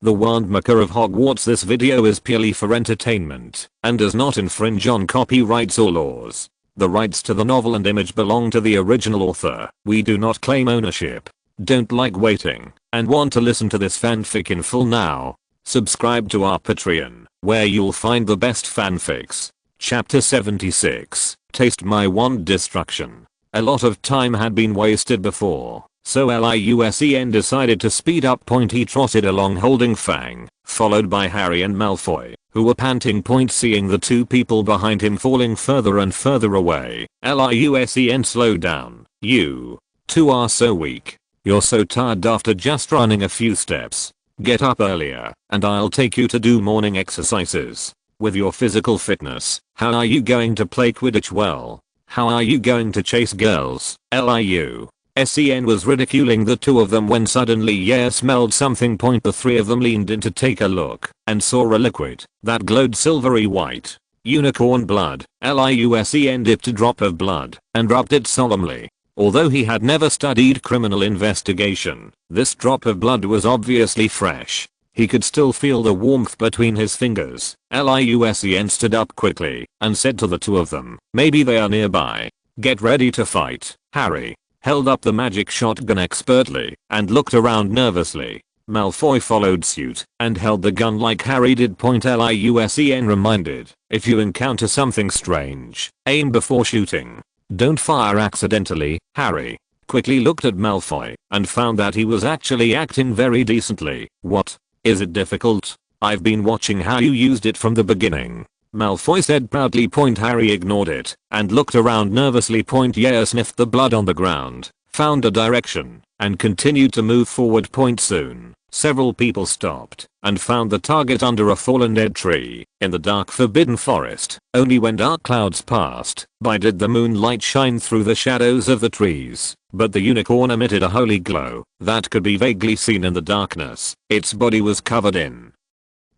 the Wandmaker of Hogwarts. This video is purely for entertainment and does not infringe on copyrights or laws. The rights to the novel and image belong to the original author. We do not claim ownership. Don't like waiting and want to listen to this fanfic in full now? Subscribe to our Patreon, where you'll find the best fanfics. Chapter 76. Taste My Wand Destruction. A lot of time had been wasted before, so Liu Sen decided to speed up. He trotted along holding Fang, followed by Harry and Malfoy, who were panting. Seeing the two people behind him falling further and further away, Liu Sen slowed down. You two are so weak. You're so tired after just running a few steps. Get up earlier, and I'll take you to do morning exercises. With your physical fitness, how are you going to play Quidditch well? How are you going to chase girls? Liu Sen was ridiculing the two of them when suddenly smelled something. The three of them leaned in to take a look and saw a liquid that glowed silvery white. Unicorn blood. Liu Sen dipped a drop of blood and rubbed it solemnly. Although he had never studied criminal investigation, this drop of blood was obviously fresh. He could still feel the warmth between his fingers. Liu Sen stood up quickly and said to the two of them, "Maybe they are nearby. Get ready to fight." Harry held up the magic shotgun expertly and looked around nervously. Malfoy followed suit and held the gun like Harry did. Liu Sen reminded, "If you encounter something strange, aim before shooting. Don't fire accidentally." Harry quickly looked at Malfoy and found that he was actually acting very decently. "What? Is it difficult? I've been watching how you used it from the beginning," Malfoy said proudly. Harry ignored it and looked around nervously. Sniffed the blood on the ground, found a direction, and continued to move forward. Soon, several people stopped and found the target under a fallen dead tree in the dark forbidden forest. Only when dark clouds passed by did the moonlight shine through the shadows of the trees, but the unicorn emitted a holy glow that could be vaguely seen in the darkness. Its body was covered in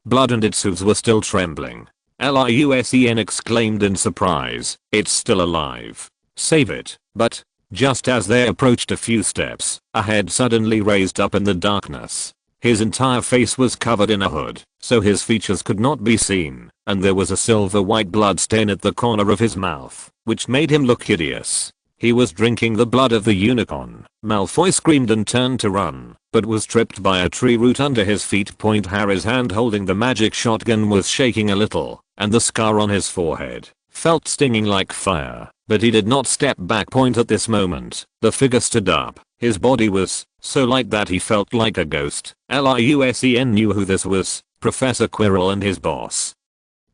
blood and its hooves were still trembling. Liu Sen exclaimed in surprise, "It's still alive. Save it." But just as they approached a few steps, a head suddenly raised up in the darkness. His entire face was covered in a hood, so his features could not be seen, and there was a silver white blood stain at the corner of his mouth, which made him look hideous. He was drinking the blood of the unicorn. Malfoy screamed and turned to run, but was tripped by a tree root under his feet. Harry's hand holding the magic shotgun was shaking a little, and the scar on his forehead felt stinging like fire, but he did not step back. At this moment, the figure stood up. His body was so light that he felt like a ghost. Liu Sen knew who this was: Professor Quirrell and his boss,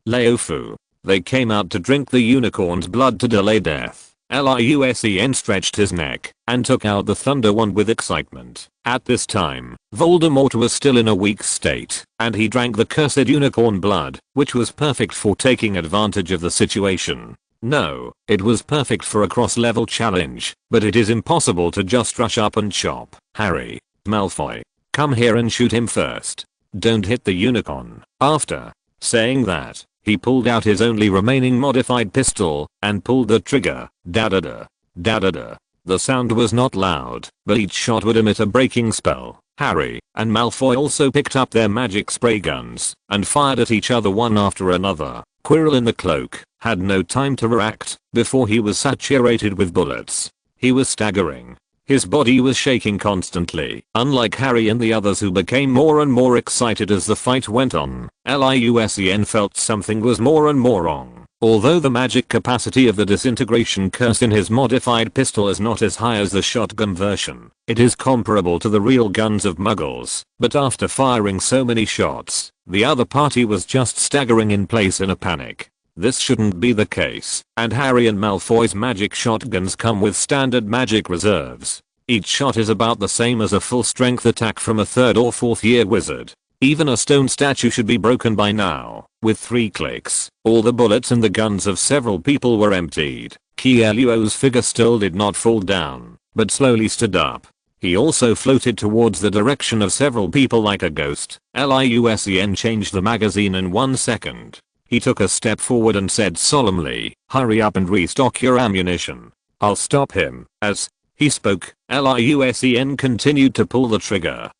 Liu Fu. They came out to drink the unicorn's blood to delay death. Liu Sen stretched his neck and took out the Thunder Wand with excitement. At this time, Voldemort was still in a weak state, and he drank the cursed unicorn blood, which was perfect for taking advantage of the situation. No, it was perfect for a cross-level challenge, but it is impossible to just rush up and chop. Harry, Malfoy, come here and shoot him first. Don't hit the unicorn. After saying that, he pulled out his only remaining modified pistol and pulled the trigger. Da-da-da. Da-da-da. The sound was not loud, but each shot would emit a breaking spell. Harry and Malfoy also picked up their magic spray guns and fired at each other one after another. Quirrell in the cloak had no time to react before he was saturated with bullets. He was staggering. His body was shaking constantly, unlike Harry and the others, who became more and more excited as the fight went on. Liu Sen felt something was more and more wrong. Although the magic capacity of the disintegration curse in his modified pistol is not as high as the shotgun version, it is comparable to the real guns of muggles. But after firing so many shots, the other party was just staggering in place in a panic. This shouldn't be the case, and Harry and Malfoy's magic shotguns come with standard magic reserves. Each shot is about the same as a full-strength attack from a 3rd or 4th year wizard. Even a stone statue should be broken by now. With 3 clicks, all the bullets in the guns of several people were emptied. Liu's figure still did not fall down, but slowly stood up. He also floated towards the direction of several people like a ghost. Liu Sen changed the magazine in 1 second. He took a step forward and said solemnly, "Hurry up and restock your ammunition. I'll stop him." As he spoke, Liu Sen continued to pull the trigger.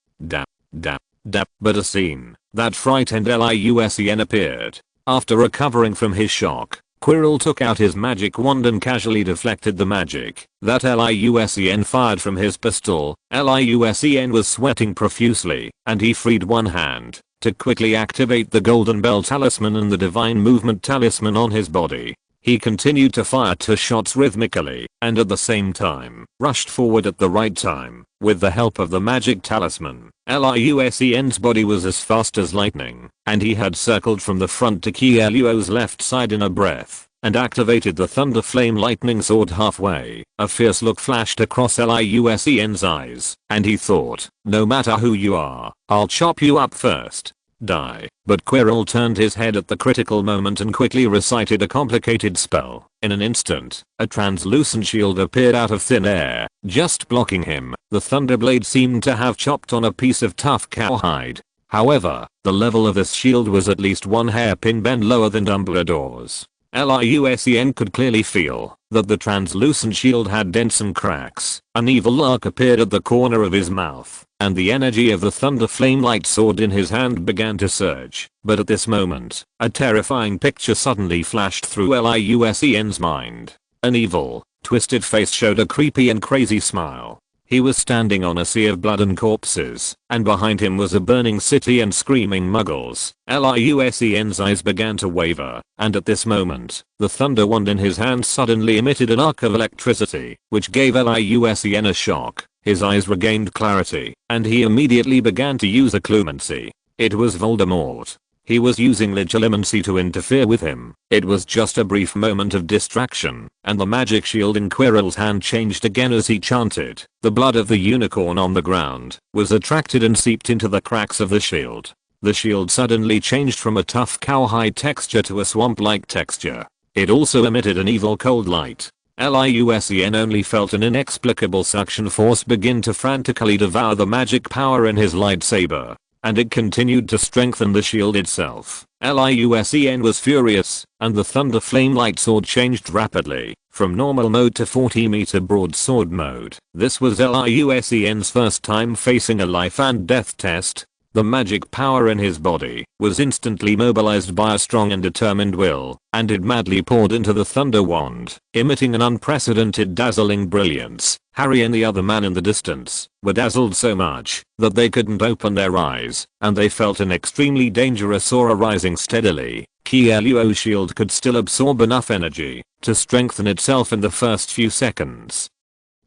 But a scene that frightened Liu Sen appeared. After recovering from his shock, Quirrell took out his magic wand and casually deflected the magic that Liu Sen fired from his pistol. Liu Sen was sweating profusely, and he freed one hand to quickly activate the Golden Bell Talisman and the Divine Movement Talisman on his body. He continued to fire 2 shots rhythmically, and at the same time, rushed forward at the right time. With the help of the magic talisman, Liu Sen's body was as fast as lightning, and he had circled from the front to Qialuo's left side in a breath, and activated the Thunder Flame Lightning Sword halfway. A fierce look flashed across Liu Sen's eyes, and he thought, no matter who you are, I'll chop you up first. Die. But Quirrell turned his head at the critical moment and quickly recited a complicated spell. In an instant, a translucent shield appeared out of thin air, just blocking him. The thunderblade seemed to have chopped on a piece of tough cowhide. However, the level of this shield was at least 1 hairpin bend lower than Dumbledore's. Liu Sen could clearly feel that the translucent shield had dents and cracks. An evil arc appeared at the corner of his mouth, and the energy of the Thunder Flame Light Sword in his hand began to surge. But at this moment, a terrifying picture suddenly flashed through Liu Sen's mind. An evil, twisted face showed a creepy and crazy smile. He was standing on a sea of blood and corpses, and behind him was a burning city and screaming muggles. Liu Sen's eyes began to waver, and at this moment, the thunder wand in his hand suddenly emitted an arc of electricity, which gave Liu Sen a shock. His eyes regained clarity, and he immediately began to use occlumency. It was Voldemort. He was using legilimency to interfere with him. It was just a brief moment of distraction, and the magic shield in Quirrell's hand changed again as he chanted. The blood of the unicorn on the ground was attracted and seeped into the cracks of the shield. The shield suddenly changed from a tough cowhide texture to a swamp-like texture. It also emitted an evil cold light. Liu Sen only felt an inexplicable suction force begin to frantically devour the magic power in his lightsaber, and it continued to strengthen the shield itself. Liu Sen was furious, and the Thunder Flame Light Sword changed rapidly from normal mode to 40-meter broadsword mode. This was Liu Sen's first time facing a life and death test. The magic power in his body was instantly mobilized by a strong and determined will, and it madly poured into the thunder wand, emitting an unprecedented dazzling brilliance. Harry and the other man in the distance were dazzled so much that they couldn't open their eyes, and they felt an extremely dangerous aura rising steadily. Qialuo's shield could still absorb enough energy to strengthen itself in the first few seconds.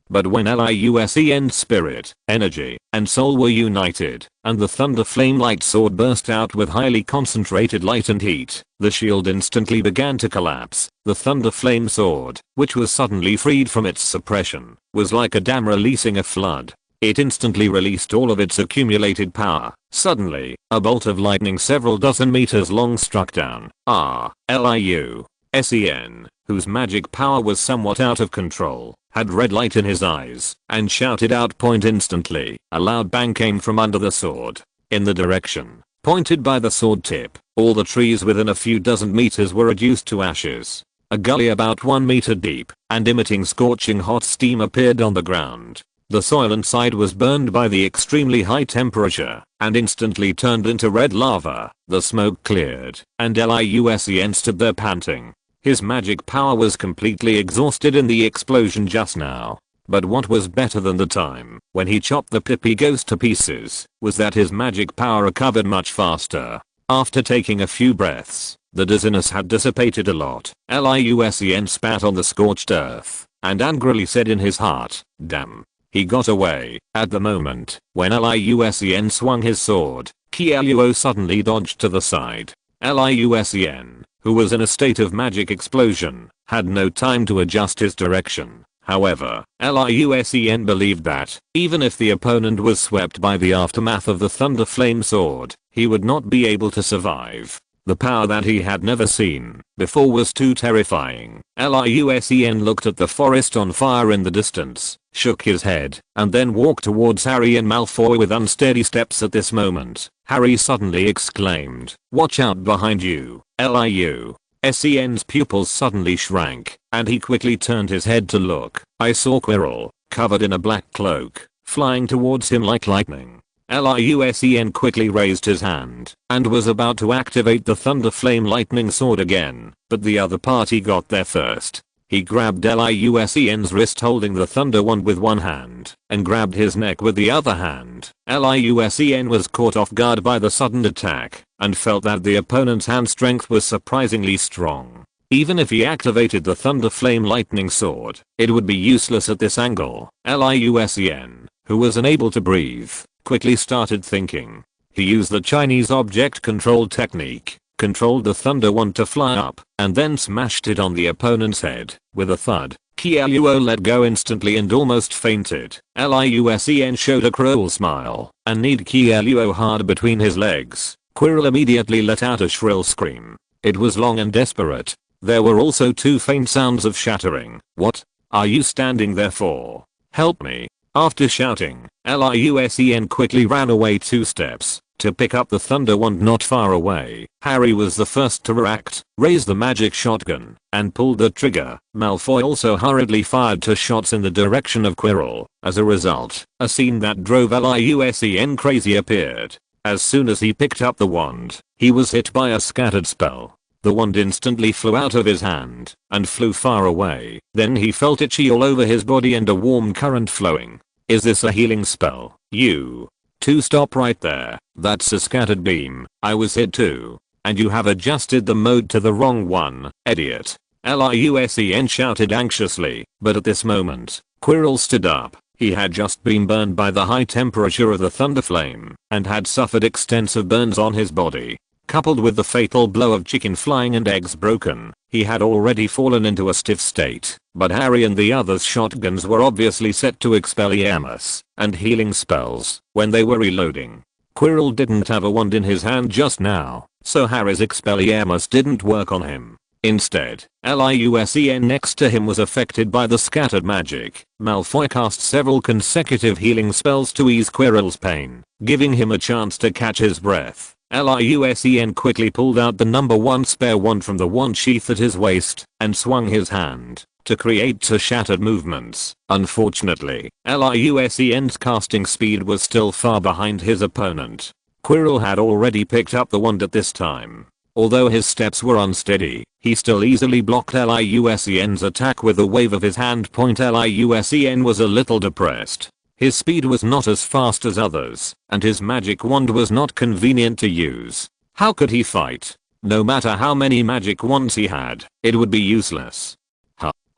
But when Liu Sen's spirit, energy, and soul were united, and the Thunder Flame Light Sword burst out with highly concentrated light and heat, the shield instantly began to collapse. The Thunder Flame Sword, which was suddenly freed from its suppression, was like a dam releasing a flood. It instantly released all of its accumulated power. Suddenly, a bolt of lightning several dozen meters long struck down. Liu Sen, whose magic power was somewhat out of control, had red light in his eyes, and shouted out point instantly. A loud bang came from under the sword. In the direction pointed by the sword tip, all the trees within a few dozen meters were reduced to ashes. A gully about 1 meter deep, and emitting scorching hot steam appeared on the ground. The soil inside was burned by the extremely high temperature, and instantly turned into red lava. The smoke cleared, and Liu Sen stood there panting. His magic power was completely exhausted in the explosion just now. But what was better than the time when he chopped the Pippi ghost to pieces was that his magic power recovered much faster. After taking a few breaths, the dizziness had dissipated a lot. Liu Sen spat on the scorched earth and angrily said in his heart, "Damn, he got away." At the moment when Liu Sen swung his sword, Qialuo suddenly dodged to the side. Liu Sen, who was in a state of magic explosion, had no time to adjust his direction. However, Liu Sen believed that, even if the opponent was swept by the aftermath of the Thunder Flame Sword, he would not be able to survive. The power that he had never seen before was too terrifying. Liu Sen looked at the forest on fire in the distance, shook his head, and then walked towards Harry and Malfoy with unsteady steps. At this moment, Harry suddenly exclaimed, "Watch out behind you." Liu Sen's pupils suddenly shrank, and he quickly turned his head to look. I saw Quirrell, covered in a black cloak, flying towards him like lightning. Liusen quickly raised his hand and was about to activate the Thunder Flame Lightning Sword again, but the other party got there first. He grabbed Liusen's wrist holding the Thunder Wand with one hand and grabbed his neck with the other hand. Liusen was caught off guard by the sudden attack and felt that the opponent's hand strength was surprisingly strong. Even if he activated the Thunder Flame Lightning Sword, it would be useless at this angle. Liusen, who was unable to breathe, quickly started thinking. He used the Chinese object control technique, controlled the Thunder Wand to fly up, and then smashed it on the opponent's head. With a thud, Qialuo let go instantly and almost fainted. Liusen showed a cruel smile and kneed Qialuo hard between his legs. Quirrell immediately let out a shrill scream. It was long and desperate. There were also two faint sounds of shattering. "What are you standing there for? Help me." After shouting, Liusen quickly ran away 2 steps to pick up the Thunder Wand not far away. Harry was the first to react, raised the magic shotgun, and pulled the trigger. Malfoy also hurriedly fired 2 shots in the direction of Quirrell. As a result, a scene that drove Liusen crazy appeared. As soon as he picked up the wand, he was hit by a scattered spell. The wand instantly flew out of his hand and flew far away. Then he felt itchy all over his body and a warm current flowing. "Is this a healing spell? You two stop right there. That's a scattered beam. I was hit too. And you have adjusted the mode to the wrong one, idiot." Liusen shouted anxiously, but at this moment, Quirrell stood up. He had just been burned by the high temperature of the thunder flame and had suffered extensive burns on his body. Coupled with the fatal blow of chicken flying and eggs broken, he had already fallen into a stiff state. But Harry and the others' shotguns were obviously set to Expelliarmus and healing spells when they were reloading. Quirrell didn't have a wand in his hand just now, so Harry's Expelliarmus didn't work on him. Instead, Liusen next to him was affected by the scattered magic. Malfoy cast several consecutive healing spells to ease Quirrell's pain, giving him a chance to catch his breath. Liusen quickly pulled out the number 1 spare wand from the wand sheath at his waist and swung his hand to create 2 shattered movements. Unfortunately, Liusen's casting speed was still far behind his opponent. Quirrell had already picked up the wand at this time. Although his steps were unsteady, he still easily blocked Liusen's attack with a wave of his hand point. Liusen was a little depressed. His speed was not as fast as others, and his magic wand was not convenient to use. How could he fight? No matter how many magic wands he had, it would be useless.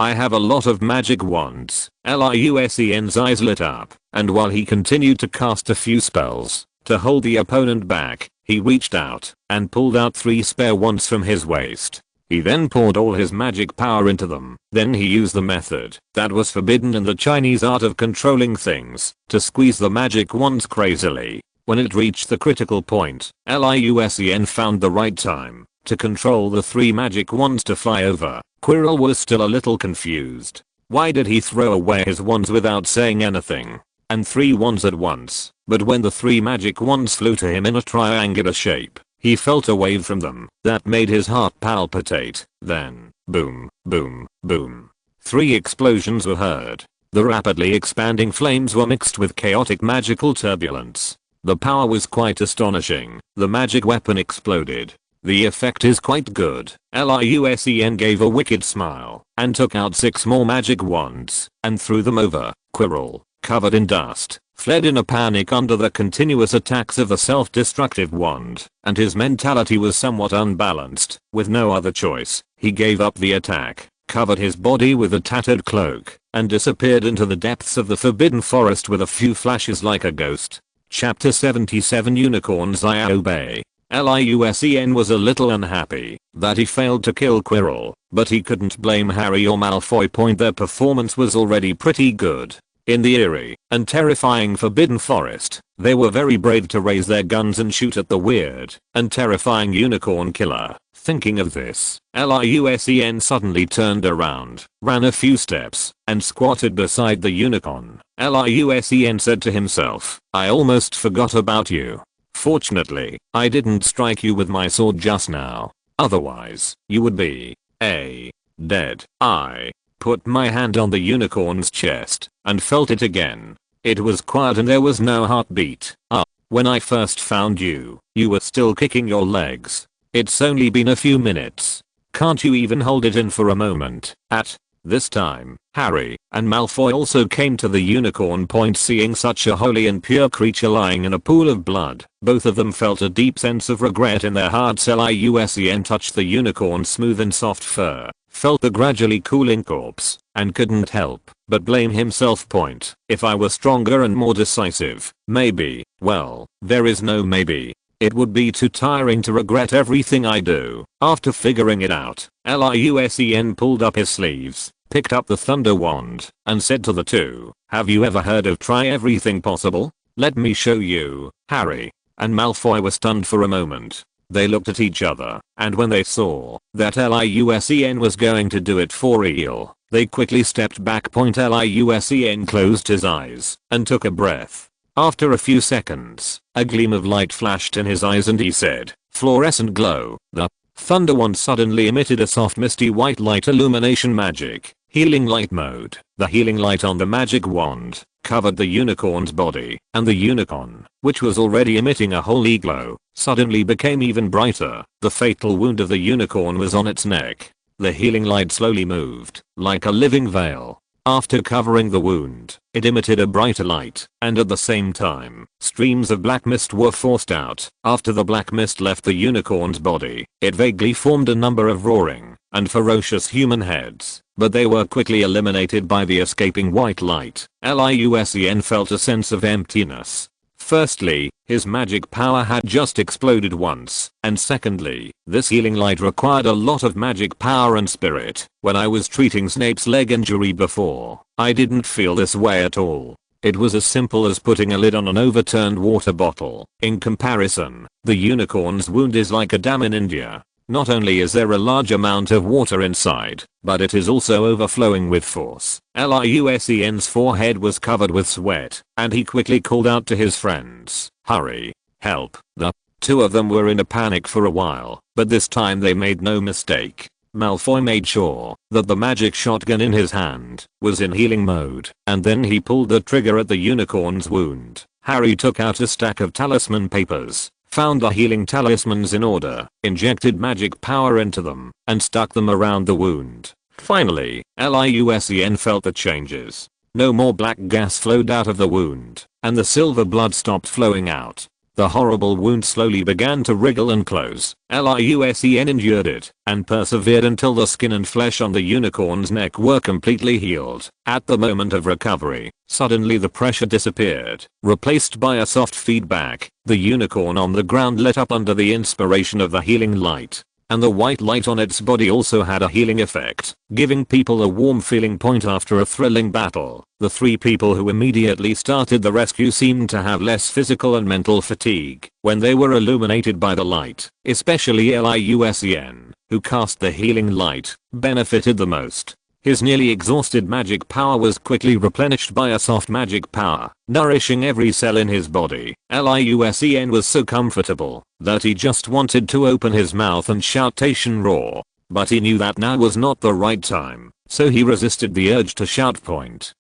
I have a lot of magic wands. Liusen's eyes lit up, and while he continued to cast a few spells to hold the opponent back, he reached out and pulled out 3 spare wands from his waist. He then poured all his magic power into them. Then he used the method that was forbidden in the Chinese art of controlling things to squeeze the magic wands crazily. When it reached the critical point, Liusen found the right time to control the 3 magic wands to fly over. Quirrell was still a little confused. Why did he throw away his wands without saying anything? And 3 wands at once. But when the 3 magic wands flew to him in a triangular shape, he felt a wave from them that made his heart palpitate. Then, boom, boom, boom. 3 explosions were heard. The rapidly expanding flames were mixed with chaotic magical turbulence. The power was quite astonishing. The magic weapon exploded. The effect is quite good. Liusen gave a wicked smile and took out 6 more magic wands and threw them over. Quirrell, covered in dust, fled in a panic under the continuous attacks of the self-destructive wand, and his mentality was somewhat unbalanced. With no other choice, he gave up the attack, covered his body with a tattered cloak, and disappeared into the depths of the Forbidden Forest with a few flashes like a ghost. Chapter 77 Unicorns I Obey. Liusen was a little unhappy that he failed to kill Quirrell, but he couldn't blame Harry or Malfoy. Their performance was already pretty good. In the eerie and terrifying Forbidden Forest, they were very brave to raise their guns and shoot at the weird and terrifying unicorn killer. Thinking of this, Liusen suddenly turned around, ran a few steps, and squatted beside the unicorn. Liusen said to himself, I almost forgot about you. Fortunately, I didn't strike you with my sword just now. Otherwise, you would be dead. I put my hand on the unicorn's chest and felt it again. It was quiet and there was no heartbeat. When I first found you, you were still kicking your legs. It's only been a few minutes. Can't you even hold it in for a moment?" At this time, Harry and Malfoy also came to the unicorn point. Seeing such a holy and pure creature lying in a pool of blood, both of them felt a deep sense of regret in their hearts. Liu Sen touched the unicorn's smooth and soft fur, felt the gradually cooling corpse, and couldn't help but blame himself. Point. If I were stronger and more decisive, maybe. Well, there is no maybe. It would be too tiring to regret everything I do. After figuring it out, Liu Sen pulled up his sleeves, picked up the thunder wand, and said to the two, "Have you ever heard of try everything possible? Let me show you." Harry and Malfoy were stunned for a moment. They looked at each other, and when they saw that Liu Sen was going to do it for real, they quickly stepped back. Liu Sen closed his eyes and took a breath. After a few seconds, a gleam of light flashed in his eyes and he said, "Fluorescent glow." The thunder wand suddenly emitted a soft misty white light illumination magic, healing light mode. The healing light on the magic wand covered the unicorn's body, and the unicorn, which was already emitting a holy glow, suddenly became even brighter. The fatal wound of the unicorn was on its neck. The healing light slowly moved, like a living veil. After covering the wound, it emitted a brighter light, and at the same time, streams of black mist were forced out. After the black mist left the unicorn's body, it vaguely formed a number of roaring and ferocious human heads, but they were quickly eliminated by the escaping white light. Liu Sen felt a sense of emptiness. Firstly, his magic power had just exploded once, and secondly, this healing light required a lot of magic power and spirit. When I was treating Snape's leg injury before, I didn't feel this way at all. It was as simple as putting a lid on an overturned water bottle. In comparison, the unicorn's wound is like a dam in India. Not only is there a large amount of water inside, but it is also overflowing with force. Liu Sen's forehead was covered with sweat, and he quickly called out to his friends, "Hurry! Help!" The two of them were in a panic for a while, but this time they made no mistake. Malfoy made sure that the magic shotgun in his hand was in healing mode, and then he pulled the trigger at the unicorn's wound. Harry took out a stack of talisman papers, found the healing talismans in order, injected magic power into them, and stuck them around the wound. Finally, Liu Sen felt the changes. No more black gas flowed out of the wound, and the silver blood stopped flowing out. The horrible wound slowly began to wriggle and close. Liu Sen endured it, and persevered until the skin and flesh on the unicorn's neck were completely healed. At the moment of recovery, suddenly the pressure disappeared, replaced by a soft feedback. The unicorn on the ground lit up under the inspiration of the healing light, and the white light on its body also had a healing effect, giving people a warm feeling. After a thrilling battle, the three people who immediately started the rescue seemed to have less physical and mental fatigue when they were illuminated by the light. Especially Liu Sen, who cast the healing light, benefited the most. His nearly exhausted magic power was quickly replenished by a soft magic power, nourishing every cell in his body. Liu Sen was so comfortable that he just wanted to open his mouth and shout Taishan roar. But he knew that now was not the right time, so he resisted the urge to shout.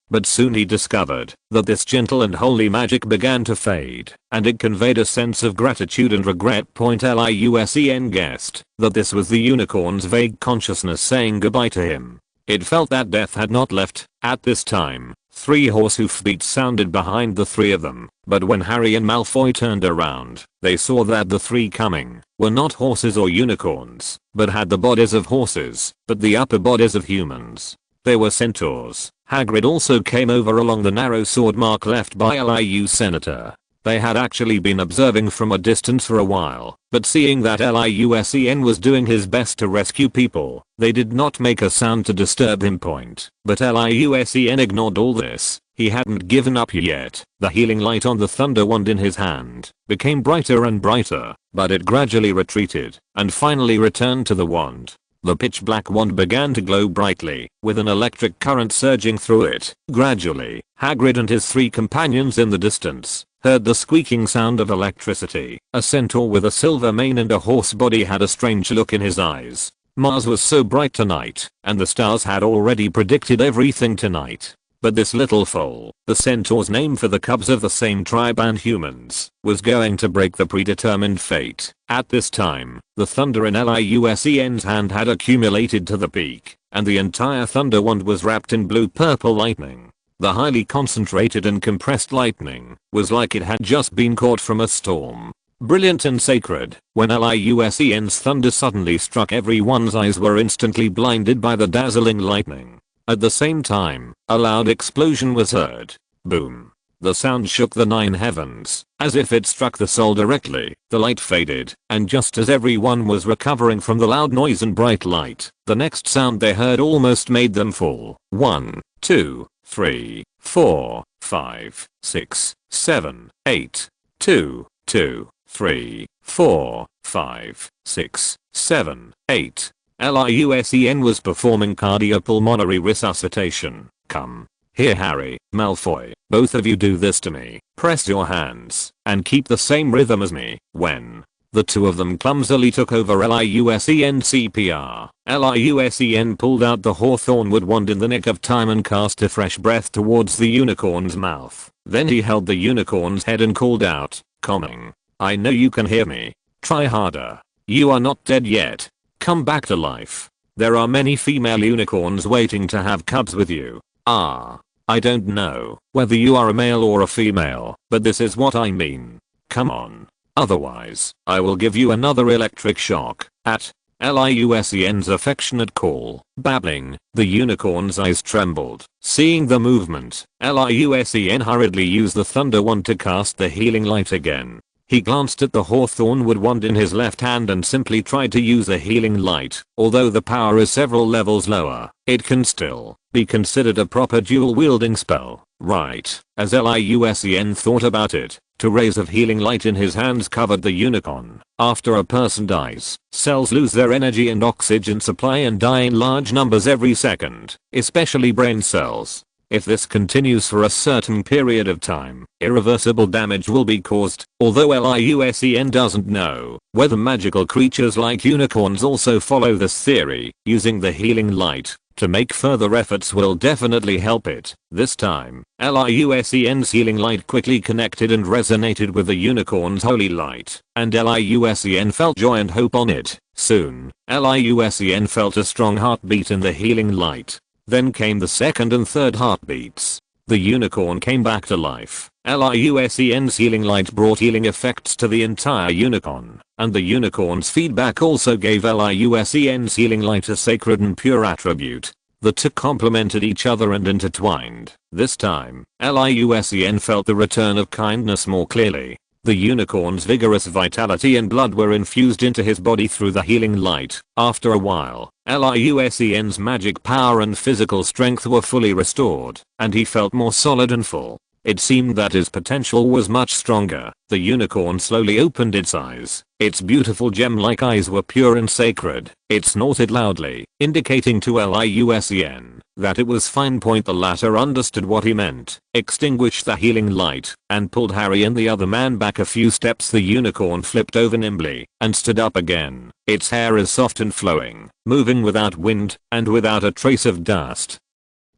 But soon he discovered that this gentle and holy magic began to fade, and it conveyed a sense of gratitude and regret. Liu Sen guessed that this was the unicorn's vague consciousness saying goodbye to him. It felt that death had not left. At this time, 3 horse hoofbeats sounded behind the 3 of them, but when Harry and Malfoy turned around, they saw that the 3 coming were not horses or unicorns, but had the bodies of horses, but the upper bodies of humans. They were centaurs. Hagrid also came over along the narrow sword mark left by Liu Senator. They had actually been observing from a distance for a while, but seeing that Liu Sen was doing his best to rescue people, they did not make a sound to disturb him. But Liu Sen ignored all this. He hadn't given up yet. The healing light on the thunder wand in his hand became brighter and brighter, but it gradually retreated and finally returned to the wand. The pitch black wand began to glow brightly, with an electric current surging through it. Gradually, Hagrid and his 3 companions in the distance heard the squeaking sound of electricity. A centaur with a silver mane and a horse body had a strange look in his eyes. Mars was so bright tonight, and the stars had already predicted everything tonight. But this little foal, the centaur's name for the cubs of the same tribe and humans, was going to break the predetermined fate. At this time, the thunder in Liusen's hand had accumulated to the peak, and the entire thunder wand was wrapped in blue-purple lightning. The highly concentrated and compressed lightning was like it had just been caught from a storm. Brilliant and sacred, when Liusen's thunder suddenly struck, everyone's eyes were instantly blinded by the dazzling lightning. At the same time, a loud explosion was heard. Boom. The sound shook the 9 heavens, as if it struck the soul directly. The light faded, and just as everyone was recovering from the loud noise and bright light, the next sound they heard almost made them fall. 1, 2, 3, 4, 5, 6, 7, 8. 2, 2, 3, 4, 5, 6, 7, 8. Liusen was performing cardiopulmonary resuscitation. Come. Here Harry, Malfoy, both of you do this to me. Press your hands, and keep the same rhythm as me. When the two of them clumsily took over Liusen CPR, Liusen pulled out the Hawthornwood wand in the nick of time and cast a fresh breath towards the unicorn's mouth. Then he held the unicorn's head and called out, calming, I know you can hear me. Try harder. You are not dead yet. Come back to life. There are many female unicorns waiting to have cubs with you. I don't know whether you are a male or a female, but this is what I mean. Come on. Otherwise, I will give you another electric shock. At Liusen's affectionate call, babbling, the unicorn's eyes trembled. Seeing the movement, Liusen hurriedly used the thunder wand to cast the healing light again. He glanced at the Hawthornwood wand in his left hand and simply tried to use the healing light. Although the power is several levels lower, it can still be considered a proper dual-wielding spell, right? As Liusen thought about it, two rays of healing light in his hands covered the unicorn. After a person dies, cells lose their energy and oxygen supply and die in large numbers every second, especially brain cells. If this continues for a certain period of time, irreversible damage will be caused. Although Liusen doesn't know whether magical creatures like unicorns also follow this theory, using the healing light to make further efforts will definitely help it. This time, Liusen's healing light quickly connected and resonated with the unicorn's holy light, and Liusen felt joy and hope on it. Soon, Liusen felt a strong heartbeat in the healing light. Then came the second and third heartbeats. The unicorn came back to life. Liusen's healing light brought healing effects to the entire unicorn, and the unicorn's feedback also gave Liusen's healing light a sacred and pure attribute. The two complemented each other and intertwined. This time, Liusen felt the return of kindness more clearly. The unicorn's vigorous vitality and blood were infused into his body through the healing light. After a while, Liusen's magic power and physical strength were fully restored, and he felt more solid and full. It seemed that his potential was much stronger. The unicorn slowly opened its eyes. Its beautiful gem-like eyes were pure and sacred. It snorted loudly, indicating to Liusen that it was fine. The latter understood what he meant, extinguished the healing light, and pulled Harry and the other man back a few steps. The unicorn flipped over nimbly and stood up again. Its hair is soft and flowing, moving without wind and without a trace of dust.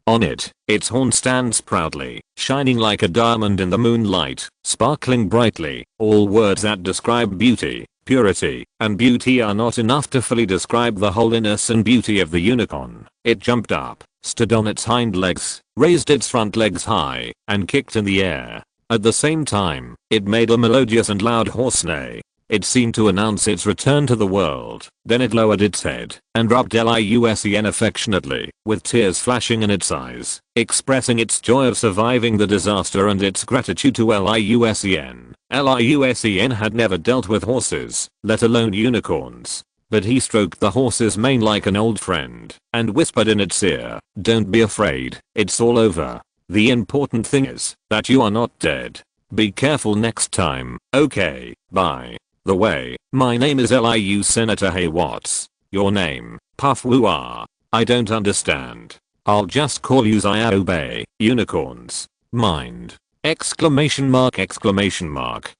On it, its horn stands proudly, shining like a diamond in the moonlight, sparkling brightly. All words that describe beauty, purity, and beauty are not enough to fully describe the holiness and beauty of the unicorn. It jumped up, stood on its hind legs, raised its front legs high, and kicked in the air. At the same time, it made a melodious and loud horse neigh. It seemed to announce its return to the world. Then it lowered its head and rubbed Liusen affectionately, with tears flashing in its eyes, expressing its joy of surviving the disaster and its gratitude to Liusen. Liusen had never dealt with horses, let alone unicorns. But he stroked the horse's mane like an old friend and whispered in its ear, "Don't be afraid, it's all over. The important thing is that you are not dead. Be careful next time, okay, bye. The way, my name is Liu Senator. Hey, what's your name, Puff Woo? I don't understand. I'll just call you I obey. Unicorns. Mind. Exclamation mark exclamation mark.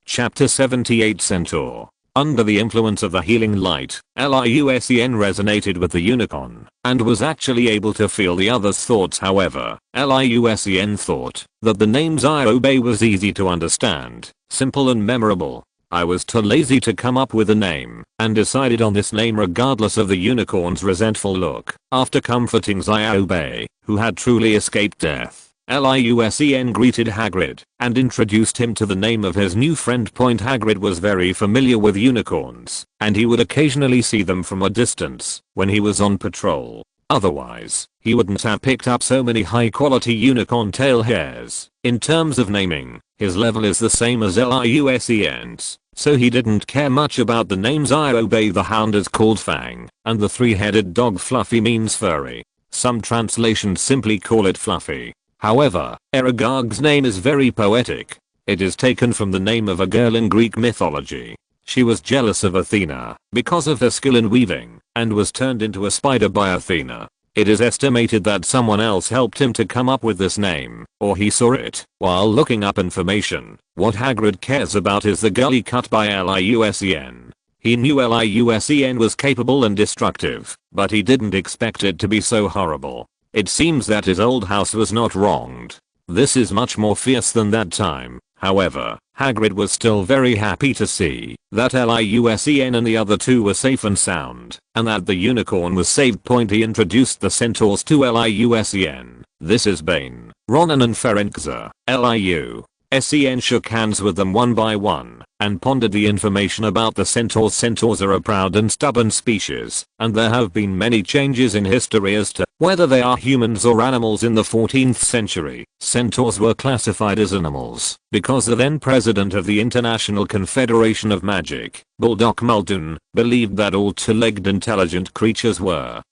Chapter 78 Centaur. Under the influence of the healing light, Liu Sen resonated with the unicorn and was actually able to feel the other's thoughts. However, Liu Sen thought that the name Xiaobei was easy to understand, simple and memorable. I was too lazy to come up with a name and decided on this name regardless of the unicorn's resentful look. After comforting Xiaobei, who had truly escaped death, Liu Sen greeted Hagrid and introduced him to the name of his new friend. Hagrid was very familiar with unicorns, and he would occasionally see them from a distance when he was on patrol. Otherwise, he wouldn't have picked up so many high quality unicorn tail hairs. In terms of naming, his level is the same as Liu Sen's, so he didn't care much about the names. Xiaobei the Hound is called Fang, and the three-headed dog Fluffy means furry. Some translations simply call it Fluffy. However, Aragog's name is very poetic. It is taken from the name of a girl in Greek mythology. She was jealous of Athena because of her skill in weaving and was turned into a spider by Athena. It is estimated that someone else helped him to come up with this name, or he saw it while looking up information. What Hagrid cares about is the gully cut by Liu Sen. He knew Liu Sen was capable and destructive, but he didn't expect it to be so horrible. It seems that his old house was not wronged. This is much more fierce than that time. However, Hagrid was still very happy to see that Liu Sen and the other two were safe and sound, and that the unicorn was saved. He introduced the centaurs to Liu Sen. This is Bane, Ronan and Ferenczi. Liu Sen shook hands with them one by one and pondered the information about the centaurs. Centaurs are a proud and stubborn species, and there have been many changes in history as to whether they are humans or animals. In the 14th century, centaurs were classified as animals because the then president of the International Confederation of Magic, Bulldog Muldoon, believed that all two-legged intelligent creatures were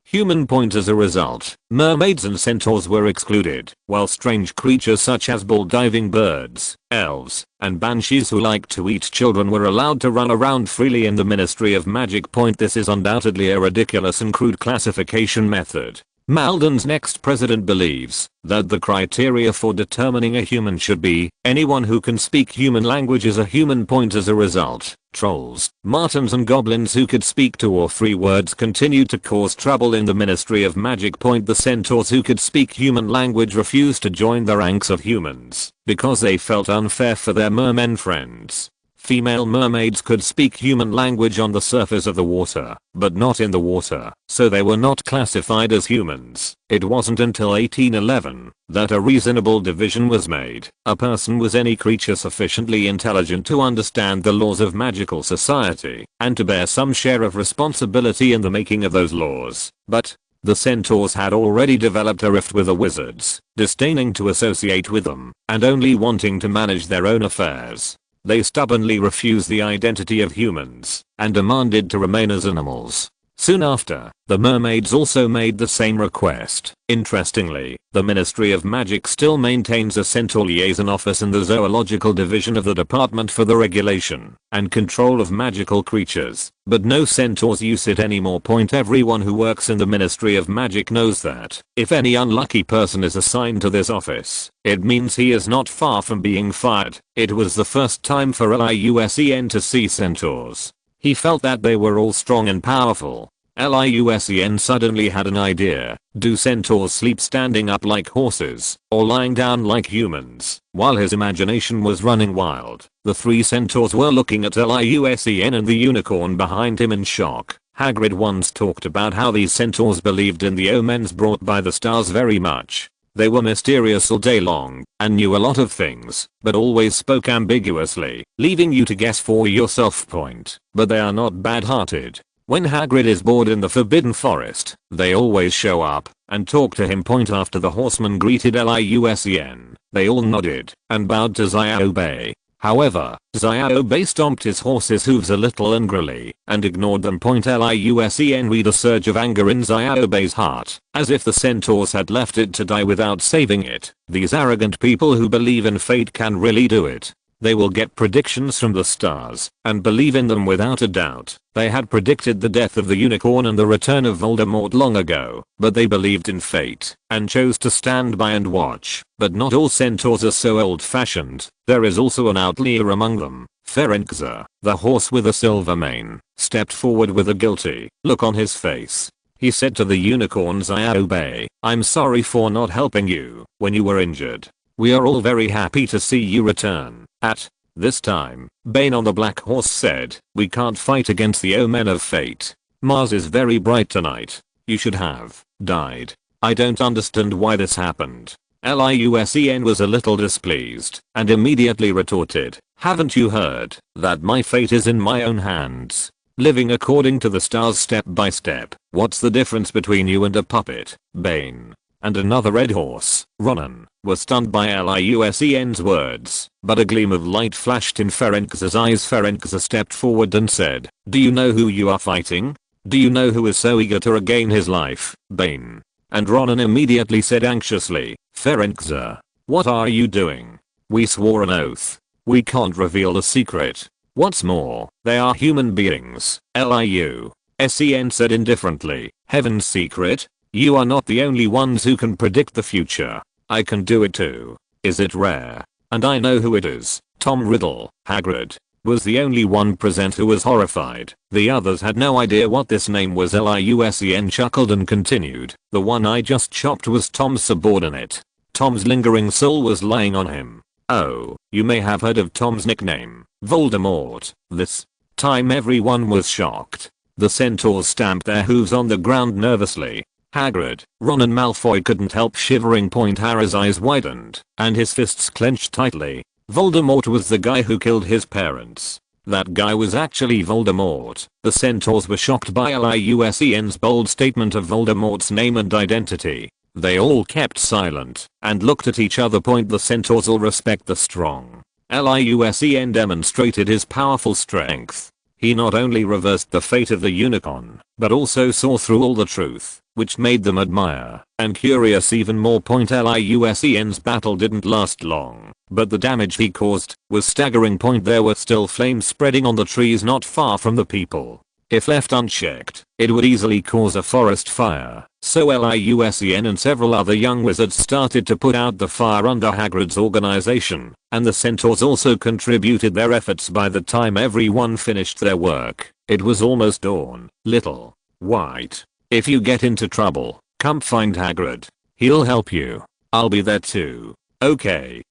human. As a result, mermaids and centaurs were excluded, while strange creatures such as bull-diving birds, elves, and banshees who like to eat children were allowed to run around freely in the Ministry of Magic. This is undoubtedly a ridiculous and crude classification method. Muldoon's next president believes that the criteria for determining a human should be anyone who can speak human language is a human. As a result, trolls, martins and goblins who could speak 2 or 3 words continued to cause trouble in the Ministry of Magic. The centaurs who could speak human language refused to join the ranks of humans because they felt unfair for their mermen friends. Female mermaids could speak human language on the surface of the water, but not in the water, so they were not classified as humans. It wasn't until 1811 that a reasonable division was made. A person was any creature sufficiently intelligent to understand the laws of magical society and to bear some share of responsibility in the making of those laws. But the centaurs had already developed a rift with the wizards, disdaining to associate with them and only wanting to manage their own affairs. They stubbornly refused the identity of humans and demanded to remain as animals. Soon after, the mermaids also made the same request. Interestingly, the Ministry of Magic still maintains a centaur liaison office in the zoological division of the Department for the Regulation and Control of Magical Creatures, but no centaurs use it anymore. Everyone who works in the Ministry of Magic knows that if any unlucky person is assigned to this office, it means he is not far from being fired. It was the first time for Liu Sen to see centaurs. He felt that they were all strong and powerful. Liu Sen suddenly had an idea. Do centaurs sleep standing up like horses or lying down like humans? While his imagination was running wild, the 3 centaurs were looking at Liu Sen and the unicorn behind him in shock. Hagrid once talked about how these centaurs believed in the omens brought by the stars very much. They were mysterious all day long and knew a lot of things, but always spoke ambiguously, leaving you to guess for yourself. But they are not bad-hearted. When Hagrid is bored in the Forbidden Forest, they always show up and talk to him. After the horsemen greeted Liu Sen, they all nodded and bowed to Xiaobei. However, Xiaobei stomped his horse's hooves a little angrily and ignored them. Liu Sen read a surge of anger in Xiaobei's heart, as if the centaurs had left it to die without saving it. These arrogant people who believe in fate can really do it. They will get predictions from the stars and believe in them without a doubt. They had predicted the death of the unicorn and the return of Voldemort long ago, but they believed in fate and chose to stand by and watch. But not all centaurs are so old-fashioned. There is also an outlier among them. Ferenczar, the horse with a silver mane, stepped forward with a guilty look on his face. He said to the unicorns, I obey. I'm sorry for not helping you when you were injured. We are all very happy to see you return. At this time, Bane on the black horse said, we can't fight against the omen of fate. Mars is very bright tonight. You should have died. I don't understand why this happened. Liu Sen was a little displeased and immediately retorted, haven't you heard that my fate is in my own hands? Living according to the stars step by step. What's the difference between you and a puppet? Bane and another red horse, Ronan, were stunned by Liu Sen's words, but a gleam of light flashed in Ferenczar's eyes. Ferenczar stepped forward and said, do you know who you are fighting? Do you know who is so eager to regain his life? Bane and Ronan immediately said anxiously, Ferenczar, what are you doing? We swore an oath. We can't reveal the secret. What's more, they are human beings. Liu Sen said indifferently, heaven's secret? You are not the only ones who can predict the future. I can do it too. Is it rare? And I know who it is. Tom Riddle, Hagrid, was the only one present who was horrified. The others had no idea what this name was. Liu Sen chuckled and continued, the one I just chopped was Tom's subordinate. Tom's lingering soul was lying on him. Oh, you may have heard of Tom's nickname, Voldemort. This time everyone was shocked. The centaurs stamped their hooves on the ground nervously. Hagrid, Ron and Malfoy couldn't help shivering. Harry's eyes widened and his fists clenched tightly. Voldemort was the guy who killed his parents. That guy was actually Voldemort. The centaurs were shocked by Liu Sen's bold statement of Voldemort's name and identity. They all kept silent and looked at each other. The centaurs all respect the strong. Liu Sen demonstrated his powerful strength. He not only reversed the fate of the unicorn, but also saw through all the truth, which made them admire and curious even more. Liu Sen's battle didn't last long, but the damage he caused was staggering. There were still flames spreading on the trees not far from the people. If left unchecked, it would easily cause a forest fire. So Liu Sen and several other young wizards started to put out the fire under Hagrid's organization, and the centaurs also contributed their efforts. By the time everyone finished their work, it was almost dawn. Little White, if you get into trouble, come find Hagrid. He'll help you. I'll be there too. Okay.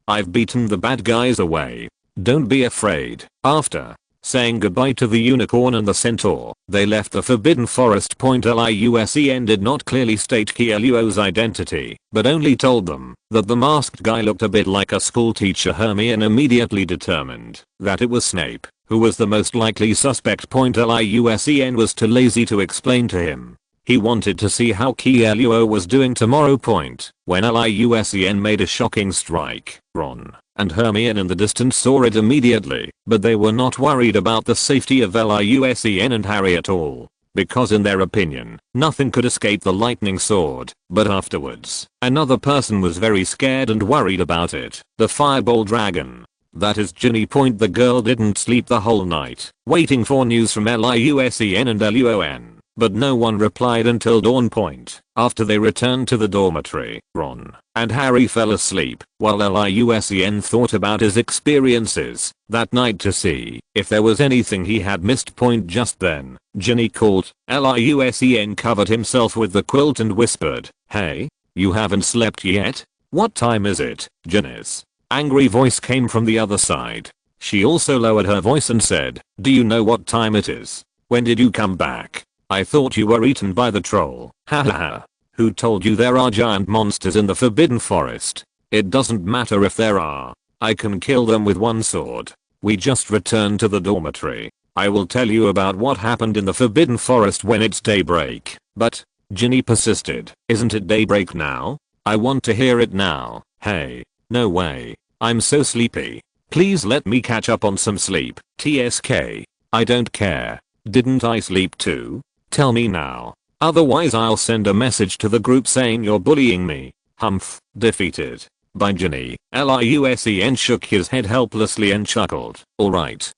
I've beaten the bad guys away. Don't be afraid. After saying goodbye to the unicorn and the centaur, they left the Forbidden Forest. Liu Sen did not clearly state Liu's identity, but only told them that the masked guy looked a bit like a school teacher. Hermione immediately determined that it was Snape, who was the most likely suspect. Liu Sen was too lazy to explain to him. He wanted to see how Liu was doing tomorrow. When Liu Sen made a shocking strike, Ron and Hermione in the distance saw it immediately, but they were not worried about the safety of Liu Sen and Harry at all, because in their opinion, nothing could escape the lightning sword. But afterwards, another person was very scared and worried about it, the fireball dragon. That is Ginny. The girl didn't sleep the whole night, waiting for news from Liu Sen and Lun. But no one replied until dawn. After they returned to the dormitory, Ron and Harry fell asleep while Liu Sen thought about his experiences that night to see if there was anything he had missed. Just then, Ginny called. Liu Sen covered himself with the quilt and whispered, hey, you haven't slept yet? What time is it? Ginny's angry voice came from the other side. She also lowered her voice and said, do you know what time it is? When did you come back? I thought you were eaten by the troll. Hahaha. Who told you there are giant monsters in the Forbidden Forest? It doesn't matter if there are. I can kill them with one sword. We just returned to the dormitory. I will tell you about what happened in the Forbidden Forest when it's daybreak. But, Ginny persisted, isn't it daybreak now? I want to hear it now. Hey, no way. I'm so sleepy. Please let me catch up on some sleep. TSK. I don't care. Didn't I sleep too? Tell me now. Otherwise I'll send a message to the group saying you're bullying me. Humph. Defeated by Ginny, Liu Sen shook his head helplessly and chuckled. Alright.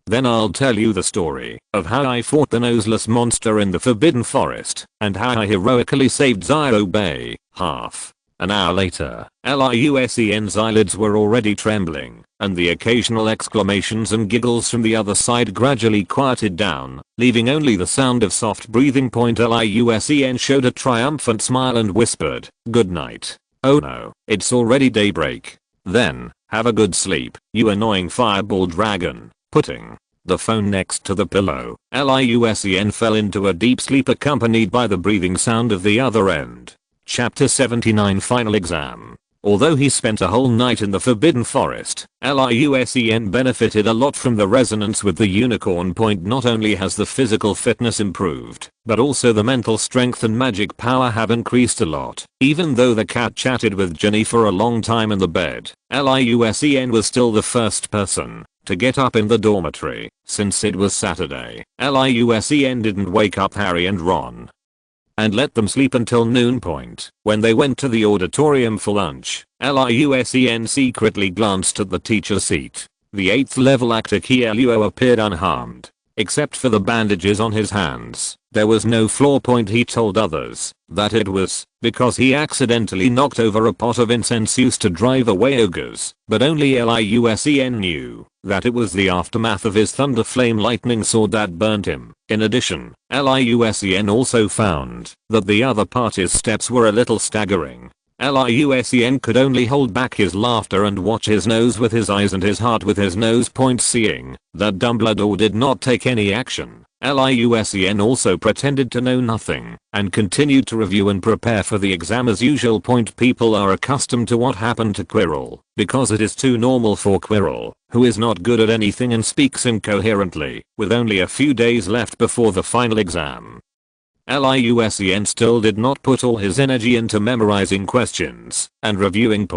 Then I'll tell you the story of how I fought the noseless monster in the Forbidden Forest and how I heroically saved Zio Bay. Half. An hour later, Liusen's eyelids were already trembling, and the occasional exclamations and giggles from the other side gradually quieted down, leaving only the sound of soft breathing. Liusen showed a triumphant smile and whispered, "Good night." "Oh no, it's already daybreak." "Then, have a good sleep, you annoying fireball dragon." Putting the phone next to the pillow, Liusen fell into a deep sleep accompanied by the breathing sound of the other end. Chapter 79 Final Exam. Although he spent a whole night in the Forbidden Forest, Liusen benefited a lot from the resonance with the unicorn point. Not only has the physical fitness improved, but also the mental strength and magic power have increased a lot. Even though the cat chatted with Jenny for a long time in the bed, Liusen was still the first person to get up in the dormitory. Since it was Saturday, Liusen didn't wake up Harry and Ron and let them sleep until noon point. When they went to the auditorium for lunch, Liusen secretly glanced at the teacher seat. The 8th level actor Kieluo appeared unharmed, except for the bandages on his hands. There was no flaw. He told others that it was because he accidentally knocked over a pot of incense used to drive away ogres, but only Liusen knew that it was the aftermath of his thunder flame lightning sword that burnt him. In addition, Liusen also found that the other party's steps were a little staggering. Liusen could only hold back his laughter and watch his nose with his eyes and his heart with his nose. Seeing that Dumbledore did not take any action, Liusen also pretended to know nothing and continued to review and prepare for the exam as usual. People are accustomed to what happened to Quirrell because it is too normal for Quirrell, who is not good at anything and speaks incoherently, with only a few days left before the final exam. Liusen still did not put all his energy into memorizing questions and reviewing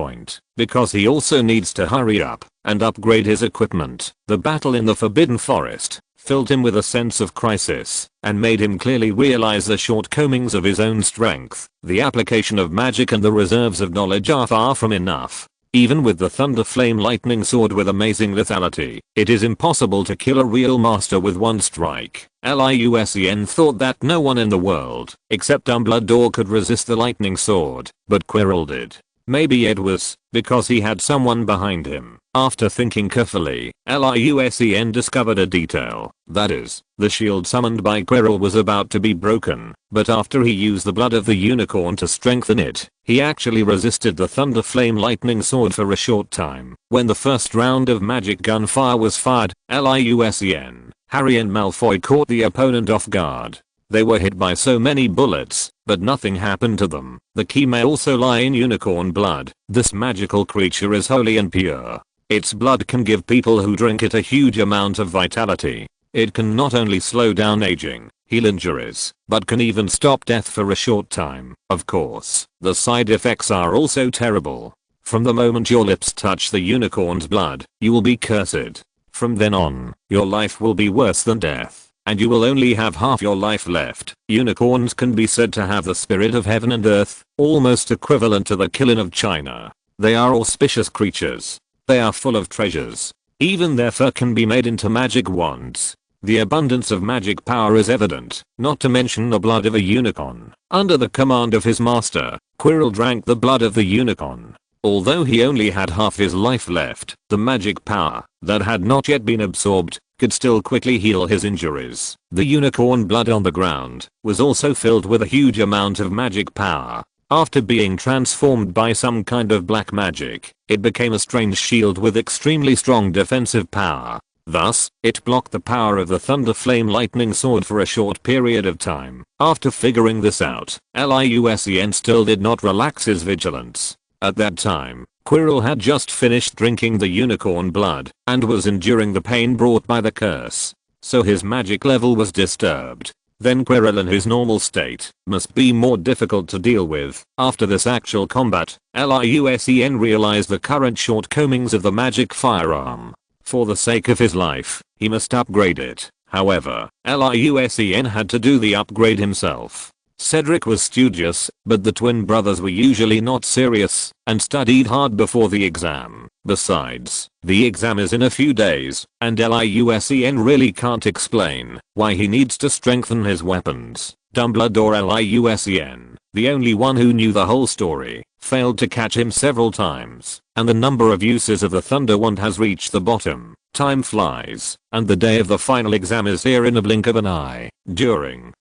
because he also needs to hurry up and upgrade his equipment. The battle in the Forbidden Forest filled him with a sense of crisis and made him clearly realize the shortcomings of his own strength. The application of magic and the reserves of knowledge are far from enough. Even with the Thunder Flame Lightning Sword with amazing lethality, it is impossible to kill a real master with one strike. Liusen thought that no one in the world, except Dumbledore, could resist the lightning sword, but Quirrell did. Maybe it was because he had someone behind him. After thinking carefully, Liusen discovered a detail. That is, the shield summoned by Quirrell was about to be broken, but after he used the blood of the unicorn to strengthen it, he actually resisted the Thunder Flame Lightning Sword for a short time. When the first round of magic gunfire was fired, Liusen, Harry and Malfoy caught the opponent off guard. They were hit by so many bullets, but nothing happened to them. The key may also lie in unicorn blood. This magical creature is holy and pure. Its blood can give people who drink it a huge amount of vitality. It can not only slow down aging, heal injuries, but can even stop death for a short time. Of course, the side effects are also terrible. From the moment your lips touch the unicorn's blood, you will be cursed. From then on, your life will be worse than death, and you will only have half your life left. Unicorns can be said to have the spirit of heaven and earth, almost equivalent to the Qilin of China. They are auspicious creatures. They are full of treasures. Even their fur can be made into magic wands. The abundance of magic power is evident, not to mention the blood of a unicorn. Under the command of his master, Quirrell drank the blood of the unicorn. Although he only had half his life left, the magic power that had not yet been absorbed could still quickly heal his injuries. The unicorn blood on the ground was also filled with a huge amount of magic power. After being transformed by some kind of black magic, it became a strange shield with extremely strong defensive power. Thus, it blocked the power of the Thunder Flame Lightning Sword for a short period of time. After figuring this out, Liusen still did not relax his vigilance. At that time, Quirrell had just finished drinking the unicorn blood and was enduring the pain brought by the curse, so his magic level was disturbed. Then Quirrell in his normal state must be more difficult to deal with. After this actual combat, Liusen realized the current shortcomings of the magic firearm. For the sake of his life, he must upgrade it. However, Liusen had to do the upgrade himself. Cedric was studious, but the twin brothers were usually not serious and studied hard before the exam. Besides, the exam is in a few days, and Liu-Sen really can't explain why he needs to strengthen his weapons. Dumbledore Liu-Sen, the only one who knew the whole story, failed to catch him several times, and the number of uses of the Thunder Wand has reached the bottom. Time flies, and the day of the final exam is here in a blink of an eye. During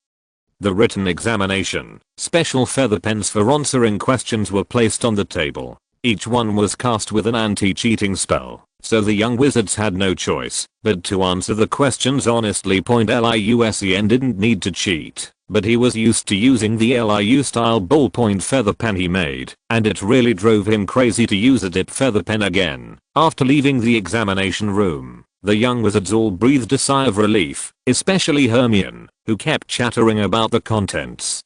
the written examination, special feather pens for answering questions were placed on the table. Each one was cast with an anti-cheating spell, so the young wizards had no choice but to answer the questions honestly. Liu-Sen didn't need to cheat, but he was used to using the Liu-style ballpoint feather pen he made, and it really drove him crazy to use a dip feather pen again. After leaving the examination room, the young wizards all breathed a sigh of relief, especially Hermione, who kept chattering about the contents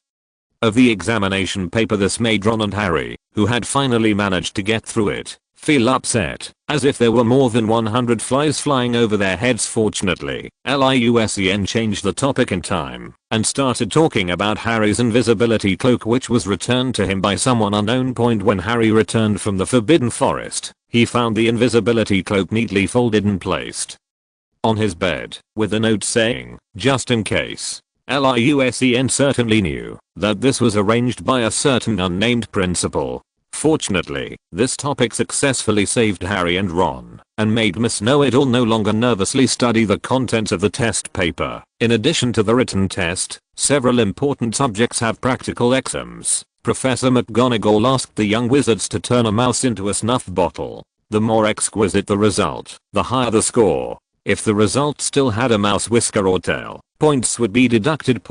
of the examination paper. This made Ron and Harry, who had finally managed to get through it, feel upset, as if there were more than 100 flies flying over their heads. Fortunately, Liu-Sen changed the topic in time and started talking about Harry's invisibility cloak, which was returned to him by someone unknown. When Harry returned from the Forbidden Forest, he found the invisibility cloak neatly folded and placed on his bed, with a note saying, "Just in case." Liu-Sen certainly knew that this was arranged by a certain unnamed principal. Fortunately, this topic successfully saved Harry and Ron, and made Miss Know-It-All no longer nervously study the contents of the test paper. In addition to the written test, several important subjects have practical exams. Professor McGonagall asked the young wizards to turn a mouse into a snuff bottle. The more exquisite the result, the higher the score. If the result still had a mouse whisker or tail, points would be deducted.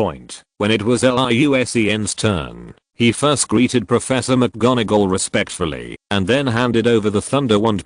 When it was Liu-Sen's turn, he first greeted Professor McGonagall respectfully, and then handed over the Thunder Wand.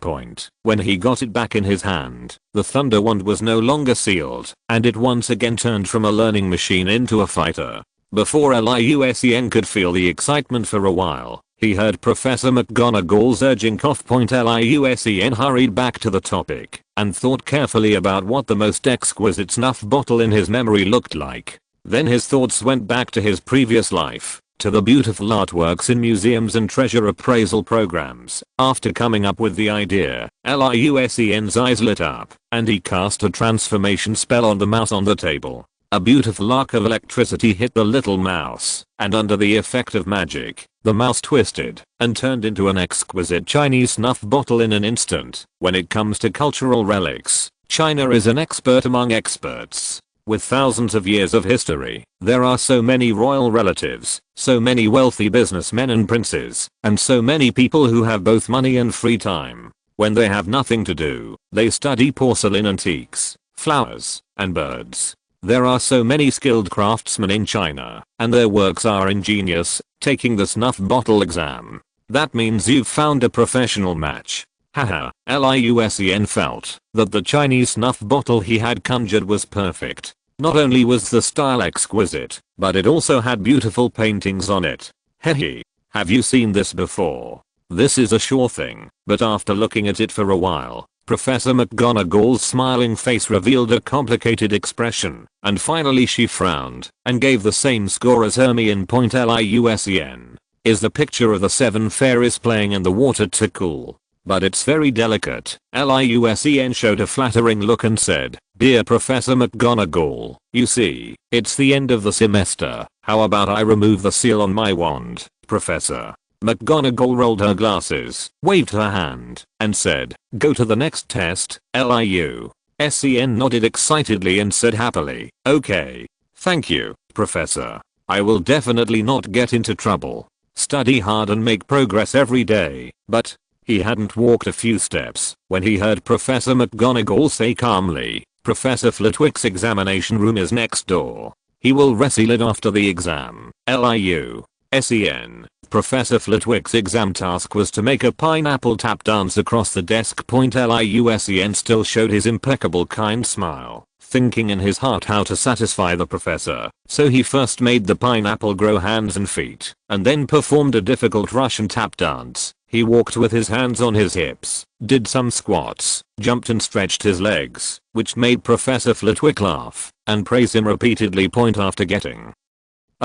When he got it back in his hand, the Thunder Wand was no longer sealed, and it once again turned from a learning machine into a fighter. Before Liu-Sen could feel the excitement for a while, he heard Professor McGonagall's urging cough. Liu-Sen hurried back to the topic, and thought carefully about what the most exquisite snuff bottle in his memory looked like. Then his thoughts went back to his previous life, to the beautiful artworks in museums and treasure appraisal programs. After coming up with the idea, Liu-Sen's eyes lit up, and he cast a transformation spell on the mouse on the table. A beautiful arc of electricity hit the little mouse, and under the effect of magic, the mouse twisted and turned into an exquisite Chinese snuff bottle in an instant. When it comes to cultural relics, China is an expert among experts. With thousands of years of history, there are so many royal relatives, so many wealthy businessmen and princes, and so many people who have both money and free time. When they have nothing to do, they study porcelain, antiques, flowers, and birds. There are so many skilled craftsmen in China, and their works are ingenious. Taking the snuff bottle exam, that means you've found a professional match. Haha. Liu-Sen felt that the Chinese snuff bottle he had conjured was perfect. Not only was the style exquisite, but it also had beautiful paintings on it. Hehe. Have you seen this before? This is a sure thing. But after looking at it for a while, Professor McGonagall's smiling face revealed a complicated expression, and finally she frowned and gave the same score as Hermione. Liu-Sen is the picture of the 7 fairies playing in the water too cool? But it's very delicate. Liu-Sen showed a flattering look and said, "Dear Professor McGonagall, you see, it's the end of the semester. How about I remove the seal on my wand, Professor?" McGonagall rolled her glasses, waved her hand, and said, "Go to the next test." Liu-Sen nodded excitedly and said happily, "Okay. Thank you, Professor. I will definitely not get into trouble. Study hard and make progress every day." But he hadn't walked a few steps when he heard Professor McGonagall say calmly, "Professor Flitwick's examination room is next door. He will reseal it after the exam." Liu-Sen. Professor Flitwick's exam task was to make a pineapple tap dance across the desk. Liu-Sen still showed his impeccable kind smile, thinking in his heart how to satisfy the professor. So he first made the pineapple grow hands and feet, and then performed a difficult Russian tap dance. He walked with his hands on his hips, did some squats, jumped and stretched his legs, which made Professor Flitwick laugh and praise him repeatedly. After getting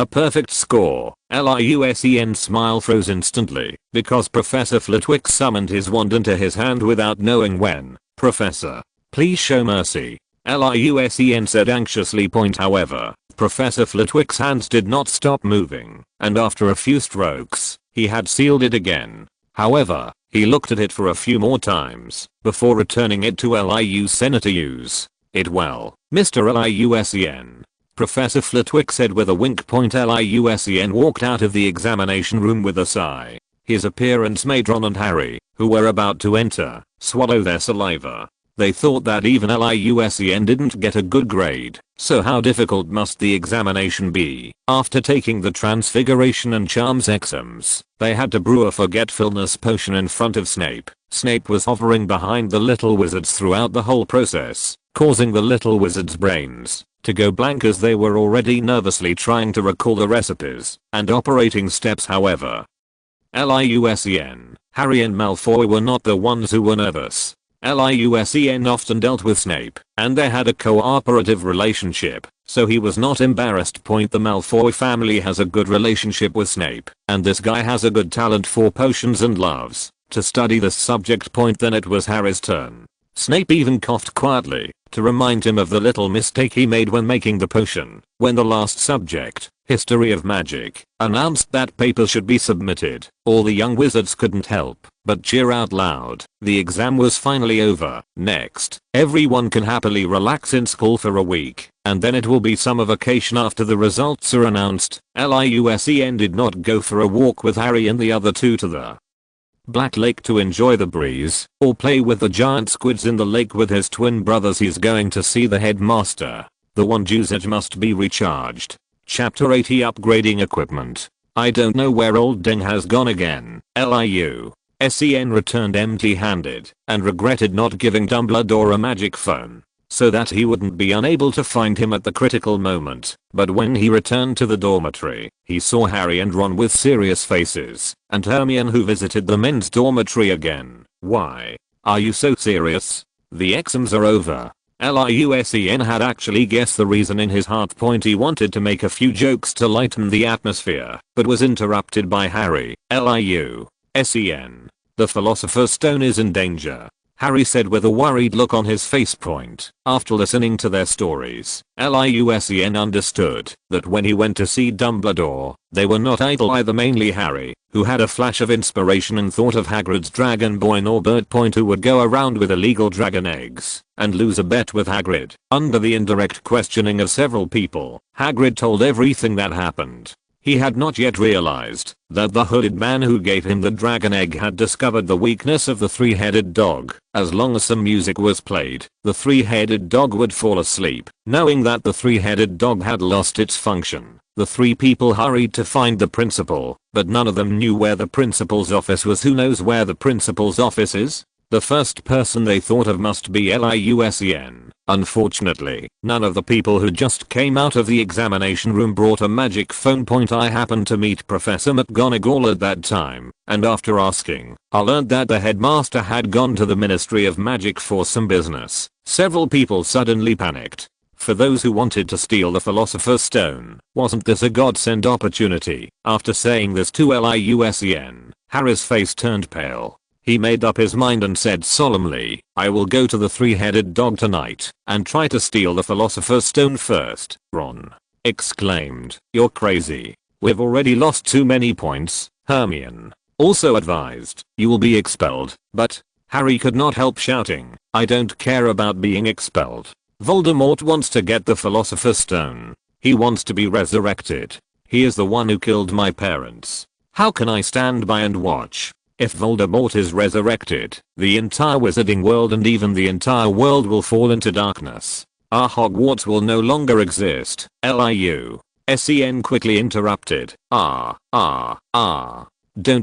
A perfect score. Liusen smile froze instantly because Professor Flitwick summoned his wand into his hand without knowing when. Professor, please show mercy. Liusen said anxiously. However, Professor Flitwick's hands did not stop moving, and after a few strokes, he had sealed it again. However, he looked at it for a few more times before returning it to Liusen to use it well. Mr. Liusen, Professor Flitwick said with a wink. Liusen walked out of the examination room with a sigh. His appearance made Ron and Harry, who were about to enter, swallow their saliva. They thought that even Liusen didn't get a good grade, so how difficult must the examination be? After taking the Transfiguration and Charms exams, they had to brew a forgetfulness potion in front of Snape. Snape was hovering behind the little wizards throughout the whole process, causing the little wizards' brains to go blank as they were already nervously trying to recall the recipes and operating steps. However, Liusen, Harry and Malfoy were not the ones who were nervous. Liusen often dealt with Snape, and they had a cooperative relationship, so he was not embarrassed. The Malfoy family has a good relationship with Snape, and this guy has a good talent for potions and loves to study this subject. Then it was Harry's turn. Snape even coughed quietly to remind him of the little mistake he made when making the potion. When the last subject, History of Magic, announced that papers should be submitted, all the young wizards couldn't help but cheer out loud. The exam was finally over. Next, everyone can happily relax in school for a week, and then it will be summer vacation after the results are announced. Liusen did not go for a walk with Harry and the other two to the Black Lake to enjoy the breeze or play with the giant squids in the lake with his twin brothers. He's going to see the headmaster. The wand usage must be recharged. Chapter 80 Upgrading Equipment. I don't know where old Deng has gone again. Liu-Sen returned empty-handed and regretted not giving Dumbledore a magic phone so that he wouldn't be unable to find him at the critical moment. But when he returned to the dormitory, he saw Harry and Ron with serious faces, and Hermione, who visited the men's dormitory again. Why are you so serious? The exams are over. Liu-Sen had actually guessed the reason in his heart. He wanted to make a few jokes to lighten the atmosphere, but was interrupted by Harry. Liu-Sen, the Philosopher's Stone is in danger, Harry said with a worried look on his face. After listening to their stories, Liu-Sen understood that when he went to see Dumbledore, they were not idle either. Mainly Harry, who had a flash of inspiration and thought of Hagrid's Dragon Boy Norbert, who would go around with illegal dragon eggs and lose a bet with Hagrid. Under the indirect questioning of several people, Hagrid told everything that happened. He had not yet realized that the hooded man who gave him the dragon egg had discovered the weakness of the three-headed dog. As long as some music was played, the three-headed dog would fall asleep. Knowing that the three-headed dog had lost its function, the three people hurried to find the principal, but none of them knew where the principal's office was. Who knows where the principal's office is? The first person they thought of must be Liu-Sen. Unfortunately, none of the people who just came out of the examination room brought a magic phone. I happened to meet Professor McGonagall at that time, and after asking, I learned that the headmaster had gone to the Ministry of Magic for some business. Several people suddenly panicked. For those who wanted to steal the Philosopher's Stone, wasn't this a godsend opportunity? After saying this to Liu-Sen, Harry's face turned pale. He made up his mind and said solemnly, I will go to the three-headed dog tonight and try to steal the Philosopher's Stone first. Ron exclaimed, you're crazy. We've already lost too many points. Hermione also advised, you will be expelled. But Harry could not help shouting, I don't care about being expelled. Voldemort wants to get the Philosopher's Stone. He wants to be resurrected. He is the one who killed my parents. How can I stand by and watch? If Voldemort is resurrected, the entire wizarding world and even the entire world will fall into darkness. Our Hogwarts will no longer exist. Liu-Sen quickly interrupted. Don't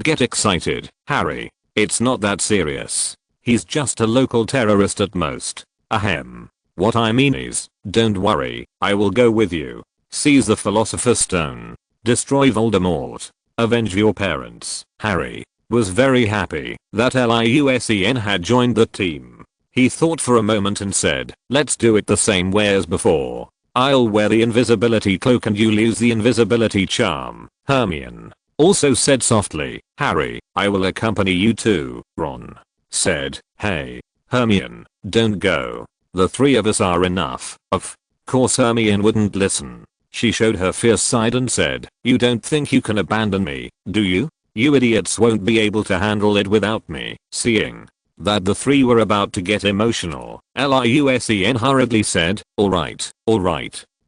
get excited, Harry. It's not that serious. He's just a local terrorist at most. Ahem. What I mean is, don't worry, I will go with you. Seize the Philosopher's Stone. Destroy Voldemort. Avenge your parents. Harry was very happy that Liu-Sen had joined the team. He thought for a moment and said, let's do it the same way as before. I'll wear the invisibility cloak and you lose the invisibility charm, Hermione also said softly. Harry, I will accompany you too, Ron said. Hey, Hermione, don't go. The three of us are enough. Of course Hermione wouldn't listen. She showed her fierce side and said, you don't think you can abandon me, do you? You idiots won't be able to handle it without me. Seeing that the three were about to get emotional, Liu hurriedly said, alright.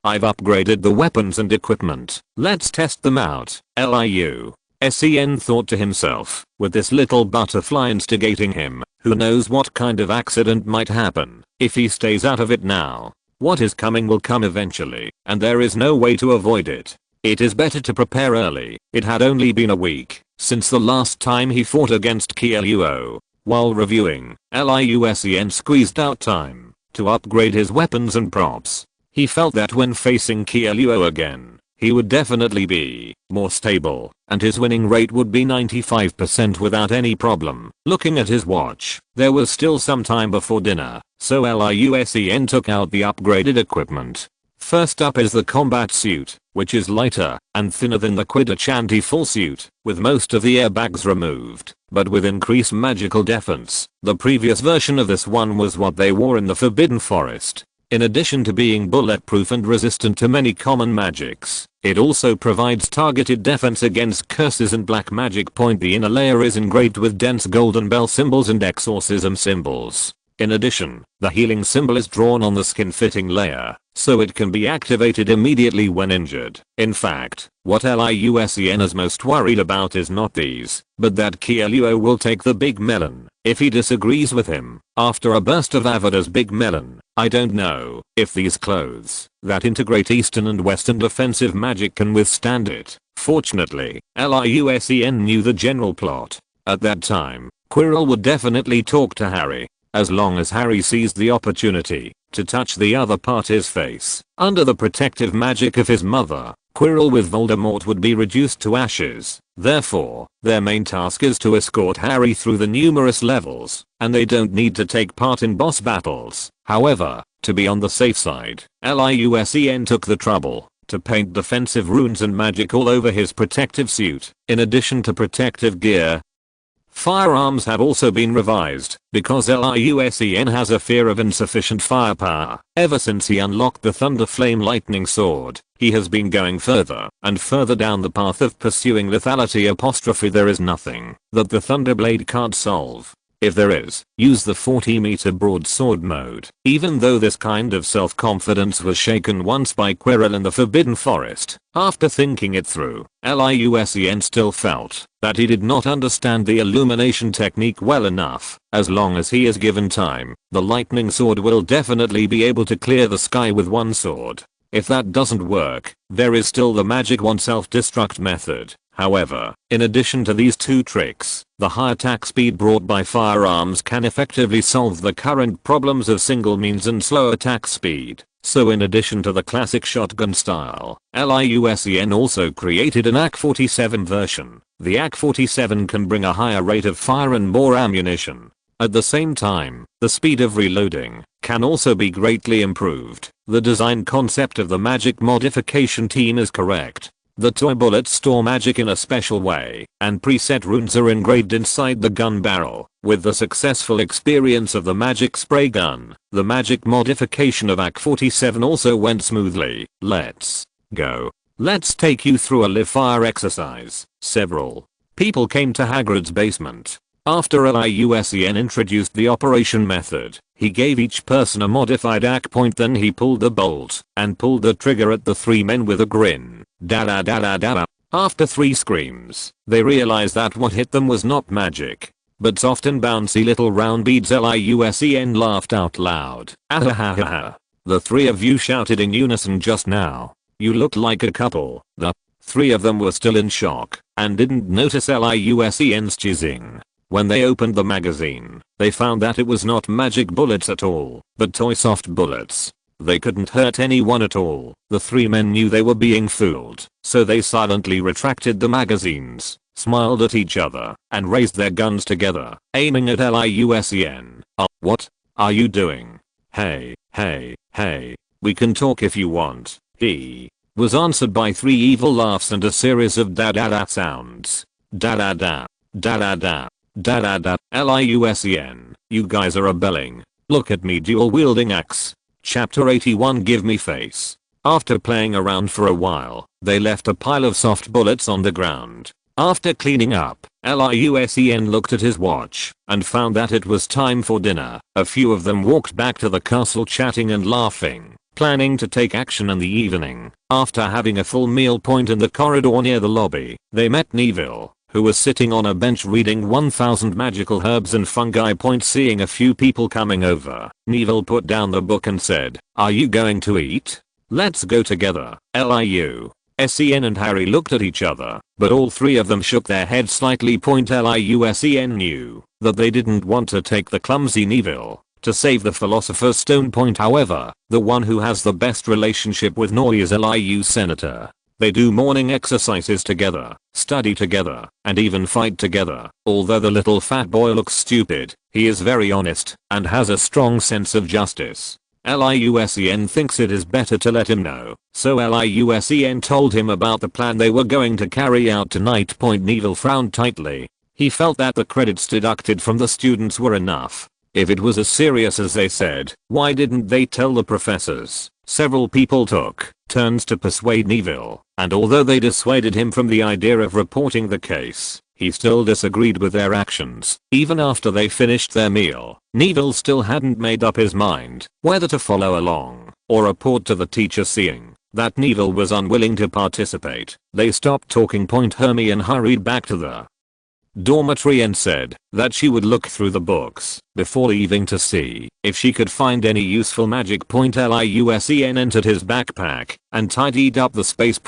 I've upgraded the weapons and equipment. Let's test them out. Liu thought to himself, with this little butterfly instigating him, who knows what kind of accident might happen if he stays out of it now. What is coming will come eventually, and there is no way to avoid it. It is better to prepare early. It had only been a week since the last time he fought against Kieluo. While reviewing, Liu squeezed out time to upgrade his weapons and props. He felt that when facing Kieluo again, he would definitely be more stable, and his winning rate would be 95% without any problem. Looking at his watch, there was still some time before dinner, so Liu took out the upgraded equipment. First up is the combat suit, which is lighter and thinner than the Quidditch anti-fall suit, with most of the airbags removed, but with increased magical defense. The previous version of this one was what they wore in the Forbidden Forest. In addition to being bulletproof and resistant to many common magics, it also provides targeted defense against curses and black magic. The inner layer is engraved with dense golden bell symbols and exorcism symbols. In addition, the healing symbol is drawn on the skin-fitting layer, so it can be activated immediately when injured. In fact, what Liu is most worried about is not these, but that Kieluo will take the big melon if he disagrees with him. After a burst of Avada's big melon, I don't know if these clothes that integrate Eastern and Western defensive magic can withstand it. Fortunately, Liu knew the general plot. At that time, Quirrell would definitely talk to Harry, as long as Harry seized the opportunity to touch the other party's face. Under the protective magic of his mother, Quirrell with Voldemort would be reduced to ashes. Therefore, their main task is to escort Harry through the numerous levels, and they don't need to take part in boss battles. However, to be on the safe side, Liu took the trouble to paint defensive runes and magic all over his protective suit. In addition to protective gear, firearms have also been revised, because Liu has a fear of insufficient firepower. Ever since he unlocked the Thunder Flame Lightning Sword, he has been going further and further down the path of pursuing lethality. There is nothing that the Thunderblade can't solve. If there is, use the 40-meter broadsword mode. Even though this kind of self-confidence was shaken once by Quirrell in the Forbidden Forest, after thinking it through, Liu still felt that he did not understand the illumination technique well enough. As long as he is given time, the lightning sword will definitely be able to clear the sky with one sword. If that doesn't work, there is still the magic wand self-destruct method. However, in addition to these two tricks, the high attack speed brought by firearms can effectively solve the current problems of single means and slow attack speed. So in addition to the classic shotgun style, Liu also created an AK-47 version. The AK-47 can bring a higher rate of fire and more ammunition. At the same time, the speed of reloading can also be greatly improved. The design concept of the magic modification team is correct. The toy bullets store magic in a special way, and preset runes are engraved inside the gun barrel. With the successful experience of the magic spray gun, the magic modification of AK-47 also went smoothly. Let's go. Let's take you through a live fire exercise. Several people came to Hagrid's basement. After Liu introduced the operation method, he gave each person a modified AK point, then he pulled the bolt and pulled the trigger at the three men with a grin. Da da da da da. After 3 screams, they realized that what hit them was not magic, but soft and bouncy little round beads. Liu laughed out loud. Ahahaha. The 3 of you shouted in unison just now. You looked like a couple. The 3 of them were still in shock and didn't notice Liu's cheesing. When they opened the magazine, they found that it was not magic bullets at all, but toy soft bullets. They couldn't hurt anyone at all. The 3 men knew they were being fooled, so they silently retracted the magazines, smiled at each other, and raised their guns together, aiming at Liu. What are you doing? Hey. We can talk if you want. He was answered by 3 evil laughs and a series of da-da-da sounds. Da-da-da. Da-da-da. Da-da-da. Liusen. You guys are rebelling. Look at me dual wielding axe. Chapter 81 Give me face. After playing around for a while, they left a pile of soft bullets on the ground. After cleaning up, Liusen looked at his watch and found that it was time for dinner. A few of them walked back to the castle chatting and laughing, planning to take action in the evening. After having a full meal point in the corridor near the lobby, they met Neville, who was sitting on a bench reading 1000 magical herbs and fungi. Seeing a few people coming over, Neville put down the book and said, "Are you going to eat? Let's go together." Liu-Sen and Harry looked at each other, but all 3 of them shook their heads slightly. Liu-Sen knew that they didn't want to take the clumsy Neville to save the Philosopher's Stone. However, the one who has the best relationship with Noy is Liu Senator. They do morning exercises together, study together, and even fight together. Although the little fat boy looks stupid, he is very honest and has a strong sense of justice. Liu-Sen thinks it is better to let him know, so Liu-Sen told him about the plan they were going to carry out tonight. Neville frowned tightly. He felt that the credits deducted from the students were enough. If it was as serious as they said, why didn't they tell the professors? Several people took turns to persuade Neville, and although they dissuaded him from the idea of reporting the case, he still disagreed with their actions. Even after they finished their meal, Neville still hadn't made up his mind whether to follow along or report to the teacher. Seeing that Neville was unwilling to participate, they stopped talking. Hermione hurried back to the dormitory and said that she would look through the books before leaving to see if she could find any useful magic. Liu-Sen entered his backpack and tidied up the space.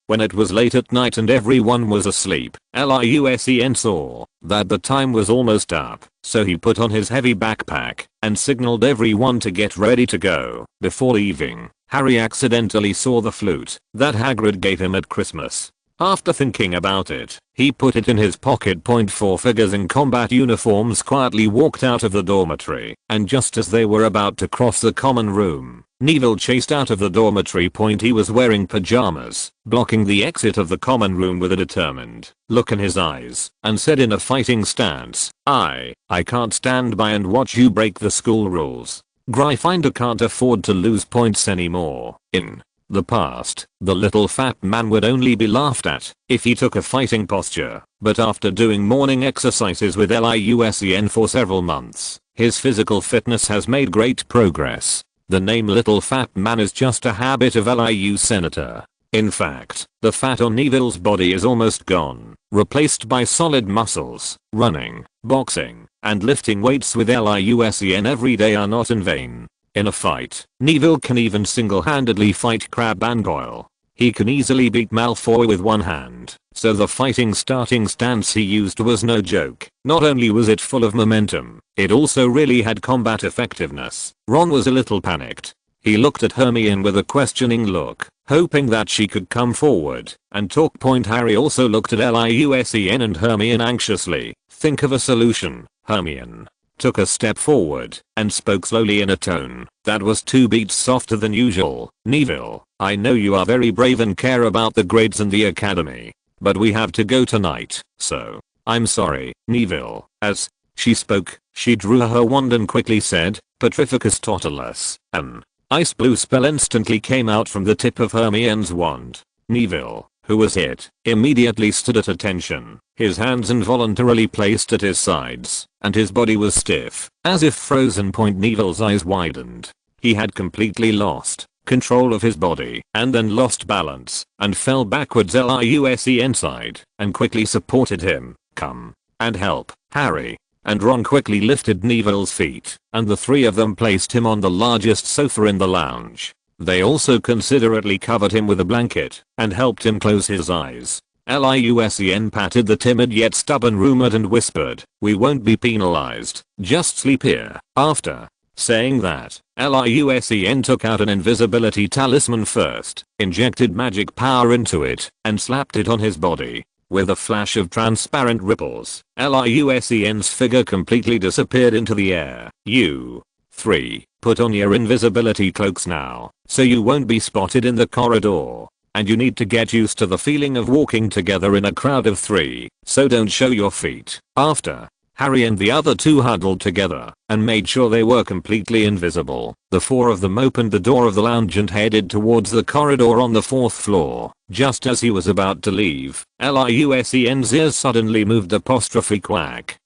When it was late at night and everyone was asleep, Liu-Sen saw that the time was almost up, so he put on his heavy backpack and signaled everyone to get ready to go. Before leaving, Harry accidentally saw the flute that Hagrid gave him at Christmas. After thinking about it, he put it in his pocket. 4 figures in combat uniforms quietly walked out of the dormitory, and just as they were about to cross the common room, Neville chased out of the dormitory. He was wearing pajamas, blocking the exit of the common room with a determined look in his eyes, and said in a fighting stance, I can't stand by and watch you break the school rules. Gryffindor can't afford to lose points anymore. In the past, the little fat man would only be laughed at if he took a fighting posture, but after doing morning exercises with Liu-Sen for several months, his physical fitness has made great progress. The name Little Fat Man is just a habit of Liu Senator. In fact, the fat on Neville's body is almost gone, replaced by solid muscles. Running, boxing, and lifting weights with Liu-Sen every day are not in vain. In a fight, Neville can even single-handedly fight Crabbe and Goyle. He can easily beat Malfoy with one hand, so the fighting starting stance he used was no joke. Not only was it full of momentum, it also really had combat effectiveness. Ron was a little panicked. He looked at Hermione with a questioning look, hoping that she could come forward and talk. Harry also looked at Liu-Sen and Hermione anxiously. Think of a solution. Hermione took a step forward and spoke slowly in a tone that was 2 beats softer than usual. Neville, I know you are very brave and care about the grades and the academy, but we have to go tonight, so I'm sorry. Neville, as she spoke, she drew her wand and quickly said, Petrificus Totalis. An ice blue spell instantly came out from the tip of Hermione's wand. Neville, who was hit, immediately stood at attention, his hands involuntarily placed at his sides, and his body was stiff, as if frozen. Neville's eyes widened. He had completely lost control of his body, and then lost balance, and fell backwards. Liu-Sen sighed, and quickly supported him. Come and help, Harry. And Ron quickly lifted Neville's feet, and the 3 of them placed him on the largest sofa in the lounge. They also considerately covered him with a blanket and helped him close his eyes. Liu-Sen patted the timid yet stubborn roommate and whispered, we won't be penalized, just sleep here. After saying that, Liu-Sen took out an invisibility talisman first, injected magic power into it, and slapped it on his body. With a flash of transparent ripples, Liu-Sen's figure completely disappeared into the air. You 3 Put on your invisibility cloaks now, so you won't be spotted in the corridor. And you need to get used to the feeling of walking together in a crowd of 3, so don't show your feet. After Harry and the other 2 huddled together and made sure they were completely invisible, the 4 of them opened the door of the lounge and headed towards the corridor on the 4th floor. Just as he was about to leave, Liusen's ears suddenly moved apostrophe quack.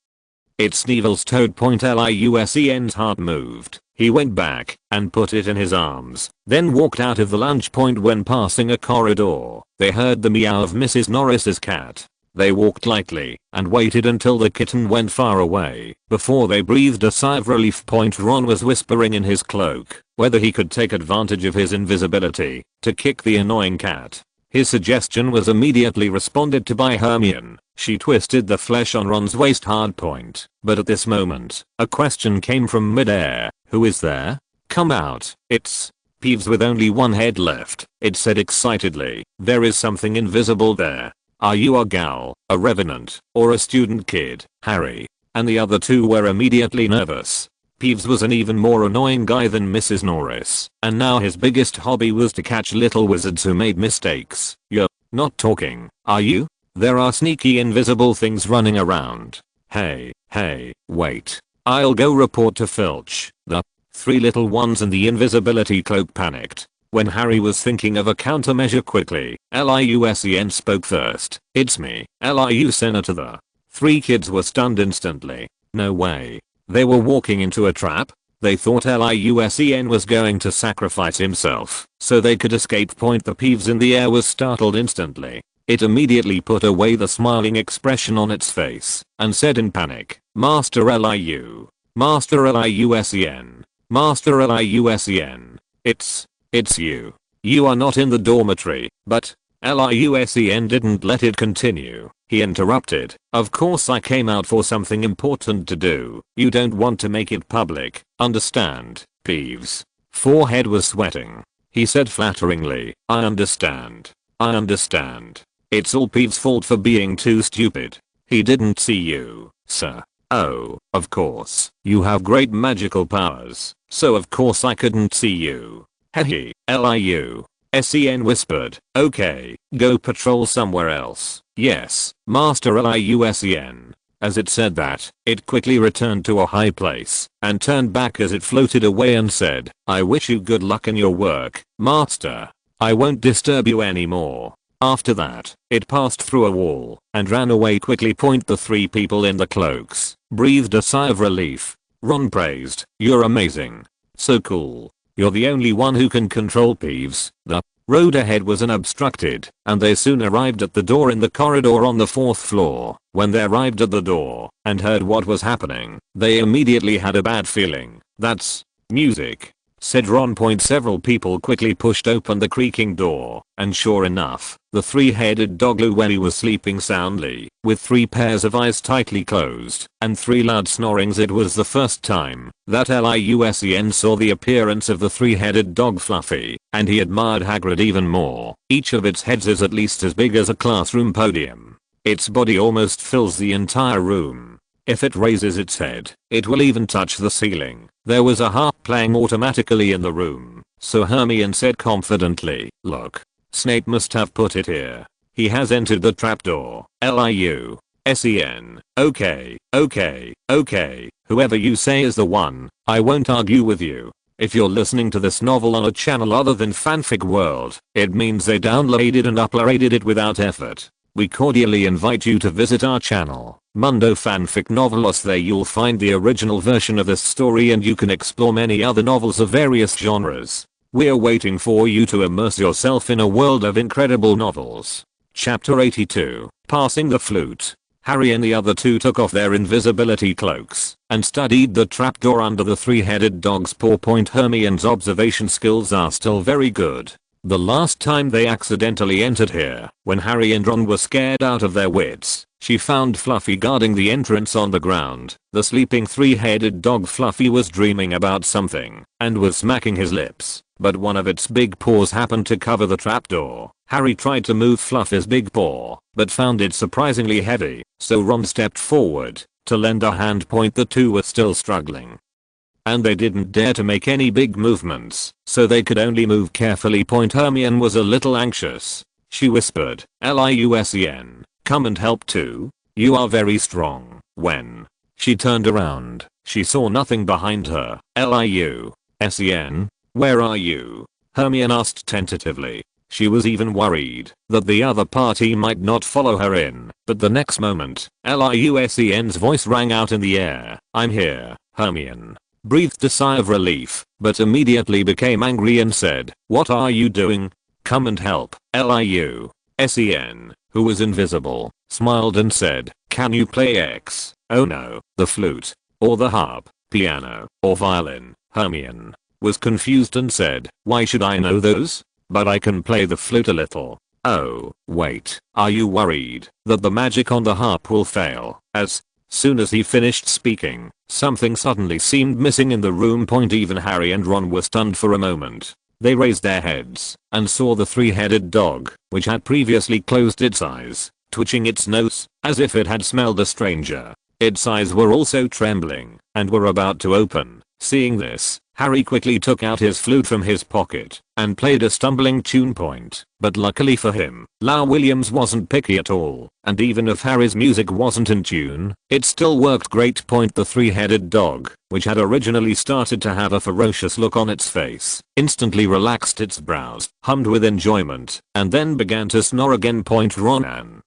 It's Neville's toad point. Liusen's heart moved. He went back and put it in his arms, then walked out of the lounge point. When passing a corridor, they heard the meow of Mrs. Norris's cat. They walked lightly and waited until the kitten went far away before they breathed a sigh of relief. Ron was whispering in his cloak whether he could take advantage of his invisibility to kick the annoying cat. His suggestion was immediately responded to by Hermione. She twisted the flesh on Ron's waist hard point, but at this moment, a question came from midair. Who is there? Come out. It's Peeves with only one head left. It said excitedly. There is something invisible there. Are you a gal, a revenant, or a student kid, Harry? And the other 2 were immediately nervous. Peeves was an even more annoying guy than Mrs. Norris, and now his biggest hobby was to catch little wizards who made mistakes. You're not talking, are you? There are sneaky invisible things running around. Hey, wait. I'll go report to Filch. The 3 little ones in the invisibility cloak panicked. When Harry was thinking of a countermeasure quickly, Liu-Sen spoke first. It's me, Liu Senator. The 3 kids were stunned instantly. No way. They were walking into a trap? They thought Liu-Sen was going to sacrifice himself so they could escape. The Peeves in the air was startled instantly. It immediately put away the smiling expression on its face and said in panic, Master Liu. Master Liu-Sen. Master Liu-Sen. It's you. You are not in the dormitory. But Liu-Sen didn't let it continue. He interrupted. Of course I came out for something important to do. You don't want to make it public, understand, Peeves? Forehead was sweating. He said flatteringly, I understand. I understand. It's all Peeves' fault for being too stupid. He didn't see you, sir. Oh, of course. You have great magical powers, so of course I couldn't see you. Hehe, Liu-Sen whispered. Okay, go patrol somewhere else. Yes, Master Liu-Sen. As it said that, it quickly returned to a high place and turned back as it floated away and said, I wish you good luck in your work, Master. I won't disturb you anymore. After that, it passed through a wall and ran away quickly. The 3 people in the cloaks breathed a sigh of relief. Ron praised, You're amazing. So cool. You're the only one who can control Peeves. The road ahead was unobstructed, and they soon arrived at the door in the corridor on the 4th floor. When they arrived at the door and heard what was happening, they immediately had a bad feeling. That's music, said Ron. Several people quickly pushed open the creaking door, and sure enough, the 3-headed dog Llewellyn was sleeping soundly, with 3 pairs of eyes tightly closed, and 3 loud snorings. It was the first time that Liu-Sen saw the appearance of the 3-headed dog Fluffy, and he admired Hagrid even more. Each of its heads is at least as big as a classroom podium. Its body almost fills the entire room. If it raises its head, it will even touch the ceiling. There was a harp playing automatically in the room, so Hermione said confidently, Look, Snape must have put it here. He has entered the trapdoor. Liu-Sen. Okay, whoever you say is the one, I won't argue with you. If you're listening to this novel on a channel other than Fanfic World, it means they downloaded and uploaded it without effort. We cordially invite you to visit our channel, Mundo Fanfic Novelos. There you'll find the original version of this story and you can explore many other novels of various genres. We're waiting for you to immerse yourself in a world of incredible novels. Chapter 82, Passing the Flute. Harry and the other 2 took off their invisibility cloaks and studied the trapdoor under the 3-headed dog's paw. Hermione's observation skills are still very good. The last time they accidentally entered here, when Harry and Ron were scared out of their wits, she found Fluffy guarding the entrance on the ground. The sleeping 3-headed dog Fluffy was dreaming about something and was smacking his lips, but one of its big paws happened to cover the trapdoor. Harry tried to move Fluffy's big paw, but found it surprisingly heavy, so Ron stepped forward to lend a hand. The 2 were still struggling. and they didn't dare to make any big movements, so they could only move carefully. Hermione was a little anxious. She whispered, "Liusen, come and help too. You are very strong." When she turned around, she saw nothing behind her. "Liu-Sen, where are you?" Hermione asked tentatively. She was even worried that the other party might not follow her in, but the next moment, Liusen's voice rang out in the air. "I'm here." Hermione breathed a sigh of relief, but immediately became angry and said, "What are you doing? Come and help." Liu-Sen, who was invisible, smiled and said, "Can you play X? Oh no, the flute, or the harp, piano, or violin?" Hermione was confused and said, "Why should I know those? But I can play the flute a little." "Oh, wait, are you worried that the magic on the harp will fail?" As soon as he finished speaking, something suddenly seemed missing in the room. Even Harry and Ron were stunned for a moment. They raised their heads and saw the three-headed dog, which had previously closed its eyes, twitching its nose as if it had smelled a stranger. Its eyes were also trembling and were about to open. Seeing this, Harry quickly took out his flute from his pocket and played a stumbling tune. But luckily for him, Lau Williams wasn't picky at all, and even if Harry's music wasn't in tune, it still worked great. The three-headed dog, which had originally started to have a ferocious look on its face, instantly relaxed its brows, hummed with enjoyment, and then began to snore again. Ron and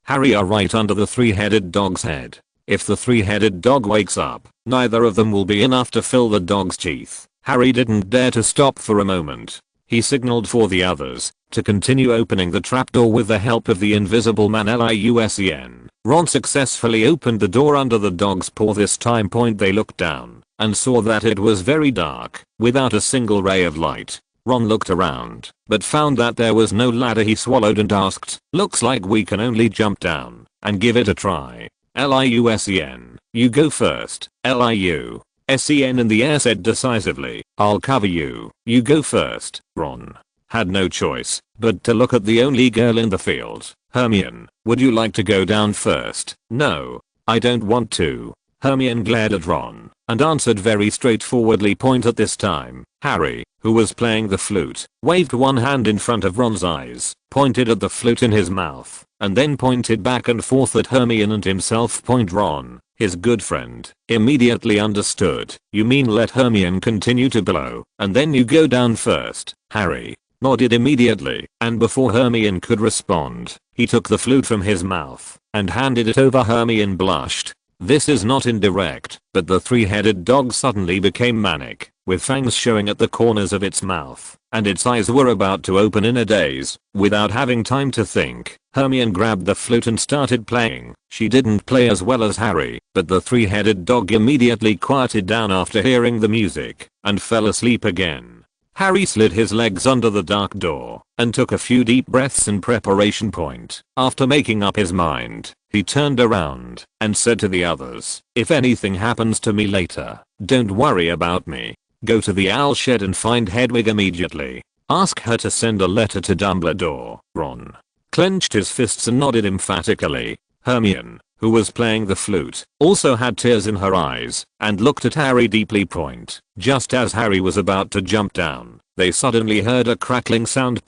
Harry are right under the three-headed dog's head. If the three-headed dog wakes up, neither of them will be enough to fill the dog's teeth. Harry didn't dare to stop for a moment. He signaled for the others to continue opening the trapdoor with the help of the invisible man. Liusen. Ron successfully opened the door under the dog's paw this time. They looked down and saw that it was very dark, without a single ray of light. Ron looked around, but found that there was no ladder. He swallowed and asked, "Looks like we can only jump down and give it a try." "Liusen, you go first." Liu-Sen in the air said decisively, "I'll cover you. You go first." Ron had no choice but to look at the only girl in the field. "Hermione, would you like to go down first?" "No, I don't want to." Hermione glared at Ron and answered very straightforwardly. At this time, Harry, who was playing the flute, waved one hand in front of Ron's eyes, pointed at the flute in his mouth, and then pointed back and forth at Hermione and himself. Ron, his good friend, immediately understood. "You mean let Hermione continue to blow, and then you go down first?" Harry nodded immediately, and before Hermione could respond, he took the flute from his mouth and handed it over. Hermione blushed. This is not indirect, but the three-headed dog suddenly became manic, with fangs showing at the corners of its mouth, and its eyes were about to open in a daze. Without having time to think, Hermione grabbed the flute and started playing. She didn't play as well as Harry, but the three-headed dog immediately quieted down after hearing the music, and fell asleep again. Harry slid his legs under the dark door, and took a few deep breaths in preparation. After making up his mind, he turned around and said to the others, "If anything happens to me later, don't worry about me. Go to the owl shed and find Hedwig immediately. Ask her to send a letter to Dumbledore." Ron clenched his fists and nodded emphatically. Hermione, who was playing the flute, also had tears in her eyes and looked at Harry deeply. Just as Harry was about to jump down, they suddenly heard a crackling sound.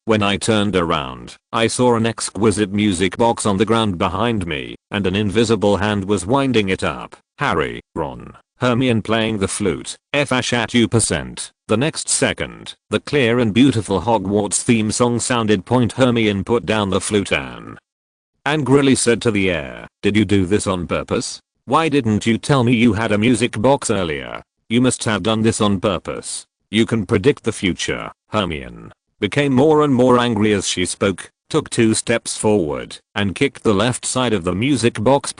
When I turned around, I saw an exquisite music box on the ground behind me, and an invisible hand was winding it up. Harry, Ron, Hermione playing the flute, at you percent. The next second, the clear and beautiful Hogwarts theme song sounded. Hermione put down the flute and angrily said to the air, "Did you do this on purpose? Why didn't you tell me you had a music box earlier? You must have done this on purpose. You can predict the future." Hermione became more and more angry as she spoke, took 2 steps forward, and kicked the left side of the music box.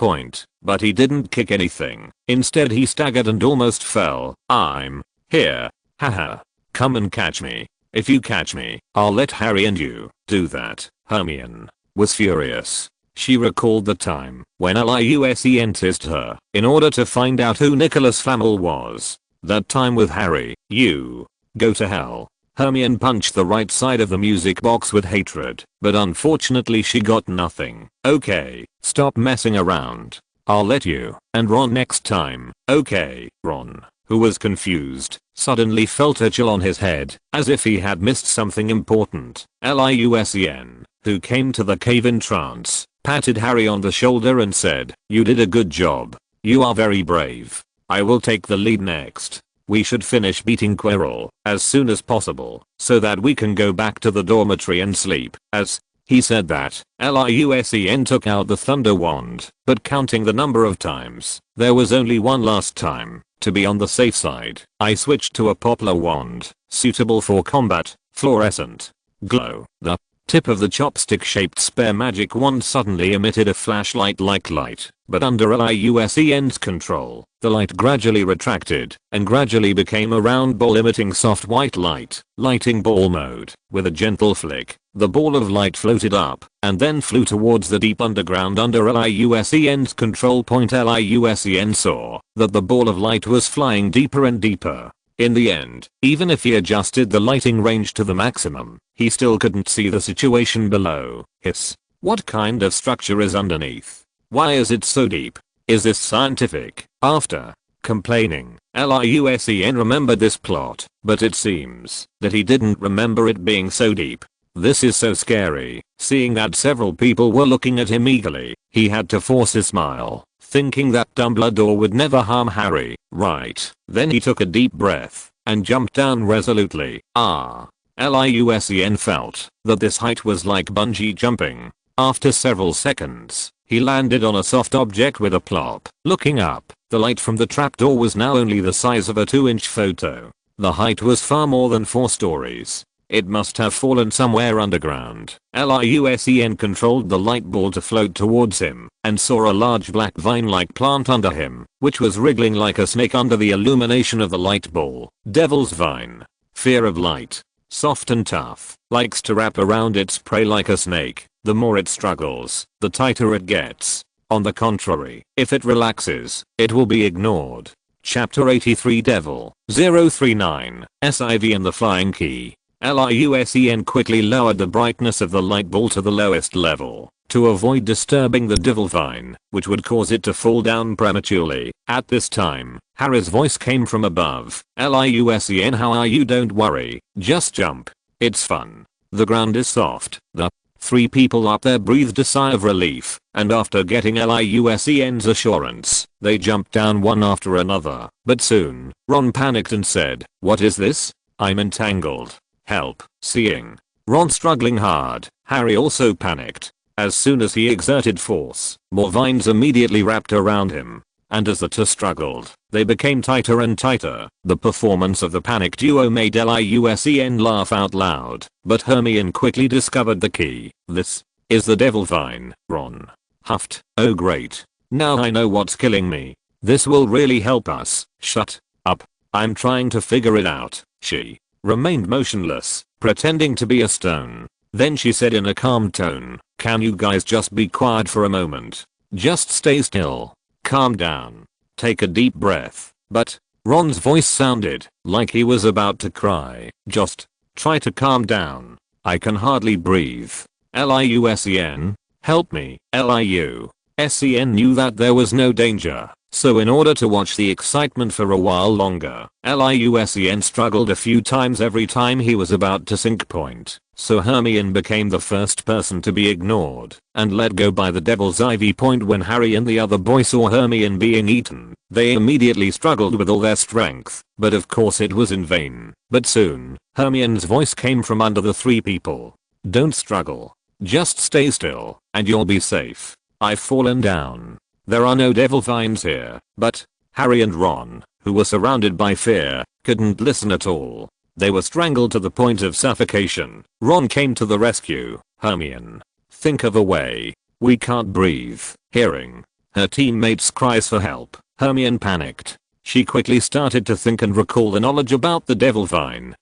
But he didn't kick anything. Instead he staggered and almost fell. "I'm here. Haha. Come and catch me. If you catch me, I'll let Harry and you do that." Hermione was furious. She recalled the time when Liusen teased her in order to find out who Nicholas Flamel was. That time with Harry. "You go to hell." Hermione punched the right side of the music box with hatred, but unfortunately she got nothing. "Okay, stop messing around. I'll let you and Ron next time." "Okay, Ron." who was confused, suddenly felt a chill on his head, as if he had missed something important. Liu Sen, who came to the cave in trance, patted Harry on the shoulder and said, "You did a good job. You are very brave. I will take the lead next. We should finish beating Quirrell as soon as possible, so that we can go back to the dormitory and sleep." As he said that, Liu Sen took out the thunder wand, but counting the number of times, there was only one last time. To be on the safe side, I switched to a poplar wand, suitable for combat, fluorescent glow. The tip of the chopstick-shaped spare magic wand suddenly emitted a flashlight-like light, but under Liu Sen's control, the light gradually retracted, and gradually became a round ball emitting soft white light, lighting ball mode. With a gentle flick, the ball of light floated up, and then flew towards the deep underground under Liu Sen's control point. Liu Sen saw that the ball of light was flying deeper and deeper. In the end, even if he adjusted the lighting range to the maximum, he still couldn't see the situation below. Hiss. What kind of structure is underneath? Why is it so deep? Is this scientific? After complaining, Liu Sen remembered this plot, but it seems that he didn't remember it being so deep. This is so scary. Seeing that several people were looking at him eagerly, he had to force a smile, thinking that Dumbledore would never harm Harry, right? Then he took a deep breath and jumped down resolutely. Liu Sen felt that this height was like bungee jumping. After several seconds, he landed on a soft object with a plop. Looking up, the light from the trapdoor was now only the size of a 2-inch photo. The height was far more than 4 stories. It must have fallen somewhere underground. Liu Sen controlled the light ball to float towards him, and saw a large black vine-like plant under him, which was wriggling like a snake under the illumination of the light ball. Devil's vine. Fear of light. Soft and tough, likes to wrap around its prey like a snake. The more it struggles, the tighter it gets. On the contrary, if it relaxes, it will be ignored. Chapter 83 Devil 039 SIV and the Flying Key. Liu Sen quickly lowered the brightness of the light ball to the lowest level, to avoid disturbing the devil vine, which would cause it to fall down prematurely. At this time, Harry's voice came from above. "Liu Sen, how are you? Don't worry, just jump. It's fun. The ground is soft." The 3 people up there breathed a sigh of relief, and after getting Liu Sen's assurance, they jumped down one after another. But soon, Ron panicked and said, "What is this? I'm entangled. Help." Seeing Ron struggling hard, Harry also panicked. As soon as he exerted force, more vines immediately wrapped around him. And as the two struggled, they became tighter and tighter. The performance of the panic duo made Liu Sen laugh out loud, but Hermione quickly discovered the key. "This is the devil vine," Ron huffed. "Oh great. Now I know what's killing me. This will really help us." "Shut up. I'm trying to figure it out." She remained motionless, pretending to be a stone. Then she said in a calm tone, "Can you guys just be quiet for a moment? Just stay still. Calm down. Take a deep breath." But Ron's voice sounded like he was about to cry. "Just try to calm down. I can hardly breathe. Liu Sen, help me." Liu Sen knew that there was no danger, so in order to watch the excitement for a while longer, Liu Sen struggled a few times every time he was about to sink point. So Hermione became the first person to be ignored and let go by the Devil's Ivy point. When Harry and the other boys saw Hermione being eaten, they immediately struggled with all their strength, but of course it was in vain. But soon, Hermione's voice came from under the 3 people. "Don't struggle. Just stay still, and you'll be safe. I've fallen down. There are no devil vines here." But Harry and Ron, who were surrounded by fear, couldn't listen at all. They were strangled to the point of suffocation. Ron came to the rescue. "Hermione, think of a way. We can't breathe." Hearing her teammates' cries for help, Hermione panicked. She quickly started to think and recall the knowledge about the devil vine.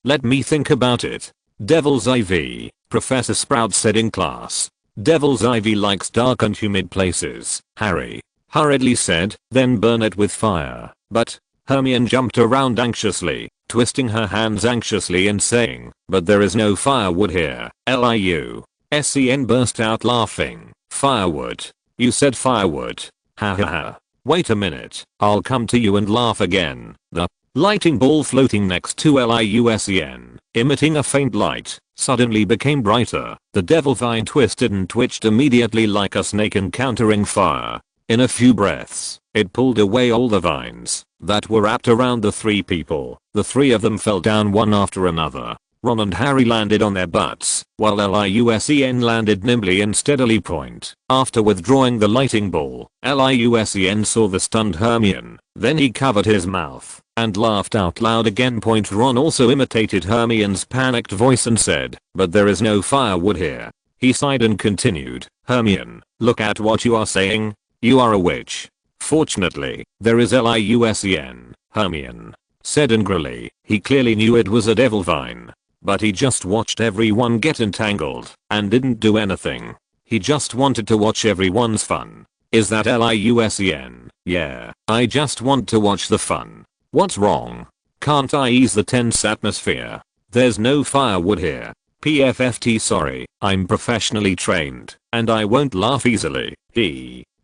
Let me think about it. "Devil's Ivy," Professor Sprout said in class. "Devil's Ivy likes dark and humid places," Harry hurriedly said. "Then burn it with fire." But Hermione jumped around anxiously, twisting her hands anxiously and saying, "But there is no firewood here." Liu Sen burst out laughing. "Firewood? You said firewood. Ha ha ha. Wait a minute, I'll come to you and laugh again. The lighting ball floating next to Liu Sen, emitting a faint light, suddenly became brighter. The devil vine twisted and twitched immediately like a snake encountering fire. In a few breaths, it pulled away all the vines that were wrapped around the three people. The three of them fell down one after another. Ron and Harry landed on their butts, while Liu Sen landed nimbly and steadily point. After withdrawing the lighting ball, Liu Sen saw the stunned Hermione. Then he covered his mouth and laughed out loud again. Ron also imitated Hermione's panicked voice and said, "But there is no firewood here." He sighed and continued, "Hermione, look at what you are saying. You are a witch." "Fortunately, there is Liu Sen," Hermione said angrily. He clearly knew it was a devil vine. But he just watched everyone get entangled and didn't do anything. He just wanted to watch everyone's fun. "Is that Liu Sen? Yeah, I just want to watch the fun. What's wrong? Can't I ease the tense atmosphere? There's no firewood here. PFFT sorry, I'm professionally trained, and I won't laugh easily.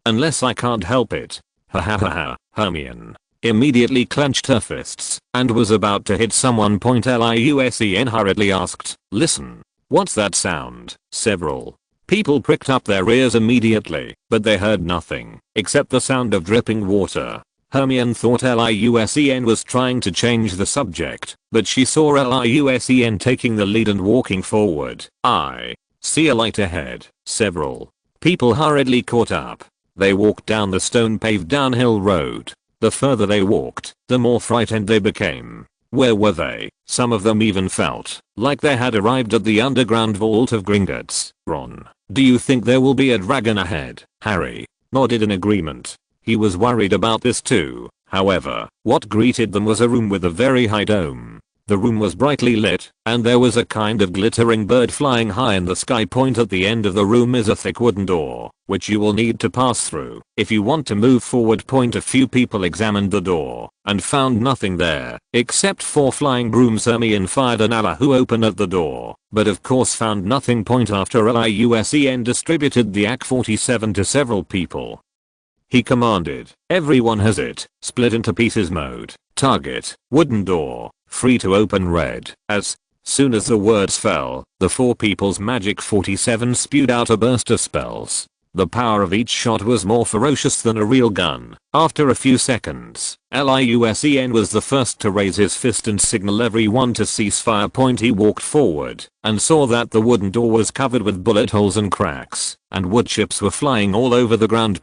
Unless I can't help it." Ha ha ha ha. Hermione immediately clenched her fists and was about to hit someone. Liu Sen hurriedly asked, "Listen, what's that sound?" Several people pricked up their ears immediately, but they heard nothing except the sound of dripping water. Hermione thought Liu Sen was trying to change the subject, but she saw Liu Sen taking the lead and walking forward. "I see a light ahead." Several people hurriedly caught up. They walked down the stone-paved downhill road. The further they walked, the more frightened they became. Where were they? Some of them even felt like they had arrived at the underground vault of Gringotts. "Ron, do you think there will be a dragon ahead?" Harry nodded in agreement. He was worried about this too. However, what greeted them was a room with a very high dome. The room was brightly lit, and there was a kind of glittering bird flying high in the sky. At the end of the room is a thick wooden door, which you will need to pass through if you want to move forward. A few people examined the door and found nothing there except 4 flying brooms. Hermione fired an Allahu open at the door, but of course found nothing. After Liu Sen distributed the AK-47 to several people, he commanded, "Everyone has it. Split into pieces mode. Target, wooden door, free to open red." As soon as the words fell, the 4 people's magic 47 spewed out a burst of spells. The power of each shot was more ferocious than a real gun. After a few seconds, Liu Sen was the first to raise his fist and signal everyone to cease fire. He walked forward and saw that the wooden door was covered with bullet holes and cracks, and wood chips were flying all over the ground.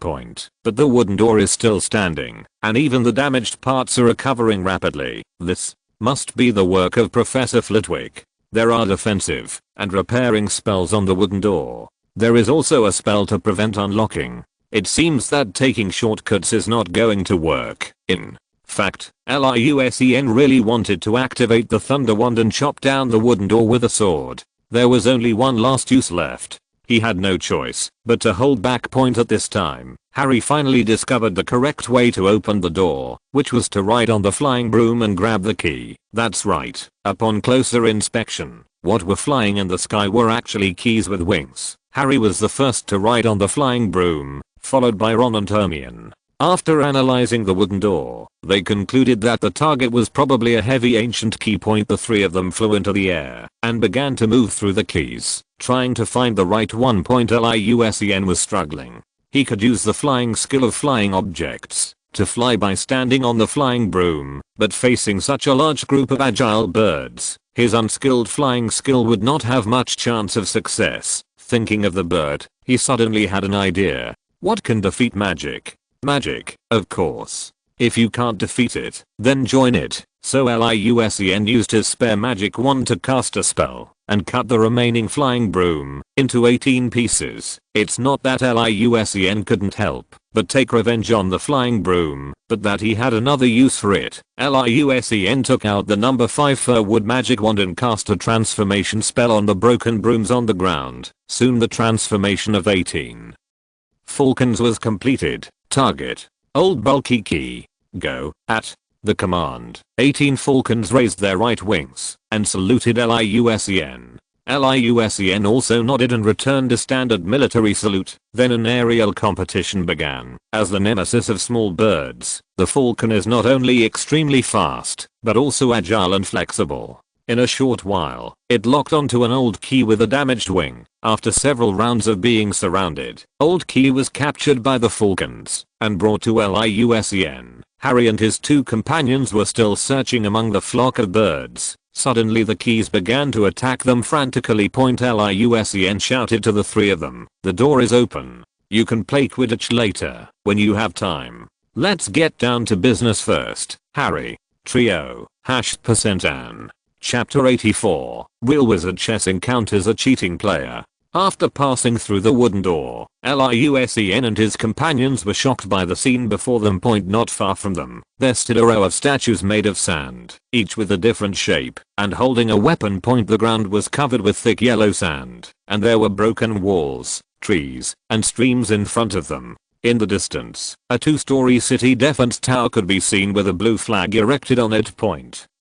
But the wooden door is still standing, and even the damaged parts are recovering rapidly. This must be the work of Professor Flitwick. There are defensive and repairing spells on the wooden door. There is also a spell to prevent unlocking. It seems that taking shortcuts is not going to work. In fact, Liu Sen really wanted to activate the Thunder Wand and chop down the wooden door with a sword. There was only one last use left. He had no choice but to hold back. At this time, Harry finally discovered the correct way to open the door, which was to ride on the flying broom and grab the key. That's right. Upon closer inspection, what were flying in the sky were actually keys with wings. Harry was the first to ride on the flying broom, followed by Ron and Hermione. After analyzing the wooden door, they concluded that the target was probably a heavy ancient key. The 3 of them flew into the air and began to move through the keys, trying to find the right one. Liu Sen was struggling. He could use the flying skill of flying objects to fly by standing on the flying broom, but facing such a large group of agile birds, his unskilled flying skill would not have much chance of success. Thinking of the bird, he suddenly had an idea. What can defeat magic? Magic, of course. If you can't defeat it, then join it. So Liu Sen used his spare magic wand to cast a spell and cut the remaining flying broom into 18 pieces. It's not that Liu Sen couldn't help but take revenge on the flying broom, but that he had another use for it. Liu Sen took out the number 5 firwood magic wand and cast a transformation spell on the broken brooms on the ground. Soon the transformation of 18 falcons was completed. Target, old bulky key, go. At the command, 18 falcons raised their right wings and saluted Liu Sen. Liu Sen also nodded and returned a standard military salute. Then an aerial competition began. As the nemesis of small birds, the falcon is not only extremely fast, but also agile and flexible. In a short while, it locked onto an old key with a damaged wing. After several rounds of being surrounded, old key was captured by the falcons and brought to Liu Sen. Harry and his two companions were still searching among the flock of birds. Suddenly the keys began to attack them frantically. Liu Sen shouted to the three of them, "The door is open. You can play Quidditch later, when you have time. Let's get down to business first, Harry." Trio, #An. Chapter 84, Real Wizard Chess encounters a cheating player. After passing through the wooden door, Liu Sen and his companions were shocked by the scene before them. Not far from them, there stood a row of statues made of sand, each with a different shape, and holding a weapon. The ground was covered with thick yellow sand, and there were broken walls, trees, and streams in front of them. In the distance, a two-story city defense tower could be seen with a blue flag erected on it.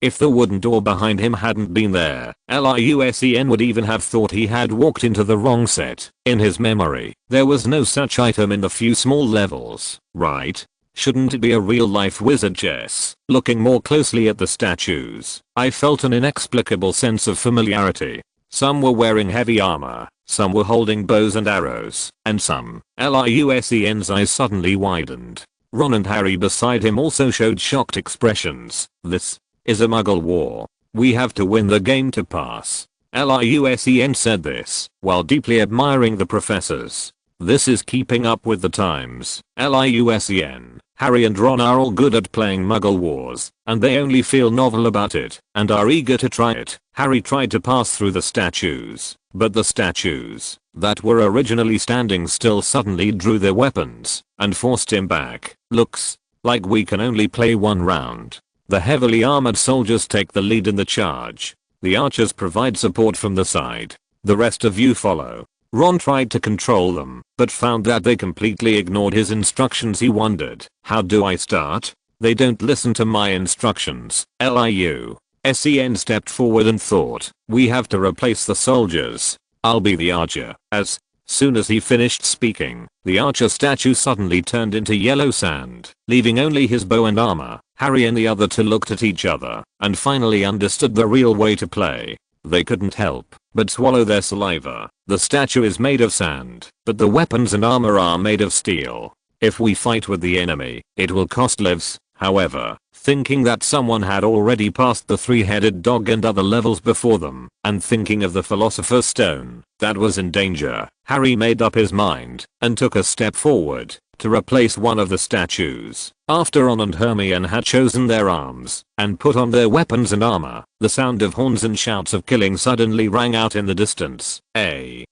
If the wooden door behind him hadn't been there, Liu Sen would even have thought he had walked into the wrong set. In his memory, there was no such item in the few small levels, right? Shouldn't it be a real-life wizard chess? Looking more closely at the statues, I felt an inexplicable sense of familiarity. Some were wearing heavy armor, some were holding bows and arrows, and some. Liu Sen's eyes suddenly widened. Ron and Harry beside him also showed shocked expressions. "This is a Muggle war. We have to win the game to pass." Liu Sen said this while deeply admiring the professors. "This is keeping up with the times." Liu Sen, Harry and Ron are all good at playing Muggle wars, and they only feel novel about it and are eager to try it. Harry tried to pass through the statues, but the statues that were originally standing still suddenly drew their weapons and forced him back. "Looks like we can only play one round." The heavily armored soldiers take the lead in the charge. The archers provide support from the side. The rest of you follow. Ron tried to control them, but found that they completely ignored his instructions. He wondered, "How do I start? They don't listen to my instructions." Liu Sen stepped forward and thought, "We have to replace the soldiers. I'll be the archer." As soon as he finished speaking, the archer statue suddenly turned into yellow sand, leaving only his bow and armor. Harry and the other two looked at each other and finally understood the real way to play. They couldn't help but swallow their saliva. The statue is made of sand, but the weapons and armor are made of steel. If we fight with the enemy, it will cost lives. However, thinking that someone had already passed the three-headed dog and other levels before them, and thinking of the Philosopher's Stone that was in danger, Harry made up his mind and took a step forward to replace one of the statues. After Ron and Hermione had chosen their arms and put on their weapons and armor, the sound of horns and shouts of killing suddenly rang out in the distance. A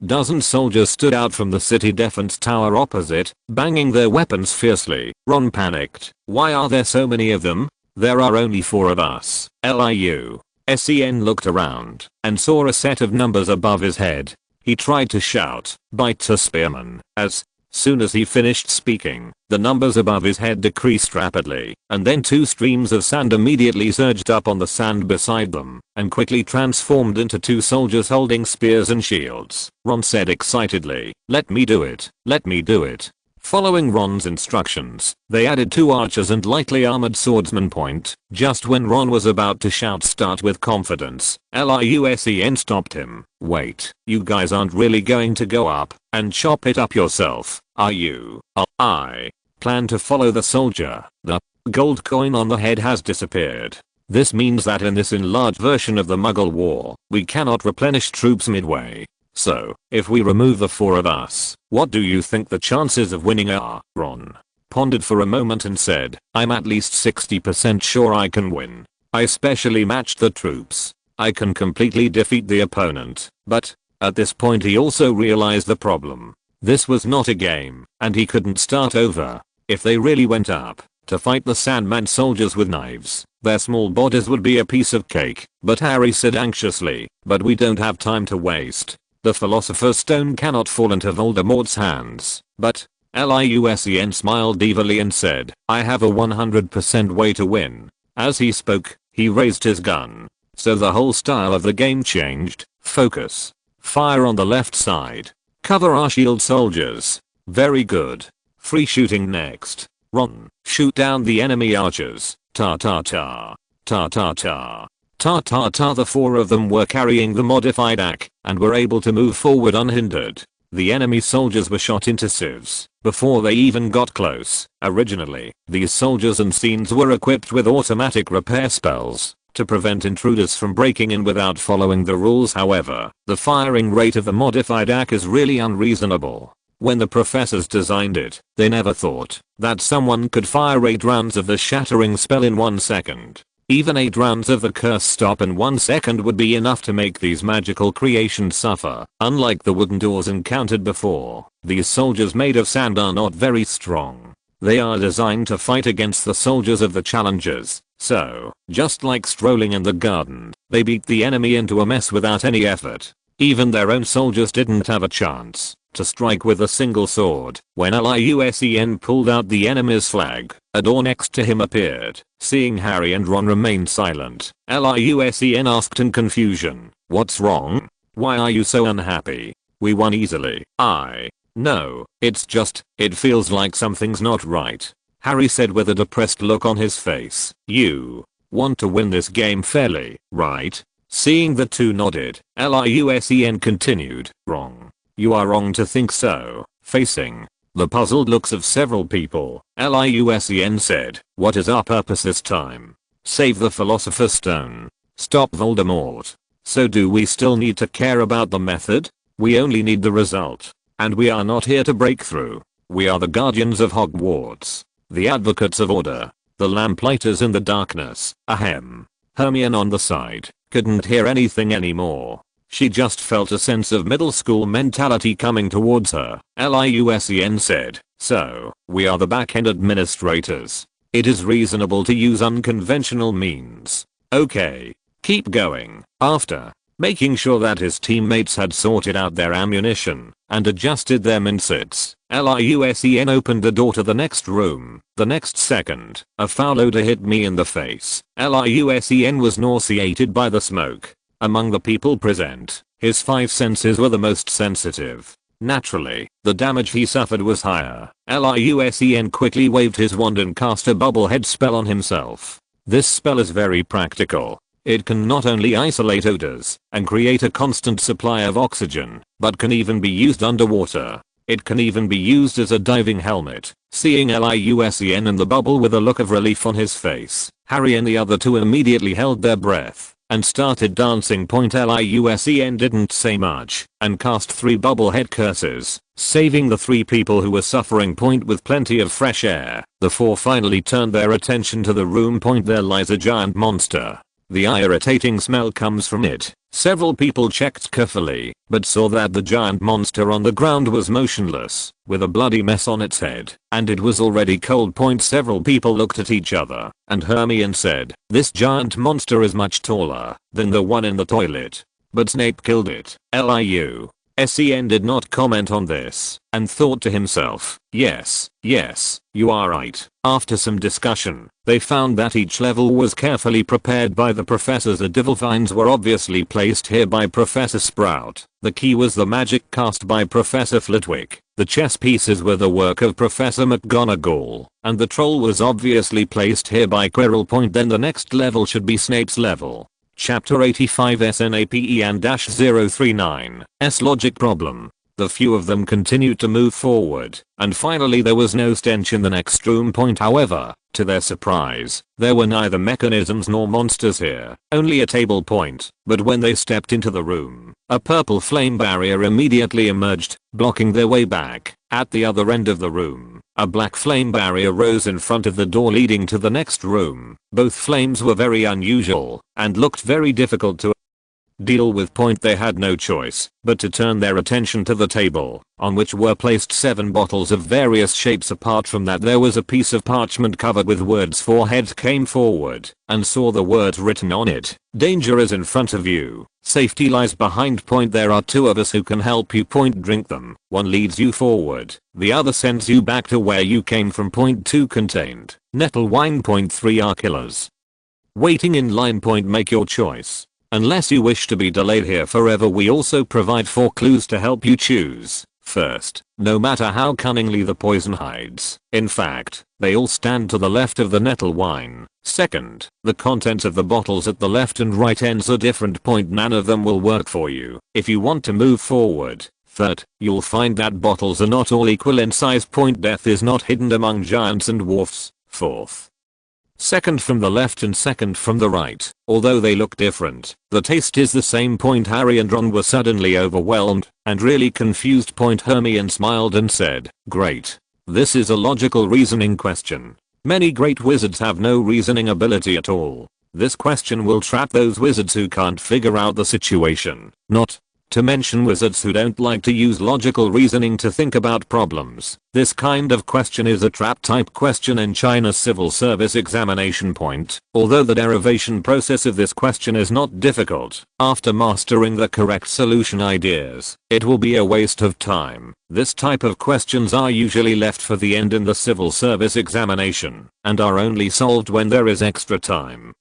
dozen soldiers stood out from the city defense tower opposite, banging their weapons fiercely. Ron panicked. "Why are there so many of them? There are only 4 of us." Liu Sen looked around and saw a set of numbers above his head. He tried to shout, "Bite to spearman." As soon as he finished speaking, the numbers above his head decreased rapidly, and then 2 streams of sand immediately surged up on the sand beside them, and quickly transformed into 2 soldiers holding spears and shields. Ron said excitedly, "Let me do it, let me do it." Following Ron's instructions, they added 2 archers and lightly armored swordsmen. Just when Ron was about to shout start with confidence, Liu Sen stopped him. "Wait, you guys aren't really going to go up and chop it up yourself, are you?" "I plan to follow the soldier." The gold coin on the head has disappeared. This means that in this enlarged version of the Muggle War, we cannot replenish troops midway. So, if we remove the 4 of us, what do you think the chances of winning are? Ron pondered for a moment and said, "I'm at least 60% sure I can win. I specially matched the troops. I can completely defeat the opponent." But, at this point he also realized the problem. This was not a game, and he couldn't start over. If they really went up to fight the Sandman soldiers with knives, their small bodies would be a piece of cake. But Harry said anxiously, "But we don't have time to waste. The Philosopher's Stone cannot fall into Voldemort's hands." "But," Liu Sen smiled evilly and said, "I have a 100% way to win." As he spoke, he raised his gun. So the whole style of the game changed. Focus. Fire on the left side. Cover our shield soldiers. Very good. Free shooting next. Run. Shoot down the enemy archers. Ta ta ta. Ta ta ta. Ta ta ta. The four of them were carrying the modified AK and were able to move forward unhindered. The enemy soldiers were shot into sieves before they even got close. Originally, these soldiers and scenes were equipped with automatic repair spells to prevent intruders from breaking in without following the rules. However, the firing rate of the modified AK is really unreasonable. When the professors designed it, they never thought that someone could fire 8 rounds of the shattering spell in 1 second. Even 8 rounds of the curse stop in 1 second would be enough to make these magical creations suffer. Unlike the wooden doors encountered before, these soldiers made of sand are not very strong. They are designed to fight against the soldiers of the challengers. So, just like strolling in the garden, they beat the enemy into a mess without any effort. Even their own soldiers didn't have a chance to strike with a single sword. When Liu Sen pulled out the enemy's flag, a door next to him appeared. Seeing Harry and Ron remain silent, Liu Sen asked in confusion, "What's wrong? Why are you so unhappy? We won easily." No, it's just, it feels like something's not right," Harry said with a depressed look on his face. "You want to win this game fairly, right?" Seeing the two nodded, Liu Sen continued, "Wrong. You are wrong to think so." Facing the puzzled looks of several people, Liu Sen said, "What is our purpose this time? Save the Philosopher's Stone. Stop Voldemort. So do we still need to care about the method? We only need the result. And we are not here to break through. We are the guardians of Hogwarts. The advocates of order. The lamplighters in the darkness." Ahem. Hermione on the side couldn't hear anything anymore. She just felt a sense of middle school mentality coming towards her. Liu Sen said, "So, we are the back-end administrators. It is reasonable to use unconventional means. Okay. Keep going." After making sure that his teammates had sorted out their ammunition and adjusted their minsets, Liu Sen opened the door to the next room. The next second, a foul odor hit me in the face. Liu Sen was nauseated by the smoke. Among the people present, his 5 senses were the most sensitive. Naturally, the damage he suffered was higher. Liu Sen quickly waved his wand and cast a bubblehead spell on himself. This spell is very practical. It can not only isolate odors and create a constant supply of oxygen, but can even be used underwater. It can even be used as a diving helmet. Seeing Liu Sen in the bubble with a look of relief on his face, Harry and the other two immediately held their breath and started dancing. Liu Sen didn't say much and cast 3 bubblehead curses, saving the 3 people who were suffering. With plenty of fresh air, the 4 finally turned their attention to the room. There lies a giant monster. The irritating smell comes from it. Several people checked carefully, but saw that the giant monster on the ground was motionless, with a bloody mess on its head, and it was already cold. Several people looked at each other, and Hermione said, "This giant monster is much taller than the one in the toilet. But Snape killed it." Liu Sen did not comment on this, and thought to himself, yes, you are right. After some discussion, they found that each level was carefully prepared by the professors. The devil vines were obviously placed here by Professor Sprout. The key was the magic cast by Professor Flitwick. The chess pieces were the work of Professor McGonagall, and the troll was obviously placed here by Quirrell. Then the next level should be Snape's level. Chapter 85 SNAPEN-039 S logic problem. The few of them continued to move forward, and finally there was no stench in the next room. However, to their surprise, there were neither mechanisms nor monsters here, only a table. But when they stepped into the room, a purple flame barrier immediately emerged, blocking their way back. At the other end of the room, a black flame barrier rose in front of the door leading to the next room. Both flames were very unusual and looked very difficult to deal with. They had no choice but to turn their attention to the table, on which were placed 7 bottles of various shapes. Apart from that, there was a piece of parchment covered with words. 4 heads came forward and saw the words written on it. "Danger is in front of you. Safety lies behind. There are 2 of us who can help you. Drink them. One leads you forward, the other sends you back to where you came from. 2 contained nettle wine. 3 are killers. Waiting in line. Make your choice. Unless you wish to be delayed here forever, we also provide 4 clues to help you choose. First, no matter how cunningly the poison hides, in fact, they all stand to the left of the nettle wine. Second, the contents of the bottles at the left and right ends are different. None of them will work for you if you want to move forward. Third, you'll find that bottles are not all equal in size. Death is not hidden among giants and dwarfs. Fourth, second from the left and second from the right, although they look different, the taste is the same. Harry and Ron were suddenly overwhelmed and really confused. Hermione smiled and said, "Great. This is a logical reasoning question. Many great wizards have no reasoning ability at all. This question will trap those wizards who can't figure out the situation, not to mention wizards who don't like to use logical reasoning to think about problems. This kind of question is a trap type question in China's civil service examination. Although the derivation process of this question is not difficult, after mastering the correct solution ideas, it will be a waste of time. This type of questions are usually left for the end in the civil service examination and are only solved when there is extra time.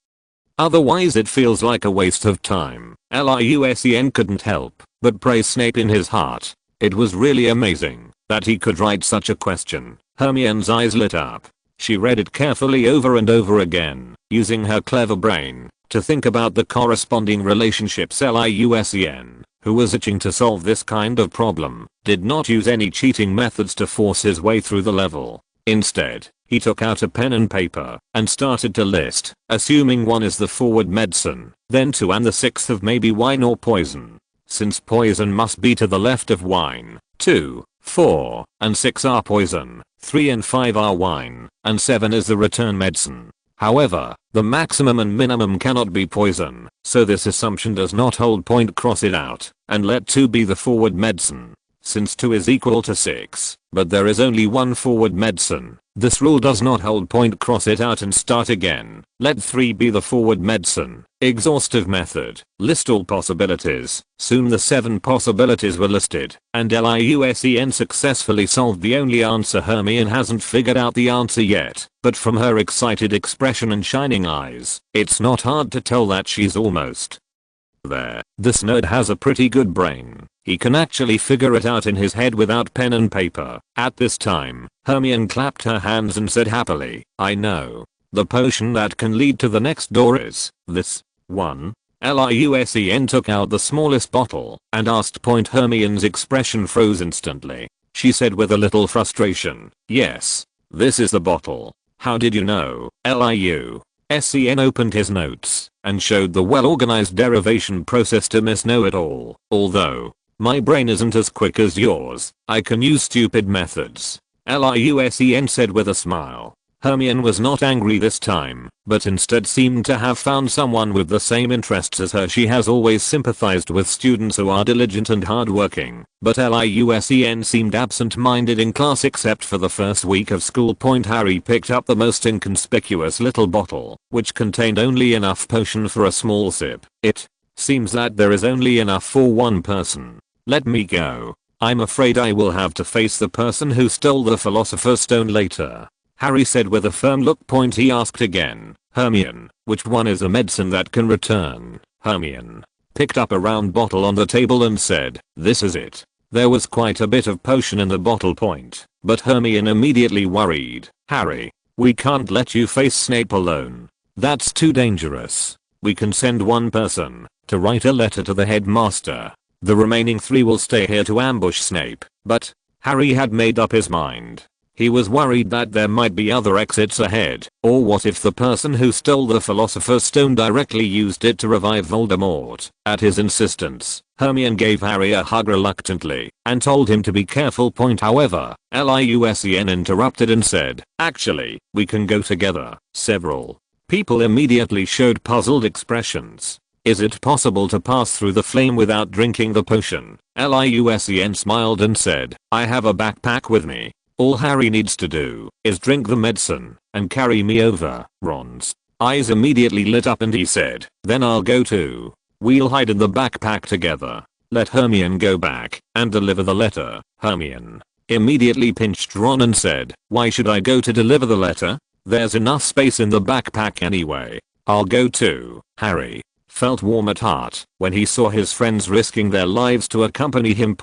Otherwise it feels like a waste of time." Liu Sen couldn't help but praise Snape in his heart. It was really amazing that he could write such a question. Hermione's eyes lit up. She read it carefully over and over again, using her clever brain to think about the corresponding relationships. Liu Sen, who was itching to solve this kind of problem, did not use any cheating methods to force his way through the level. Instead, he took out a pen and paper and started to list, assuming 1 is the forward medicine, then 2 and the 6th of maybe wine or poison. Since poison must be to the left of wine, 2, 4, and 6 are poison, 3 and 5 are wine, and 7 is the return medicine. However, the maximum and minimum cannot be poison, so this assumption does not hold. Cross it out, and let 2 be the forward medicine. Since 2 is equal to 6, but there is only 1 forward medicine, this rule does not hold. Cross it out and start again. Let 3 be the forward medicine. Exhaustive method. List all possibilities. Soon the 7 possibilities were listed, and Liu Sen successfully solved the only answer. Hermione hasn't figured out the answer yet, but from her excited expression and shining eyes, it's not hard to tell that she's almost there. This nerd has a pretty good brain. He can actually figure it out in his head without pen and paper. At this time, Hermione clapped her hands and said happily, "I know. The potion that can lead to the next door is this one." Liu Sen took out the smallest bottle and asked. Hermione's expression froze instantly. She said with a little frustration, "Yes. This is the bottle. How did you know?" Liu Sen opened his notes and showed the well-organized derivation process to Miss Know-It-All. "Although my brain isn't as quick as yours, I can use stupid methods," Liu Sen said with a smile. Hermione was not angry this time, but instead seemed to have found someone with the same interests as her. She has always sympathized with students who are diligent and hardworking, but Liu Sen seemed absent-minded in class except for the first week of school. Harry picked up the most inconspicuous little bottle, which contained only enough potion for a small sip. "It seems that there is only enough for 1 person. Let me go. I'm afraid I will have to face the person who stole the Philosopher's Stone later," Harry said with a firm look. He asked again, "Hermione, which one is a medicine that can return?" Hermione picked up a round bottle on the table and said, "This is it." There was quite a bit of potion in the bottle. But Hermione immediately worried, "Harry, we can't let you face Snape alone. That's too dangerous. We can send 1 person to write a letter to the headmaster. The remaining 3 will stay here to ambush Snape." But Harry had made up his mind. He was worried that there might be other exits ahead, or what if the person who stole the Philosopher's Stone directly used it to revive Voldemort? At his insistence, Hermione gave Harry a hug reluctantly and told him to be careful. However, Liu Sen interrupted and said, "Actually, we can go together." Several people immediately showed puzzled expressions. "Is it possible to pass through the flame without drinking the potion?" Liu Sen smiled and said, "I have a backpack with me. All Harry needs to do is drink the medicine and carry me over." Ron's eyes immediately lit up and he said, "Then I'll go too. We'll hide in the backpack together. Let Hermione go back and deliver the letter." Hermione immediately pinched Ron and said, "Why should I go to deliver the letter? There's enough space in the backpack anyway." I'll go too. Harry felt warm at heart when he saw his friends risking their lives to accompany him.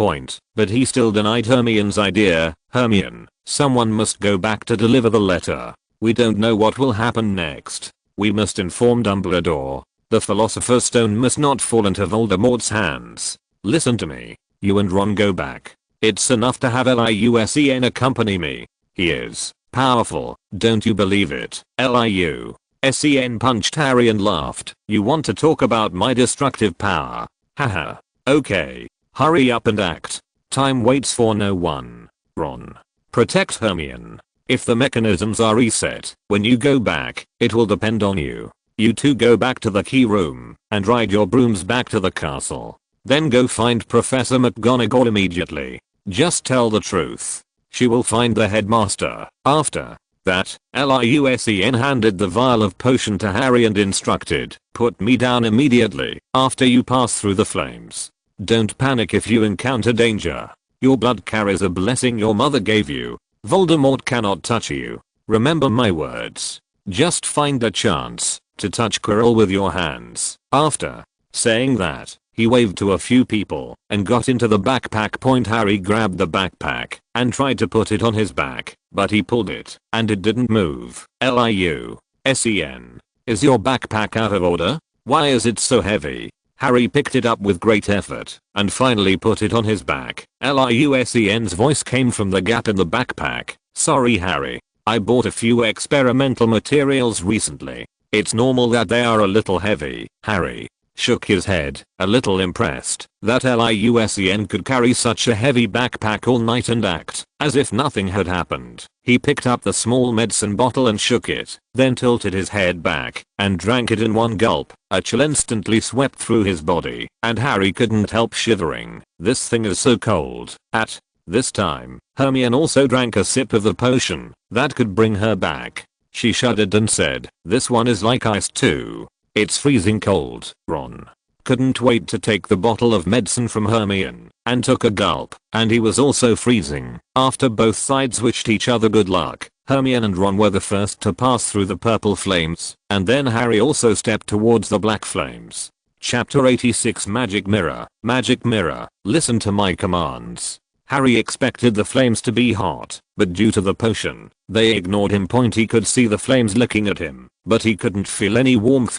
But he still denied Hermione's idea. Hermione, someone must go back to deliver the letter. We don't know what will happen next. We must inform Dumbledore. The Philosopher's Stone must not fall into Voldemort's hands. Listen to me. You and Ron go back. It's enough to have Liu Sen accompany me. He is powerful, don't you believe it? Liu Sen punched Harry and laughed. You want to talk about my destructive power? Haha. Okay. Hurry up and act. Time waits for no one. Ron. Protect Hermione. If the mechanisms are reset, when you go back, it will depend on you. You two go back to the key room and ride your brooms back to the castle. Then go find Professor McGonagall immediately. Just tell the truth. She will find the headmaster. After that, Liu Sen handed the vial of potion to Harry and instructed, put me down immediately after you pass through the flames. Don't panic if you encounter danger. Your blood carries a blessing your mother gave you. Voldemort cannot touch you. Remember my words. Just find a chance to touch Quirrell with your hands. After saying that, he waved to a few people and got into the backpack. Harry grabbed the backpack and tried to put it on his back, but he pulled it and it didn't move. Liu Sen. Is your backpack out of order? Why is it so heavy? Harry picked it up with great effort and finally put it on his back. Liu Sen's voice came from the gap in the backpack. Sorry Harry. I bought a few experimental materials recently. It's normal that they are a little heavy. Harry shook his head, a little impressed that Liu Sen could carry such a heavy backpack all night and act as if nothing had happened. He picked up the small medicine bottle and shook it, then tilted his head back and drank it in one gulp. A chill instantly swept through his body, and Harry couldn't help shivering. This thing is so cold. At this time, Hermione also drank a sip of the potion that could bring her back. She shuddered and said, this one is like ice too. It's freezing cold. Ron couldn't wait to take the bottle of medicine from Hermione and took a gulp, and he was also freezing. After both sides wished each other good luck, Hermione and Ron were the first to pass through the purple flames, and then Harry also stepped towards the black flames. Chapter 86 Magic Mirror. Magic Mirror, listen to my commands. Harry expected the flames to be hot, but due to the potion, they ignored him. He could see the flames licking at him, but he couldn't feel any warmth.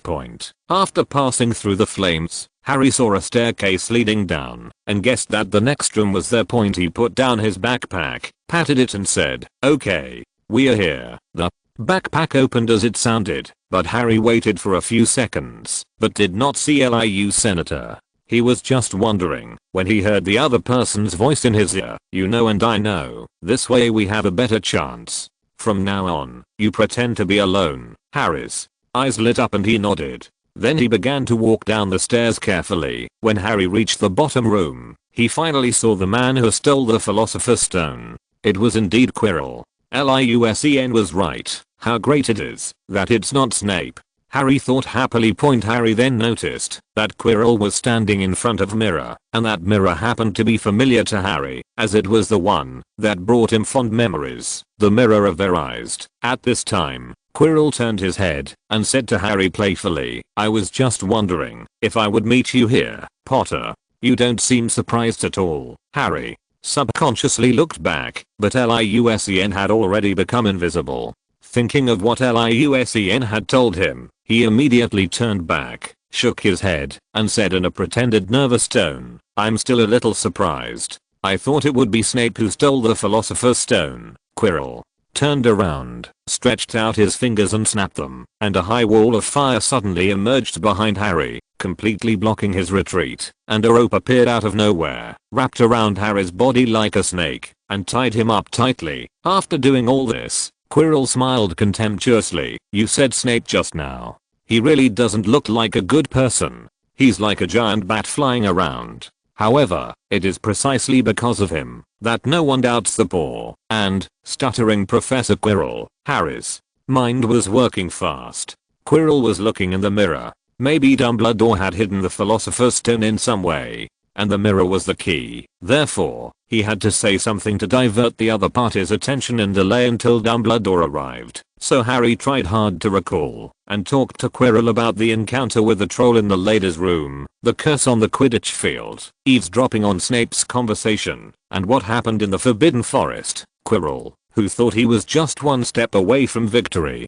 After passing through the flames, Harry saw a staircase leading down and guessed that the next room was there. He put down his backpack, patted it and said, okay, we are here. The backpack opened as it sounded, but Harry waited for a few seconds, but did not see Liu Senator. He was just wondering when he heard the other person's voice in his ear. You know and I know. This way we have a better chance. From now on, you pretend to be alone. Harry's eyes lit up and he nodded. Then he began to walk down the stairs carefully. When Harry reached the bottom room, he finally saw the man who stole the Philosopher's Stone. It was indeed Quirrell. Liu Sen was right. How great it is that it's not Snape. Harry thought happily. Harry then noticed that Quirrell was standing in front of a mirror, and that mirror happened to be familiar to Harry, as it was the one that brought him fond memories. The mirror of their eyes. At this time, Quirrell turned his head and said to Harry playfully, I was just wondering if I would meet you here, Potter. You don't seem surprised at all. Harry subconsciously looked back, but Liu Sen had already become invisible. Thinking of what Liu Sen had told him, he immediately turned back, shook his head, and said in a pretended nervous tone, I'm still a little surprised. I thought it would be Snape who stole the Philosopher's Stone. Quirrell turned around, stretched out his fingers and snapped them, and a high wall of fire suddenly emerged behind Harry, completely blocking his retreat, and a rope appeared out of nowhere, wrapped around Harry's body like a snake, and tied him up tightly. After doing all this, Quirrell smiled contemptuously. You said Snape just now. He really doesn't look like a good person. He's like a giant bat flying around. However, it is precisely because of him that no one doubts the poor and stuttering Professor Quirrell. Harry's mind was working fast. Quirrell was looking in the mirror. Maybe Dumbledore had hidden the Philosopher's Stone in some way, and the mirror was the key. Therefore, he had to say something to divert the other party's attention and delay until Dumbledore arrived. So Harry tried hard to recall and talked to Quirrell about the encounter with the troll in the ladies' room, the curse on the Quidditch field, eavesdropping on Snape's conversation, and what happened in the Forbidden Forest. Quirrell, who thought he was just one step away from victory,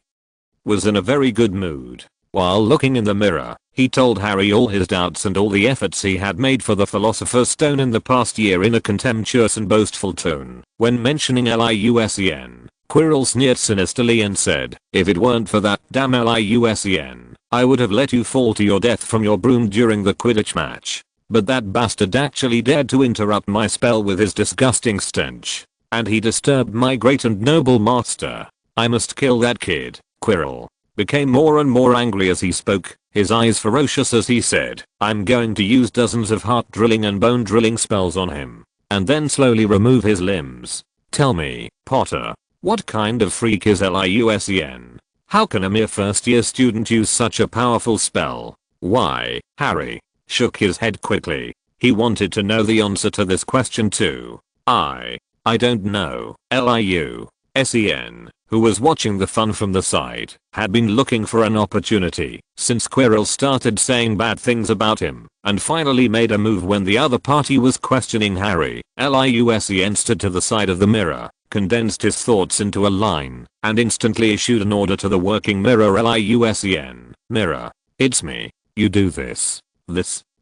was in a very good mood. While looking in the mirror, he told Harry all his doubts and all the efforts he had made for the Philosopher's Stone in the past year in a contemptuous and boastful tone. When mentioning LIUSEN, Quirrell sneered sinisterly and said, "If it weren't for that damn LIUSEN, I would have let you fall to your death from your broom during the Quidditch match. But that bastard actually dared to interrupt my spell with his disgusting stench. And he disturbed my great and noble master. I must kill that kid." Quirrell became more and more angry as he spoke, his eyes ferocious as he said, "I'm going to use dozens of heart drilling and bone drilling spells on him, and then slowly remove his limbs. Tell me, Potter, what kind of freak is LIUSEN? How can a mere first year student use such a powerful spell?" "Why?" Harry shook his head quickly. He wanted to know the answer to this question too. I don't know." LIUSEN, who was watching the fun from the side, had been looking for an opportunity since Quirrell started saying bad things about him, and finally made a move when the other party was questioning Harry. LIUSEN stood to the side of the mirror, condensed his thoughts into a line, and instantly issued an order to the working mirror. LIUSEN, mirror, it's me. You do this,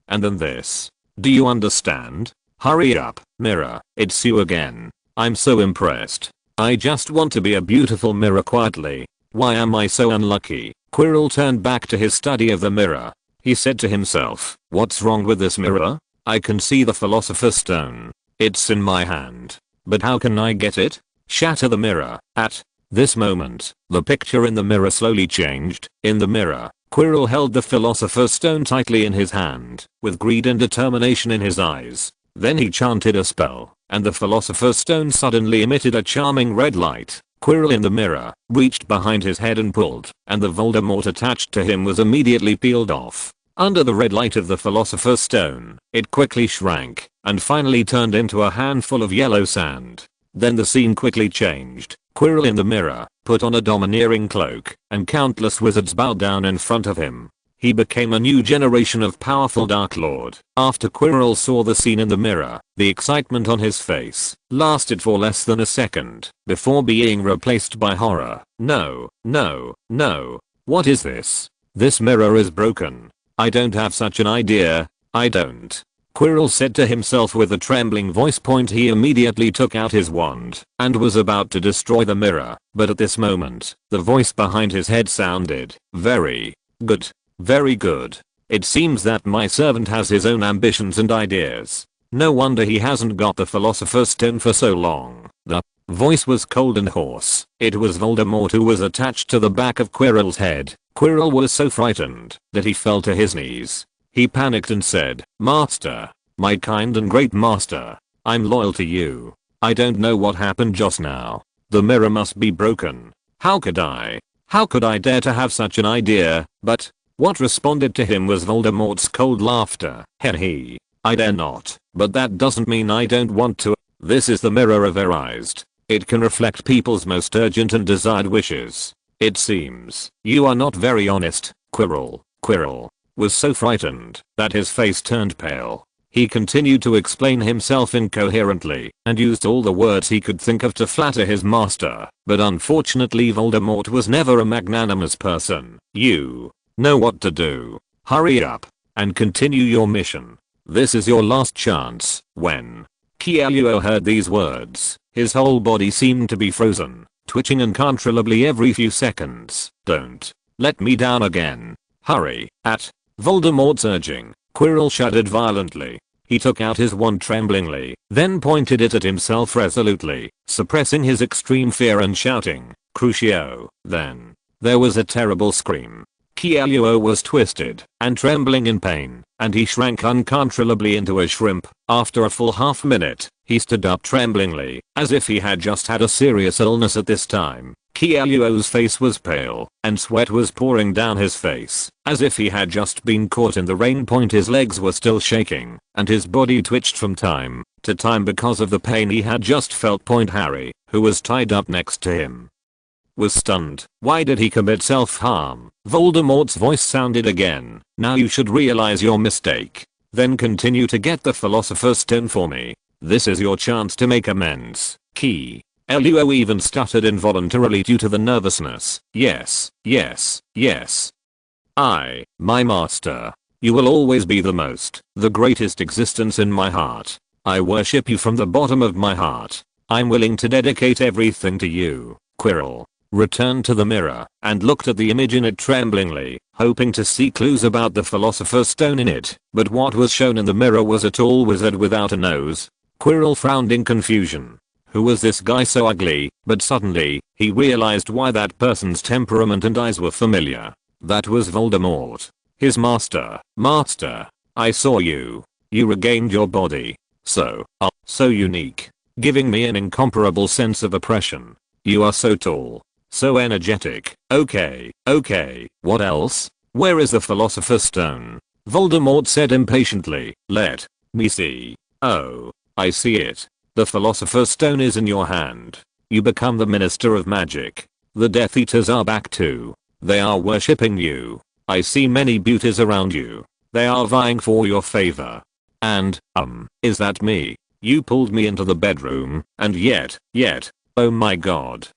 and then this. Do you understand? Hurry up, mirror, it's you again. I'm so impressed. I just want to be a beautiful mirror quietly. Why am I so unlucky?" Quirrell turned back to his study of the mirror. He said to himself, "What's wrong with this mirror? I can see the Philosopher's Stone. It's in my hand. But how can I get it? Shatter the mirror." At this moment, the picture in the mirror slowly changed. In the mirror, Quirrell held the Philosopher's Stone tightly in his hand, with greed and determination in his eyes. Then he chanted a spell, and the Philosopher's Stone suddenly emitted a charming red light. Quirrell in the mirror reached behind his head and pulled, and the Voldemort attached to him was immediately peeled off. Under the red light of the Philosopher's Stone, it quickly shrank, and finally turned into a handful of yellow sand. Then the scene quickly changed. Quirrell in the mirror put on a domineering cloak, and countless wizards bowed down in front of him. He became a new generation of powerful Dark Lord. After Quirrell saw the scene in the mirror, the excitement on his face lasted for less than a second before being replaced by horror. No, no, no. What is this? This mirror is broken. I don't have such an idea. I don't. Quirrell said to himself with a trembling voice. He immediately took out his wand and was about to destroy the mirror, but at this moment, the voice behind his head sounded, "Very good. Very good. It seems that my servant has his own ambitions and ideas. No wonder he hasn't got the Philosopher's Stone for so long." The voice was cold and hoarse. It was Voldemort who was attached to the back of Quirrell's head. Quirrell was so frightened that he fell to his knees. He panicked and said, "Master, my kind and great master, I'm loyal to you. I don't know what happened just now. The mirror must be broken. How could I dare to have such an idea?" But what responded to him was Voldemort's cold laughter. "He, I dare not, but that doesn't mean I don't want to. This is the mirror of Erized. It can reflect people's most urgent and desired wishes. It seems you are not very honest." Quirrell was so frightened that his face turned pale. He continued to explain himself incoherently and used all the words he could think of to flatter his master, but unfortunately Voldemort was never a magnanimous person. "You know what to do. Hurry up and continue your mission. This is your last chance." When Kealuo heard these words, his whole body seemed to be frozen, twitching uncontrollably every few seconds. "Don't let me down again. Hurry." At Voldemort's urging, Quirrell shuddered violently. He took out his wand tremblingly, then pointed it at himself resolutely, suppressing his extreme fear and shouting, "Crucio!" Then there was a terrible scream. Kealuo was twisted and trembling in pain, and he shrank uncontrollably into a shrimp. After a full half minute, he stood up tremblingly, as if he had just had a serious illness at this time. Kealuo's face was pale, and sweat was pouring down his face, as if he had just been caught in the rain. His legs were still shaking, and his body twitched from time to time because of the pain he had just felt. Harry, who was tied up next to him, was stunned. Why did he commit self-harm? Voldemort's voice sounded again. Now you should realize your mistake. Then continue to get the Philosopher's Stone for me. This is your chance to make amends. Key. Luo even stuttered involuntarily due to the nervousness. Yes, yes, yes. My master. You will always be the greatest existence in my heart. I worship you from the bottom of my heart. I'm willing to dedicate everything to you. Quirrell returned to the mirror and looked at the image in it tremblingly, hoping to see clues about the Philosopher's Stone in it, but what was shown in the mirror was a tall wizard without a nose. Quirrell frowned in confusion. Who was this guy so ugly? But suddenly, he realized why that person's temperament and eyes were familiar. That was Voldemort. His master. Master, I saw you. You regained your body. So unique. Giving me an incomparable sense of oppression. You are so tall. So energetic. Okay. What else? Where is the Philosopher's Stone? Voldemort said impatiently. Let me see. Oh, I see it. The Philosopher's Stone is in your hand. You become the Minister of Magic. The Death Eaters are back too. They are worshipping you. I see many beauties around you. They are vying for your favor. And, is that me? You pulled me into the bedroom, and yet, oh my god.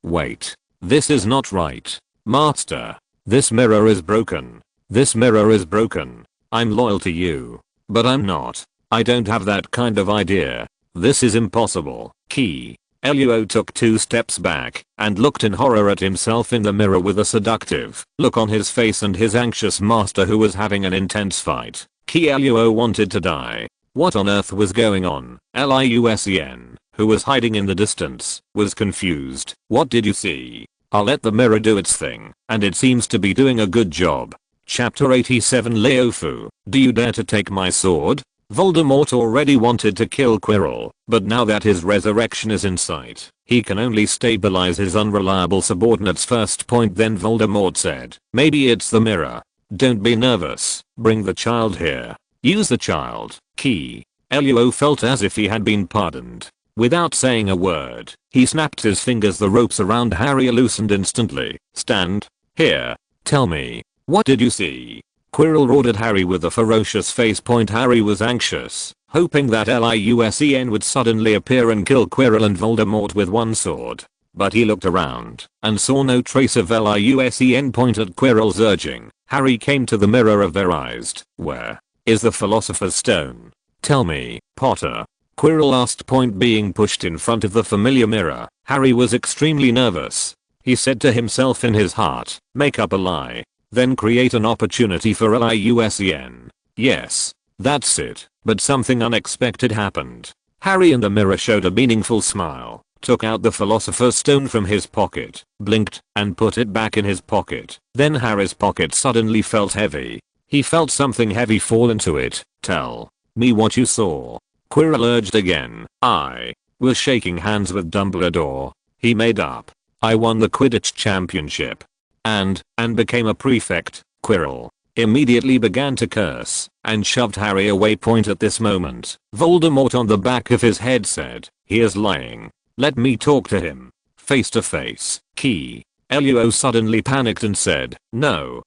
Wait. This is not right. Master. This mirror is broken. This mirror is broken. I'm loyal to you. But I'm not. I don't have that kind of idea. This is impossible. Key. Luo took 2 steps back and looked in horror at himself in the mirror with a seductive look on his face and his anxious master who was having an intense fight. Key Luo wanted to die. What on earth was going on? Liu Sen, who was hiding in the distance, was confused. What did you see? I'll let the mirror do its thing, and it seems to be doing a good job. Chapter 87 Leo Fu, do you dare to take my sword? Voldemort already wanted to kill Quirrell, but now that his resurrection is in sight, he can only stabilize his unreliable subordinate's first point. Then Voldemort said, maybe it's the mirror. Don't be nervous, bring the child here. Use the child. Key. Luo felt as if he had been pardoned. Without saying a word, he snapped his fingers. The ropes around Harry loosened instantly. Stand here. Tell me, what did you see? Quirrell roared at Harry with a ferocious face. Harry was anxious, hoping that Liu Sen would suddenly appear and kill Quirrell and Voldemort with one sword. But he looked around and saw no trace of Liu Sen. At Quirrell's urging, Harry came to the mirror averrized. Where is the Philosopher's Stone? Tell me, Potter. Quirrell asked. Being pushed in front of the familiar mirror, Harry was extremely nervous. He said to himself in his heart, make up a lie. Then create an opportunity for Liu Sen. Yes, that's it. But something unexpected happened. Harry in the mirror showed a meaningful smile, took out the Philosopher's Stone from his pocket, blinked, and put it back in his pocket. Then Harry's pocket suddenly felt heavy. He felt something heavy fall into it. Tell me what you saw. Quirrell urged again. I was shaking hands with Dumbledore. He made up. I won the Quidditch championship. And became a prefect. Quirrell immediately began to curse and shoved Harry away. At this moment, Voldemort on the back of his head said, he is lying. Let me talk to him. Face to face. Key. Luo suddenly panicked and said, no,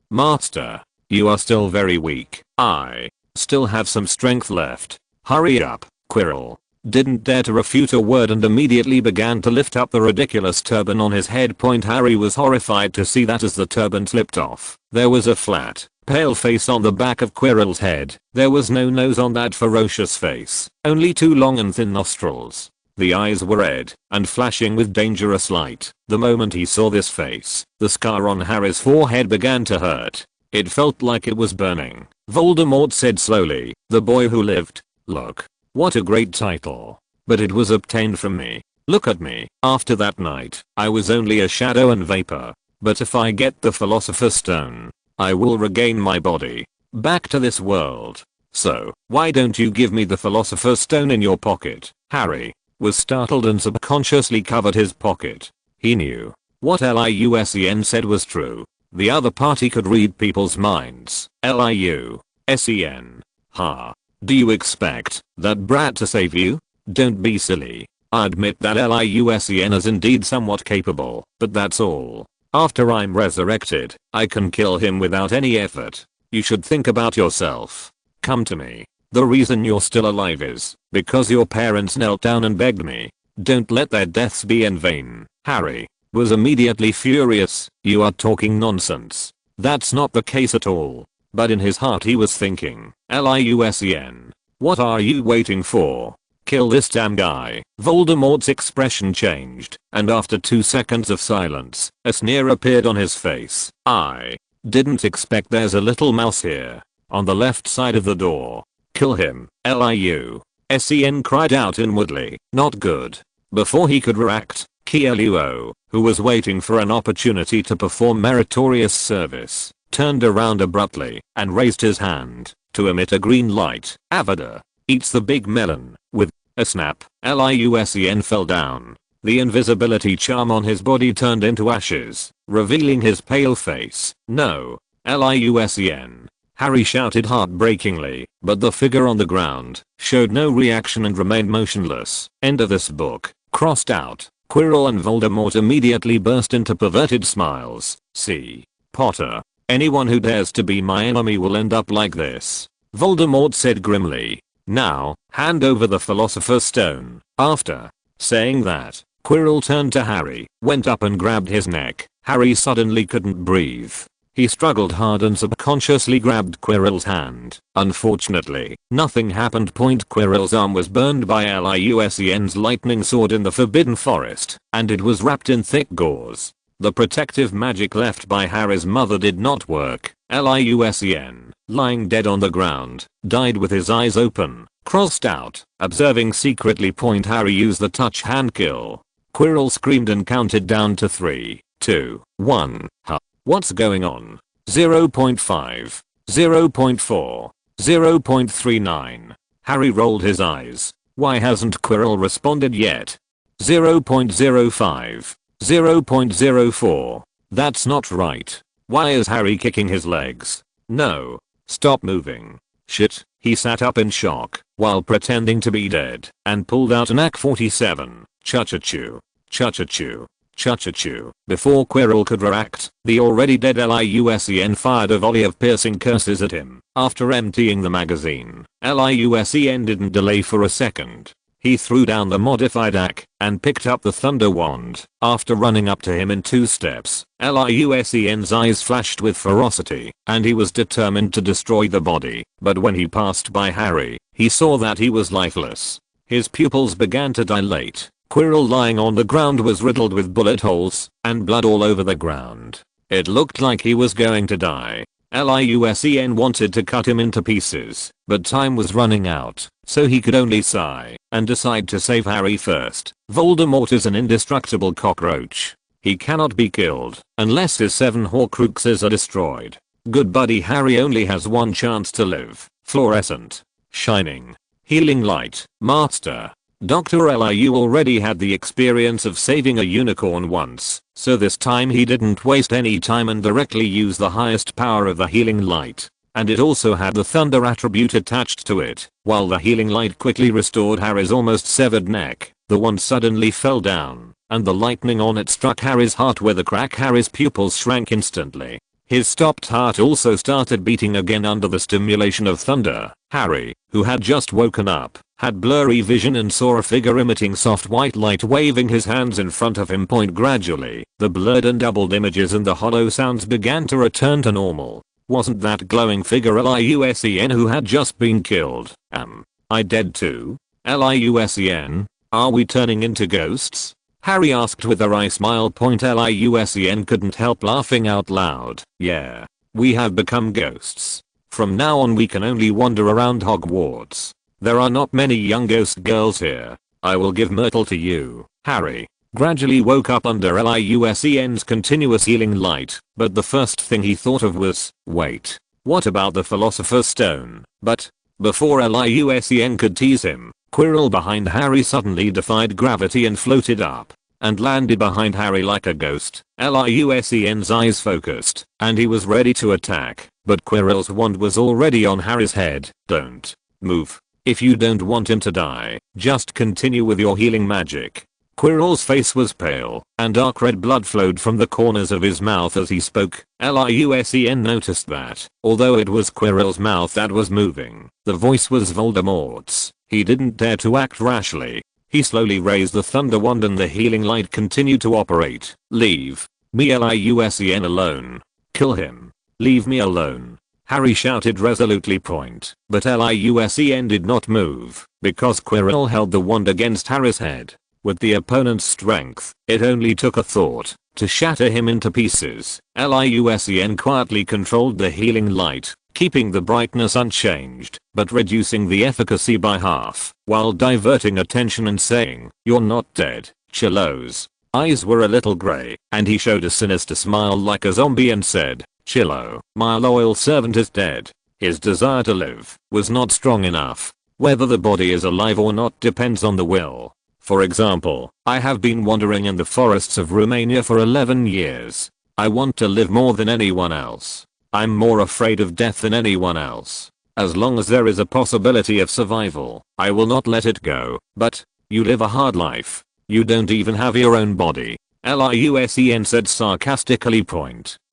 master. You are still very weak. I still have some strength left. Hurry up. Quirrell didn't dare to refute a word and immediately began to lift up the ridiculous turban on his head. Harry was horrified to see that as the turban slipped off, there was a flat, pale face on the back of Quirrell's head. There was no nose on that ferocious face, only 2 long and thin nostrils. The eyes were red and flashing with dangerous light. The moment he saw this face, the scar on Harry's forehead began to hurt. It felt like it was burning. Voldemort said slowly, the boy who lived. Look. What a great title. But it was obtained from me. Look at me. After that night, I was only a shadow and vapor. But if I get the Philosopher's Stone, I will regain my body. Back to this world. So, why don't you give me the Philosopher's Stone in your pocket? Harry was startled and subconsciously covered his pocket. He knew. What Liu Sen said was true. The other party could read people's minds. Liu Sen. Ha. Do you expect that brat to save you? Don't be silly. I admit that LIUSEN is indeed somewhat capable, but that's all. After I'm resurrected, I can kill him without any effort. You should think about yourself. Come to me. The reason you're still alive is because your parents knelt down and begged me. Don't let their deaths be in vain. Harry was immediately furious. You are talking nonsense. That's not the case at all. But in his heart he was thinking, LIUSEN. What are you waiting for? Kill this damn guy. Voldemort's expression changed, and after 2 seconds of silence, a sneer appeared on his face. I didn't expect there's a little mouse here. On the left side of the door. Kill him, LIUSEN cried out inwardly. Not good. Before he could react, Kieluo, who was waiting for an opportunity to perform meritorious service, turned around abruptly and raised his hand to emit a green light. Avada eats the big melon. With a snap, LIUSEN fell down. The invisibility charm on his body turned into ashes, revealing his pale face. No, LIUSEN. Harry shouted heartbreakingly, but the figure on the ground showed no reaction and remained motionless. End of this book. Crossed out. Quirrell and Voldemort immediately burst into perverted smiles. See, Potter. Anyone who dares to be my enemy will end up like this. Voldemort said grimly. Now, hand over the Philosopher's Stone. After saying that, Quirrell turned to Harry, went up and grabbed his neck. Harry suddenly couldn't breathe. He struggled hard and subconsciously grabbed Quirrell's hand. Unfortunately, nothing happened. Quirrell's arm was burned by LIUSEN's lightning sword in the Forbidden Forest, and it was wrapped in thick gauze. The protective magic left by Harry's mother did not work. LIUSEN, lying dead on the ground, died with his eyes open. Crossed out. Observing secretly. Harry used the touch hand kill. Quirrell screamed and counted down to 3, 2, 1. Huh. What's going on? 0.5, 0.4, 0.39. Harry rolled his eyes. Why hasn't Quirrell responded yet? 0.05, 0.04. That's not right. Why is Harry kicking his legs? No. Stop moving. Shit. He sat up in shock while pretending to be dead and pulled out an AK-47. Cha-cha-choo. Cha-cha-choo. Cha-cha-choo. Before Quirrell could react, the already dead LIUSEN fired a volley of piercing curses at him. After emptying the magazine, LIUSEN didn't delay for a second. He threw down the modified AK and picked up the thunder wand. After running up to him in 2 steps, LIUSEN's eyes flashed with ferocity, and he was determined to destroy the body. But when he passed by Harry, he saw that he was lifeless. His pupils began to dilate. Quirrell lying on the ground was riddled with bullet holes and blood all over the ground. It looked like he was going to die. LIUSEN wanted to cut him into pieces, but time was running out, so he could only sigh and decide to save Harry first. Voldemort is an indestructible cockroach. He cannot be killed unless his 7 Horcruxes are destroyed. Good buddy Harry only has one chance to live. Fluorescent. Shining. Healing light. Master. Dr. Liu already had the experience of saving a unicorn once, so this time he didn't waste any time and directly used the highest power of the healing light. And it also had the thunder attribute attached to it. While the healing light quickly restored Harry's almost severed neck, the wand suddenly fell down, and the lightning on it struck Harry's heart with a crack. Harry's pupils shrank instantly. His stopped heart also started beating again under the stimulation of thunder. Harry, who had just woken up, had blurry vision and saw a figure emitting soft white light waving his hands in front of him. Gradually, the blurred and doubled images and the hollow sounds began to return to normal. Wasn't that glowing figure LIUSEN who had just been killed? Am I dead too? LIUSEN? Are we turning into ghosts? Harry asked with a wry smile. LIUSEN couldn't help laughing out loud. Yeah. We have become ghosts. From now on we can only wander around Hogwarts. There are not many young ghost girls here. I will give Myrtle to you. Harry gradually woke up under LIUSEN's continuous healing light, but the first thing he thought of was, wait, what about the Philosopher's Stone? But before LIUSEN could tease him, Quirrell behind Harry suddenly defied gravity and floated up and landed behind Harry like a ghost. LIUSEN's eyes focused, and he was ready to attack, but Quirrell's wand was already on Harry's head. Don't move. If you don't want him to die, just continue with your healing magic. Quirrell's face was pale, and dark red blood flowed from the corners of his mouth as he spoke. Liusen noticed that, although it was Quirrell's mouth that was moving, the voice was Voldemort's. He didn't dare to act rashly. He slowly raised the Thunder Wand and the healing light continued to operate. Leave me Liusen alone. Kill him. Leave me alone. Harry shouted resolutely. But Liusen did not move, because Quirrell held the wand against Harry's head. With the opponent's strength, it only took a thought to shatter him into pieces. Liusen quietly controlled the healing light, keeping the brightness unchanged, but reducing the efficacy by half, while diverting attention and saying, "You're not dead, Chillo's." Eyes were a little grey, and he showed a sinister smile like a zombie and said, "Chillo, my loyal servant is dead. His desire to live was not strong enough. Whether the body is alive or not depends on the will. For example, I have been wandering in the forests of Romania for 11 years. I want to live more than anyone else. I'm more afraid of death than anyone else. As long as there is a possibility of survival, I will not let it go. But you live a hard life. You don't even have your own body," Liusen said sarcastically.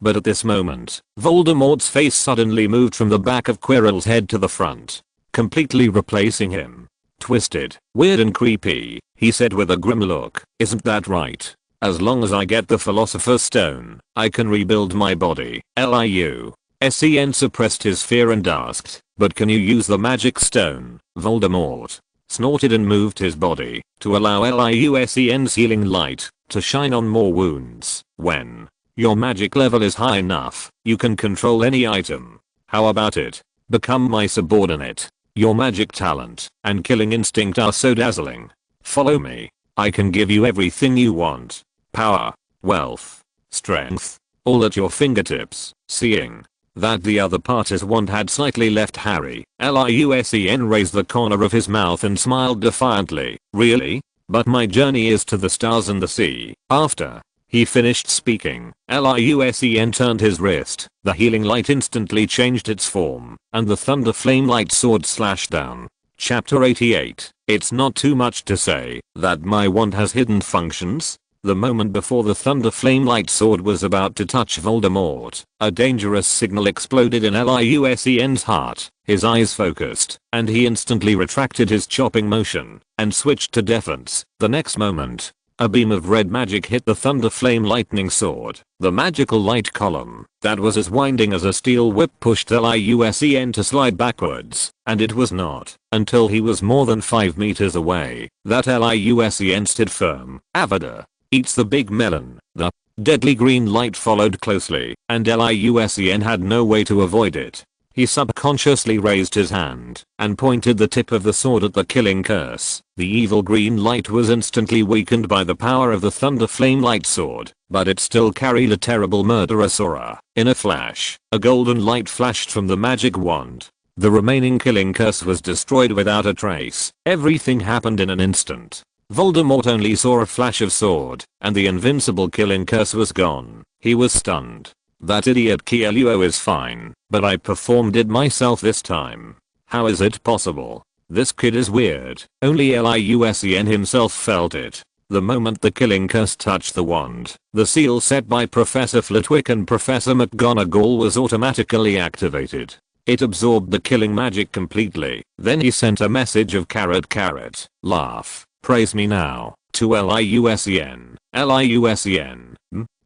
But at this moment, Voldemort's face suddenly moved from the back of Quirrell's head to the front, completely replacing him. "Twisted, weird and creepy," he said with a grim look. "Isn't that right? As long as I get the Philosopher's Stone, I can rebuild my body." Liusen suppressed his fear and asked, "But can you use the magic stone?" Voldemort snorted and moved his body to allow Liusen's healing light to shine on more wounds. "When your magic level is high enough, you can control any item. How about it? Become my subordinate. Your magic talent and killing instinct are so dazzling. Follow me. I can give you everything you want. Power, wealth, strength, all at your fingertips." Seeing that the other party's wand had slightly left Harry, Liusen raised the corner of his mouth and smiled defiantly. "Really? But my journey is to the stars and the sea." After he finished speaking, Liusen turned his wrist. The healing light instantly changed its form, and the thunder flame light sword slashed down. Chapter 88. It's not too much to say that my wand has hidden functions. The moment before the thunder flame light sword was about to touch Voldemort, a dangerous signal exploded in Liusen's heart. His eyes focused, and he instantly retracted his chopping motion and switched to defense. The next moment, a beam of red magic hit the thunder flame lightning sword. The magical light column that was as winding as a steel whip pushed Liusen to slide backwards, and it was not until he was more than 5 meters away that Liusen stood firm. "Avada eats the big melon." The deadly green light followed closely, and Liusen had no way to avoid it. He subconsciously raised his hand and pointed the tip of the sword at the killing curse. The evil green light was instantly weakened by the power of the thunder flame light sword, but it still carried a terrible murderous aura. In a flash, a golden light flashed from the magic wand. The remaining killing curse was destroyed without a trace. Everything happened in an instant. Voldemort only saw a flash of sword, and the invincible killing curse was gone. He was stunned. "That idiot Keeluo is fine, but I performed it myself this time. How is it possible? This kid is weird." Only Liusen himself felt it. The moment the killing curse touched the wand, the seal set by Professor Flitwick and Professor McGonagall was automatically activated. It absorbed the killing magic completely. Then he sent a message of carrot, laugh, praise me now, to Liusen. Liusen,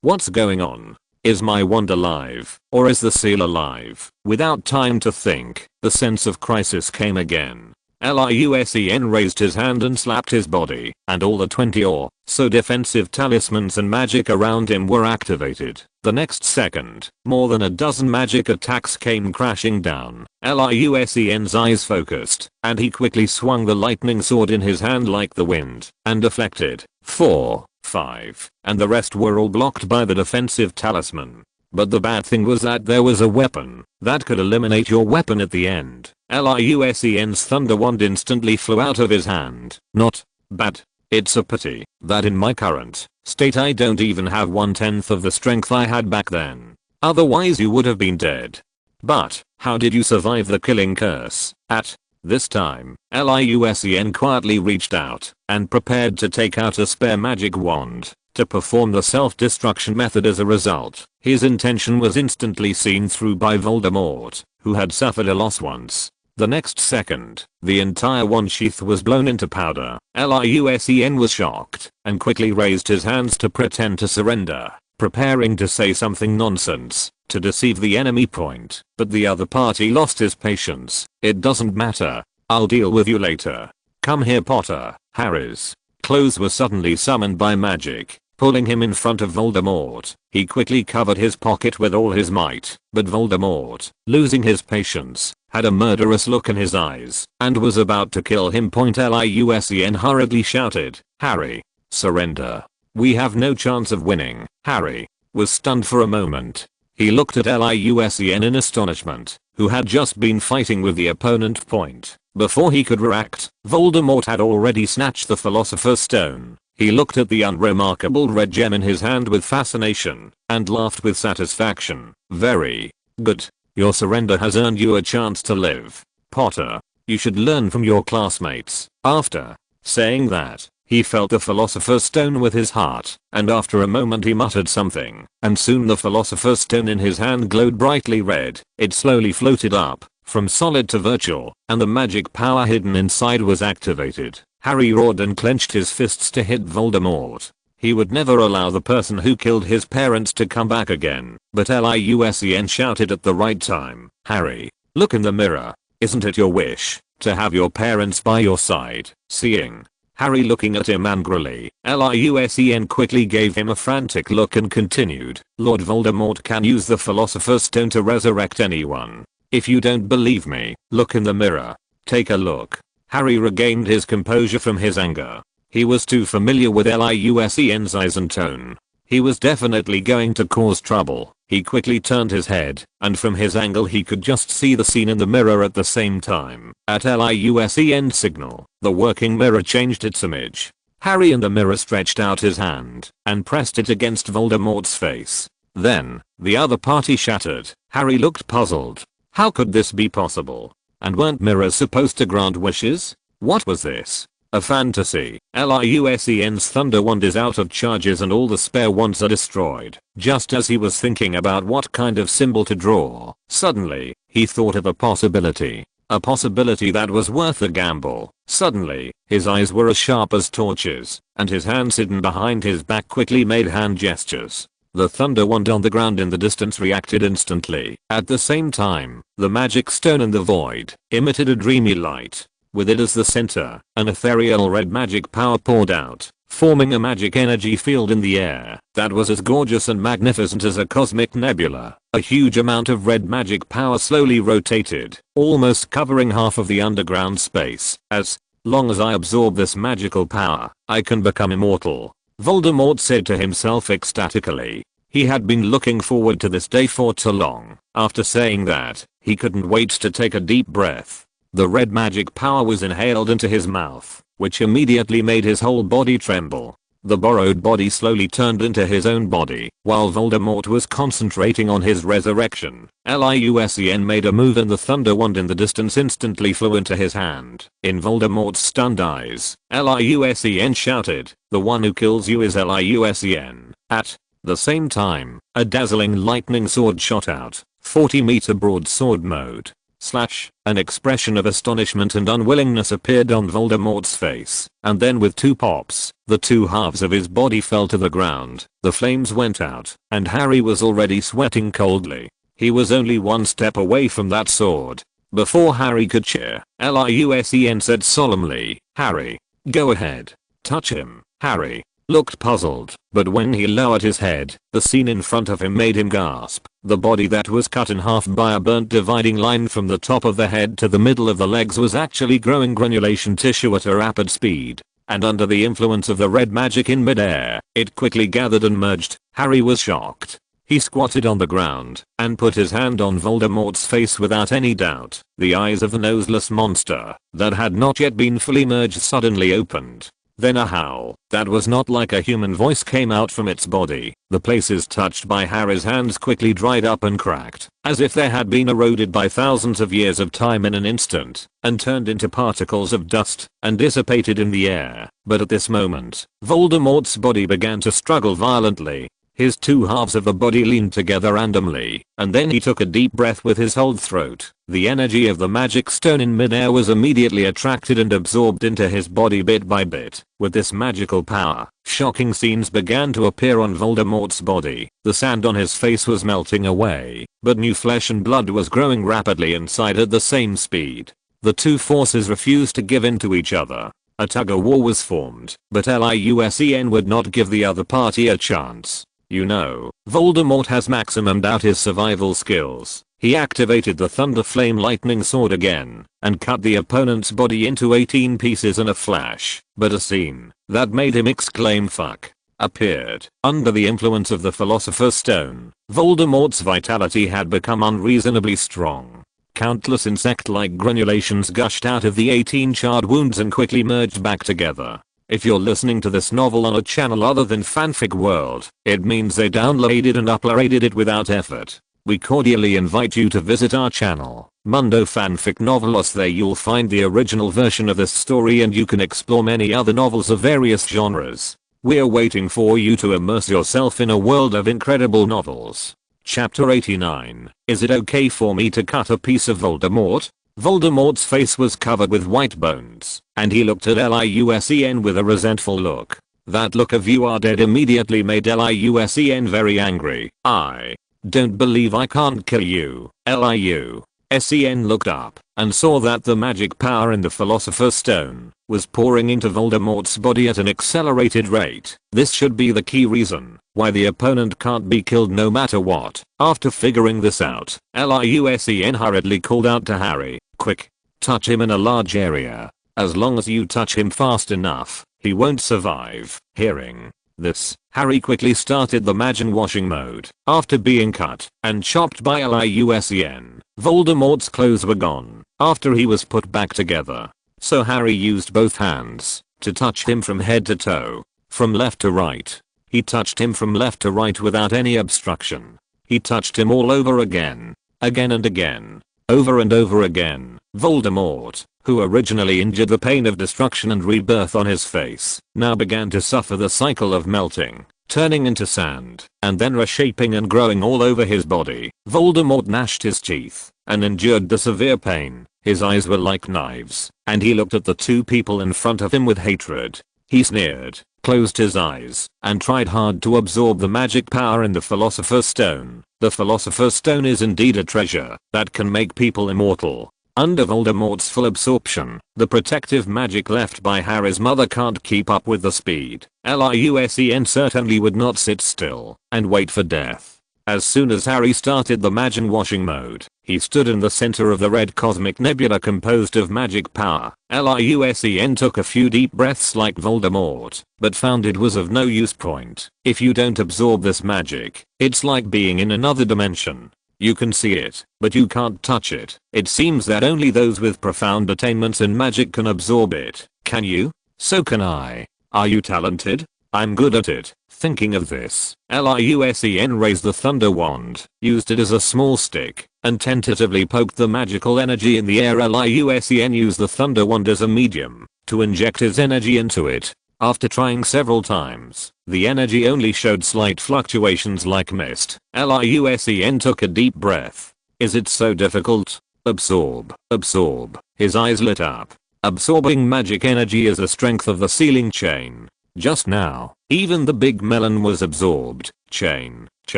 what's going on? Is my wand alive, or is the seal alive? Without time to think, the sense of crisis came again. Liusen raised his hand and slapped his body, and all the 20 or so defensive talismans and magic around him were activated. The next second, more than a dozen magic attacks came crashing down. Liusen's eyes focused, and he quickly swung the lightning sword in his hand like the wind, and deflected. 4, 5, and the rest were all blocked by the defensive talisman. But the bad thing was that there was a weapon that could eliminate your weapon at the end. Liusen's thunder wand instantly flew out of his hand. Not bad. It's a pity that in my current state I don't even have 1/10 of the strength I had back then. Otherwise you would have been dead. But how did you survive the killing curse? At This time, Liu Sen quietly reached out and prepared to take out a spare magic wand to perform the self-destruction method. As a result, his intention was instantly seen through by Voldemort, who had suffered a loss once. The next second, the entire wand sheath was blown into powder. Liu Sen was shocked and quickly raised his hands to pretend to surrender, preparing to say something nonsense to deceive the enemy point. But the other party lost his patience. "It doesn't matter. I'll deal with you later. Come here, Potter." Harry's clothes were suddenly summoned by magic, pulling him in front of Voldemort. He quickly covered his pocket with all his might, but Voldemort, losing his patience, had a murderous look in his eyes and was about to kill him. Liu Sen hurriedly shouted, "Harry, surrender. We have no chance of winning." Harry was stunned for a moment. He looked at Liu Sen in astonishment, who had just been fighting with the opponent point. Before he could react, Voldemort had already snatched the Philosopher's Stone. He looked at the unremarkable red gem in his hand with fascination and laughed with satisfaction. "Very good. Your surrender has earned you a chance to live. Potter, you should learn from your classmates." After saying that, he felt the Philosopher's Stone with his heart, and after a moment he muttered something, and soon the Philosopher's Stone in his hand glowed brightly red. It slowly floated up from solid to virtual, and the magic power hidden inside was activated. Harry roared and clenched his fists to hit Voldemort. He would never allow the person who killed his parents to come back again. But Liu Sen shouted at the right time, "Harry, look in the mirror. Isn't it your wish to have your parents by your side?" Seeing Harry looking at him angrily, Liu Sen quickly gave him a frantic look and continued, "Lord Voldemort can use the Philosopher's Stone to resurrect anyone. If you don't believe me, look in the mirror. Take a look." Harry regained his composure from his anger. He was too familiar with Liu Sen's eyes and tone. He was definitely going to cause trouble. He quickly turned his head, and from his angle he could just see the scene in the mirror at the same time. At Liu Sen's signal, the working mirror changed its image. Harry in the mirror stretched out his hand and pressed it against Voldemort's face. Then, the other party shattered. Harry looked puzzled. How could this be possible? And weren't mirrors supposed to grant wishes? What was this? A fantasy. Liu Sen's thunder wand is out of charges and all the spare wands are destroyed. Just as he was thinking about what kind of symbol to draw, suddenly, he thought of a possibility. A possibility that was worth a gamble. Suddenly, his eyes were as sharp as torches, and his hands hidden behind his back quickly made hand gestures. The thunder wand on the ground in the distance reacted instantly. At the same time, the magic stone in the void emitted a dreamy light. With it as the center, an ethereal red magic power poured out, forming a magic energy field in the air that was as gorgeous and magnificent as a cosmic nebula. A huge amount of red magic power slowly rotated, almost covering half of the underground space. "As long as I absorb this magical power, I can become immortal," Voldemort said to himself ecstatically. He had been looking forward to this day for too long. After saying that, he couldn't wait to take a deep breath. The red magic power was inhaled into his mouth, which immediately made his whole body tremble. The borrowed body slowly turned into his own body, while Voldemort was concentrating on his resurrection. Liu Sen made a move and the thunder wand in the distance instantly flew into his hand. In Voldemort's stunned eyes, Liu Sen shouted, "The one who kills you is Liu Sen." At the same time, a dazzling lightning sword shot out, 40-meter broadsword mode. Slash, an expression of astonishment and unwillingness appeared on Voldemort's face, and then with two pops, the two halves of his body fell to the ground, the flames went out, and Harry was already sweating coldly. He was only one step away from that sword. Before Harry could cheer, Liu Sen said solemnly, "Harry, go ahead. Touch him." Harry looked puzzled, but when he lowered his head, the scene in front of him made him gasp. The body that was cut in half by a burnt dividing line from the top of the head to the middle of the legs was actually growing granulation tissue at a rapid speed, and under the influence of the red magic in midair, it quickly gathered and merged. Harry was shocked. He squatted on the ground and put his hand on Voldemort's face without any doubt. The eyes of the noseless monster that had not yet been fully merged suddenly opened. Then a howl that was not like a human voice came out from its body. The places touched by Harry's hands quickly dried up and cracked, as if they had been eroded by thousands of years of time in an instant, and turned into particles of dust and dissipated in the air. But at this moment, Voldemort's body began to struggle violently. His two halves of the body leaned together randomly, and then he took a deep breath with his whole throat. The energy of the magic stone in midair was immediately attracted and absorbed into his body bit by bit. With this magical power, shocking scenes began to appear on Voldemort's body. The sand on his face was melting away, but new flesh and blood was growing rapidly inside at the same speed. The two forces refused to give in to each other. A tug-of-war was formed, but LIUSEN would not give the other party a chance. You know, Voldemort has maximumed out his survival skills. He activated the Thunder Flame Lightning Sword again, and cut the opponent's body into 18 pieces in a flash. But a scene that made him exclaim fuck appeared. Under the influence of the Philosopher's Stone, Voldemort's vitality had become unreasonably strong. Countless insect-like granulations gushed out of the 18 charred wounds and quickly merged back together. If you're listening to this novel on a channel other than Fanfic World, it means they downloaded and uploaded it without effort. We cordially invite you to visit our channel, Mundo Fanfic Novelos. There you'll find the original version of this story and you can explore many other novels of various genres. We're waiting for you to immerse yourself in a world of incredible novels. Chapter 89. Is it okay for me to cut a piece of Voldemort? Voldemort's face was covered with white bones, and he looked at LIUSEN with a resentful look. That look of "you are dead" immediately made LIUSEN very angry. "I don't believe I can't kill you." LIUSEN looked up and saw that the magic power in the Philosopher's Stone was pouring into Voldemort's body at an accelerated rate. This should be the key reason why the opponent can't be killed no matter what. After figuring this out, LIUSEN hurriedly called out to Harry, "Quick, touch him in a large area. As long as you touch him fast enough, he won't survive." Hearing this, Harry quickly started the Magic washing mode. After being cut and chopped by LIUSEN, Voldemort's clothes were gone after he was put back together. So Harry used both hands to touch him from head to toe, from left to right. He touched him from left to right without any obstruction. He touched him all over again and again, over and over again. Voldemort, who originally endured the pain of destruction and rebirth on his face, now began to suffer the cycle of melting, turning into sand, and then reshaping and growing all over his body. Voldemort gnashed his teeth and endured the severe pain. His eyes were like knives, and he looked at the two people in front of him with hatred. He sneered, closed his eyes, and tried hard to absorb the magic power in the Philosopher's Stone. The Philosopher's Stone is indeed a treasure that can make people immortal. Under Voldemort's full absorption, the protective magic left by Harry's mother can't keep up with the speed. LIUSEN certainly would not sit still and wait for death. As soon as Harry started the Magic washing mode, he stood in the center of the red cosmic nebula composed of magic power. LIUSEN took a few deep breaths like Voldemort, but found it was of no use. Point. If you don't absorb this magic, it's like being in another dimension. You can see it, but you can't touch it. It seems that only those with profound attainments in magic can absorb it. Can you? So can I. Are you talented? I'm good at it. Thinking of this, LIUSEN raised the thunder wand, used it as a small stick, and tentatively poked the magical energy in the air. LIUSEN used the thunder wand as a medium to inject his energy into it. After trying several times, the energy only showed slight fluctuations like mist. LIUSEN took a deep breath. Is it so difficult? Absorb. Absorb. His eyes lit up. Absorbing magic energy is the strength of the ceiling chain. Just now, even the big melon was absorbed. Chain.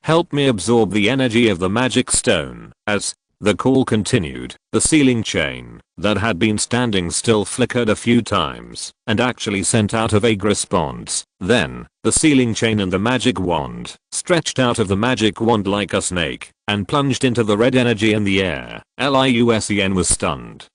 Help me absorb the energy of the magic stone. As the call continued, the ceiling chain that had been standing still flickered a few times and actually sent out a vague response. Then, the ceiling chain and the magic wand stretched out of the magic wand like a snake and plunged into the red energy in the air. LIUSEN was stunned.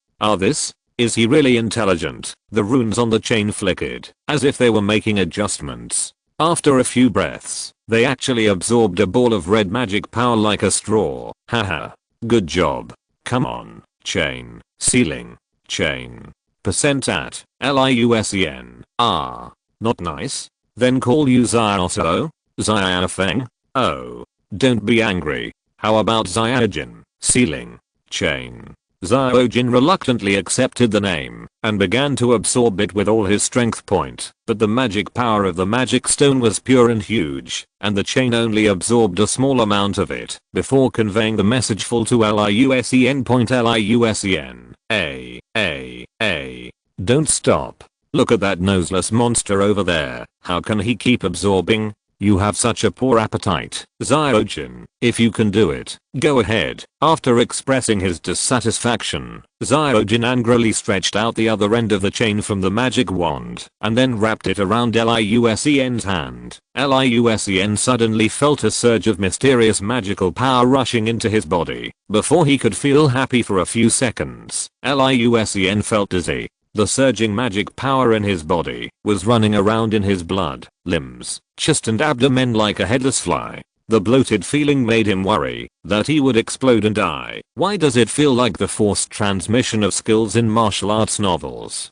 Is he really intelligent? The runes on the chain flickered, as if they were making adjustments. After a few breaths, they actually absorbed a ball of red magic power like a straw. Haha. Good job. Come on. Chain. Ceiling. Chain. Percent at LIUSEN. Ah. Not nice? Then call you Xiaoso? Xiaofeng? Oh. Don't be angry. How about Xiaojin? Ceiling. Chain. Xiaojin reluctantly accepted the name and began to absorb it with all his strength point, but the magic power of the magic stone was pure and huge, and the chain only absorbed a small amount of it before conveying the message full to LIUSEN. LIUSEN. Don't stop. Look at that noseless monster over there. How can he keep absorbing? You have such a poor appetite. Xiaojin, if you can do it, go ahead. After expressing his dissatisfaction, Xiaojin angrily stretched out the other end of the chain from the magic wand and then wrapped it around LIUSEN's hand. LIUSEN suddenly felt a surge of mysterious magical power rushing into his body. Before he could feel happy for a few seconds, LIUSEN felt dizzy. The surging magic power in his body was running around in his blood, limbs, chest and abdomen like a headless fly. The bloated feeling made him worry that he would explode and die. Why does it feel like the forced transmission of skills in martial arts novels?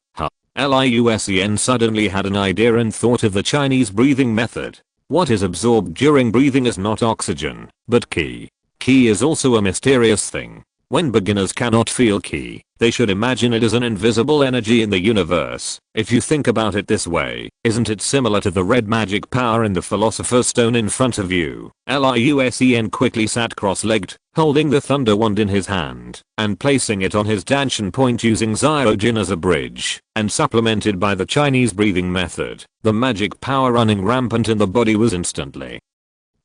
LIUSEN suddenly had an idea and thought of the Chinese breathing method. What is absorbed during breathing is not oxygen, but qi. Qi is also a mysterious thing. When beginners cannot feel qi, they should imagine it as an invisible energy in the universe. If you think about it this way, isn't it similar to the red magic power in the Philosopher's Stone in front of you? LIUSEN quickly sat cross-legged, holding the thunder wand in his hand, and placing it on his Danshan point using Xiaojin as a bridge, and supplemented by the Chinese breathing method. The magic power running rampant in the body was instantly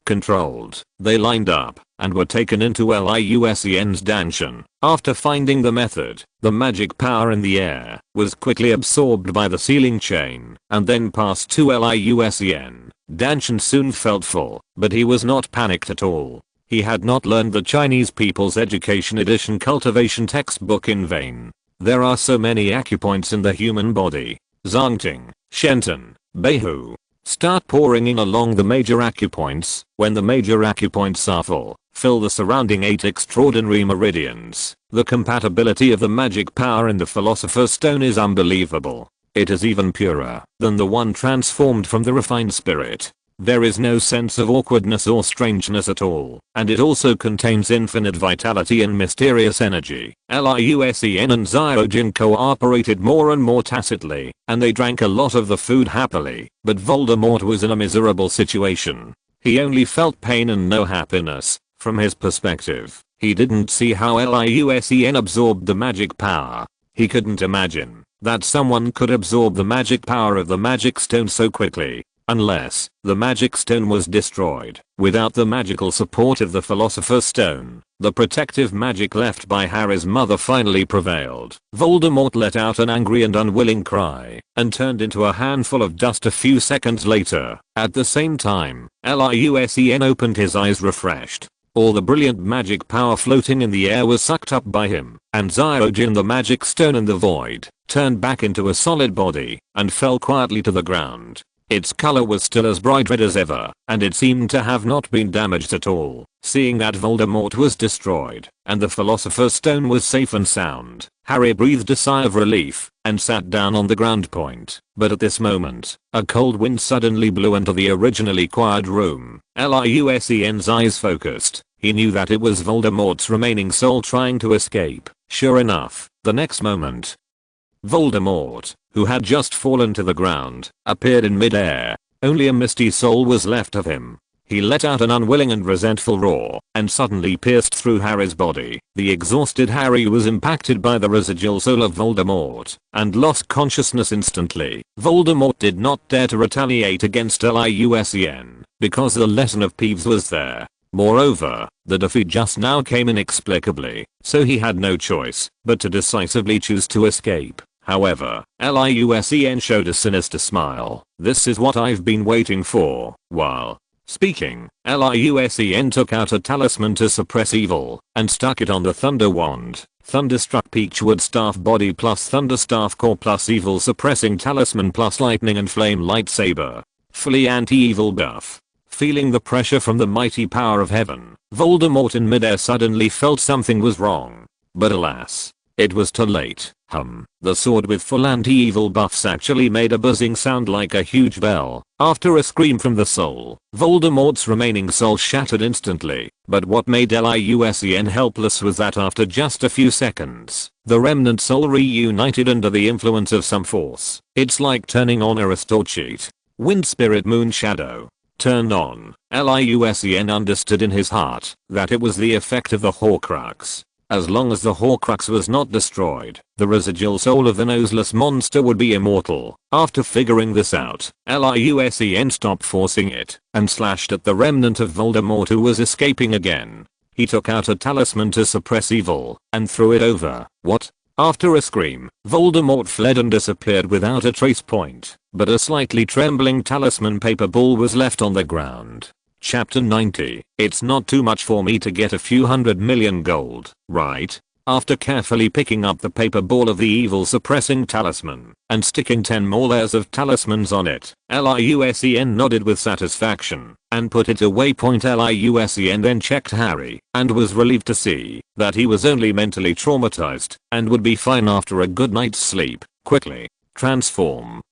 controlled. They lined up and were taken into LIUSEN's Danshan. After finding the method, the magic power in the air was quickly absorbed by the ceiling chain and then passed to LIUSEN. Danshan soon felt full, but he was not panicked at all. He had not learned the Chinese People's Education Edition cultivation textbook in vain. There are so many acupoints in the human body. Zhangting, Shenton, Beihu. Start pouring in along the major acupoints. When the major acupoints are full, fill the surrounding 8 extraordinary meridians. The compatibility of the magic power in the Philosopher's Stone is unbelievable. It is even purer than the one transformed from the refined spirit. There is no sense of awkwardness or strangeness at all, and it also contains infinite vitality and mysterious energy. LIUSEN and Xiaojin cooperated more and more tacitly, and they drank a lot of the food happily, but Voldemort was in a miserable situation. He only felt pain and no happiness. From his perspective, he didn't see how LIUSEN absorbed the magic power. He couldn't imagine that someone could absorb the magic power of the magic stone so quickly. Unless the magic stone was destroyed. Without the magical support of the Philosopher's Stone, the protective magic left by Harry's mother finally prevailed. Voldemort let out an angry and unwilling cry and turned into a handful of dust a few seconds later. At the same time, LIUSEN opened his eyes refreshed. All the brilliant magic power floating in the air was sucked up by him, and Xiaojin, the magic stone in the void, turned back into a solid body and fell quietly to the ground. Its color was still as bright red as ever, and it seemed to have not been damaged at all. Seeing that Voldemort was destroyed, and the Philosopher's Stone was safe and sound, Harry breathed a sigh of relief, and sat down on the ground point. But at this moment, a cold wind suddenly blew into the originally quiet room. LIUSEN's eyes focused. He knew that it was Voldemort's remaining soul trying to escape. Sure enough, the next moment, Voldemort, who had just fallen to the ground, appeared in midair. Only a misty soul was left of him. He let out an unwilling and resentful roar, and suddenly pierced through Harry's body. The exhausted Harry was impacted by the residual soul of Voldemort, and lost consciousness instantly. Voldemort did not dare to retaliate against LIUSEN, because the lesson of Peeves was there. Moreover, the defeat just now came inexplicably, so he had no choice but to decisively choose to escape. However, LIUSEN showed a sinister smile. This is what I've been waiting for. While speaking, LIUSEN took out a talisman to suppress evil and stuck it on the thunder wand. Thunderstruck Peachwood Staff Body plus Thunderstaff Core plus Evil Suppressing Talisman plus Lightning and Flame Lightsaber. Fully anti-evil buff. Feeling the pressure from the mighty power of heaven, Voldemort in midair suddenly felt something was wrong. But alas, It was too late. The sword with full anti-evil buffs actually made a buzzing sound like a huge bell. After a scream from the soul, Voldemort's remaining soul shattered instantly. But what made Liu Sen helpless was that after just a few seconds, the remnant soul reunited under the influence of some force. It's like turning on a restore cheat. Wind Spirit Moon Shadow. Turned on. Liu Sen understood in his heart that it was the effect of the Horcrux. As long as the Horcrux was not destroyed, the residual soul of the noseless monster would be immortal. After figuring this out, Liu Sen stopped forcing it and slashed at the remnant of Voldemort who was escaping again. He took out a talisman to suppress evil and threw it over. What? After a scream, Voldemort fled and disappeared without a trace point, but a slightly trembling talisman paper ball was left on the ground. Chapter 90. It's not too much for me to get a few 100 million gold, right? After carefully picking up the paper ball of the evil suppressing talisman and sticking 10 more layers of talismans on it, Liu Sen nodded with satisfaction and put it away. Liu Sen then checked Harry and was relieved to see that he was only mentally traumatized and would be fine after a good night's sleep. Quickly transform.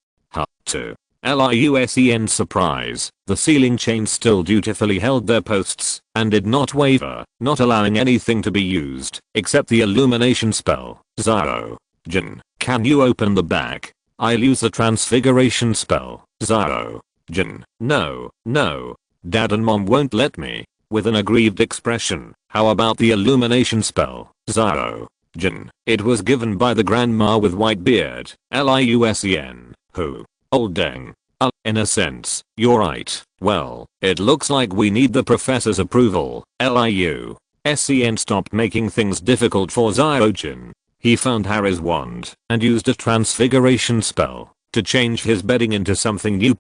To Liu Sen's surprise, the ceiling chains still dutifully held their posts and did not waver, not allowing anything to be used except the illumination spell. Zaro. Jin, can you open the back? I'll use the transfiguration spell. Zaro. Jin, no. Dad and Mom won't let me. With an aggrieved expression, how about the illumination spell? Zaro. Jin, it was given by the grandma with white beard. Liu Sen, who? Old dang. In a sense, you're right. Well, it looks like we need the professor's approval. Liu Sen stopped making things difficult for Zaro-jin. He found Harry's wand and used a transfiguration spell to change his bedding into something new.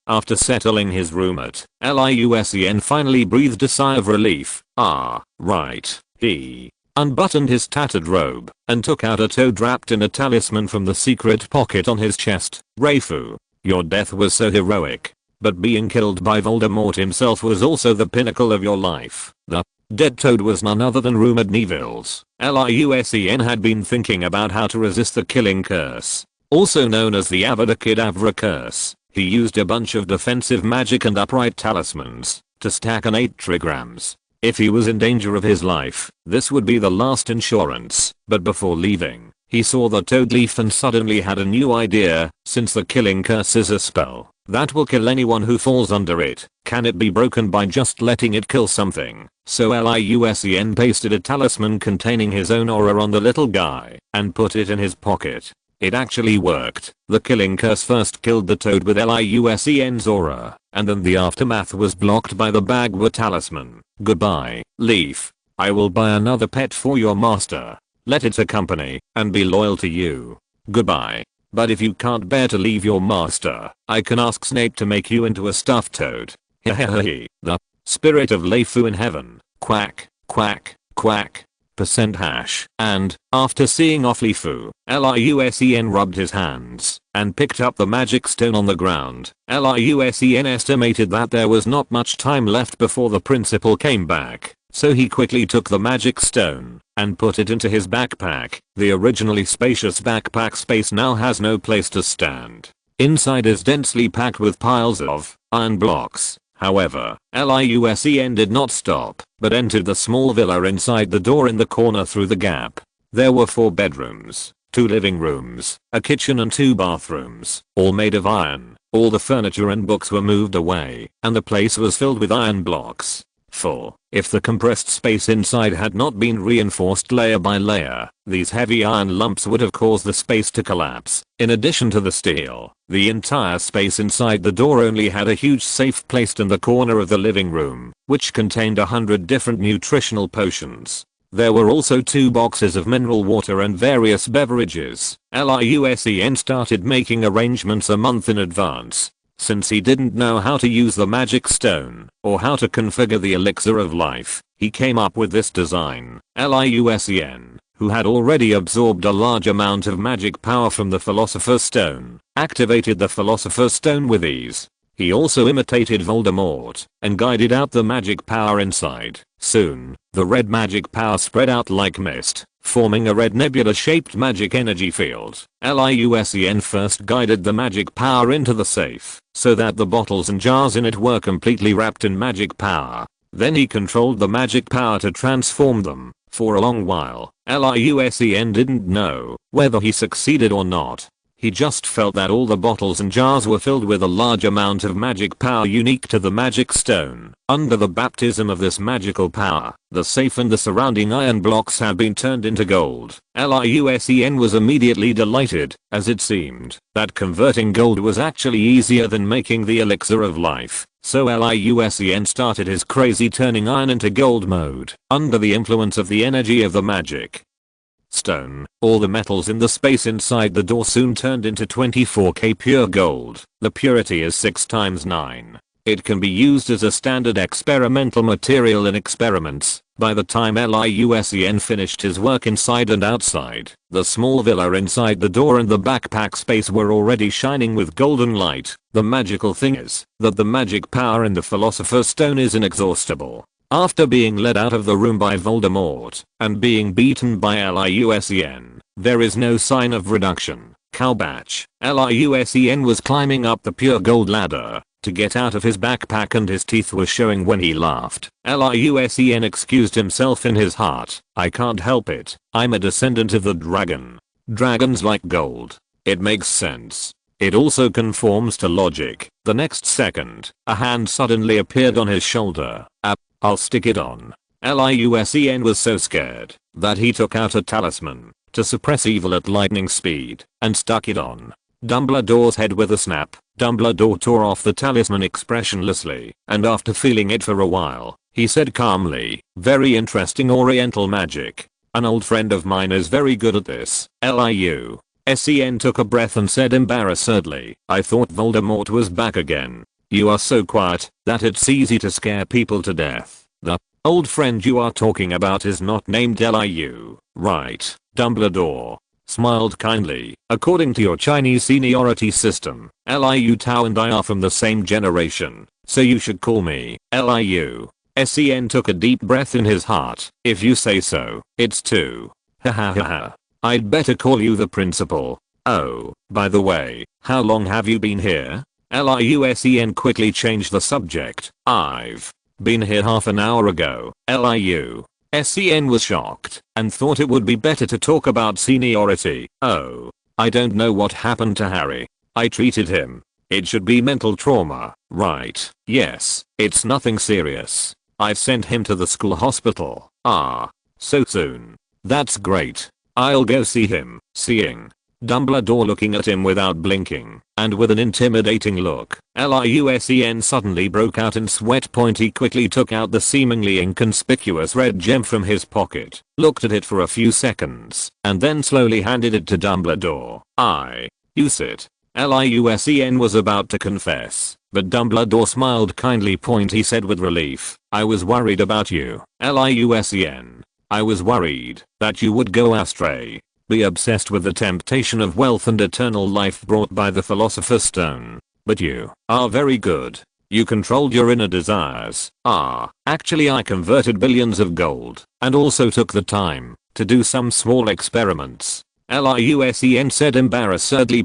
After settling his room at, Liu Sen finally breathed a sigh of relief. Ah, right. He unbuttoned his tattered robe and took out a toad wrapped in a talisman from the secret pocket on his chest. Reifu, your death was so heroic, but being killed by Voldemort himself was also the pinnacle of your life. The dead toad was none other than rumored Neville's. Liu Sen had been thinking about how to resist the killing curse, also known as the Avada Kedavra curse. He used a bunch of defensive magic and upright talismans to stack an 8 trigrams. If he was in danger of his life, this would be the last insurance. But before leaving, he saw the toad leaf and suddenly had a new idea. Since the killing curse is a spell that will kill anyone who falls under it, can it be broken by just letting it kill something? So Liu Sen pasted a talisman containing his own aura on the little guy and put it in his pocket. It actually worked. The killing curse first killed the toad with Liu Sen's aura, and then the aftermath was blocked by the Bagua talisman. Goodbye, Leaf. I will buy another pet for your master. Let it accompany and be loyal to you. Goodbye. But if you can't bear to leave your master, I can ask Snape to make you into a stuffed toad. Hehehe. The spirit of Leifu in heaven. Quack, quack, quack. %#. And, after seeing off Leifu, Liu Sen rubbed his hands and picked up the magic stone on the ground. Liu Sen estimated that there was not much time left before the principal came back, so he quickly took the magic stone and put it into his backpack. The originally spacious backpack space now has no place to stand. Inside is densely packed with piles of iron blocks. However, Liu Sen did not stop, but entered the small villa inside the door in the corner through the gap. There were 4 bedrooms, 2 living rooms, a kitchen and 2 bathrooms, all made of iron. All the furniture and books were moved away, and the place was filled with iron blocks. 4. If the compressed space inside had not been reinforced layer by layer, these heavy iron lumps would have caused the space to collapse. In addition to the steel, the entire space inside the door only had a huge safe placed in the corner of the living room, which contained 100 different nutritional potions. There were also 2 boxes of mineral water and various beverages. Liu Sen started making arrangements a month in advance. Since he didn't know how to use the magic stone or how to configure the elixir of life, he came up with this design. Liu Sen, who had already absorbed a large amount of magic power from the Philosopher's Stone, activated the Philosopher's Stone with ease. He also imitated Voldemort and guided out the magic power inside. Soon, the red magic power spread out like mist, forming a red nebula-shaped magic energy field. Liu Sen first guided the magic power into the safe, so that the bottles and jars in it were completely wrapped in magic power. Then he controlled the magic power to transform them. For a long while, Liu Sen didn't know whether he succeeded or not. He just felt that all the bottles and jars were filled with a large amount of magic power unique to the magic stone. Under the baptism of this magical power, the safe and the surrounding iron blocks had been turned into gold. Liu Sen was immediately delighted, as it seemed that converting gold was actually easier than making the elixir of life. So Liu Sen started his crazy turning iron into gold mode. Under the influence of the energy of the magic stone, all the metals in the space inside the door soon turned into 24K pure gold. The purity is 6 times 9. It can be used as a standard experimental material in experiments. By the time Liu Sen finished his work inside and outside, the small villa inside the door and the backpack space were already shining with golden light. The magical thing is that the magic power in the Philosopher's Stone is inexhaustible. After being led out of the room by Voldemort and being beaten by Liu Sen, there is no sign of reduction. Cowbatch. Liu Sen was climbing up the pure gold ladder to get out of his backpack and his teeth were showing when he laughed. Liu Sen excused himself in his heart. I can't help it. I'm a descendant of the dragon. Dragons like gold. It makes sense. It also conforms to logic. The next second, a hand suddenly appeared on his shoulder. I'll stick it on. Liu Sen was so scared that he took out a talisman to suppress evil at lightning speed and stuck it on Dumbledore's head with a snap. Dumbledore tore off the talisman expressionlessly, and after feeling it for a while, he said calmly, "Very interesting Oriental magic. An old friend of mine is very good at this." Liu Sen took a breath and said embarrassedly, "I thought Voldemort was back again. You are so quiet that it's easy to scare people to death." "The old friend you are talking about is not named Liu, right?" Dumbledore smiled kindly. "According to your Chinese seniority system, Liu Tao and I are from the same generation, so you should call me Liu." Sen took a deep breath in his heart. "If you say so, it's two. Ha ha ha ha. I'd better call you the principal. Oh, by the way, how long have you been here?" Liu Sen quickly changed the subject. "I've been here half an hour ago." Liu Sen was shocked and thought it would be better to talk about seniority. "Oh, I don't know what happened to Harry. I treated him. It should be mental trauma, right?" "Yes, it's nothing serious. I've sent him to the school hospital." "Ah, so soon. That's great. I'll go see him." Seeing Dumbledore looking at him without blinking and with an intimidating look, Liu Sen suddenly broke out in sweat. He quickly took out the seemingly inconspicuous red gem from his pocket, looked at it for a few seconds, and then slowly handed it to Dumbledore. "I use it." Liu Sen was about to confess, but Dumbledore smiled kindly. He said with relief, "I was worried about you, Liu Sen. I was worried that you would go astray. Be obsessed with the temptation of wealth and eternal life brought by the Philosopher's Stone. But you are very good. You controlled your inner desires." Actually I converted billions of gold and also took the time to do some small experiments." Liu Sen said embarrassedly.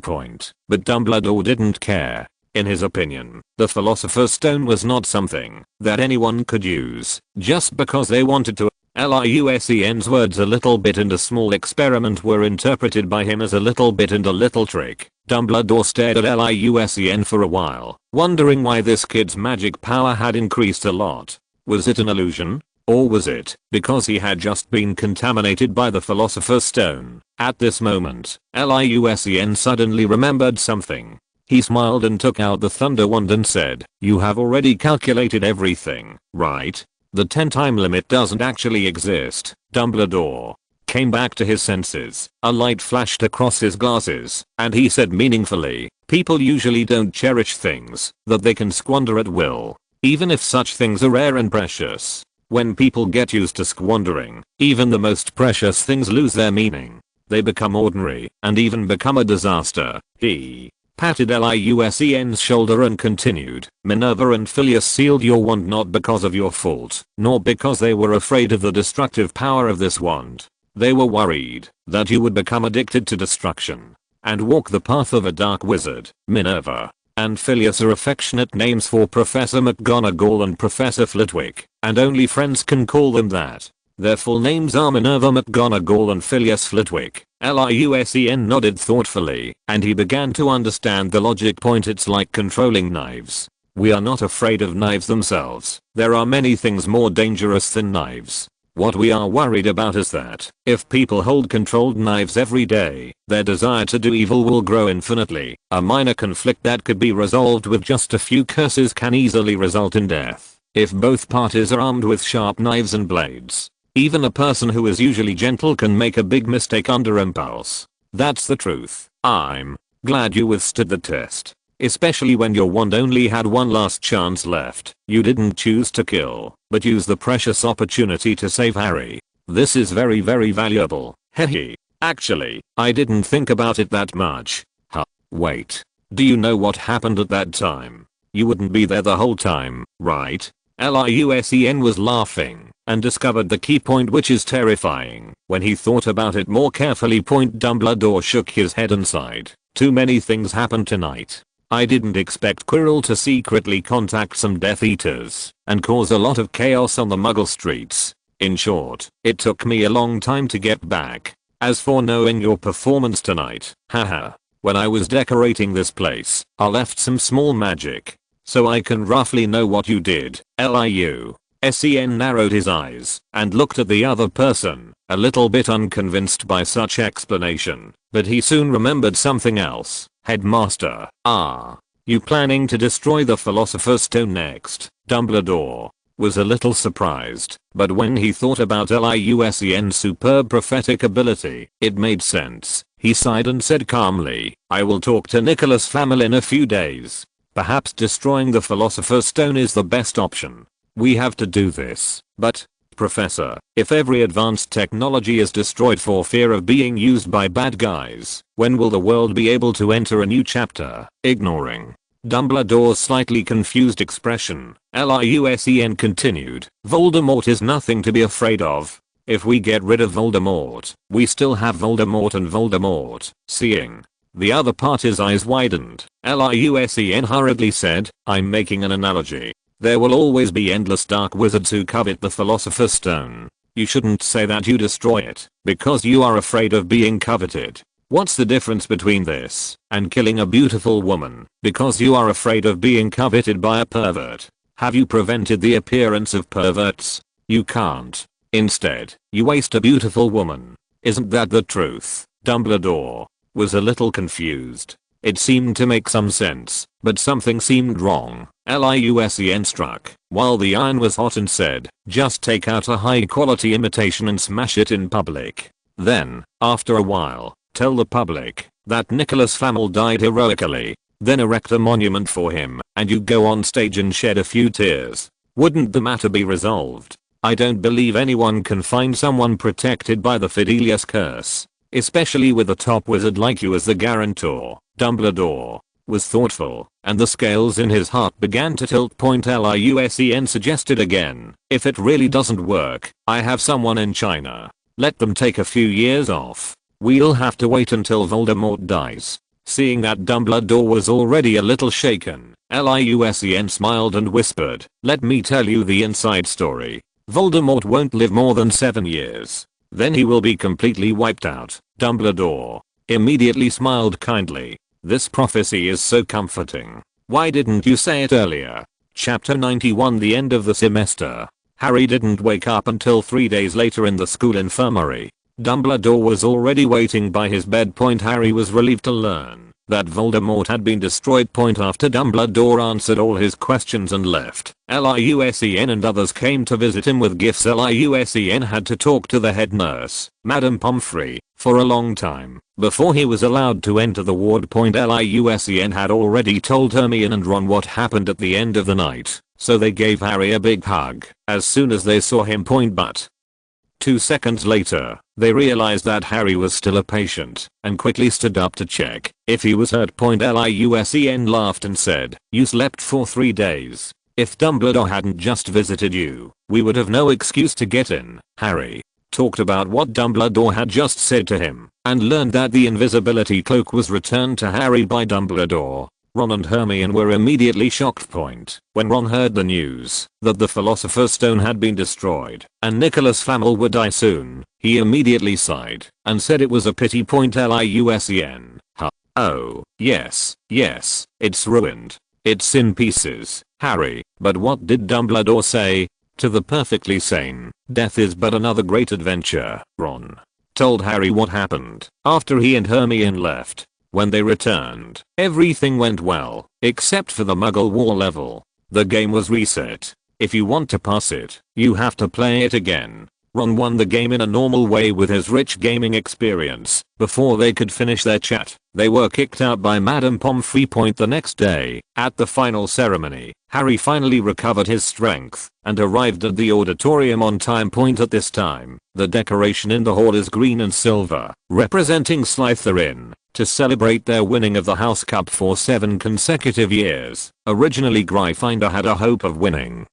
But Dumbledore didn't care. In his opinion, the Philosopher's Stone was not something that anyone could use just because they wanted to. Liu Sen's words "a little bit" and "a small experiment" were interpreted by him as a little bit and a little trick. Dumbledore stared at Liu Sen for a while, wondering why this kid's magic power had increased a lot. Was it an illusion? Or was it because he had just been contaminated by the Philosopher's Stone? At this moment, Liu Sen suddenly remembered something. He smiled and took out the Thunder Wand and said, "You have already calculated everything, right? The 10-time limit doesn't actually exist." Dumbledore came back to his senses. A light flashed across his glasses, and he said meaningfully, "People usually don't cherish things that they can squander at will, even if such things are rare and precious. When people get used to squandering, even the most precious things lose their meaning. They become ordinary and even become a disaster." He patted Liusen's shoulder and continued, Minerva and Filius sealed your wand not because of your fault, nor because they were afraid of the destructive power of this wand. They were worried that you would become addicted to destruction and walk the path of a dark wizard. Minerva and Filius are affectionate names for Professor McGonagall and Professor Flitwick, and only friends can call them that. Their full names are Minerva McGonagall and Filius Flitwick. Liusen nodded thoughtfully, and he began to understand the logic point. It's like controlling knives. We are not afraid of knives themselves. There are many things more dangerous than knives. What we are worried about is that, if people hold controlled knives every day, their desire to do evil will grow infinitely. A minor conflict that could be resolved with just a few curses can easily result in death, if both parties are armed with sharp knives and blades. Even a person who is usually gentle can make a big mistake under impulse. That's the truth. I'm glad you withstood the test. Especially when your wand only had one last chance left. You didn't choose to kill, but used the precious opportunity to save Harry. This is very valuable. Hehe. Actually, I didn't think about it that much. Huh. Wait. Do you know what happened at that time? You wouldn't be there the whole time, right? Liusen was laughing and discovered the key point, which is terrifying. When he thought about it more carefully, Dumbledore shook his head and sighed. Too many things happened tonight. I didn't expect Quirrell to secretly contact some Death Eaters and cause a lot of chaos on the Muggle streets. In short, it took me a long time to get back. As for knowing your performance tonight, haha. When I was decorating this place, I left some small magic, so I can roughly know what you did. Liu.Sen narrowed his eyes and looked at the other person, a little bit unconvinced by such explanation, but he soon remembered something else. Headmaster, you planning to destroy the Philosopher's Stone next? Dumbledore was a little surprised, but when he thought about Liusen's superb prophetic ability, it made sense. He sighed and said calmly, I will talk to Nicholas Flamel in a few days. Perhaps destroying the Philosopher's Stone is the best option. We have to do this. But, Professor, if every advanced technology is destroyed for fear of being used by bad guys, when will the world be able to enter a new chapter? Ignoring Dumbledore's slightly confused expression, Liusen continued, Voldemort is nothing to be afraid of. If we get rid of Voldemort, we still have Voldemort and Voldemort. Seeing the other party's eyes widened, Liusen hurriedly said, I'm making an analogy. There will always be endless dark wizards who covet the Philosopher's Stone. You shouldn't say that you destroy it, because you are afraid of being coveted. What's the difference between this and killing a beautiful woman because you are afraid of being coveted by a pervert? Have you prevented the appearance of perverts? You can't. Instead, you waste a beautiful woman. Isn't that the truth? Dumbledore was a little confused. It seemed to make some sense, but something seemed wrong. Liusen struck while the iron was hot and said, just take out a high quality imitation and smash it in public. Then, after a while, tell the public that Nicholas Flamel died heroically. Then erect a monument for him, and you go on stage and shed a few tears. Wouldn't the matter be resolved? I don't believe anyone can find someone protected by the Fidelius curse, especially with a top wizard like you as the guarantor. Dumbledore was thoughtful, and the scales in his heart began to tilt. Liusen suggested again, if it really doesn't work, I have someone in China. Let them take a few years off. We'll have to wait until Voldemort dies. Seeing that Dumbledore was already a little shaken, Liusen smiled and whispered, let me tell you the inside story. Voldemort won't live more than 7 years. Then he will be completely wiped out. Dumbledore immediately smiled kindly. This prophecy is so comforting. Why didn't you say it earlier? Chapter 91. The end of the semester. Harry didn't wake up until 3 days later in the school infirmary. Dumbledore was already waiting by his bed. Harry was relieved to learn that Voldemort had been destroyed. After Dumbledore answered all his questions and left, Liusen and others came to visit him with gifts. Liusen had to talk to the head nurse, Madame Pomfrey, for a long time before he was allowed to enter the ward. Liusen had already told Hermione and Ron what happened at the end of the night, so they gave Harry a big hug as soon as they saw him. But 2 seconds later, They realized that Harry was still a patient and quickly stood up to check if he was hurt. Liusen laughed and said, "You slept for 3 days. If Dumbledore hadn't just visited you, we would have no excuse to get in." Harry talked about what Dumbledore had just said to him and learned that the invisibility cloak was returned to Harry by Dumbledore. Ron and Hermione were immediately shocked. When Ron heard the news that the Philosopher's Stone had been destroyed and Nicholas Flamel would die soon, he immediately sighed and said it was a pity. Liusen. Huh. Oh, yes, it's ruined. It's in pieces, Harry, but what did Dumbledore say? To the perfectly sane, death is but another great adventure. Ron told Harry what happened after he and Hermione left. When they returned, everything went well, except for the Muggle War level. The game was reset. If you want to pass it, you have to play it again. Ron won the game in a normal way with his rich gaming experience. Before they could finish their chat, they were kicked out by Madame Pomfrey. The next day, at the final ceremony, Harry finally recovered his strength and arrived at the auditorium on time. At this time, the decoration in the hall is green and silver, representing Slytherin, to celebrate their winning of the House Cup for 7 consecutive years. Originally Gryffindor had a hope of winning,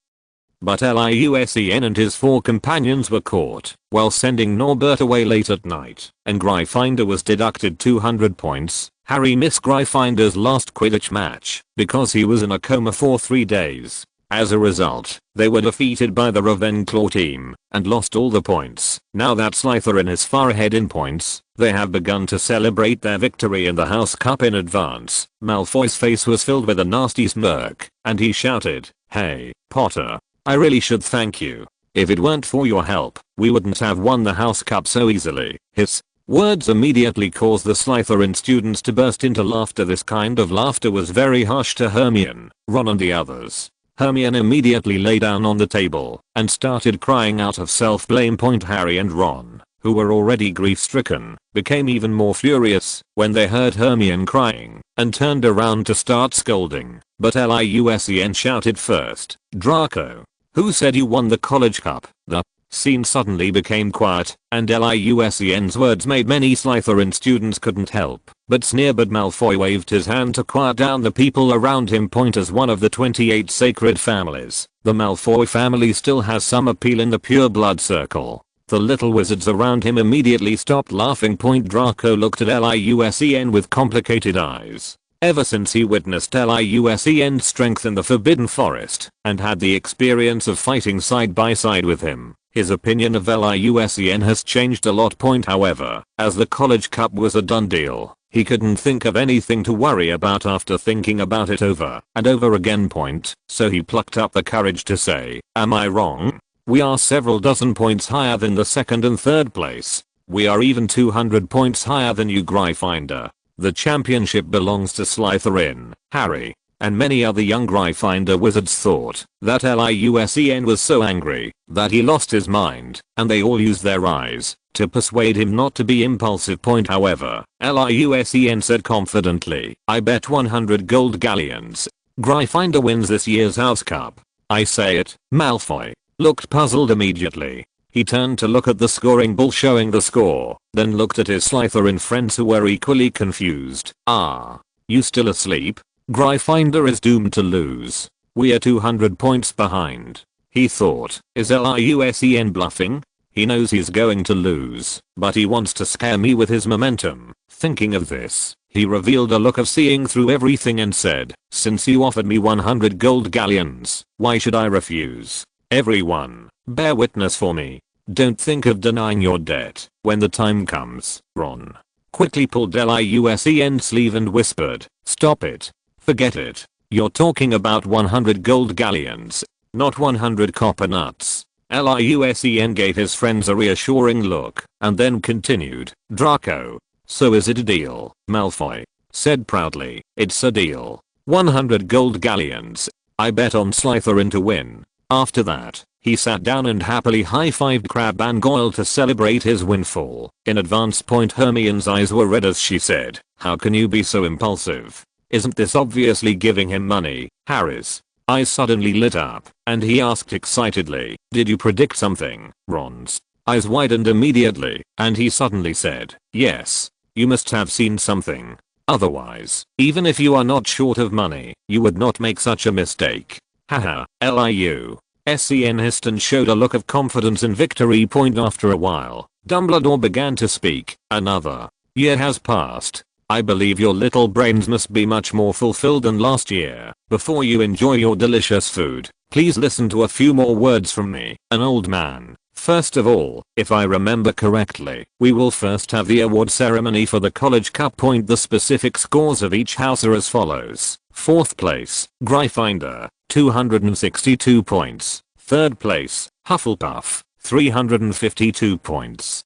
but Liusen and his 4 companions were caught while sending Norbert away late at night, and Gryffindor was deducted 200 points. Harry missed Gryffindor's last Quidditch match because he was in a coma for 3 days. As a result, they were defeated by the Ravenclaw team and lost all the points. Now that Slytherin is far ahead in points, they have begun to celebrate their victory in the House Cup in advance. Malfoy's face was filled with a nasty smirk, and he shouted, "Hey, Potter, I really should thank you. If it weren't for your help, we wouldn't have won the House Cup so easily." His words immediately caused the Slytherin students to burst into laughter. This kind of laughter was very harsh to Hermione, Ron and the others. Hermione immediately lay down on the table and started crying out of self-blame. Harry and Ron, who were already grief-stricken, became even more furious when they heard Hermione crying and turned around to start scolding. But Liusen shouted first, "Draco, who said you won the college cup?" The scene suddenly became quiet, and Liusen's words made many Slytherin students couldn't help but sneer. But Malfoy waved his hand to quiet down the people around him. As one of the 28 sacred families, the Malfoy family still has some appeal in the pure blood circle. The little wizards around him immediately stopped laughing. Draco looked at Liusen with complicated eyes. Ever since he witnessed Liusen's strength in the Forbidden Forest and had the experience of fighting side by side with him, his opinion of Liusen has changed a lot. However, as the college cup was a done deal, he couldn't think of anything to worry about after thinking about it over and over again. So he plucked up the courage to say, "Am I wrong? We are several dozen points higher than the 2nd and 3rd place. We are even 200 points higher than you, Gryffindor. The championship belongs to Slytherin." Harry and many other young Gryffindor wizards thought that Liusen was so angry that he lost his mind, and they all used their eyes to persuade him not to be impulsive. However, Liusen said confidently, "I bet 100 gold galleons Gryffindor wins this year's House Cup. I say it." Malfoy looked puzzled immediately. He turned to look at the scoring ball showing the score, then looked at his Slytherin friends who were equally confused. "Ah, you still asleep? Gryffindor is doomed to lose. We are 200 points behind." He thought, is Liusen bluffing? He knows he's going to lose, but he wants to scare me with his momentum. Thinking of this, he revealed a look of seeing through everything and said, "Since you offered me 100 gold galleons, why should I refuse? Everyone, bear witness for me. Don't think of denying your debt when the time comes." Ron quickly pulled Liusen's sleeve and whispered, "Stop it. Forget it. You're talking about 100 gold galleons, not 100 copper nuts." Liusen gave his friends a reassuring look and then continued, "Draco, so is it a deal?" Malfoy said proudly, "It's a deal. 100 gold galleons. I bet on Slytherin to win." After that, he sat down and happily high-fived Crabbe and Goyle to celebrate his windfall. In advance. Hermione's eyes were red as she said, "How can you be so impulsive? Isn't this obviously giving him money?" Harry's eyes suddenly lit up, and he asked excitedly, "Did you predict something?" Ron's eyes widened immediately, and he suddenly said, "Yes, you must have seen something. Otherwise, even if you are not short of money, you would not make such a mistake. Haha, Liu Sen hissed and showed a look of confidence and victory. After a while, Dumbledore began to speak. Another year has passed. I believe your little brains must be much more fulfilled than last year. Before you enjoy your delicious food, please listen to a few more words from me, an old man. First of all, if I remember correctly, we will first have the award ceremony for the College Cup. The specific scores of each house are as follows. 4th place, Gryffindor, 262 points. 3rd place, Hufflepuff, 352 points.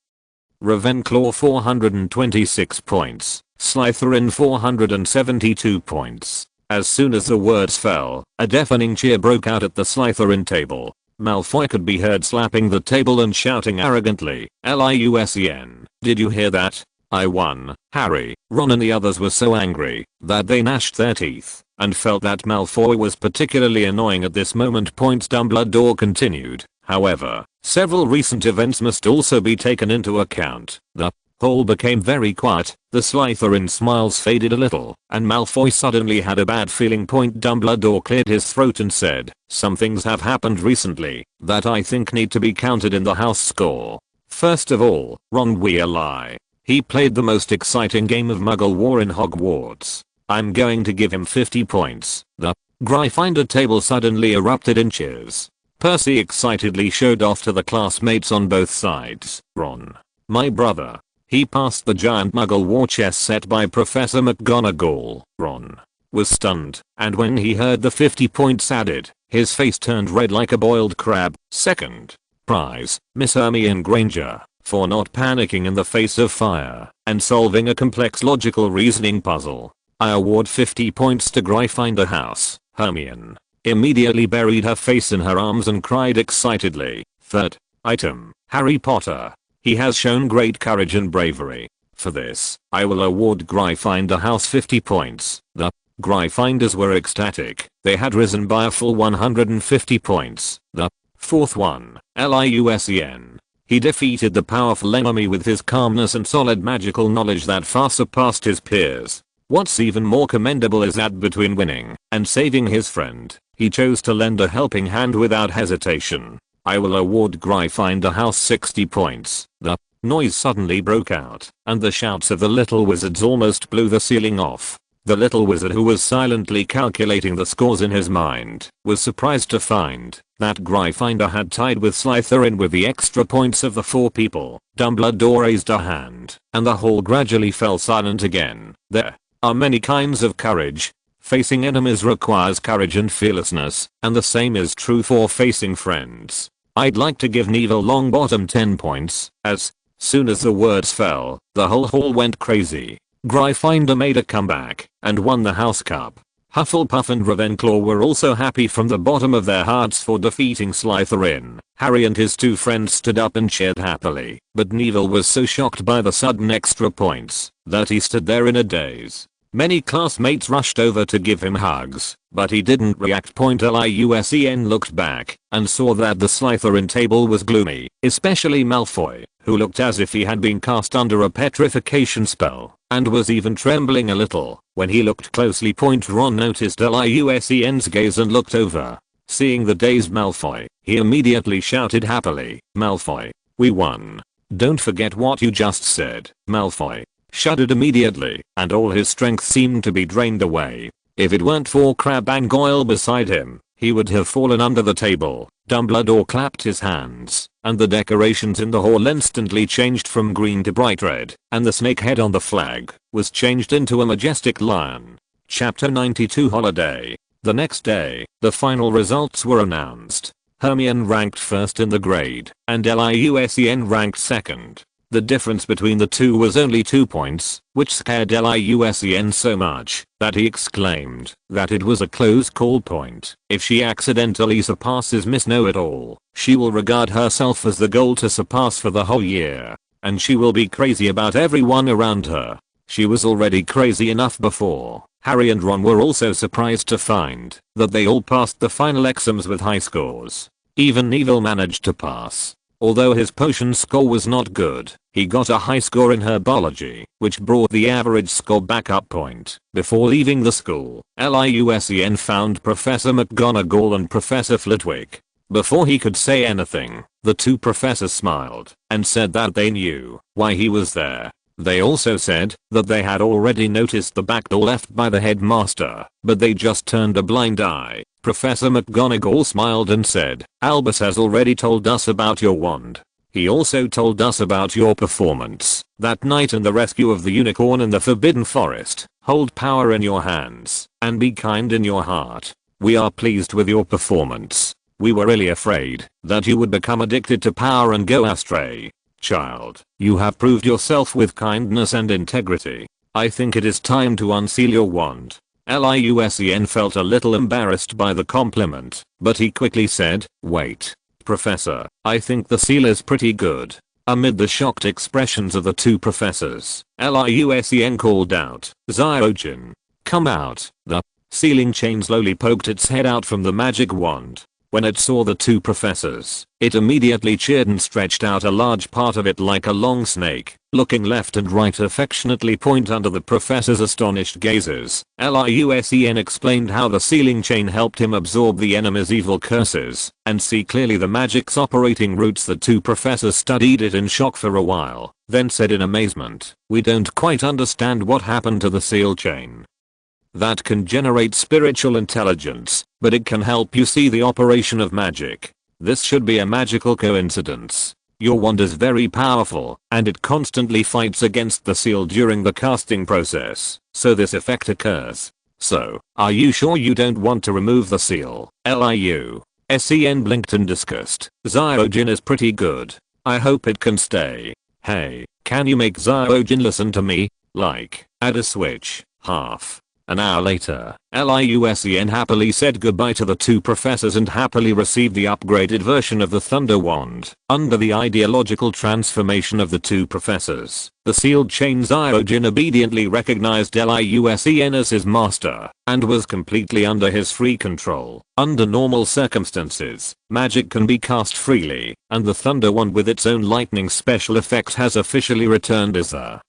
Ravenclaw 426 points. Slytherin 472 points. As soon as the words fell, a deafening cheer broke out at the Slytherin table. Malfoy could be heard slapping the table and shouting arrogantly, "Liu Sen, did you hear that? I won." Harry, Ron and the others were so angry that they gnashed their teeth and felt that Malfoy was particularly annoying at this moment. Dumbledore continued, however, several recent events must also be taken into account. The hall became very quiet, the Slytherin smiles faded a little, and Malfoy suddenly had a bad feeling. Dumbledore cleared his throat and said, "Some things have happened recently that I think need to be counted in the house score. First of all, Ron Weasley. He played the most exciting game of Muggle War in Hogwarts. I'm going to give him 50 points. The Gryffindor table suddenly erupted in cheers. Percy excitedly showed off to the classmates on both sides. Ron, my brother. He passed the giant Muggle war chess set by Professor McGonagall. Ron was stunned, and when he heard the 50 points added, his face turned red like a boiled crab. Second prize, Miss Hermione Granger, for not panicking in the face of fire and solving a complex logical reasoning puzzle. I award 50 points to Gryffindor House. Hermione immediately buried her face in her arms and cried excitedly. Third item, Harry Potter. He has shown great courage and bravery. For this, I will award Gryffindor House 50 points. The Gryffindors were ecstatic. They had risen by a full 150 points. The fourth one, Liu Sen. He defeated the powerful enemy with his calmness and solid magical knowledge that far surpassed his peers. What's even more commendable is that between winning and saving his friend, he chose to lend a helping hand without hesitation. I will award Gryffindor House 60 points. The noise suddenly broke out, and the shouts of the little wizards almost blew the ceiling off. The little wizard, who was silently calculating the scores in his mind, was surprised to find that Gryffindor had tied with Slytherin with the extra points of the 4 people. Dumbledore raised a hand, and the hall gradually fell silent again. There are many kinds of courage. Facing enemies requires courage and fearlessness, and the same is true for facing friends. I'd like to give Neville Longbottom 10 points. As soon as the words fell, the whole hall went crazy. Gryffindor made a comeback and won the House Cup. Hufflepuff and Ravenclaw were also happy from the bottom of their hearts for defeating Slytherin. Harry and his 2 friends stood up and cheered happily, but Neville was so shocked by the sudden extra points that he stood there in a daze. Many classmates rushed over to give him hugs, but he didn't react. Liu Sen looked back and saw that the Slytherin table was gloomy, especially Malfoy, who looked as if he had been cast under a petrification spell and was even trembling a little. When he looked closely, Ron noticed Liu Sen's gaze and looked over. Seeing the dazed Malfoy, he immediately shouted happily, "Malfoy, we won. Don't forget what you just said." Malfoy shuddered immediately, and all his strength seemed to be drained away. If it weren't for Crabbe and Goyle beside him, he would have fallen under the table. Dumbledore clapped his hands, and the decorations in the hall instantly changed from green to bright red, and the snake head on the flag was changed into a majestic lion. Chapter 92 Holiday. The next day, the final results were announced. Hermione ranked first in the grade, and Liu Sen ranked second. The difference between the two was only 2 points, which scared Liu Sen so much that he exclaimed that it was a close call point. If she accidentally surpasses Miss Know-It-All, she will regard herself as the goal to surpass for the whole year, and she will be crazy about everyone around her. She was already crazy enough before. Harry and Ron were also surprised to find that they all passed the final exams with high scores. Even Neville managed to pass. Although his potion score was not good, he got a high score in herbology, which brought the average score back up point. Before leaving the school, LIUSEN found Professor McGonagall and Professor Flitwick. Before he could say anything, the two professors smiled and said that they knew why he was there. They also said that they had already noticed the back door left by the headmaster, but they just turned a blind eye. Professor McGonagall smiled and said, "Albus has already told us about your wand. He also told us about your performance that night in the rescue of the unicorn in the Forbidden Forest. Hold power in your hands and be kind in your heart. We are pleased with your performance. We were really afraid that you would become addicted to power and go astray. Child, you have proved yourself with kindness and integrity. I think it is time to unseal your wand." LIUSEN felt a little embarrassed by the compliment, but he quickly said, "Wait, Professor, I think the seal is pretty good." Amid the shocked expressions of the two professors, LIUSEN called out, "Zyojin, come out." The sealing chain slowly poked its head out from the magic wand. When it saw the two professors, it immediately cheered and stretched out a large part of it like a long snake, looking left and right affectionately point under the professors' astonished gazes. LIUSEN explained how the sealing chain helped him absorb the enemy's evil curses and see clearly the magic's operating routes. The two professors studied it in shock for a while, then said in amazement, "We don't quite understand what happened to the seal chain. That can generate spiritual intelligence, but it can help you see the operation of magic. This should be a magical coincidence. Your wand is very powerful, and it constantly fights against the seal during the casting process, so this effect occurs. So, are you sure you don't want to remove the seal?" LIUSEN blinked in disgust. "Zyojin is pretty good. I hope it can stay. Hey, can you make Zyojin listen to me? Like, add a switch, half." An hour later, LIUSEN happily said goodbye to the two professors and happily received the upgraded version of the Thunder Wand. Under the ideological transformation of the two professors, the sealed chain Zyojin obediently recognized LIUSEN as his master and was completely under his free control. Under normal circumstances, magic can be cast freely, and the Thunder Wand with its own lightning special effect has officially returned as a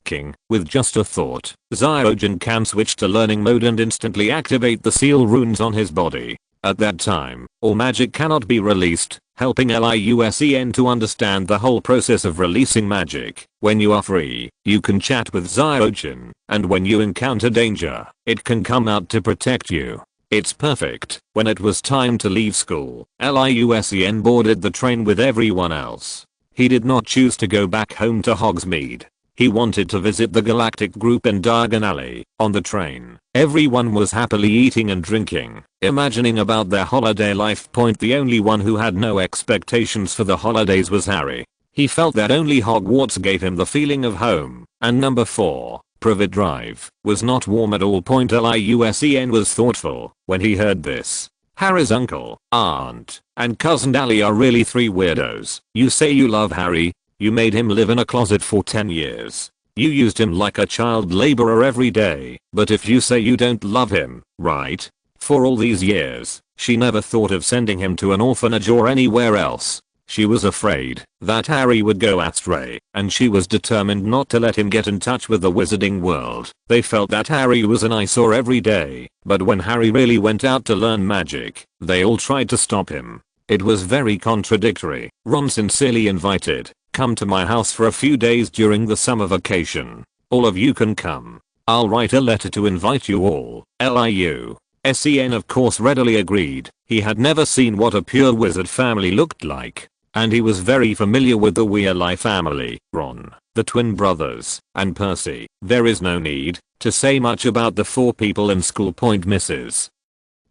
king. With just a thought, Zyojin can switch to learning mode and instantly activate the seal runes on his body. At that time, all magic cannot be released, helping LIUSEN to understand the whole process of releasing magic. When you are free, you can chat with Zyojin, and when you encounter danger, it can come out to protect you. It's perfect. When it was time to leave school, LIUSEN boarded the train with everyone else. He did not choose to go back home to Hogsmeade. He wanted to visit the galactic group in Diagon Alley. On the train, everyone was happily eating and drinking, imagining about their holiday life. The only one who had no expectations for the holidays was Harry. He felt that only Hogwarts gave him the feeling of home, and number 4, Privet Drive, was not warm at all. LIUSEN was thoughtful when he heard this. Harry's uncle, aunt, and cousin Dally are really 3 weirdos. You say you love Harry. You made him live in a closet for 10 years. You used him like a child laborer every day. But if you say you don't love him, right? For all these years, she never thought of sending him to an orphanage or anywhere else. She was afraid that Harry would go astray, and she was determined not to let him get in touch with the wizarding world. They felt that Harry was an eyesore every day, but when Harry really went out to learn magic, they all tried to stop him. It was very contradictory. Ron sincerely invited, "Come to my house for a few days during the summer vacation. All of you can come. I'll write a letter to invite you all." LIUSEN of course readily agreed. He had never seen what a pure wizard family looked like, and he was very familiar with the Weasley family, Ron, the twin brothers, and Percy. There is no need to say much about the 4 people in school. Mrs.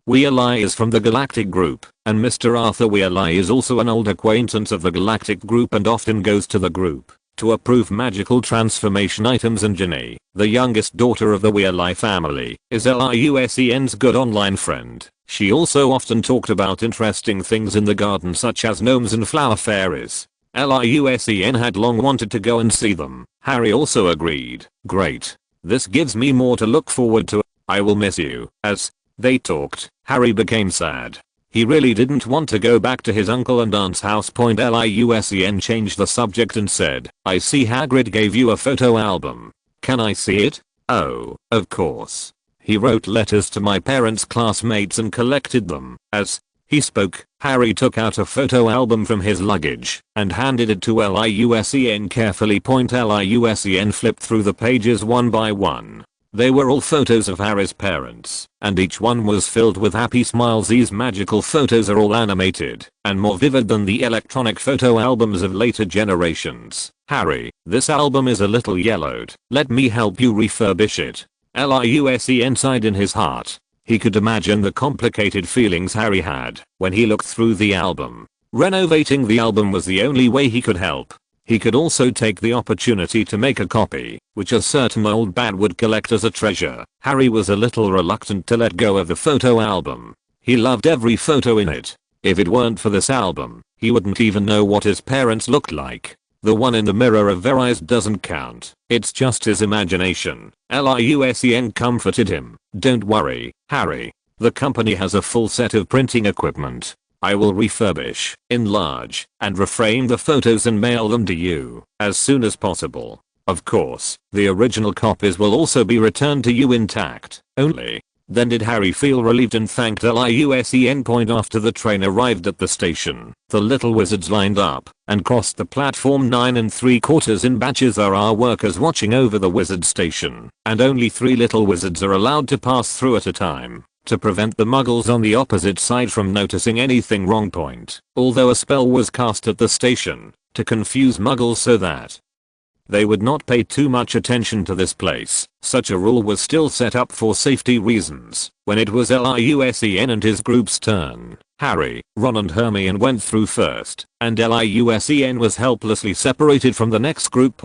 Weasley is from the Galactic Group, and Mr. Arthur Weasley is also an old acquaintance of the Galactic Group and often goes to the group to approve magical transformation items. And Ginny, the youngest daughter of the Weasley family, is LIUSEN's good online friend. She also often talked about interesting things in the garden such as gnomes and flower fairies. LIUSEN had long wanted to go and see them. Harry also agreed. "Great. This gives me more to look forward to. I will miss you." As they talked, Harry became sad. He really didn't want to go back to his uncle and aunt's house. Liu Sen changed the subject and said, I see Hagrid gave you a photo album. Can I see it? Oh, of course. He wrote letters to my parents' classmates and collected them. As he spoke, Harry took out a photo album from his luggage and handed it to Liu Sen carefully. Liu Sen flipped through the pages one by one. They were all photos of Harry's parents, and each one was filled with happy smiles. These magical photos are all animated and more vivid than the electronic photo albums of later generations. Harry, this album is a little yellowed. Let me help you refurbish it. Liu Sen sighed in his heart. He could imagine the complicated feelings Harry had when he looked through the album. Renovating the album was the only way he could help. He could also take the opportunity to make a copy, which a certain old bat would collect as a treasure. Harry was a little reluctant to let go of the photo album. He loved every photo in it. If it weren't for this album, he wouldn't even know what his parents looked like. The one in the mirror of their eyes doesn't count. It's just his imagination. Liu Sen comforted him. Don't worry, Harry. The company has a full set of printing equipment. I will refurbish, enlarge, and reframe the photos and mail them to you as soon as possible. Of course, the original copies will also be returned to you intact. Only then did Harry feel relieved and thanked Liu Sen. After the train arrived at the station, the little wizards lined up and crossed the platform 9 3/4 in batches. There are workers watching over the wizard station, and only 3 little wizards are allowed to pass through at a time, to prevent the muggles on the opposite side from noticing anything wrong. Although a spell was cast at the station to confuse muggles so that they would not pay too much attention to this place, such a rule was still set up for safety reasons. When it was Liu Sen and his group's turn, Harry, Ron and Hermione went through first, and Liu Sen was helplessly separated from the next group.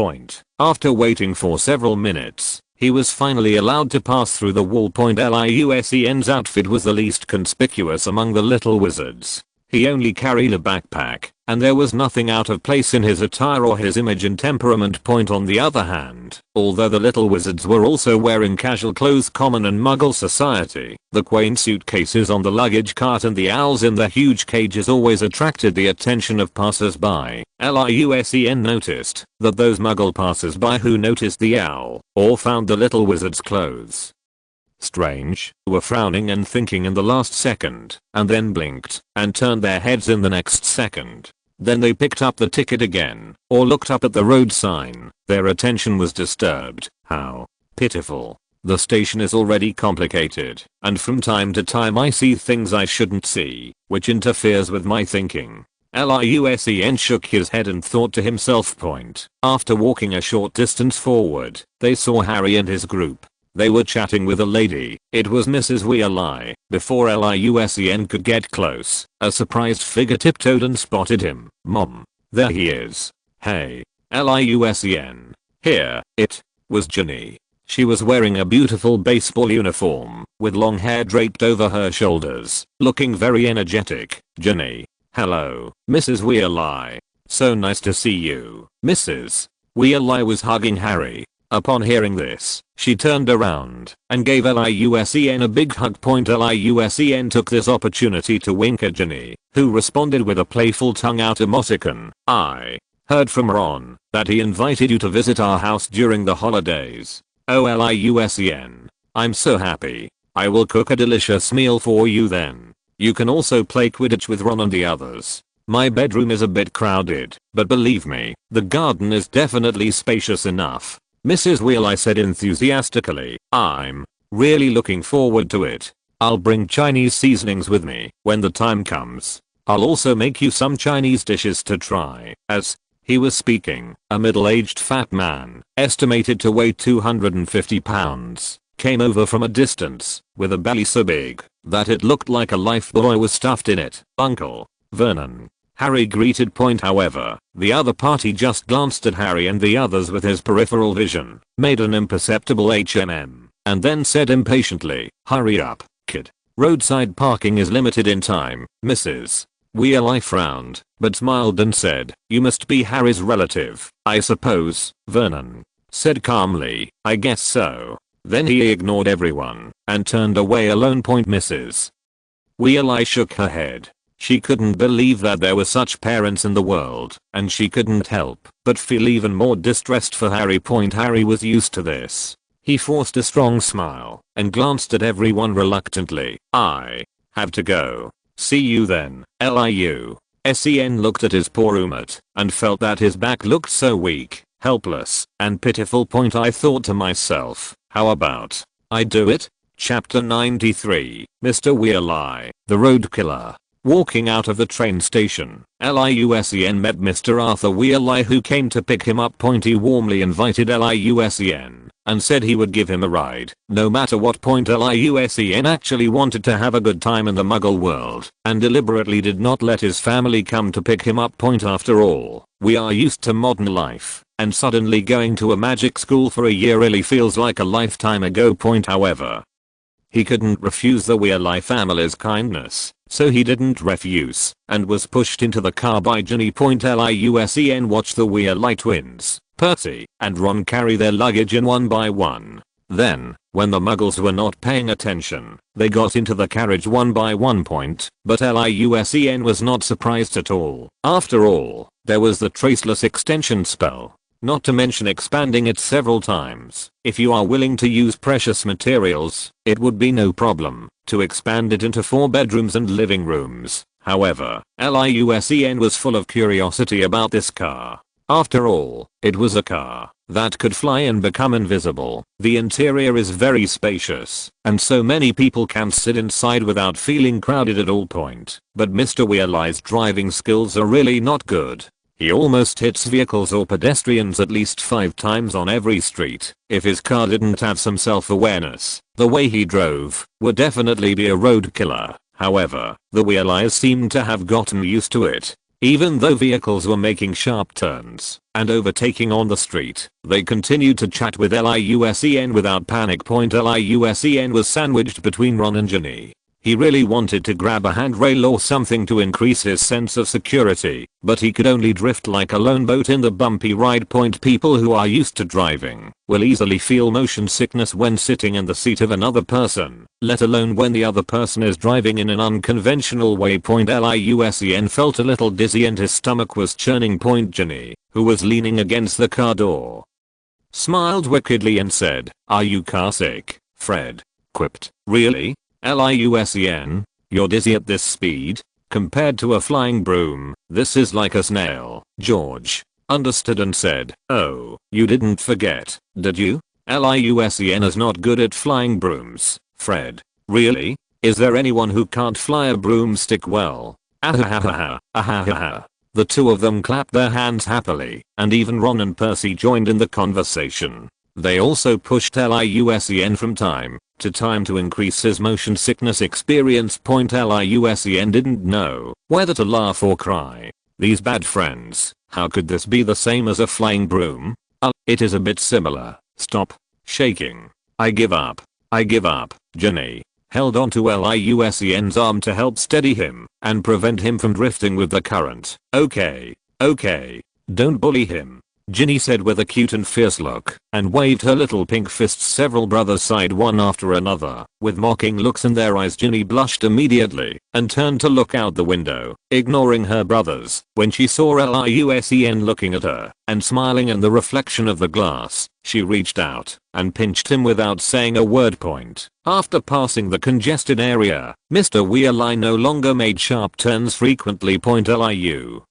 After waiting for several minutes, he was finally allowed to pass through the wall. Liu Sen's outfit was the least conspicuous among the little wizards. He only carried a backpack, and there was nothing out of place in his attire or his image and temperament. On the other hand, although the little wizards were also wearing casual clothes common in Muggle society, the quaint suitcases on the luggage cart and the owls in their huge cages always attracted the attention of passers-by. Liu Sen noticed that those Muggle passers-by who noticed the owl or found the little wizard's clothes strange were frowning and thinking in the last second, and then blinked and turned their heads in the next second. Then they picked up the ticket again, or looked up at the road sign. Their attention was disturbed. How pitiful. The station is already complicated, and from time to time I see things I shouldn't see, which interferes with my thinking. Liu Sen shook his head and thought to himself. After walking a short distance forward, they saw Harry and his group. They were chatting with a lady. It was Mrs. Weasley. Before Liu Sen could get close, a surprised figure tiptoed and spotted him. Mom, there he is. Hey. Liu Sen. Here. It was Ginny. She was wearing a beautiful baseball uniform, with long hair draped over her shoulders, looking very energetic. Ginny. Hello, Mrs. Weasley. So nice to see you. Mrs. Weasley was hugging Harry. Upon hearing this, she turned around and gave Liu Sen a big hug. Liu Sen took this opportunity to wink at Ginny, who responded with a playful tongue-out emoticon. I heard from Ron that he invited you to visit our house during the holidays. Oh, Liu Sen. I'm so happy. I will cook a delicious meal for you then. You can also play Quidditch with Ron and the others. My bedroom is a bit crowded, but believe me, the garden is definitely spacious enough. Mrs. Weasley said enthusiastically. I'm really looking forward to it. I'll bring Chinese seasonings with me when the time comes. I'll also make you some Chinese dishes to try. As he was speaking, a middle-aged fat man, estimated to weigh 250 pounds, came over from a distance, with a belly so big that it looked like a life buoy was stuffed in it. Uncle Vernon. Harry greeted. However, the other party just glanced at Harry and the others with his peripheral vision, made an imperceptible HMM, and then said impatiently, hurry up, kid. Roadside parking is limited in time. Mrs. Weasley frowned, but smiled and said, you must be Harry's relative, I suppose. Vernon said calmly, I guess so. Then he ignored everyone and turned away alone. Mrs. Weasley shook her head. She couldn't believe that there were such parents in the world, and she couldn't help but feel even more distressed for Harry. Harry was used to this. He forced a strong smile and glanced at everyone reluctantly. I have to go. See you then, Liu. Sen looked at his poor roommate and felt that his back looked so weak, helpless, and pitiful. I thought to myself, how about I do it? Chapter 93, Mr. Weasley, the Road Killer. Walking out of the train station, Sen met Mr. Arthur Weasley, who came to pick him up. He warmly invited Sen and said he would give him a ride, no matter what. Sen actually wanted to have a good time in the Muggle world and deliberately did not let his family come to pick him up. After all, we are used to modern life, and suddenly going to a magic school for a year really feels like a lifetime ago. However, he couldn't refuse the Weasley family's kindness, so he didn't refuse and was pushed into the car by Ginny. Sen watched the Weasley twins, Percy and Ron, carry their luggage in one by one. Then, when the Muggles were not paying attention, they got into the carriage one by one. But Sen was not surprised at all. After all, there was the traceless extension spell. Not to mention expanding it several times. If you are willing to use precious materials, it would be no problem to expand it into 4 bedrooms and living rooms. However, Sen was full of curiosity about this car. After all, it was a car that could fly and become invisible. The interior is very spacious, and so many people can sit inside without feeling crowded at all. But Mr. Weasley's driving skills are really not good. He almost hits vehicles or pedestrians at least 5 times on every street. If his car didn't have some self-awareness, the way he drove would definitely be a road killer. However, the Weasleys seemed to have gotten used to it. Even though vehicles were making sharp turns and overtaking on the street, they continued to chat with Sen without panic. Sen was sandwiched between Ron and Ginny. He really wanted to grab a handrail or something to increase his sense of security, but he could only drift like a lone boat in the bumpy ride. People who are used to driving will easily feel motion sickness when sitting in the seat of another person, let alone when the other person is driving in an unconventional way. Sen felt a little dizzy and his stomach was churning. Ginny, who was leaning against the car door, smiled wickedly and said, "Are you car sick?" Fred quipped, "Really? Sen, you're dizzy at this speed? Compared to a flying broom, this is like a snail." George understood and said, "Oh, you didn't forget, did you? Sen is not good at flying brooms." Fred, "Really? Is there anyone who can't fly a broomstick well?" Ahahaha, ahahaha. The two of them clapped their hands happily, and even Ron and Percy joined in the conversation. They also pushed Sen from time to time to increase his motion sickness experience. Sen didn't know whether to laugh or cry. These bad friends, how could this be the same as a flying broom? It is a bit similar. Stop shaking. I give up. I give up. Ginny held onto Sen's arm to help steady him and prevent him from drifting with the current. Okay, don't bully him," Ginny said with a cute and fierce look, and waved her little pink fists. Several brothers sighed one after another. With mocking looks in their eyes, Ginny blushed immediately and turned to look out the window, ignoring her brothers. When she saw Sen looking at her and smiling in the reflection of the glass, she reached out and pinched him without saying a word. After passing the congested area, Mr. Weasley no longer made sharp turns frequently. Liu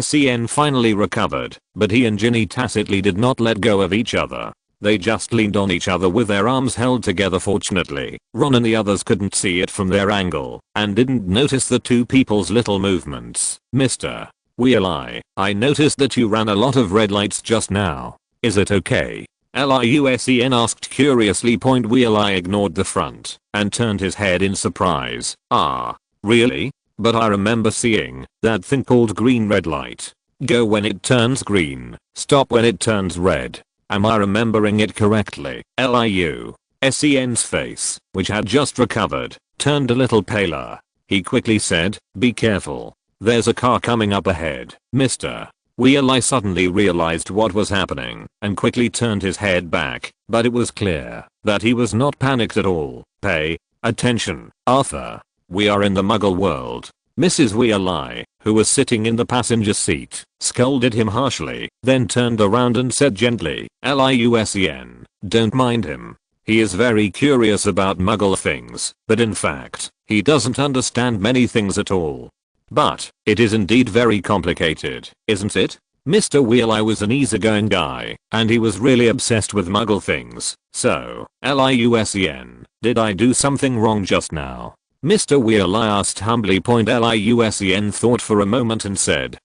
Sen finally recovered, but he and Ginny tacitly did not let go of each other. They just leaned on each other with their arms held together. Fortunately, Ron and the others couldn't see it from their angle and didn't notice the two people's little movements. "Mr. Weasley, I noticed that you ran a lot of red lights just now. Is it okay?" Sen asked curiously. Weasley ignored the front and turned his head in surprise. "Ah, really? But I remember seeing that thing called green red light. Go when it turns green, stop when it turns red. Am I remembering it correctly?" Liu Sen's face, which had just recovered, turned a little paler. He quickly said, "Be careful. There's a car coming up ahead." Mr. Weasley suddenly realized what was happening and quickly turned his head back, but it was clear that he was not panicked at all. "Pay attention, Arthur." We are in the muggle world. Mrs. Weasley, who was sitting in the passenger seat, scolded him harshly, then turned around and said gently, "Liu-Sen, don't mind him. He is very curious about muggle things, but in fact, he doesn't understand many things at all. But, it is indeed very complicated, isn't it?" Mr. Weasley was an easygoing guy, and he was really obsessed with muggle things, so, Liu-Sen, did I do something wrong just now? Mr. Weasley asked humbly. Liu-Sen thought for a moment and said,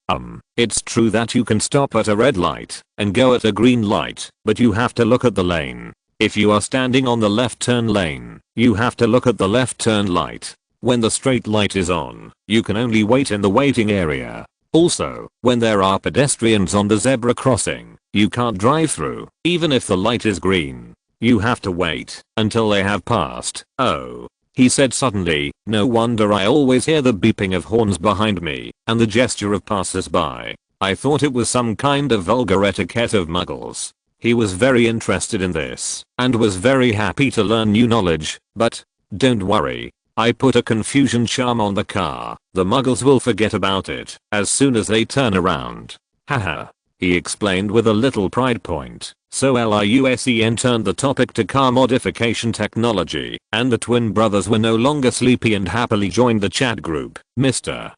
it's true that you can stop at a red light and go at a green light, but you have to look at the lane. If you are standing on the left turn lane, you have to look at the left turn light. When the straight light is on, you can only wait in the waiting area. Also, when there are pedestrians on the zebra crossing, you can't drive through, even if the light is green. You have to wait until they have passed. Oh, he said suddenly, no wonder I always hear the beeping of horns behind me and the gesture of passers-by. I thought it was some kind of vulgar etiquette of muggles. He was very interested in this and was very happy to learn new knowledge, but don't worry. I put a confusion charm on the car. The muggles will forget about it as soon as they turn around. Haha. He explained with a little pride point. So Liu-Sen turned the topic to car modification technology, and the twin brothers were no longer sleepy and happily joined the chat group. Mr.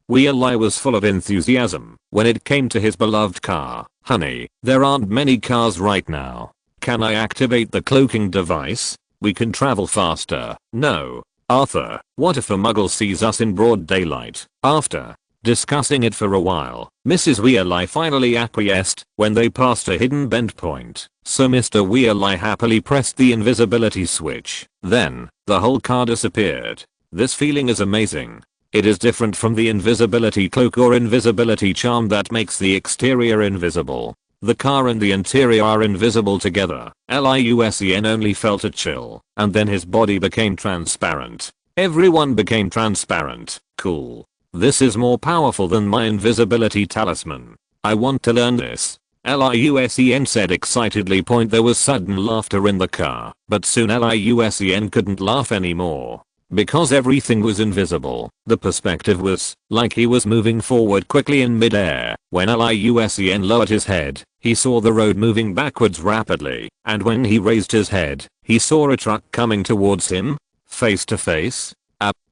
Weasley was full of enthusiasm when it came to his beloved car. "Honey, there aren't many cars right now. Can I activate the cloaking device? We can travel faster." "No. Arthur, what if a muggle sees us in broad daylight?" After discussing it for a while, Mrs. Weasley finally acquiesced when they passed a hidden bend point, so Mr. Weasley happily pressed the invisibility switch. Then, the whole car disappeared. This feeling is amazing. It is different from the invisibility cloak or invisibility charm that makes the exterior invisible. The car and the interior are invisible together. Liu-Sen only felt a chill, and then his body became transparent. Everyone became transparent. Cool. This is more powerful than my invisibility talisman. I want to learn this. Liu-Sen said excitedly. There was sudden laughter in the car, but soon Liu-Sen couldn't laugh anymore. Because everything was invisible, the perspective was like he was moving forward quickly in midair. When Liu-Sen lowered his head, he saw the road moving backwards rapidly, and when he raised his head, he saw a truck coming towards him, face to face.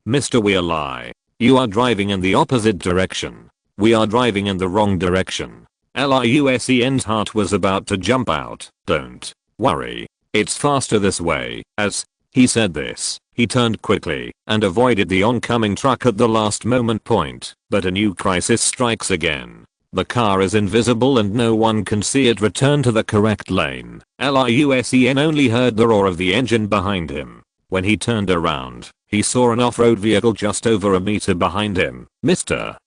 Mr. Weasley, you are driving in the opposite direction. We are driving in the wrong direction. Liu-Sen's heart was about to jump out. Don't worry. It's faster this way. As he said this, he turned quickly and avoided the oncoming truck at the last moment point, but a new crisis strikes again. The car is invisible and no one can see it return to the correct lane. Liu-Sen only heard the roar of the engine behind him. When he turned around, he saw an off-road vehicle just over a meter behind him. Mr.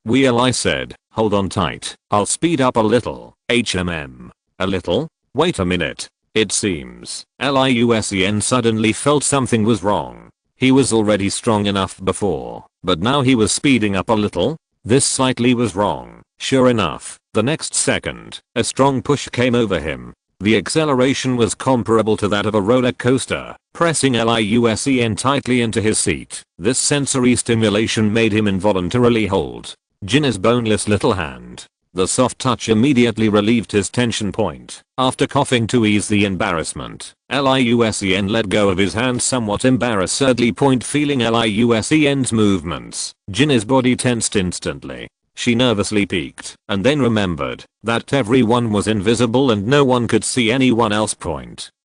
Weasley said, hold on tight, I'll speed up a little. A little? Wait a minute. It seems Liu-Sen suddenly felt something was wrong. He was already strong enough before, but now he was speeding up a little. This slightly was wrong. Sure enough, the next second, a strong push came over him. The acceleration was comparable to that of a roller coaster, pressing Liu-Sen tightly into his seat. This sensory stimulation made him involuntarily hold Ginny's boneless little hand. The soft touch immediately relieved his tension point. After coughing to ease the embarrassment, Liu-Sen let go of his hand somewhat embarrassedly. Feeling Liu-Sen's movements, Ginny's body tensed instantly. She nervously peeked and then remembered that everyone was invisible and no one could see anyone else.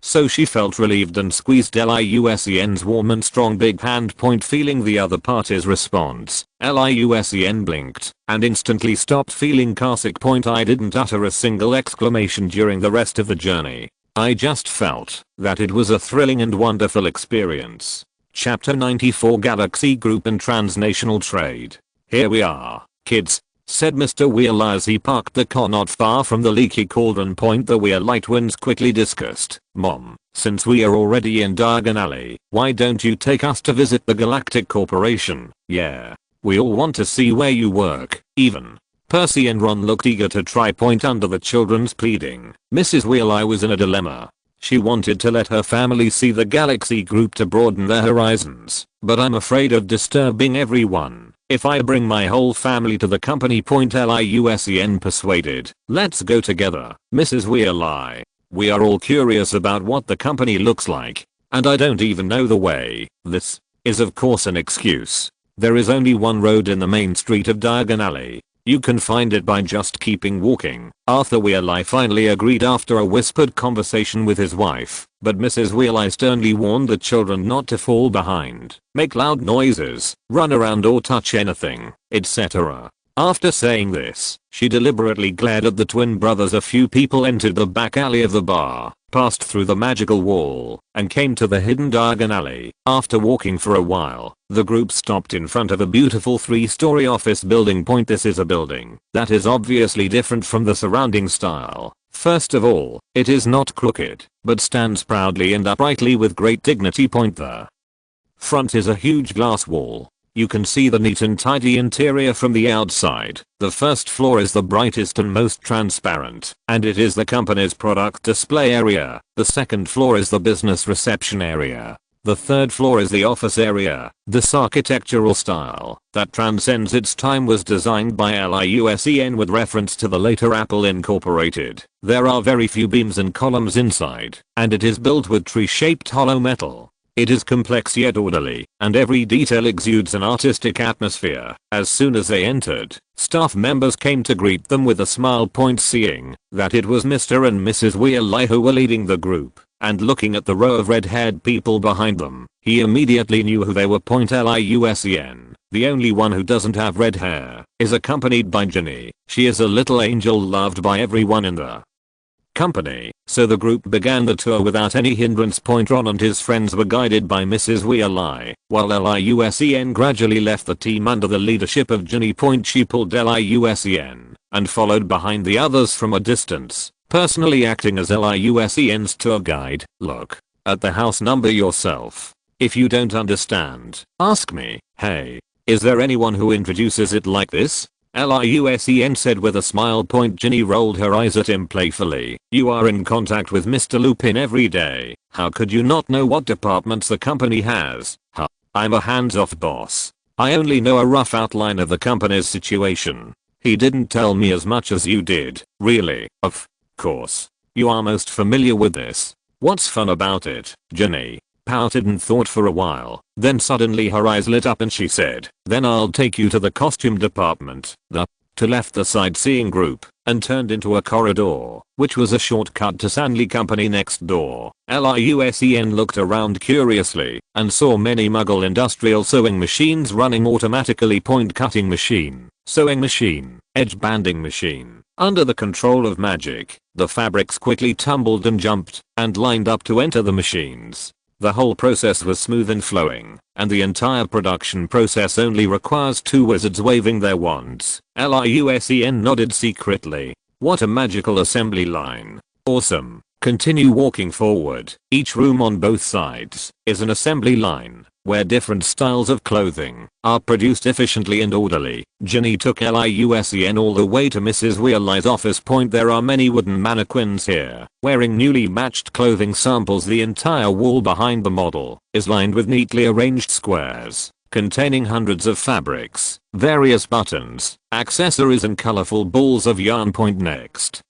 So she felt relieved and squeezed Liu-Sen's warm and strong big hand. Feeling the other party's response, Liu-Sen blinked and instantly stopped feeling carsick. I didn't utter a single exclamation during the rest of the journey. I just felt that it was a thrilling and wonderful experience. Chapter 94 Galaxy Group and Transnational Trade. Here we are, kids, said Mr. Weasley as he parked the car not far from the leaky cauldron. The Weasley twins quickly discussed. Mom, since we are already in Diagon Alley, why don't you take us to visit the Galactic Corporation? Yeah. We all want to see where you work, even. Percy and Ron looked eager to try. Under the children's pleading, Mrs. Weasley was in a dilemma. She wanted to let her family see the galaxy group to broaden their horizons, but I'm afraid of disturbing everyone if I bring my whole family to the company. Liu persuaded. Let's go together, Mrs. Weasley. We are all curious about what the company looks like, and I don't even know the way. This is of course an excuse. There is only one road in the main street of Diagon Alley. You can find it by just keeping walking. Arthur Weasley finally agreed after a whispered conversation with his wife, but Mrs. Weasley sternly warned the children not to fall behind, make loud noises, run around or touch anything, etc. After saying this, she deliberately glared at the twin brothers. A few people entered the back alley of the bar, passed through the magical wall, and came to the hidden Diagon Alley. After walking for a while, the group stopped in front of a beautiful 3-story office building. This is a building that is obviously different from the surrounding style. First of all, it is not crooked, but stands proudly and uprightly with great dignity. The front is a huge glass wall. You can see the neat and tidy interior from the outside. The first floor is the brightest and most transparent, and it is the company's product display area. The second floor is the business reception area. The third floor is the office area. This architectural style that transcends its time was designed by Liu Sen with reference to the later Apple Incorporated. There are very few beams and columns inside, and it is built with tree-shaped hollow metal. It is complex yet orderly, and every detail exudes an artistic atmosphere. As soon as they entered, staff members came to greet them with a smile. Seeing that it was Mr. and Mrs. Weasley who were leading the group, and looking at the row of red-haired people behind them, he immediately knew who they were. Liu Sen, the only one who doesn't have red hair, is accompanied by Ginny. She is a little angel loved by everyone in the company, so the group began the tour without any hindrance. Ron and his friends were guided by Mrs. Weasley, while Liu Sen gradually left the team under the leadership of Ginny. She pulled Liu Sen and followed behind the others from a distance, personally acting as Liu Sen's tour guide. Look at the house number yourself. If you don't understand, ask me. Hey, is there anyone who introduces it like this? Liu Sen said with a smile. Ginny rolled her eyes at him playfully. You are in contact with Mr. Lupin every day. How could you not know what departments the company has? Huh. I'm a hands-off boss. I only know a rough outline of the company's situation. He didn't tell me as much as you did. Really? Of course. You are most familiar with this. What's fun about it? Ginny pouted and thought for a while. Then suddenly her eyes lit up and she said, then I'll take you to the costume department. To left the sightseeing group and turned into a corridor, which was a shortcut to Stanley Company next door. Liu Sen looked around curiously and saw many Muggle industrial sewing machines running automatically. Cutting machine, sewing machine, edge banding machine. Under the control of magic, the fabrics quickly tumbled and jumped and lined up to enter the machines. The whole process was smooth and flowing, and the entire production process only requires 2 wizards waving their wands. Liu Sen nodded secretly. What a magical assembly line. Awesome. Continue walking forward. Each room on both sides is an assembly line where different styles of clothing are produced efficiently and orderly. Ginny took Liu Sen all the way to Mrs. Weasley's office. There are many wooden mannequins here, wearing newly matched clothing samples. The entire wall behind the model is lined with neatly arranged squares, containing hundreds of fabrics, various buttons, accessories and colorful balls of yarn. Next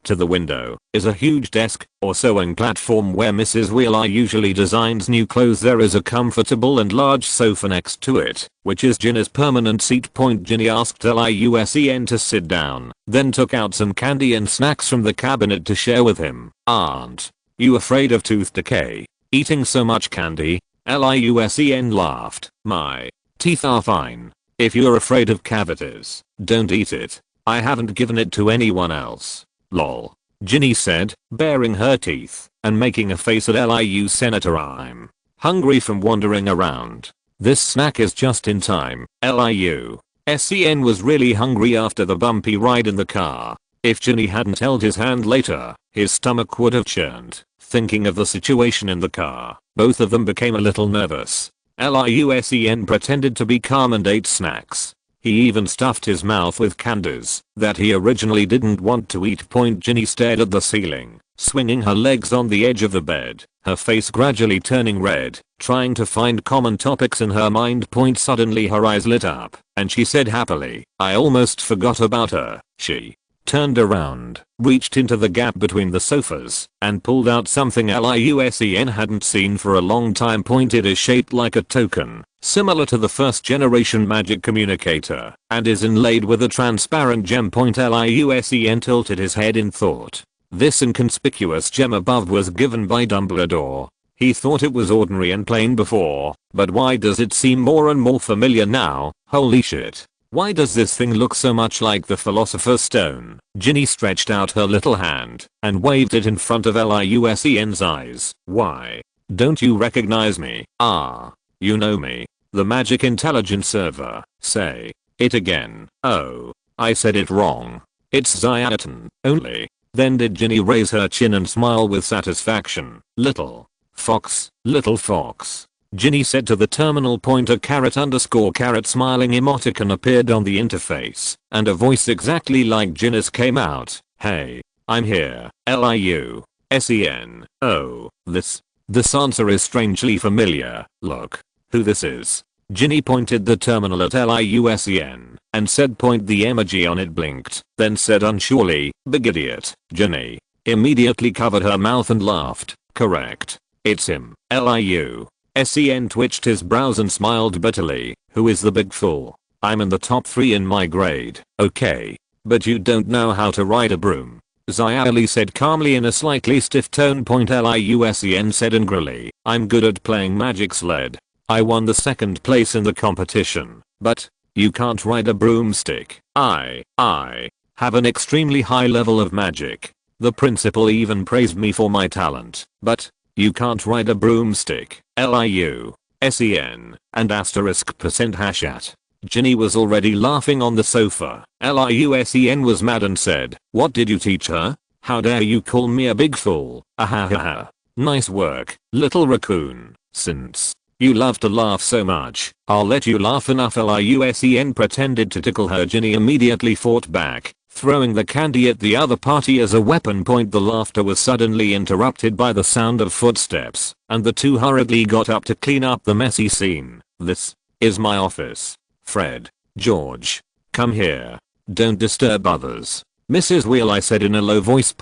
to the window is a huge desk or sewing platform where Mrs. Weasley usually designs new clothes. There is a comfortable and large sofa next to it, which is Ginny's permanent seat. Ginny asked Liu Sen to sit down, then took out some candy and snacks from the cabinet to share with him. Aren't you afraid of tooth decay? Eating so much candy? Liu Sen laughed. My teeth are fine. If you're afraid of cavities, don't eat it. I haven't given it to anyone else. Lol. Ginny said, baring her teeth and making a face at Liu Sen. I'm hungry from wandering around. This snack is just in time. Liu Sen was really hungry after the bumpy ride in the car. If Ginny hadn't held his hand later, his stomach would have churned. Thinking of the situation in the car, both of them became a little nervous. Liu Sen pretended to be calm and ate snacks. He even stuffed his mouth with candies that he originally didn't want to eat. Ginny stared at the ceiling swinging her legs on the edge of the bed, her face gradually turning red, trying to find common topics in her mind. Suddenly her eyes lit up, and she said happily, "I almost forgot about her." She turned around, reached into the gap between the sofas, and pulled out something Liu Sen hadn't seen for a long time. It is shaped like a token, similar to the first generation magic communicator, and is inlaid with a transparent gem. Liu Sen tilted his head in thought. This inconspicuous gem above was given by Dumbledore. He thought it was ordinary and plain before, but why does it seem more and more familiar now? Holy shit. Why does this thing look so much like the Philosopher's Stone? Ginny stretched out her little hand and waved it in front of Liu Sen's eyes. "Why? Don't you recognize me? Ah, you know me. The Magic Intelligence Server. Say it again." "Oh, I said it wrong. It's Xiaotan only." Then did Ginny raise her chin and smile with satisfaction. "Little fox, little fox." Ginny said to the terminal point. A _carrot smiling emoticon appeared on the interface, and a voice exactly like Ginny's came out. "Hey, I'm here, Liu Sen. Oh, this answer is strangely familiar. Look who this is." Ginny pointed the terminal at Liu Sen and said, "Point the emoji on it." Blinked, then said unsurely, "Big idiot." Ginny immediately covered her mouth and laughed. "Correct. It's him." Liu Sen twitched his brows and smiled bitterly. "Who is the big fool? I'm in the top 3 in my grade." "Okay. But you don't know how to ride a broom," Xiaoli said calmly in a slightly stiff tone. Liu Sen said angrily, "I'm good at playing magic sled. I won the 2nd place in the competition. But you can't ride a broomstick." I have an extremely high level of magic. The principal even praised me for my talent. But you can't ride a broomstick. Liu Sen and *##. Ginny was already laughing on the sofa. Liu Sen was mad and said, "What did you teach her? How dare you call me a big fool? Ahahaha. Nice work, little raccoon. Since you love to laugh so much, I'll let you laugh enough." Liu Sen pretended to tickle her. Ginny immediately fought back, throwing the candy at the other party as a weapon. The laughter was suddenly interrupted by the sound of footsteps, and the two hurriedly got up to clean up the messy scene. "This is my office. Fred, George, come here. Don't disturb others." "Mrs. Weasley," said in a low voice.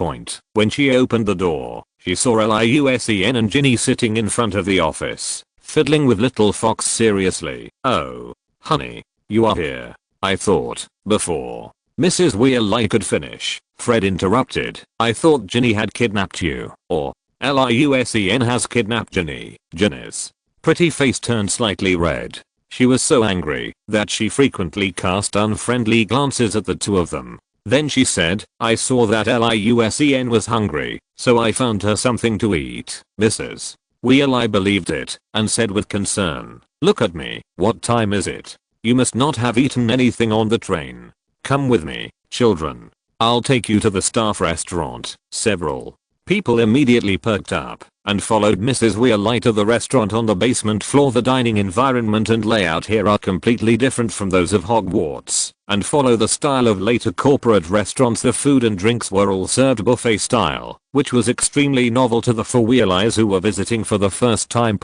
When she opened the door, she saw Liu Sen and Ginny sitting in front of the office, fiddling with little fox seriously. "Oh, honey, you are here. I thought before Mrs. Weasley could finish, Fred interrupted, "I thought Ginny had kidnapped you, or Liu Sen has kidnapped Ginny." Ginny's pretty face turned slightly red. She was so angry that she frequently cast unfriendly glances at the two of them. Then she said, "I saw that Liu Sen was hungry, so I found her something to eat." Mrs. Weasley believed it and said with concern, "Look at me. What time is it? You must not have eaten anything on the train. Come with me, children. I'll take you to the staff restaurant." Several people immediately perked up and followed Mrs. Weasley to the restaurant on the basement floor. The dining environment and layout here are completely different from those of Hogwarts and follow the style of later corporate restaurants. The food and drinks were all served buffet style, which was extremely novel to the 4 Weasleys who were visiting for the first time.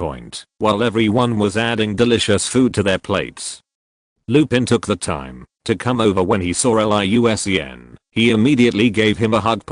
While everyone was adding delicious food to their plates, Lupin took the time to come over. When he saw Liu Sen, he immediately gave him a hug.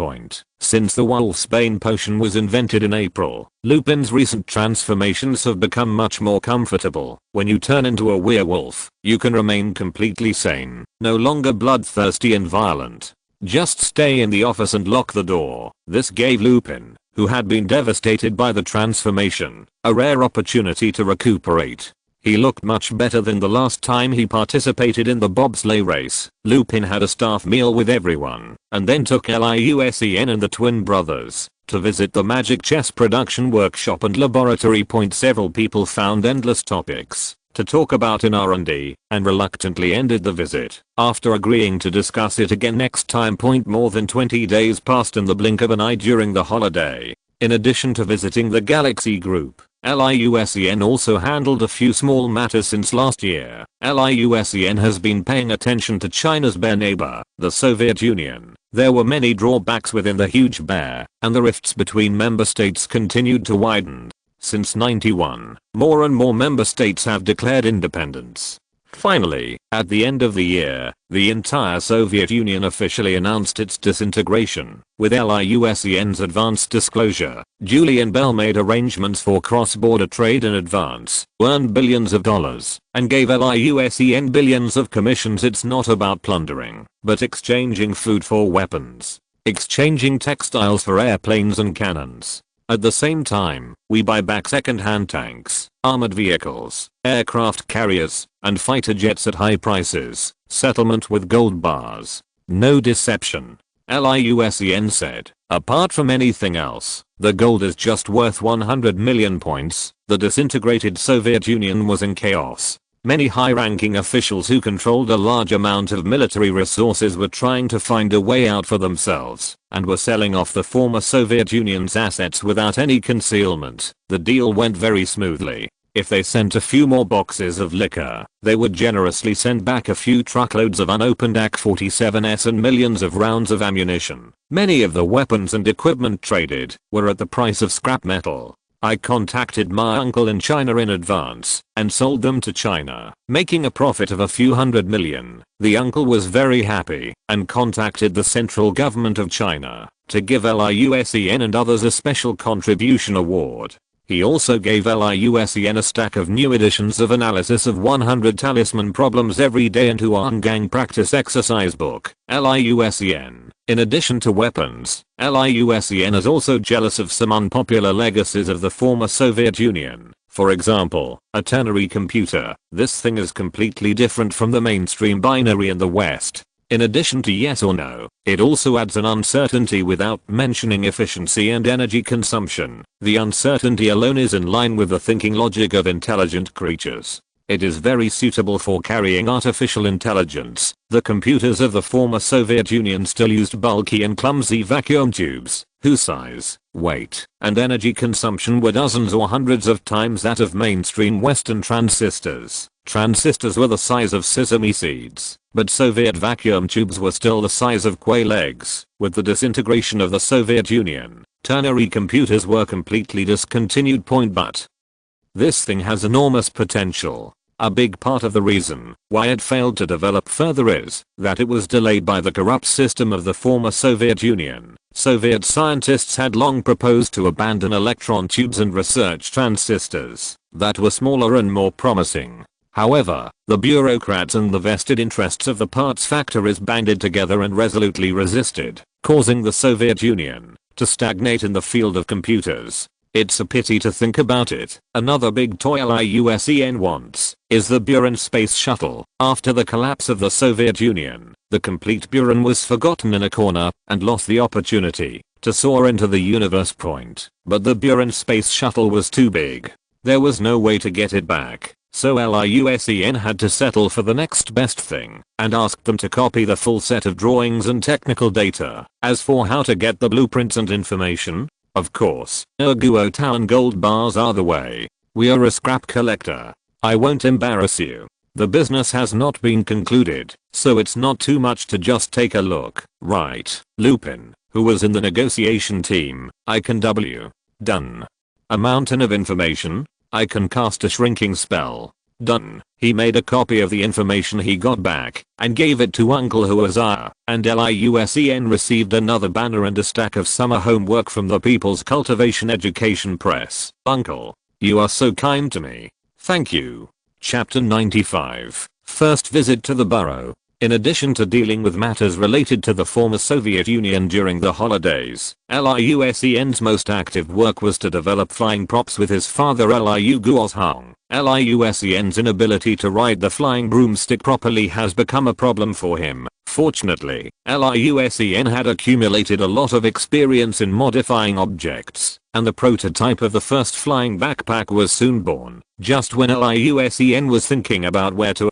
Since the Wolfsbane potion was invented in April, Lupin's recent transformations have become much more comfortable. When you turn into a werewolf, you can remain completely sane, no longer bloodthirsty and violent. Just stay in the office and lock the door. This gave Lupin, who had been devastated by the transformation, a rare opportunity to recuperate. He looked much better than the last time he participated in the bobsleigh race. Lupin had a staff meal with everyone, and then took Liu Sen and the twin brothers to visit the magic chess production workshop and laboratory. Several people found endless topics to talk about in R&D and reluctantly ended the visit after agreeing to discuss it again next time. More than 20 days passed in the blink of an eye during the holiday. In addition to visiting the Galaxy group, LIUSEN also handled a few small matters since last year. LIUSEN has been paying attention to China's bear neighbor, the Soviet Union. There were many drawbacks within the huge bear, and the rifts between member states continued to widen. Since '91, more and more member states have declared independence. Finally, at the end of the year, the entire Soviet Union officially announced its disintegration. With LIUSEN's advanced disclosure, Julian Bell made arrangements for cross-border trade in advance, earned billions of dollars, and gave LIUSEN billions of commissions. It's not about plundering, but exchanging food for weapons, exchanging textiles for airplanes and cannons. At the same time, we buy back second-hand tanks, armored vehicles, aircraft carriers, and fighter jets at high prices. Settlement with gold bars. No deception. LIUSEN said. Apart from anything else, the gold is just worth 100 million points. The disintegrated Soviet Union was in chaos. Many high-ranking officials who controlled a large amount of military resources were trying to find a way out for themselves, and were selling off the former Soviet Union's assets without any concealment. The deal went very smoothly. If they sent a few more boxes of liquor, they would generously send back a few truckloads of unopened AK-47s and millions of rounds of ammunition. Many of the weapons and equipment traded were at the price of scrap metal. I contacted my uncle in China in advance and sold them to China, making a profit of a few hundred million. The uncle was very happy and contacted the central government of China to give LIUSEN and others a special contribution award. He also gave LIUSEN a stack of new editions of Analysis of 100 Talisman Problems Every Day and Huan Gang Practice Exercise Book. LIUSEN. In addition to weapons, LIUSEN is also jealous of some unpopular legacies of the former Soviet Union. For example, a ternary computer. This thing is completely different from the mainstream binary in the West. In addition to yes or no, it also adds an uncertainty without mentioning efficiency and energy consumption. The uncertainty alone is in line with the thinking logic of intelligent creatures. It is very suitable for carrying artificial intelligence. The computers of the former Soviet Union still used bulky and clumsy vacuum tubes, whose size, weight, and energy consumption were dozens or hundreds of times that of mainstream Western transistors. Transistors were the size of sesame seeds, but Soviet vacuum tubes were still the size of quail eggs. With the disintegration of the Soviet Union, ternary computers were completely discontinued. But this thing has enormous potential. A big part of the reason why it failed to develop further is that it was delayed by the corrupt system of the former Soviet Union. Soviet scientists had long proposed to abandon electron tubes and research transistors that were smaller and more promising. However, the bureaucrats and the vested interests of the parts factories banded together and resolutely resisted, causing the Soviet Union to stagnate in the field of computers. It's a pity to think about it. Another big toy LIUSEN wants is the Buran space shuttle. After the collapse of the Soviet Union, the complete Buran was forgotten in a corner and lost the opportunity to soar into the universe. But the Buran space shuttle was too big. There was no way to get it back. So LIUSEN had to settle for the next best thing and asked them to copy the full set of drawings and technical data. As for how to get the blueprints and information, of course, Erguo Tau and gold bars are the way. We are a scrap collector. I won't embarrass you. The business has not been concluded, so it's not too much to just take a look. Right. Lupin, who was in the negotiation team, I can W. Done. A mountain of information. I can cast a shrinking spell. Done. He made a copy of the information he got back and gave it to Uncle Huazar, and LIUSEN received another banner and a stack of summer homework from the People's Cultivation Education Press. Uncle, you are so kind to me. Thank you. Chapter 95. First visit to the burrow. In addition to dealing with matters related to the former Soviet Union during the holidays, LIUSEN's most active work was to develop flying props with his father Liu Guozhang. LIUSEN's inability to ride the flying broomstick properly has become a problem for him. Fortunately, LIUSEN had accumulated a lot of experience in modifying objects, and the prototype of the first flying backpack was soon born. Just when LIUSEN was thinking about where to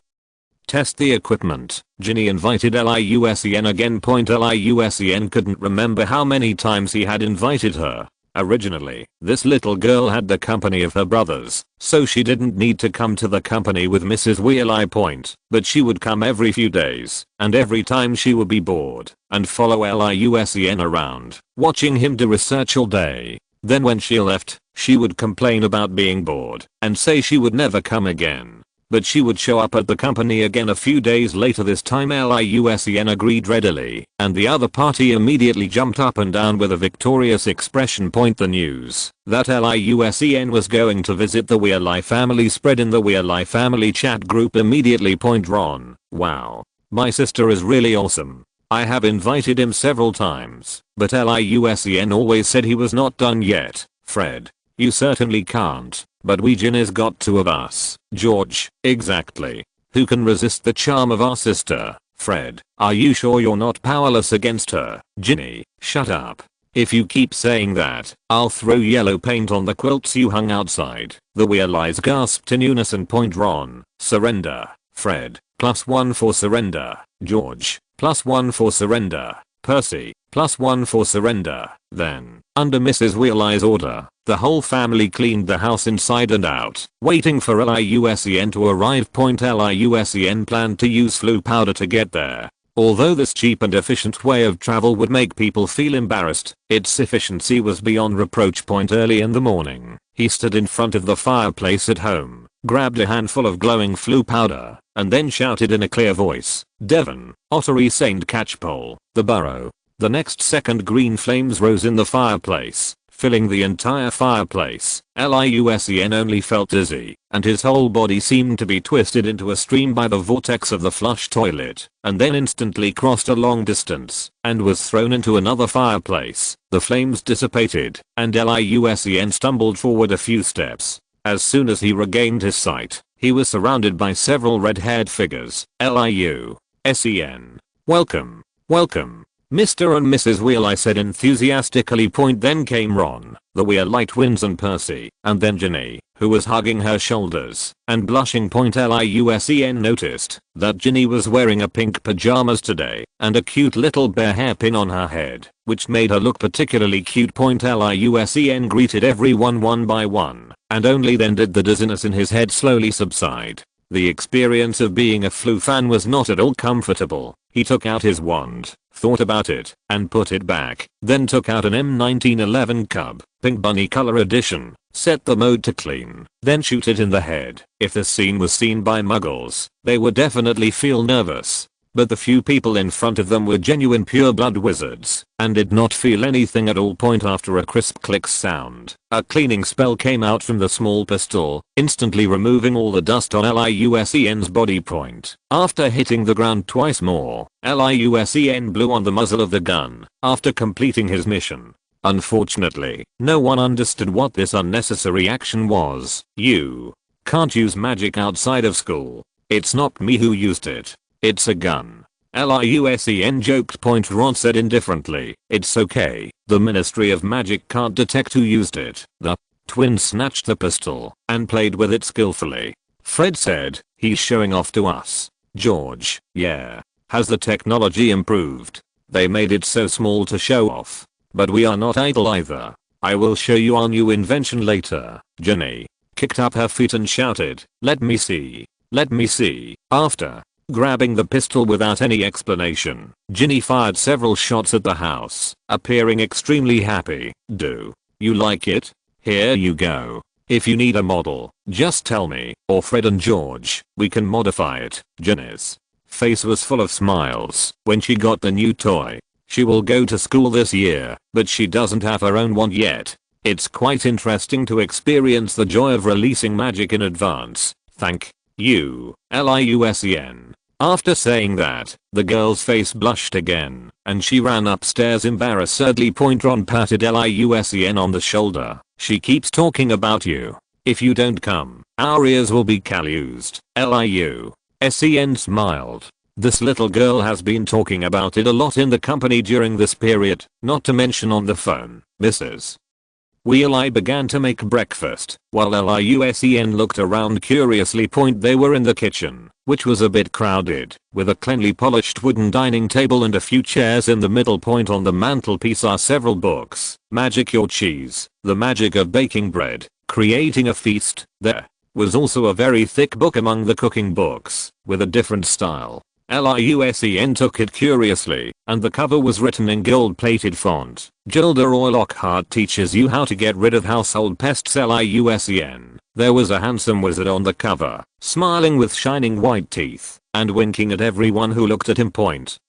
test the equipment, Ginny invited LIUSEN again. LIUSEN couldn't remember how many times he had invited her. Originally, this little girl had the company of her brothers, so she didn't need to come to the company with Mrs. Weasley. But she would come every few days, and every time she would be bored, and follow Liu around, watching him do research all day. Then when she left, she would complain about being bored, and say she would never come again. But she would show up at the company again a few days later. This time Liu agreed readily, and the other party immediately jumped up and down with a victorious expression. The news that Liu was going to visit the Weasley family spread in the Weasley family chat group immediately. Ron, wow. My sister is really awesome. I have invited him several times, but Liu always said he was not done yet. Fred, you certainly can't. But Ginny's got two of us. George, exactly. Who can resist the charm of our sister? Fred, are you sure you're not powerless against her? Ginny, shut up. If you keep saying that, I'll throw yellow paint on the quilts you hung outside. The Weasleys gasped in unison. Ron, surrender. Fred, +1 for surrender. George, +1 for surrender. Percy, +1 for surrender. Then, under Mrs. Weasley's order, the whole family cleaned the house inside and out, waiting for Liu to arrive. Liu planned to use flu powder to get there. Although this cheap and efficient way of travel would make people feel embarrassed, its efficiency was beyond reproach. Early in the morning, he stood in front of the fireplace at home, grabbed a handful of glowing flu powder, and then shouted in a clear voice, Devon, Ottery Saint Catchpole, the Burrow. The next second green flames rose in the fireplace, filling the entire fireplace. Liu only felt dizzy, and his whole body seemed to be twisted into a stream by the vortex of the flush toilet, and then instantly crossed a long distance, and was thrown into another fireplace. The flames dissipated, and Liu stumbled forward a few steps. As soon as he regained his sight, he was surrounded by several red-haired figures. Liu Sen. Welcome. Welcome. Mr. and Mrs. Weasley said enthusiastically. Then came Ron, the Weasley twins and Percy, and then Ginny, who was hugging her shoulders and blushing. Liu noticed that Ginny was wearing a pink pajamas today and a cute little bear hairpin on her head, which made her look particularly cute. Liu greeted everyone one by one, and only then did the dizziness in his head slowly subside. The experience of being a flu fan was not at all comfortable. He took out his wand, thought about it, and put it back, then took out an M1911 Cub, Pink Bunny Color Edition, set the mode to clean, then shoot it in the head. If this scene was seen by muggles, they would definitely feel nervous. But the few people in front of them were genuine pure-blood wizards, and did not feel anything at all. After a crisp click sound, a cleaning spell came out from the small pistol, instantly removing all the dust on Liu's body. After hitting the ground twice more, Liu blew on the muzzle of the gun, after completing his mission. Unfortunately, no one understood what this unnecessary action was. You can't use magic outside of school. It's not me who used it. It's a gun. Liu joked. Ron said indifferently, it's okay, the Ministry of Magic can't detect who used it. The twins snatched the pistol and played with it skillfully. Fred said, he's showing off to us. George, yeah. Has the technology improved? They made it so small to show off. But we are not idle either. I will show you our new invention later. Ginny kicked up her feet and shouted, let me see. Let me see. After grabbing the pistol without any explanation, Ginny fired several shots at the house, appearing extremely happy. Do you like it? Here you go. If you need a model, just tell me, or Fred and George, we can modify it. Ginny's face was full of smiles when she got the new toy. She will go to school this year, but she doesn't have her own wand yet. It's quite interesting to experience the joy of releasing magic in advance. Thank you, Liu. After saying that, the girl's face blushed again, and she ran upstairs embarrassedly. Ron patted Liu on the shoulder. She keeps talking about you. If you don't come, our ears will be calloused. Liu smiled. This little girl has been talking about it a lot in the company during this period, not to mention on the phone. Mrs. Weasley began to make breakfast, while Liusen looked around curiously. They were in the kitchen, which was a bit crowded, with a cleanly polished wooden dining table and a few chairs in the middle. On the mantelpiece are several books: Magic Your Cheese, The Magic of Baking Bread, Creating a Feast. There was also a very thick book among the cooking books, with a different style. Liusen took it curiously, and the cover was written in gold-plated font. Gilderoy Lockhart teaches you how to get rid of household pests. Liusen. There was a handsome wizard on the cover, smiling with shining white teeth, and winking at everyone who looked at him.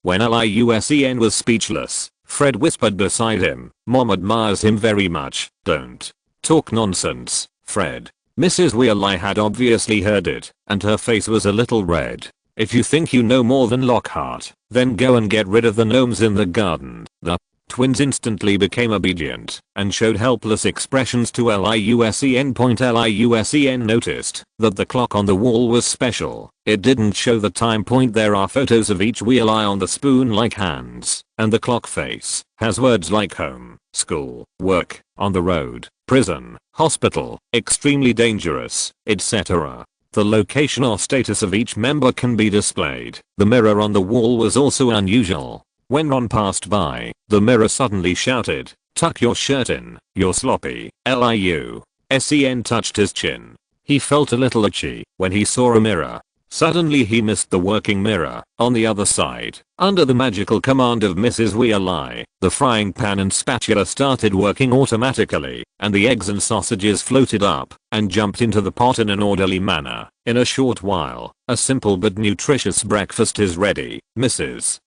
When Liusen was speechless, Fred whispered beside him, "Mom admires him very much." "Don't talk nonsense, Fred." Mrs. Weasley had obviously heard it, and her face was a little red. "If you think you know more than Lockhart, then go and get rid of the gnomes in the garden." The twins instantly became obedient and showed helpless expressions to Liusen. Liusen noticed that the clock on the wall was special. It didn't show the time. There are photos of each Weasley on the spoon-like hands, and the clock face has words like home, school, work, on the road, prison, hospital, extremely dangerous, etc. The location or status of each member can be displayed. The mirror on the wall was also unusual. When Ron passed by, the mirror suddenly shouted, "Tuck your shirt in, you're sloppy." Liu-Sen touched his chin. He felt a little itchy when he saw a mirror. Suddenly he missed the working mirror. On the other side, under the magical command of Mrs. Weasley, the frying pan and spatula started working automatically, and the eggs and sausages floated up and jumped into the pot in an orderly manner. In a short while, a simple but nutritious breakfast is ready. Mrs.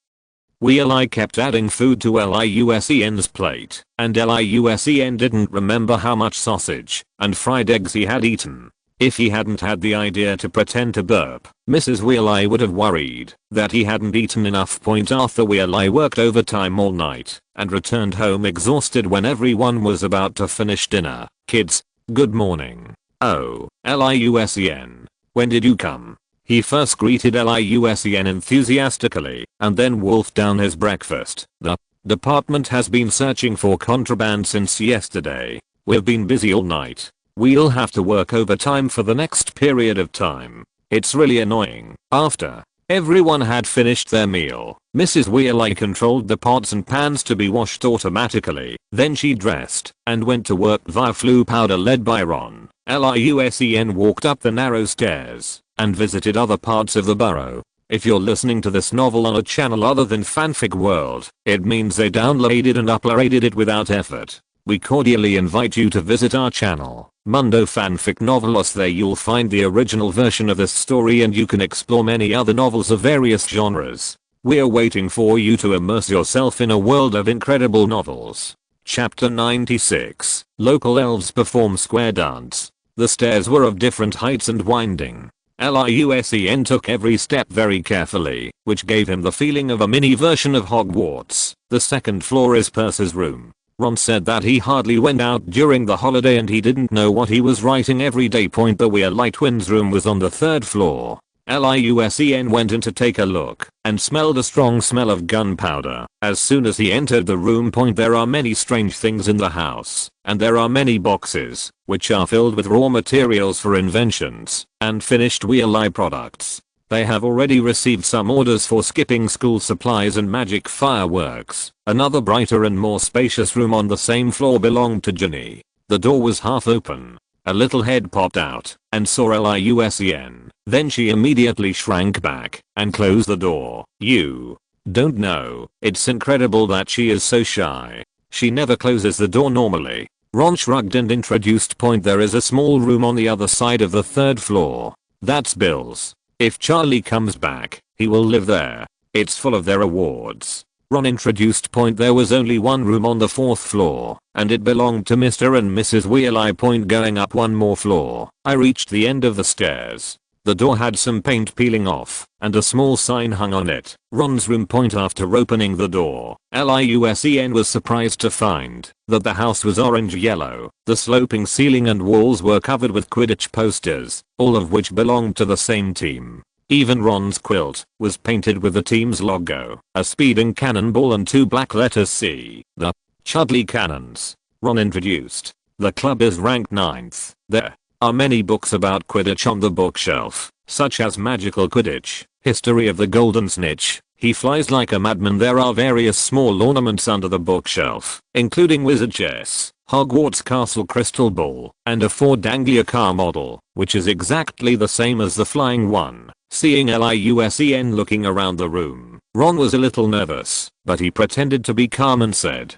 Weasley kept adding food to Liusen's plate, and Liusen didn't remember how much sausage and fried eggs he had eaten. If he hadn't had the idea to pretend to burp, Mrs. Weasley would have worried that he hadn't eaten enough. Arthur Weasley worked overtime all night and returned home exhausted when everyone was about to finish dinner. "Kids, good morning." "Oh, Liusen. When did you come?" He first greeted Liusen enthusiastically and then wolfed down his breakfast. "The department has been searching for contraband since yesterday. We've been busy all night. We'll have to work overtime for the next period of time. It's really annoying." After everyone had finished their meal, Mrs. Weasley controlled the pots and pans to be washed automatically. Then she dressed and went to work via Flu Powder led by Ron. Liusen walked up the narrow stairs and visited other parts of the burrow. If you're listening to this novel on a channel other than Fanfic World, it means they downloaded and uploaded it without effort. We cordially invite you to visit our channel, Mundo Fanfic Novelos. There you'll find the original version of this story and you can explore many other novels of various genres. We're waiting for you to immerse yourself in a world of incredible novels. Chapter 96. Local elves perform square dance. The stairs were of different heights and winding. Liusen took every step very carefully, which gave him the feeling of a mini version of Hogwarts. The second floor is Percy's room. Ron said that he hardly went out during the holiday and he didn't know what he was writing every day. The Weasley twins' room was on the third floor. Liusen went in to take a look and smelled a strong smell of gunpowder. As soon as he entered the room, there are many strange things in the house, and there are many boxes, which are filled with raw materials for inventions and finished Weasley products. They have already received some orders for skipping school supplies and magic fireworks. Another brighter and more spacious room on the same floor belonged to Ginny. The door was half open. A little head popped out and saw Liusen. Then she immediately shrank back and closed the door. "You don't know. It's incredible that she is so shy. She never closes the door normally." Ron shrugged and introduced. There is a small room on the other side of the third floor. That's Bill's. If Charlie comes back, he will live there. It's full of their awards. Ron introduced. There was only one room on the fourth floor, and it belonged to Mr. and Mrs. Weasley. Going up one more floor, I reached the end of the stairs. The door had some paint peeling off, and a small sign hung on it. Ron's room. After opening the door, Liusen was surprised to find that the house was orange-yellow. The sloping ceiling and walls were covered with Quidditch posters, all of which belonged to the same team. Even Ron's quilt was painted with the team's logo, a speeding cannonball and two black letters C. The Chudley Cannons. Ron introduced. The club is ranked 9th. There are many books about Quidditch on the bookshelf, such as Magical Quidditch, History of the Golden Snitch, He Flies Like a Madman. There are various small ornaments under the bookshelf, including Wizard Chess, Hogwarts Castle Crystal Ball, and a Ford Anglia car model, which is exactly the same as the flying one. Seeing Liu Sen looking around the room, Ron was a little nervous, but he pretended to be calm and said,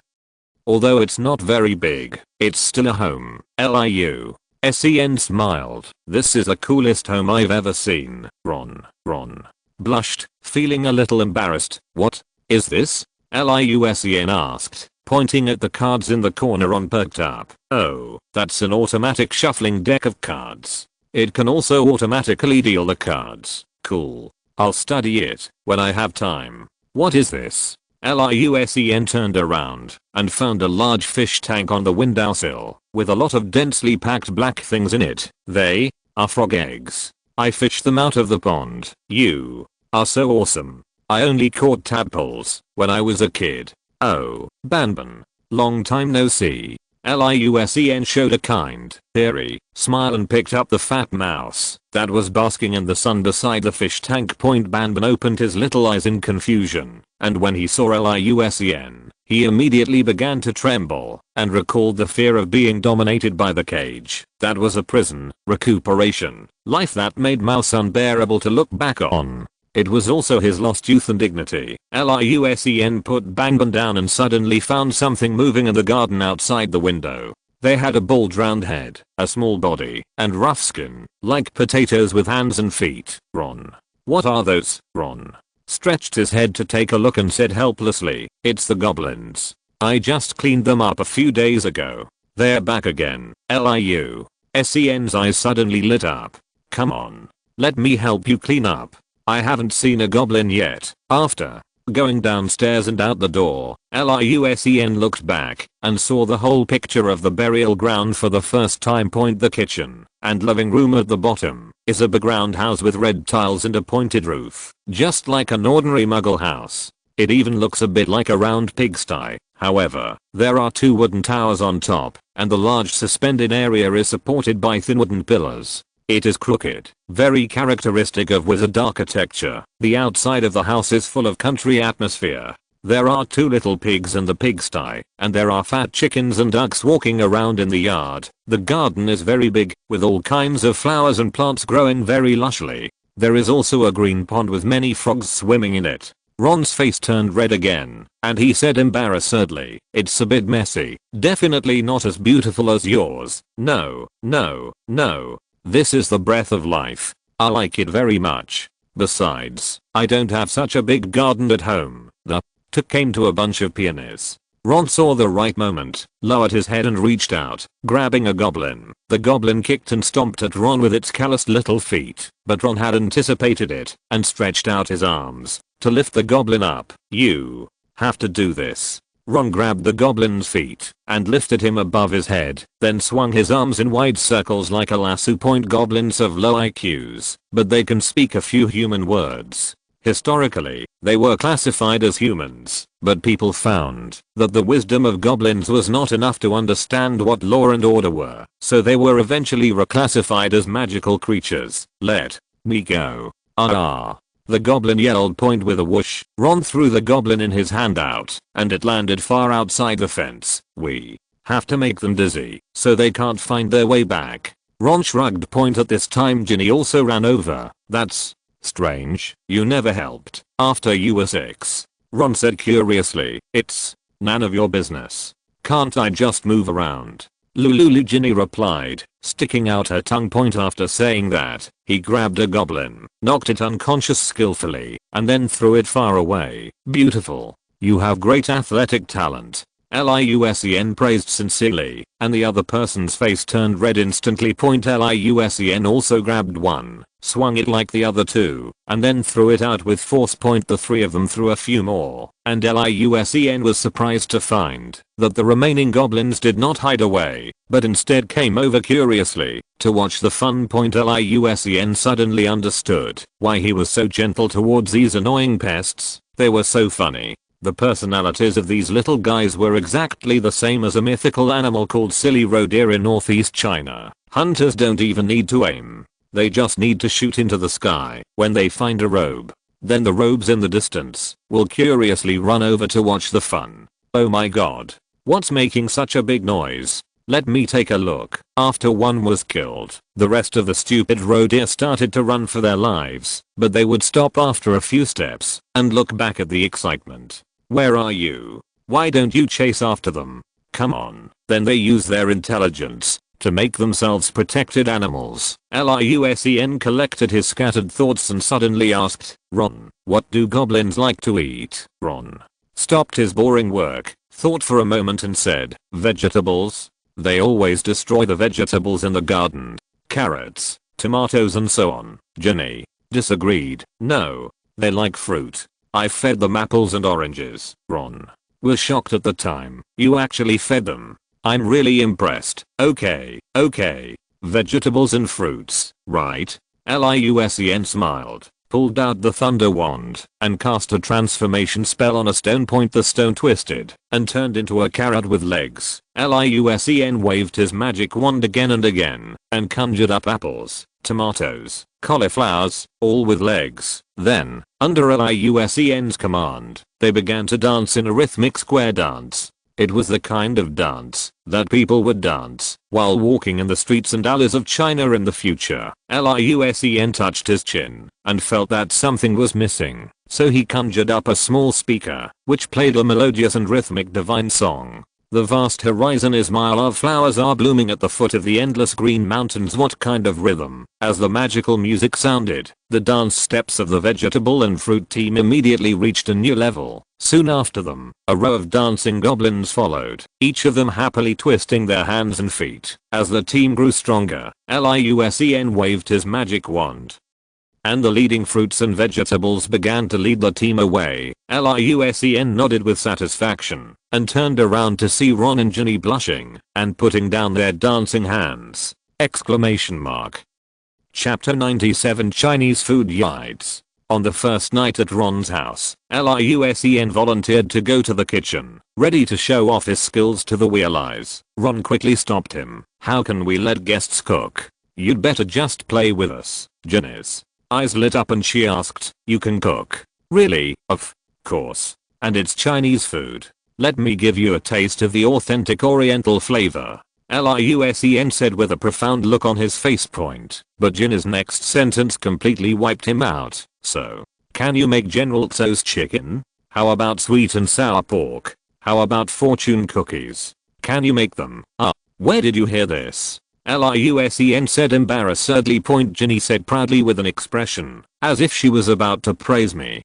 "Although it's not very big, it's still a home." Liu Sen smiled. "This is the coolest home I've ever seen." Ron blushed, feeling a little embarrassed. "What is this?" Liu Sen asked, pointing at the cards in the corner. Ron perked up. "Oh, that's an automatic shuffling deck of cards. It can also automatically deal the cards." "Cool. I'll study it when I have time." "What is this?" Liu Sen turned around and found a large fish tank on the windowsill with a lot of densely packed black things in it. "They are frog eggs. I fished them out of the pond." "You are so awesome. I only caught tadpoles when I was a kid." "Oh, Banban. Long time no see." Liu Sen showed a kind, teary smile and picked up the fat mouse that was basking in the sun beside the fish tank. Banban opened his little eyes in confusion, and when he saw Liu Sen, he immediately began to tremble and recalled the fear of being dominated by the cage. That was a prison, recuperation, life that made Mouse unbearable to look back on. It was also his lost youth and dignity. Liu Sen put Banban down and suddenly found something moving in the garden outside the window. They had a bald round head, a small body, and rough skin, like potatoes with hands and feet. "Ron, what are those?" Ron stretched his head to take a look and said helplessly, "It's the goblins. I just cleaned them up a few days ago. They're back again." Liu Sen's eyes suddenly lit up. "Come on. Let me help you clean up. I haven't seen a goblin yet." After going downstairs and out the door, Liu Sen looked back and saw the whole picture of the burial ground for the first time. The kitchen and living room at the bottom is a big round house with red tiles and a pointed roof, just like an ordinary muggle house. It even looks a bit like a round pigsty. However, there are 2 wooden towers on top, and the large suspended area is supported by thin wooden pillars. It is crooked, very characteristic of wizard architecture. The outside of the house is full of country atmosphere. There are 2 little pigs in the pigsty, and there are fat chickens and ducks walking around in the yard. The garden is very big, with all kinds of flowers and plants growing very lushly. There is also a green pond with many frogs swimming in it. Ron's face turned red again, and he said embarrassedly, "It's a bit messy. Definitely not as beautiful as yours." No. This is the breath of life. I like it very much. Besides, I don't have such a big garden at home." The "t" came to a bunch of peonies. Ron saw the right moment, lowered his head and reached out, grabbing a goblin. The goblin kicked and stomped at Ron with its calloused little feet, but Ron had anticipated it and stretched out his arms to lift the goblin up. "You have to do this." Ron grabbed the goblin's feet and lifted him above his head, then swung his arms in wide circles like a lasso. Goblins have low IQs, but they can speak a few human words. Historically, they were classified as humans, but people found that the wisdom of goblins was not enough to understand what law and order were, so they were eventually reclassified as magical creatures. "Let me go. Ah." The goblin yelled. With a whoosh, Ron threw the goblin in his hand out, and it landed far outside the fence. "We have to make them dizzy, so they can't find their way back." Ron shrugged. At this time Ginny also ran over. "That's strange. You never helped after you were 6. Ron said curiously. "It's none of your business. Can't I just move around?" "Lulu," Ginny replied, sticking out her tongue. After saying that, he grabbed a goblin, knocked it unconscious skillfully, and then threw it far away. "Beautiful. You have great athletic talent." Liu Sen praised sincerely, and the other person's face turned red instantly. Liu Sen also grabbed one, swung it like the other 2, and then threw it out with force. The 3 of them threw a few more, and Liu Sen was surprised to find that the remaining goblins did not hide away, but instead came over curiously to watch the fun. Liu Sen suddenly understood why he was so gentle towards these annoying pests. They were so funny. The personalities of these little guys were exactly the same as a mythical animal called silly roe deer in northeast China. Hunters don't even need to aim. They just need to shoot into the sky when they find a robe. Then the robes in the distance will curiously run over to watch the fun. Oh my god. What's making such a big noise? Let me take a look. After one was killed, the rest of the stupid roe deer started to run for their lives, but they would stop after a few steps and look back at the excitement. Where are you? Why don't you chase after them? Come on. Then they use their intelligence to make themselves protected animals. Liu Sen collected his scattered thoughts and suddenly asked, Ron, what do goblins like to eat? Ron stopped his boring work, thought for a moment and said, vegetables. They always destroy the vegetables in the garden. Carrots, tomatoes and so on. Ginny disagreed. No, they like fruit. I fed them apples and oranges. Ron was shocked at the time. You actually fed them? I'm really impressed. Okay. Vegetables and fruits, right? Liu Sen smiled, pulled out the thunder wand, and cast a transformation spell on a stone point. The stone twisted and turned into a carrot with legs. Liu Sen waved his magic wand again and again, and conjured up apples, tomatoes, cauliflowers, all with legs. Then, under Liu Sen's command, they began to dance in a rhythmic square dance. It was the kind of dance that people would dance while walking in the streets and alleys of China in the future. Liu Sen touched his chin and felt that something was missing, so he conjured up a small speaker, which played a melodious and rhythmic divine song. The vast horizon is mile of flowers are blooming at the foot of the endless green mountains. What kind of rhythm? As the magical music sounded, the dance steps of the vegetable and fruit team immediately reached a new level. Soon after them, a row of dancing goblins followed, each of them happily twisting their hands and feet. As the team grew stronger, Liu Sen waved his magic wand, and the leading fruits and vegetables began to lead the team away. Liu Sen nodded with satisfaction and turned around to see Ron and Ginny blushing and putting down their dancing hands. Exclamation mark. Chapter 97 Chinese Food Yides. On the first night at Ron's house, Liu Sen volunteered to go to the kitchen, ready to show off his skills to the Weasleys. Ron quickly stopped him. How can we let guests cook? You'd better just play with us. Ginny's eyes lit up and she asked, you can cook? Really? Of course. And it's Chinese food. Let me give you a taste of the authentic oriental flavor. Liu Sen said with a profound look on his face point, but Ginny's next sentence completely wiped him out. So, can you make General Tso's chicken? How about sweet and sour pork? How about fortune cookies? Can you make them? Where did you hear this? Liu Sen said embarrassedly. Ginny said proudly with an expression, as if she was about to praise me.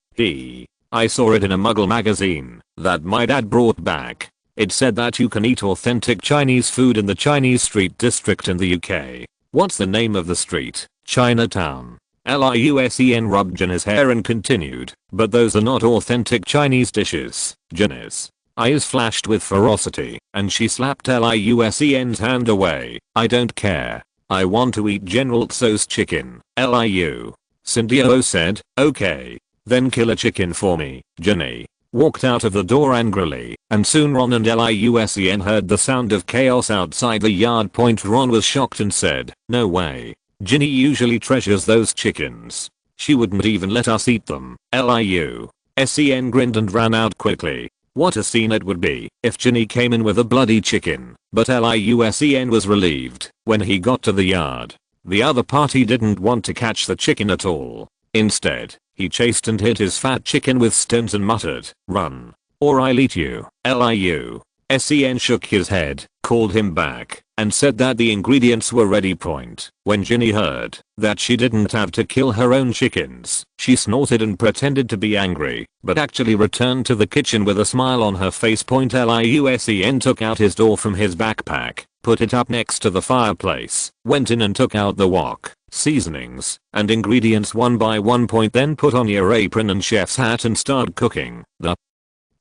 I saw it in a Muggle magazine that my dad brought back. It said that you can eat authentic Chinese food in the Chinese Street district in the UK. What's the name of the street? Chinatown. Liu Sen rubbed Ginny's hair and continued, but those are not authentic Chinese dishes. Ginny's eyes flashed with ferocity, and she slapped Liu Sen's hand away. I don't care. I want to eat General Tso's chicken. Liu Sen said, okay. Then kill a chicken for me. Ginny walked out of the door angrily, and soon Ron and Liu Sen heard the sound of chaos outside the yard. Ron was shocked and said, no way. Ginny usually treasures those chickens. She wouldn't even let us eat them. Liu Sen grinned and ran out quickly. What a scene it would be if Ginny came in with a bloody chicken, but Liu Sen was relieved when he got to the yard. The other party didn't want to catch the chicken at all. Instead, he chased and hit his fat chicken with stones and muttered, run, or I'll eat you. Liu Sen shook his head, called him back, and said that the ingredients were ready. When Ginny heard that she didn't have to kill her own chickens, she snorted and pretended to be angry, but actually returned to the kitchen with a smile on her face. Liu Sen took out his door from his backpack, put it up next to the fireplace, went in and took out the wok, seasonings, and ingredients one by one. Then put on your apron and chef's hat and started cooking. The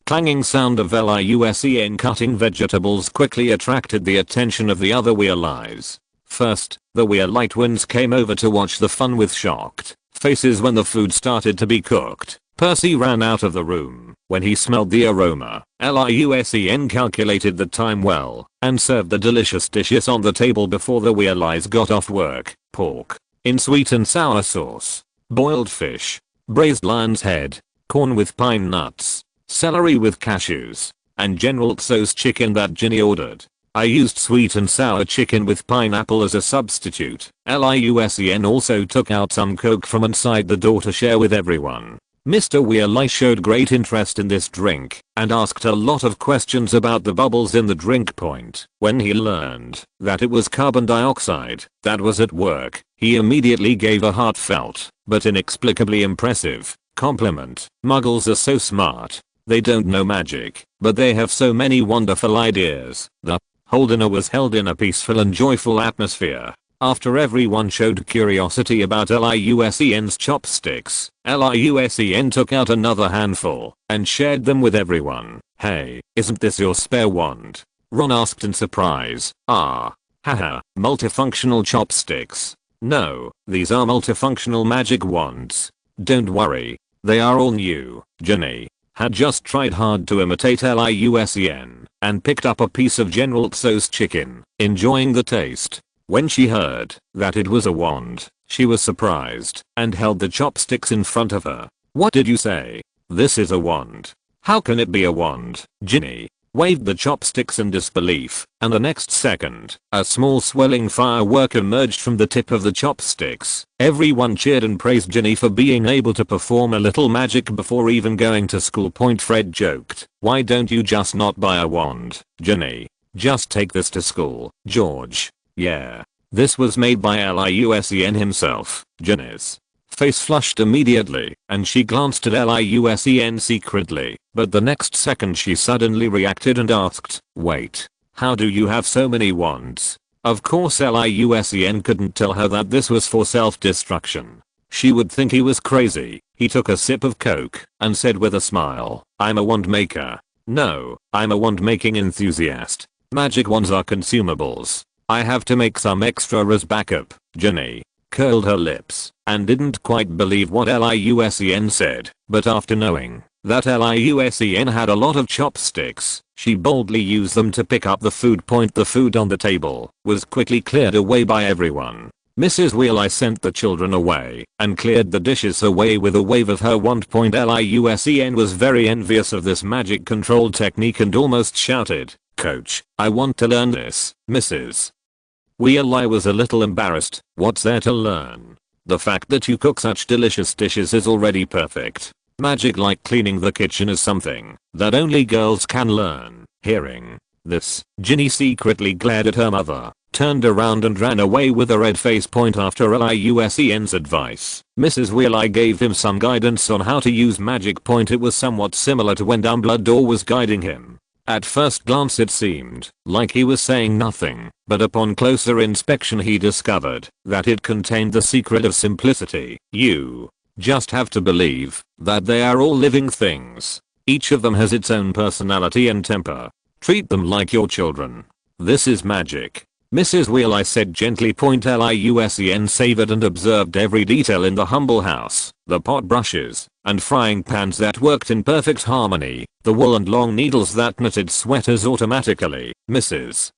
clanging sound of Liu Sen cutting vegetables quickly attracted the attention of the other Weasleys. First, the Weasley twins came over to watch the fun with shocked faces when the food started to be cooked. Percy ran out of the room when he smelled the aroma. Liusen calculated the time well and served the delicious dishes on the table before the Weasleys got off work. Pork in sweet and sour sauce, boiled fish, braised lion's head, corn with pine nuts, celery with cashews, and General Tso's chicken that Ginny ordered. I used sweet and sour chicken with pineapple as a substitute. Liusen also took out some Coke from inside the door to share with everyone. Mr. Weasley showed great interest in this drink and asked a lot of questions about the bubbles in the drink point. When he learned that it was carbon dioxide that was at work, he immediately gave a heartfelt but inexplicably impressive compliment. Muggles are so smart. They don't know magic, but they have so many wonderful ideas. The whole dinner was held in a peaceful and joyful atmosphere. After everyone showed curiosity about Liusen's chopsticks, Liusen took out another handful and shared them with everyone. "Hey, isn't this your spare wand?" Ron asked in surprise. "Ah, haha, multifunctional chopsticks. No, these are multifunctional magic wands. Don't worry, they are all new." Ginny had just tried hard to imitate Liusen and picked up a piece of General Tso's chicken, enjoying the taste. When she heard that it was a wand, she was surprised and held the chopsticks in front of her. "What did you say? This is a wand. How can it be a wand?" Ginny waved the chopsticks in disbelief, and the next second, a small swelling firework emerged from the tip of the chopsticks. Everyone cheered and praised Ginny for being able to perform a little magic before even going to school. Fred joked, "Why don't you just not buy a wand, Ginny? Just take this to school." George: "Yeah, this was made by Liusen himself." Ginny's face flushed immediately and she glanced at Liusen secretly, but the next second she suddenly reacted and asked, "Wait, how do you have so many wands?" Of course Liusen couldn't tell her that this was for self-destruction. She would think he was crazy. He took a sip of Coke and said with a smile, "I'm a wand maker. No, I'm a wand making enthusiast. Magic wands are consumables. I have to make some extra as backup." Ginny curled her lips and didn't quite believe what Liusen said, but after knowing that Liusen had a lot of chopsticks, she boldly used them to pick up the food. The food on the table was quickly cleared away by everyone. Mrs. Weasley sent the children away and cleared the dishes away with a wave of her wand. Liusen was very envious of this magic control technique and almost shouted, "Coach, I want to learn this, Mrs." Weasley was a little embarrassed. "What's there to learn? The fact that you cook such delicious dishes is already perfect. Magic like cleaning the kitchen is something that only girls can learn." Hearing this, Ginny secretly glared at her mother, turned around and ran away with a red face. After Liusen's advice, Mrs. Weasley gave him some guidance on how to use magic. It was somewhat similar to when Dumbledore was guiding him. At first glance it seemed like he was saying nothing, but upon closer inspection he discovered that it contained the secret of simplicity. You just have to believe that they are all living things. Each of them has its own personality and temper. Treat them like your children. This is magic. Mrs. Weasley said gently. Liusen savored and observed every detail in the humble house. The pot brushes and frying pans that worked in perfect harmony. The wool and long needles that knitted sweaters automatically. Mrs.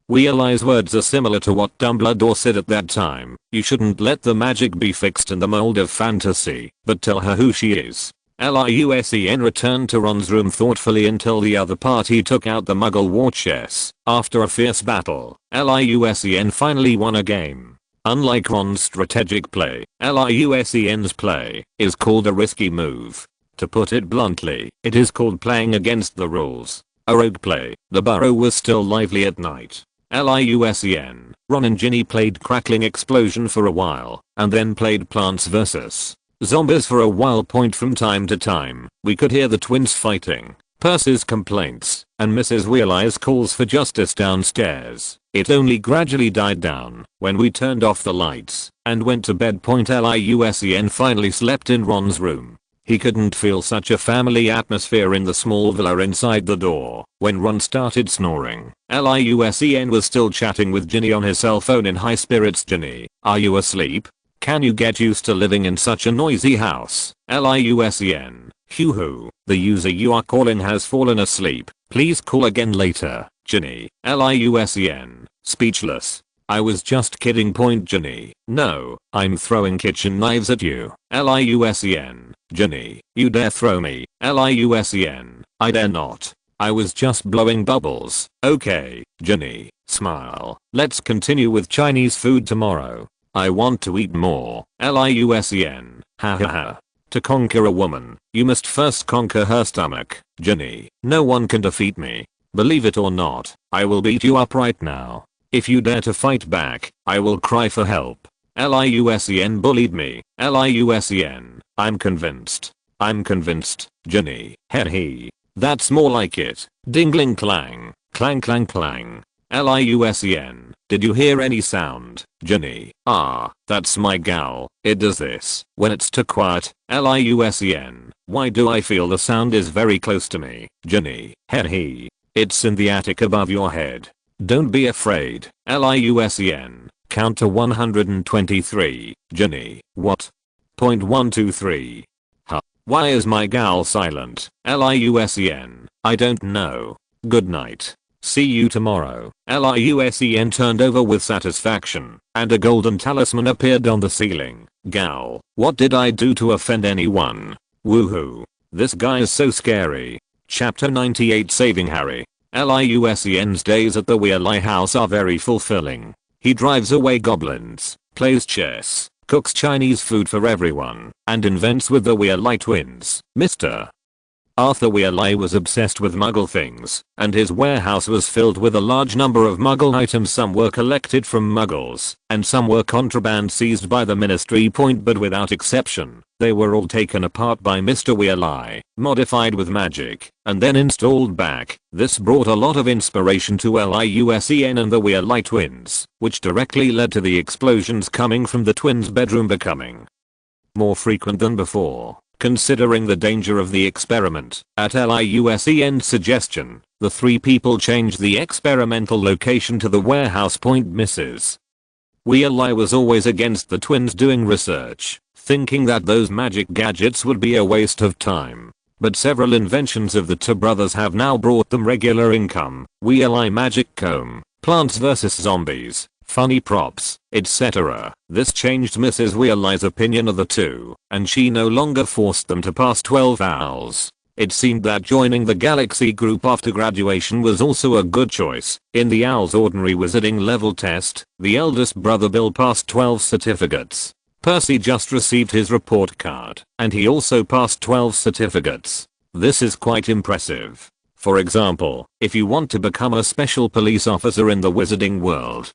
Weasley's words are similar to what Dumbledore said at that time. You shouldn't let the magic be fixed in the mold of fantasy, but tell her who she is. Liusen returned to Ron's room thoughtfully until the other party took out the Muggle war chess. After a fierce battle, Liusen finally won a game. Unlike Ron's strategic play, Liusen's play is called a risky move. To put it bluntly, it is called playing against the rules. A rogue play. The burrow was still lively at night. Liusen, Ron and Ginny played Crackling Explosion for a while, and then played Plants vs. Zombies for a while. From time to time, we could hear the twins fighting, Percy's complaints, and Mrs. Weasley's calls for justice downstairs. It only gradually died down when we turned off the lights and went to bed. Liusen finally slept in Ron's room. He couldn't feel such a family atmosphere in the small villa inside the door when Ron started snoring. Liusen was still chatting with Ginny on his cell phone in high spirits. "Ginny, are you asleep? Can you get used to living in such a noisy house? LIUSEN. Hoo-hoo. The user you are calling has fallen asleep. Please call again later. Ginny. LIUSEN. Speechless. I was just kidding. Ginny. No, I'm throwing kitchen knives at you. LIUSEN. Ginny. You dare throw me. LIUSEN. I dare not. I was just blowing bubbles. Okay, Ginny. Smile. Let's continue with Chinese food tomorrow. I want to eat more. LIUSEN. Ha ha ha. To conquer a woman, you must first conquer her stomach. Ginny. No one can defeat me. Believe it or not, I will beat you up right now. If you dare to fight back, I will cry for help. LIUSEN bullied me. LIUSEN. I'm convinced. I'm convinced. Ginny. He. That's more like it. Dingling clang. Clang clang clang. LIUSEN. Did you hear any sound? Ginny. Ah, that's my gal. It does this when it's too quiet. LIUSEN. Why do I feel the sound is very close to me? Ginny. He. It's in the attic above your head. Don't be afraid. LIUSEN. Count to 123. Ginny. What? Point 123. Huh. Why is my gal silent? LIUSEN. I don't know. Good night. See you tomorrow. LIUSEN turned over with satisfaction, and a golden talisman appeared on the ceiling. Gal, what did I do to offend anyone? Woohoo. This guy is so scary. Chapter 98 Saving Harry. LIUSEN's days at the Weasley house are very fulfilling. He drives away goblins, plays chess, cooks Chinese food for everyone, and invents with the Weasley twins. Mr. Arthur Weasley was obsessed with Muggle things, and his warehouse was filled with a large number of Muggle items. Some were collected from Muggles, and some were contraband seized by the Ministry. But without exception, they were all taken apart by Mr. Weasley, modified with magic, and then installed back. This brought a lot of inspiration to LIUSEN and the Weasley twins, which directly led to the explosions coming from the twins' bedroom becoming more frequent than before. Considering the danger of the experiment, at LIUSEN's suggestion, the three people changed the experimental location to the warehouse. Mrs. Weasley was always against the twins doing research, thinking that those magic gadgets would be a waste of time. But several inventions of the two brothers have now brought them regular income. Weasley magic comb, Plants vs Zombies, funny props, etc. This changed Mrs. Weasley's opinion of the two, and she no longer forced them to pass 12 owls. It seemed that joining the Galaxy group after graduation was also a good choice. In the Owl's ordinary wizarding level test, the eldest brother Bill passed 12 certificates. Percy just received his report card, and he also passed 12 certificates. This is quite impressive. For example, if you want to become a special police officer in the wizarding world,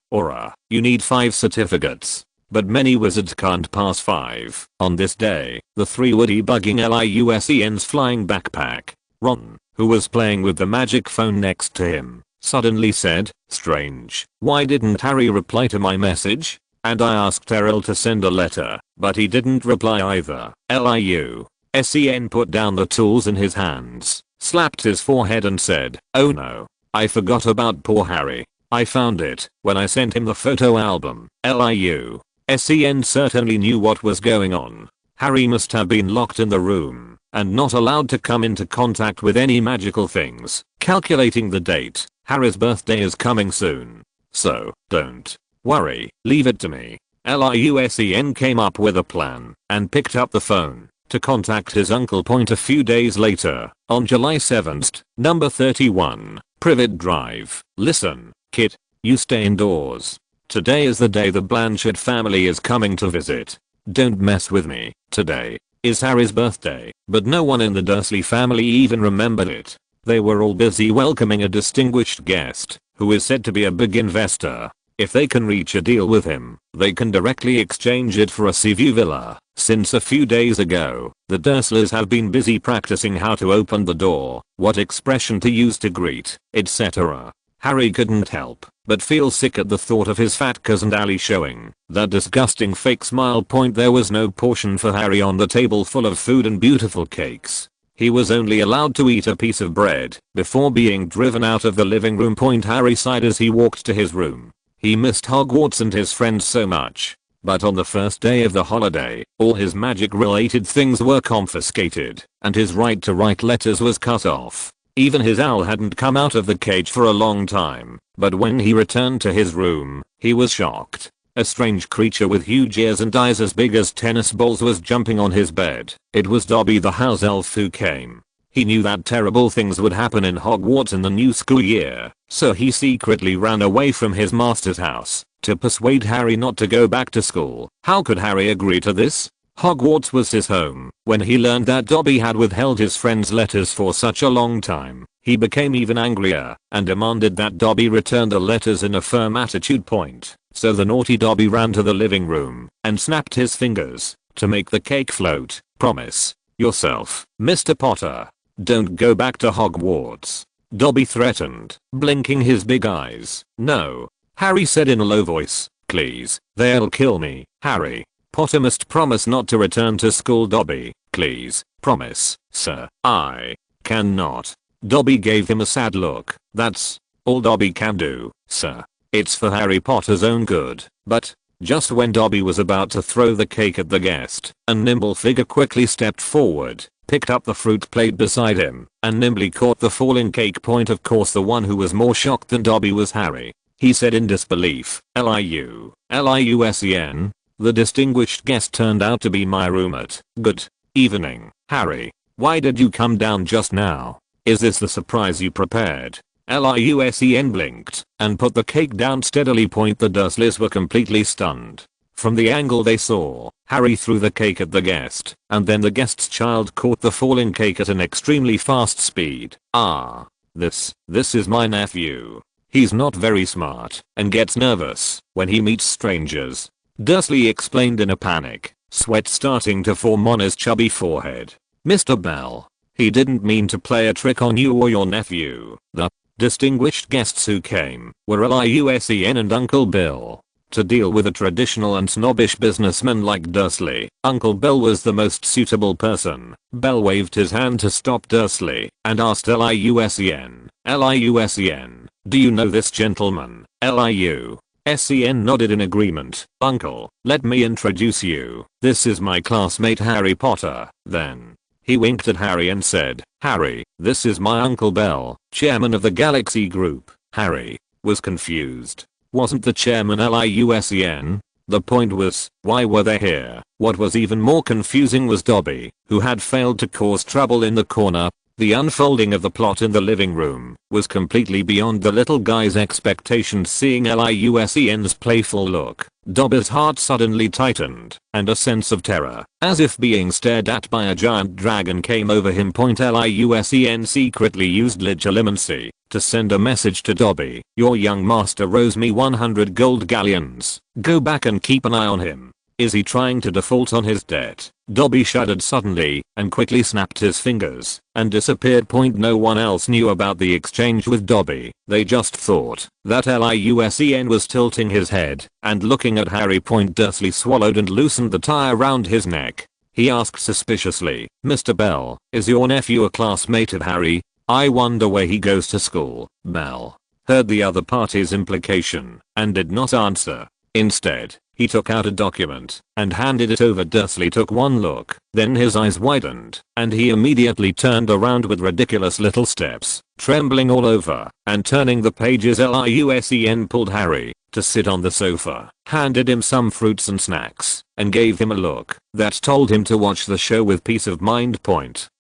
you need 5 certificates. But many wizards can't pass 5. On this day, the three were debugging LIUSEN's flying backpack. Ron, who was playing with the magic phone next to him, suddenly said, "Strange, why didn't Harry reply to my message? And I asked Errol to send a letter, but he didn't reply either." LIUSEN put down the tools in his hands, slapped his forehead and said, "Oh no, I forgot about poor Harry. I found it when I sent him the photo album." LIUSEN certainly knew what was going on. Harry must have been locked in the room and not allowed to come into contact with any magical things. Calculating the date, Harry's birthday is coming soon. So, don't worry, leave it to me. LIUSEN came up with a plan and picked up the phone to contact his uncle. A few days later, on July 7th, number 31, Privet Drive. "Listen, kid, you stay indoors. Today is the day the Blanchard family is coming to visit. Don't mess with me. Today is Harry's birthday." But no one in the Dursley family even remembered it. They were all busy welcoming a distinguished guest, who is said to be a big investor. If they can reach a deal with him, they can directly exchange it for a Seaview villa. Since a few days ago, the Dursleys have been busy practicing how to open the door, what expression to use to greet, etc. Harry couldn't help but feel sick at the thought of his fat cousin Ali showing that disgusting fake smile. There was no portion for Harry on the table full of food and beautiful cakes. He was only allowed to eat a piece of bread before being driven out of the living room. Harry sighed as he walked to his room. He missed Hogwarts and his friends so much. But on the first day of the holiday, all his magic-related things were confiscated, and his right to write letters was cut off. Even his owl hadn't come out of the cage for a long time, but when he returned to his room, he was shocked. A strange creature with huge ears and eyes as big as tennis balls was jumping on his bed. It was Dobby the house elf who came. He knew that terrible things would happen in Hogwarts in the new school year, so he secretly ran away from his master's house to persuade Harry not to go back to school. How could Harry agree to this? Hogwarts was his home. When he learned that Dobby had withheld his friend's letters for such a long time, he became even angrier and demanded that Dobby return the letters in a firm attitude point. So the naughty Dobby ran to the living room and snapped his fingers to make the cake float. Promise yourself, Mr. Potter. Don't go back to Hogwarts. Dobby threatened, blinking his big eyes. No, Harry said in a low voice. Please, they'll kill me. Harry Potter must promise not to return to school. Dobby, please, promise, sir. I cannot. Dobby gave him a sad look. That's all Dobby can do, sir. It's for Harry Potter's own good. But just when Dobby was about to throw the cake at the guest, a nimble figure quickly stepped forward, picked up the fruit plate beside him, and nimbly caught the falling cake. Point. Of course the one who was more shocked than Dobby was Harry. He said in disbelief, Liusen? The distinguished guest turned out to be my roommate. Good evening, Harry. Why did you come down just now? Is this the surprise you prepared? Liusen blinked and put the cake down steadily. Point. The Dursleys were completely stunned. From the angle they saw, Harry threw the cake at the guest, and then the guest's child caught the falling cake at an extremely fast speed. This is my nephew. He's not very smart and gets nervous when he meets strangers. Dursley explained in a panic, sweat starting to form on his chubby forehead. Mr. Bell, he didn't mean to play a trick on you or your nephew. The distinguished guests who came were Liusen and Uncle Bill. To deal with a traditional and snobbish businessman like Dursley, Uncle Bill was the most suitable person. Bell waved his hand to stop Dursley and asked Liusen, do you know this gentleman? Liusen nodded in agreement. Uncle, let me introduce you. This is my classmate Harry Potter. Then he winked at Harry and said, Harry, this is my Uncle Bill, chairman of the Galaxy Group. Harry was confused. Wasn't the chairman Liusen? The point was, why were they here? What was even more confusing was Dobby, who had failed to cause trouble in the corner. The unfolding of the plot in the living room was completely beyond the little guy's expectations. Seeing Liusen's playful look, Dobby's heart suddenly tightened, and a sense of terror, as if being stared at by a giant dragon, came over him. Liusen secretly used legilimency to send a message to Dobby. Your young master owes me 100 gold galleons. Go back and keep an eye on him. Is he trying to default on his debt? Dobby shuddered suddenly and quickly snapped his fingers and disappeared. No one else knew about the exchange with Dobby. They just thought that Liusen was tilting his head and looking at Harry. Dursley swallowed and loosened the tie around his neck. He asked suspiciously, Mr. Bell, is your nephew a classmate of Harry? I wonder where he goes to school. Bell heard the other party's implication and did not answer. Instead, he took out a document and handed it over. Dursley took one look, then his eyes widened, and he immediately turned around with ridiculous little steps, trembling all over, and turning the pages. Liusen pulled Harry to sit on the sofa, handed him some fruits and snacks, and gave him a look that told him to watch the show with peace of mind.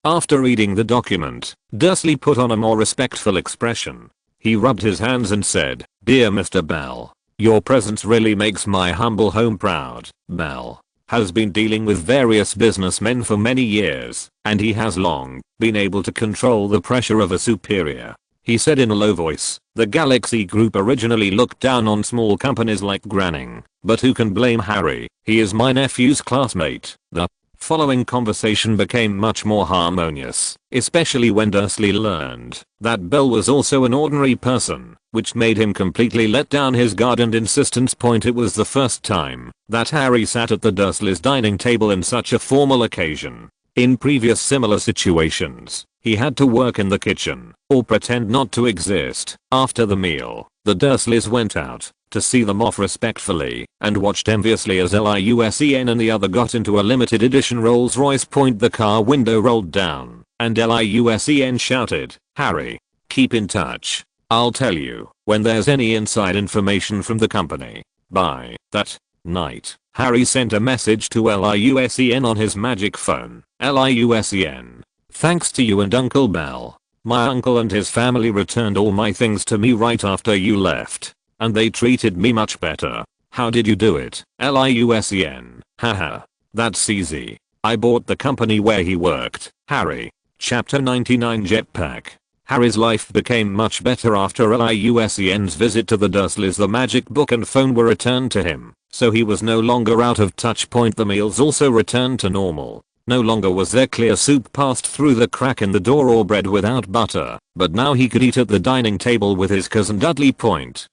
After reading the document, Dursley put on a more respectful expression. He rubbed his hands and said, Dear Mr. Bell, your presence really makes my humble home proud. Bell has been dealing with various businessmen for many years, and he has long been able to control the pressure of a superior. He said in a low voice, the Galaxy Group originally looked down on small companies like Granning, but who can blame Harry? He is my nephew's classmate. The following conversation became much more harmonious, especially when Dursley learned that Bell was also an ordinary person, which made him completely let down his guard and insistence. It was the first time that Harry sat at the Dursleys' dining table in such a formal occasion. In previous similar situations, he had to work in the kitchen or pretend not to exist after the meal. The Dursleys went out to see them off respectfully and watched enviously as Liu Sen and the other got into a limited edition Rolls Royce. The car window rolled down and Liu Sen shouted, "Harry, keep in touch. I'll tell you when there's any inside information from the company." By that night, Harry sent a message to Liu Sen on his magic phone. "Liu Sen, thanks to you and Uncle Bell, my uncle and his family returned all my things to me right after you left. And they treated me much better. How did you do it? Liu Sen, haha. That's easy. I bought the company where he worked." Harry. Chapter 99 Jetpack. Harry's life became much better after Liu Sen's visit to the Dursleys. The magic book and phone were returned to him, so he was no longer out of touch. The meals also returned to normal. No longer was there clear soup passed through the crack in the door or bread without butter, but now he could eat at the dining table with his cousin Dudley.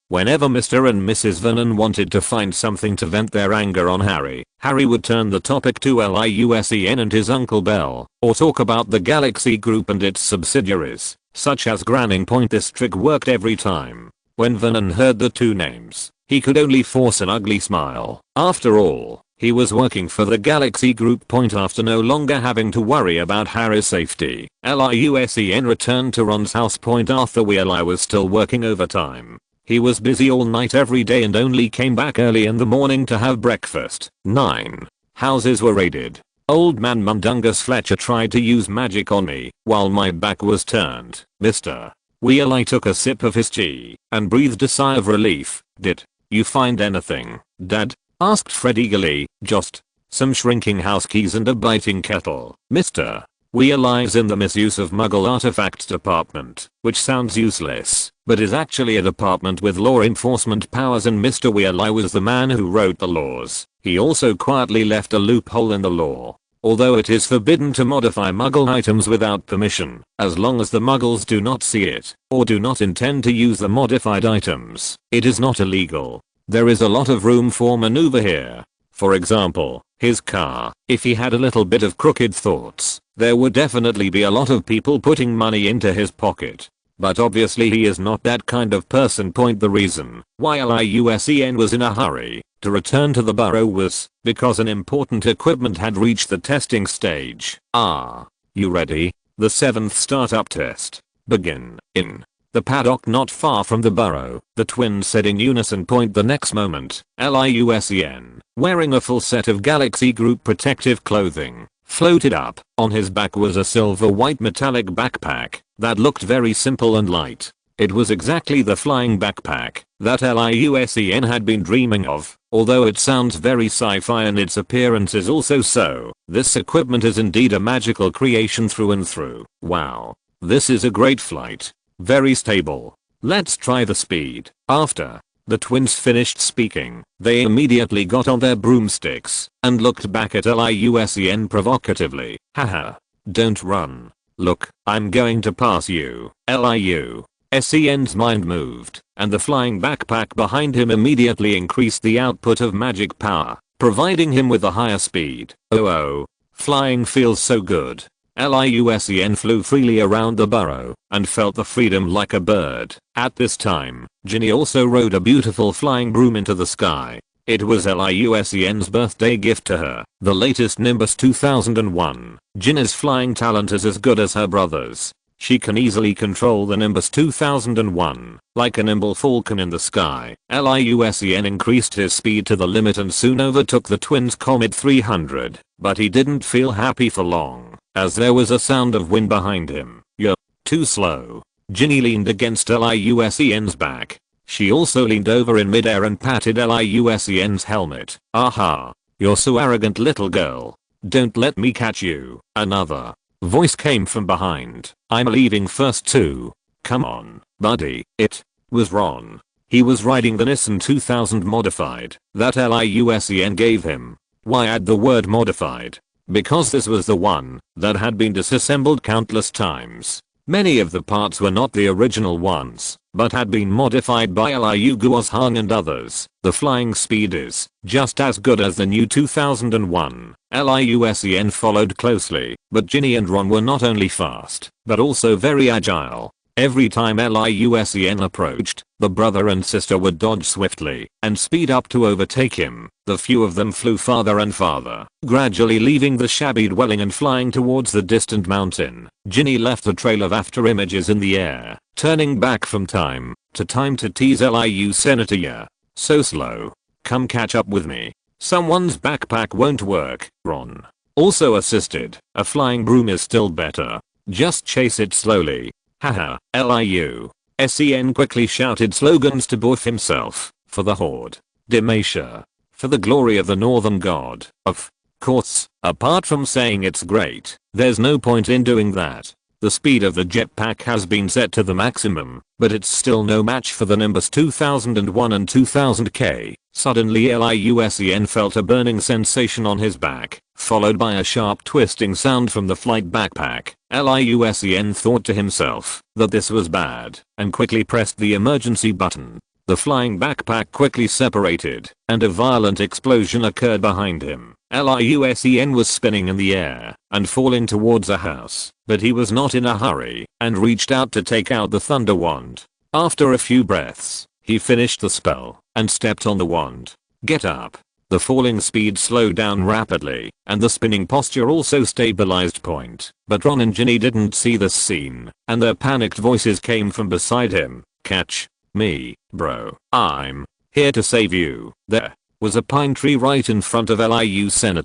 Whenever Mr. and Mrs. Vernon wanted to find something to vent their anger on Harry, Harry would turn the topic to Liu Sen and his Uncle Bell, or talk about the Galaxy Group and its subsidiaries, such as Granning Point. This trick worked every time. When Vernon heard the two names, he could only force an ugly smile. After all, he was working for the Galaxy Group. After no longer having to worry about Harry's safety, Liu Sen returned to Ron's house. Arthur Weasley was still working overtime. He was busy all night every day and only came back early in the morning to have breakfast. 9 houses were raided. Old man Mundungus Fletcher tried to use magic on me while my back was turned. Mr. Weasley took a sip of his tea and breathed a sigh of relief. "Did you find anything, Dad?" asked Fred eagerly. "Just some shrinking house keys and a biting kettle." Mr. Weasley's in the misuse of Muggle artifacts department, which sounds useless, but is actually a department with law enforcement powers, and Mr. Weasley was the man who wrote the laws. He also quietly left a loophole in the law. Although it is forbidden to modify Muggle items without permission, as long as the Muggles do not see it, or do not intend to use the modified items, it is not illegal. There is a lot of room for maneuver here. For example, his car. If he had a little bit of crooked thoughts, there would definitely be a lot of people putting money into his pocket. But obviously he is not that kind of person. The reason why Liu Sen was in a hurry to return to the burrow was because an important equipment had reached the testing stage. "Are you ready?" The 7th startup test. Begin. In the paddock not far from the burrow, the twins said in unison. The next moment, Liu Sen, wearing a full set of Galaxy Group protective clothing, floated up. On his back was a silver white metallic backpack that looked very simple and light. It was exactly the flying backpack that Liu Sen had been dreaming of. Although it sounds very sci-fi and its appearance is also so, this equipment is indeed a magical creation through and through. Wow. This is a great flight. Very stable. Let's try the speed. After the twins finished speaking, they immediately got on their broomsticks and looked back at Liu Sen provocatively. "Haha. Don't run. Look, I'm going to pass you." Liu Sen's mind moved, and the flying backpack behind him immediately increased the output of magic power, providing him with a higher speed. Oh, flying feels so good. Liu Sen flew freely around the burrow and felt the freedom like a bird. At this time, Ginny also rode a beautiful flying broom into the sky. It was Liu Sen's birthday gift to her, the latest Nimbus 2001. Ginny's flying talent is as good as her brother's. She can easily control the Nimbus 2001, like a nimble falcon in the sky. Liu Sen increased his speed to the limit and soon overtook the twins' Comet 300, but he didn't feel happy for long, as there was a sound of wind behind him. "You're too slow." Ginny leaned against Liu Sen's back. She also leaned over in midair and patted Liu Sen's helmet. "Aha. You're so arrogant, little girl. Don't let me catch you." Another voice came from behind. "I'm leaving first too. Come on, buddy." It was Ron. He was riding the Nissan 2000 modified that Liu Sen gave him. Why add the word modified? Because this was the one that had been disassembled countless times. Many of the parts were not the original ones, but had been modified by Liu Guozhang and others. The flying speed is just as good as the new 2001. Liu Sen followed closely, but Ginny and Ron were not only fast, but also very agile. Every time Liu Sen approached, the brother and sister would dodge swiftly and speed up to overtake him. The few of them flew farther and farther, gradually leaving the shabby dwelling and flying towards the distant mountain. Ginny left a trail of after images in the air, turning back from time to tease Liu Sen. So slow. Come catch up with me. Someone's backpack won't work. Ron also assisted. A flying broom is still better. Just chase it slowly. Haha. Liu Sen quickly shouted slogans to Borf himself. For the Horde. Demasha. For the glory of the Northern God. Of course, apart from saying it's great, there's no point in doing that. The speed of the jetpack has been set to the maximum, but it's still no match for the Nimbus 2001 and 2000K. Suddenly Liu Sen felt a burning sensation on his back, followed by a sharp twisting sound from the flight backpack. Liu Sen thought to himself that this was bad and quickly pressed the emergency button. The flying backpack quickly separated, and a violent explosion occurred behind him. Liu Sen was spinning in the air and falling towards a house, but he was not in a hurry and reached out to take out the thunder wand. After a few breaths, he finished the spell and stepped on the wand. Get up. The falling speed slowed down rapidly, and the spinning posture also stabilized point. But Ron and Ginny didn't see this scene, and their panicked voices came from beside him. Catch me, bro. I'm here to save you. There was a pine tree right in front of Liu Sen.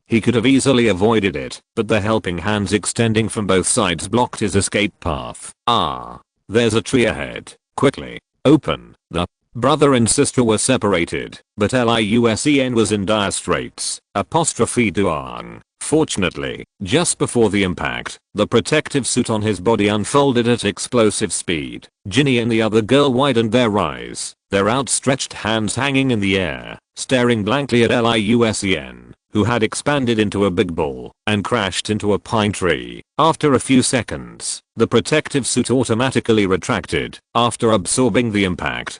He could have easily avoided it, but the helping hands extending from both sides blocked his escape path. Ah, there's a tree ahead. Quickly, open the brother and sister were separated, but Liu Sen was in dire straits. Duang. Fortunately, just before the impact, the protective suit on his body unfolded at explosive speed. Ginny and the other girl widened their eyes, their outstretched hands hanging in the air, staring blankly at Liu Sen, who had expanded into a big ball and crashed into a pine tree. After a few seconds, the protective suit automatically retracted after absorbing the impact.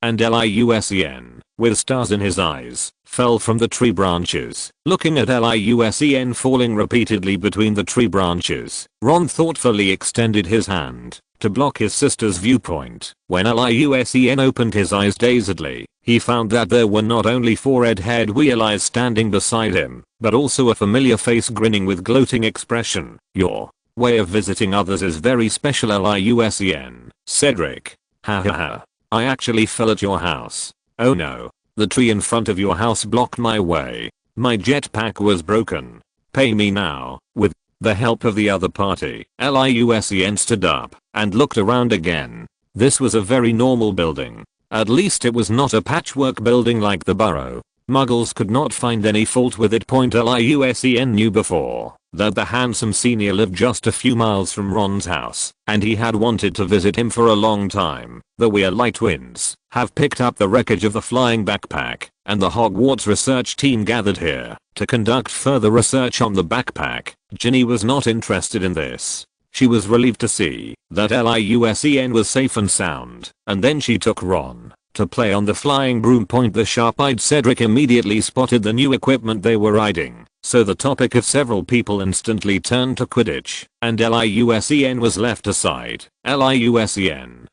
And Liu Sen, with stars in his eyes, fell from the tree branches. Looking at Liu Sen falling repeatedly between the tree branches, Ron thoughtfully extended his hand to block his sister's viewpoint. When Liu Sen opened his eyes dazedly, he found that there were not only four red-haired Weasleys standing beside him, but also a familiar face grinning with gloating expression. Your way of visiting others is very special, Liu Sen. Cedric. Ha ha ha. I actually fell at your house. Oh no. The tree in front of your house blocked my way. My jetpack was broken. Pay me now. With the help of the other party, Liu Sen stood up and looked around again. This was a very normal building. At least it was not a patchwork building like the Burrow. Muggles could not find any fault with it. Liu Sen knew before that the handsome senior lived just a few miles from Ron's house, and he had wanted to visit him for a long time. The Weasley twins have picked up the wreckage of the flying backpack, and the Hogwarts research team gathered here to conduct further research on the backpack. Ginny was not interested in this. She was relieved to see that Liu Sen was safe and sound, and then she took Ron to play on the flying broom. The sharp-eyed Cedric immediately spotted the new equipment they were riding, so the topic of several people instantly turned to Quidditch, and Liu Sen was left aside. Liu Sen.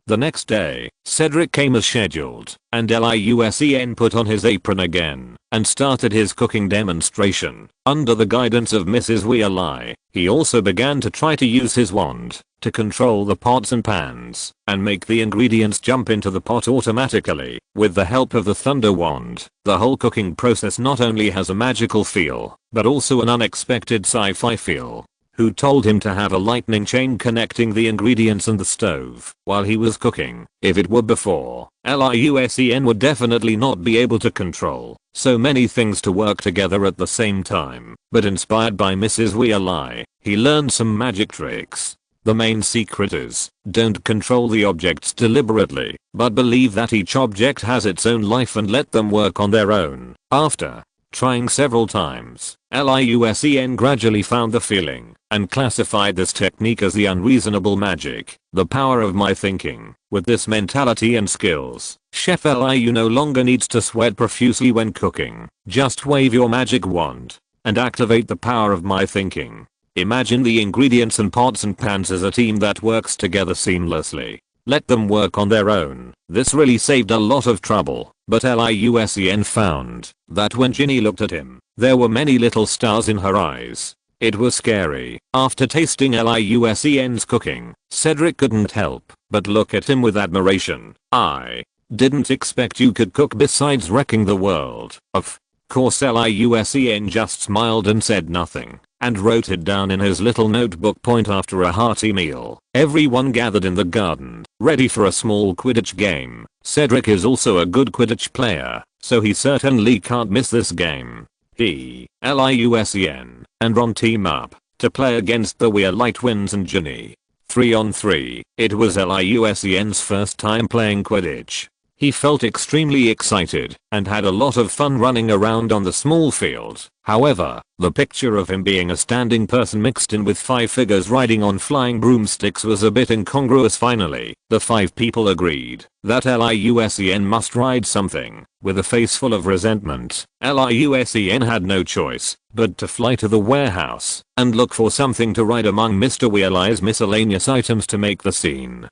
The next day, Cedric came as scheduled, and Liu Sen put on his apron again and started his cooking demonstration. Under the guidance of Mrs. Weasley, he also began to try to use his wand to control the pots and pans and make the ingredients jump into the pot automatically. With the help of the Thunder Wand, the whole cooking process not only has a magical feel, but also an unexpected sci-fi feel. Who told him to have a lightning chain connecting the ingredients and the stove while he was cooking? If it were before, Liu Sen would definitely not be able to control so many things to work together at the same time. But inspired by Mrs. Weasley, he learned some magic tricks. The main secret is, don't control the objects deliberately, but believe that each object has its own life and let them work on their own. After trying several times, Liu Sen gradually found the feeling and classified this technique as the unreasonable magic, the power of my thinking. With this mentality and skills, Chef Liu no longer needs to sweat profusely when cooking. Just wave your magic wand and activate the power of my thinking. Imagine the ingredients and pots and pans as a team that works together seamlessly. Let them work on their own. This really saved a lot of trouble, but Liu Sen found that when Ginny looked at him, there were many little stars in her eyes. It was scary. After tasting Liu Sen's cooking, Cedric couldn't help but look at him with admiration. I didn't expect you could cook besides wrecking the world. Of course Liu Sen just smiled and said nothing, and wrote it down in his little notebook. After a hearty meal, everyone gathered in the garden, ready for a small Quidditch game. Cedric is also a good Quidditch player, so he certainly can't miss this game. He, Liu Sen, and Ron team up to play against the Weasley twins and Ginny. 3-on-3, it was Liu Sen's first time playing Quidditch. He felt extremely excited and had a lot of fun running around on the small field. However, the picture of him being a standing person mixed in with 5 figures riding on flying broomsticks was a bit incongruous. Finally, the 5 people agreed that Liu Sen must ride something. With a face full of resentment, Liu Sen had no choice but to fly to the warehouse and look for something to ride among Mr. Weasley's miscellaneous items to make the scene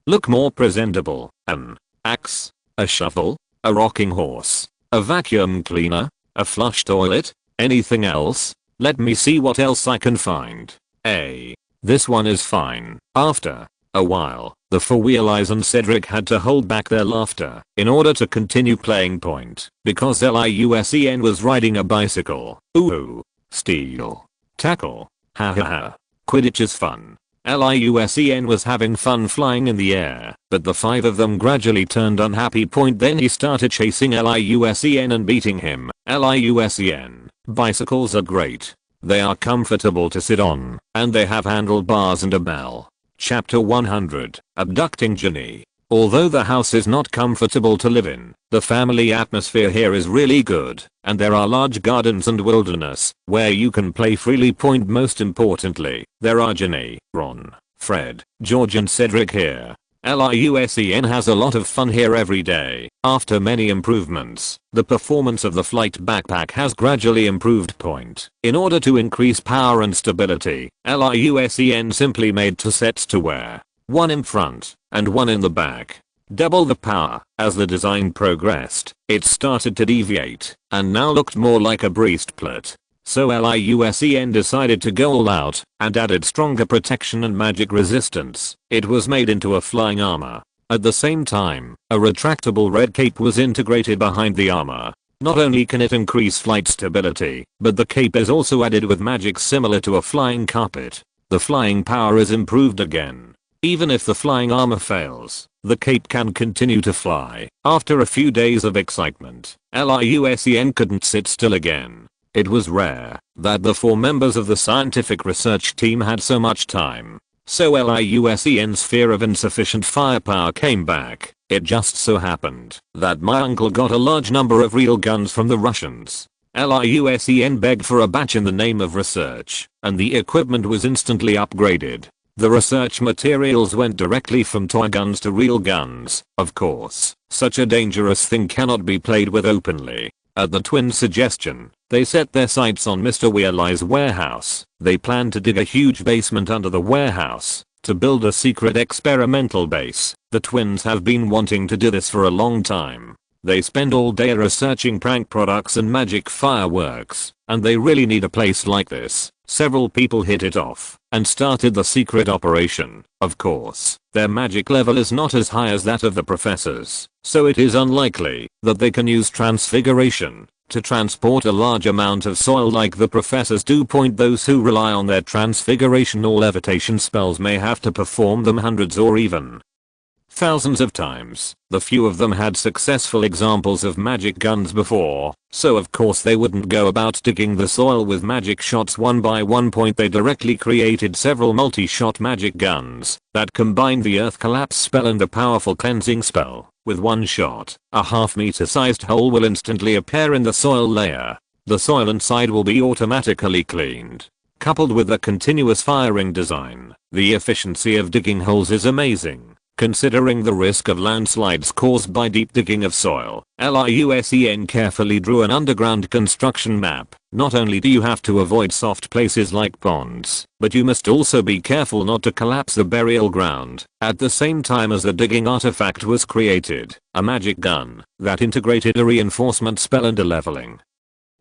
look more presentable. An axe, a shovel, a rocking horse, a vacuum cleaner, a flush toilet, anything else? Let me see what else I can find. This one is fine. After a while, the 4 Weasleys and Cedric had to hold back their laughter in order to continue playing point, because Liu Sen was riding a bicycle. Ooh, steal, tackle, ha ha ha. Quidditch is fun. Liu Sen was having fun flying in the air, but the 5 of them gradually turned unhappy. Then he started chasing Liu Sen and beating him. Liu Sen, bicycles are great. They are comfortable to sit on, and they have handlebars and a bell. Chapter 100, Abducting Ginny. Although the house is not comfortable to live in, the family atmosphere here is really good, and there are large gardens and wilderness where you can play freely. Most importantly, there are Ginny, Ron, Fred, George and Cedric here. Liu Sen has a lot of fun here every day. After many improvements, the performance of the flight backpack has gradually improved. In order to increase power and stability, Liu Sen simply made 2 sets to wear. One in front and one in the back. Double the power. As the design progressed, it started to deviate and now looked more like a breastplate. So Liu Sen decided to go all out and added stronger protection and magic resistance. It was made into a flying armor. At the same time, a retractable red cape was integrated behind the armor. Not only can it increase flight stability, but the cape is also added with magic similar to a flying carpet. The flying power is improved again. Even if the flying armor fails, the cape can continue to fly. After a few days of excitement, Liu Sen couldn't sit still again. It was rare that the 4 members of the scientific research team had so much time. So Liu Sen's fear of insufficient firepower came back. It just so happened that my uncle got a large number of real guns from the Russians. Liu Sen begged for a batch in the name of research, and the equipment was instantly upgraded. The research materials went directly from toy guns to real guns. Of course, such a dangerous thing cannot be played with openly. At the twins' suggestion, they set their sights on Mr. Weasley's warehouse. They planned to dig a huge basement under the warehouse to build a secret experimental base. The twins have been wanting to do this for a long time. They spend all day researching prank products and magic fireworks, and they really need a place like this. Several people hit it off and started the secret operation. Of course, their magic level is not as high as that of the professors, so it is unlikely that they can use transfiguration to transport a large amount of soil like the professors do. Those who rely on their transfiguration or levitation spells may have to perform them hundreds or even thousands of times. The few of them had successful examples of magic guns before, so of course they wouldn't go about digging the soil with magic shots one by one. They directly created several multi-shot magic guns that combined the earth collapse spell and a powerful cleansing spell. With one shot, a half-meter sized hole will instantly appear in the soil layer. The soil inside will be automatically cleaned. Coupled with a continuous firing design, the efficiency of digging holes is amazing. Considering the risk of landslides caused by deep digging of soil, Liu Sen carefully drew an underground construction map Not only do you have to avoid soft places like ponds, but you must also be careful not to collapse the burial ground. At the same time as the digging artifact was created, a magic gun that integrated a reinforcement spell and a leveling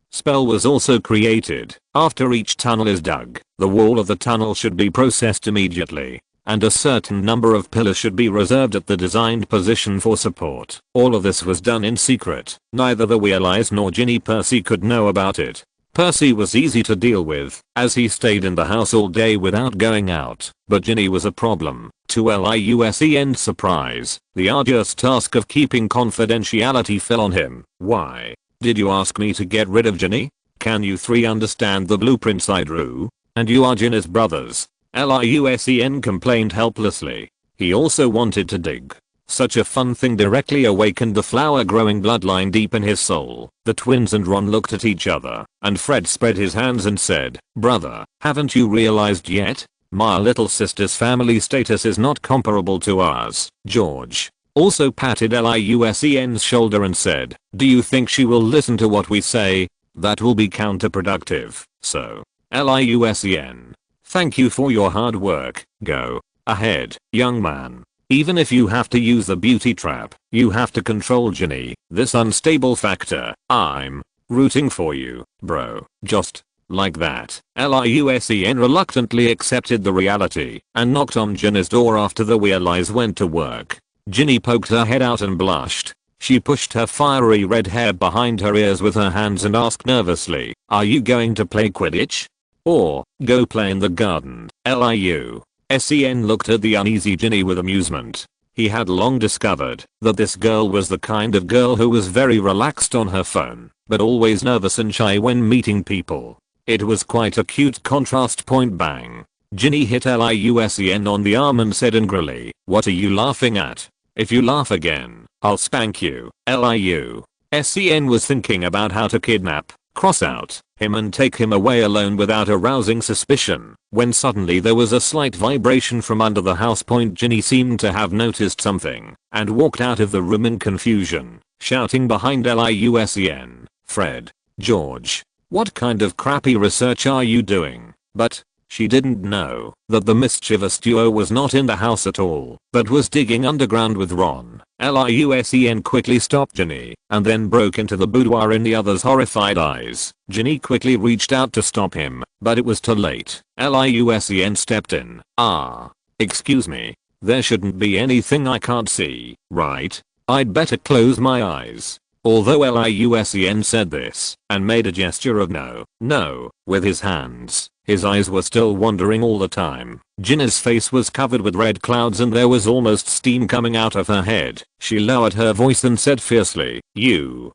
spell was also created. After each tunnel is dug, the wall of the tunnel should be processed immediately, and a certain number of pillars should be reserved at the designed position for support. All of this was done in secret. Neither the Weasleys nor Ginny Percy could know about it. Percy was easy to deal with, as he stayed in the house all day without going out, but Ginny was a problem. To Liusen's surprise, the arduous task of keeping confidentiality fell on him. Why did you ask me to get rid of Ginny? Can you three understand the blueprints I drew? And you are Ginny's brothers. Liusen complained helplessly. He also wanted to dig. Such a fun thing directly awakened the flower-growing bloodline deep in his soul. The twins and Ron looked at each other, and Fred spread his hands and said, "Brother, haven't you realized yet? My little sister's family status is not comparable to ours." George also patted Liusen's shoulder and said, "Do you think she will listen to what we say? That will be counterproductive. So, Liusen, thank you for your hard work. Go ahead, young man. Even if you have to use the beauty trap, you have to control Ginny, this unstable factor. I'm rooting for you, bro." Just like that, Liusen reluctantly accepted the reality and knocked on Ginny's door after the Weasleys went to work. Ginny poked her head out and blushed. She pushed her fiery red hair behind her ears with her hands and asked nervously, "Are you going to play Quidditch? Or go play in the garden?" Liusen looked at the uneasy Ginny with amusement. He had long discovered that this girl was the kind of girl who was very relaxed on her phone, but always nervous and shy when meeting people. It was quite a cute contrast. Point bang. Ginny hit Liusen on the arm and said angrily, "What are you laughing at? If you laugh again, I'll spank you." Liusen was thinking about how to kidnap, cross out him and take him away alone without arousing suspicion, when suddenly there was a slight vibration from under the house. Ginny seemed to have noticed something and walked out of the room in confusion, shouting behind Liusen, "Fred, George, what kind of crappy research are you doing?" But she didn't know that the mischievous duo was not in the house at all, but was digging underground with Ron. Liusen quickly stopped Ginny, and then broke into the boudoir in the other's horrified eyes. Ginny quickly reached out to stop him, but it was too late. Liusen stepped in. Excuse me. There shouldn't be anything I can't see, right? I'd better close my eyes." Although Liusen said this, and made a gesture of no, with his hands, his eyes were still wandering all the time. Ginny's face was covered with red clouds and there was almost steam coming out of her head. She lowered her voice and said fiercely, You.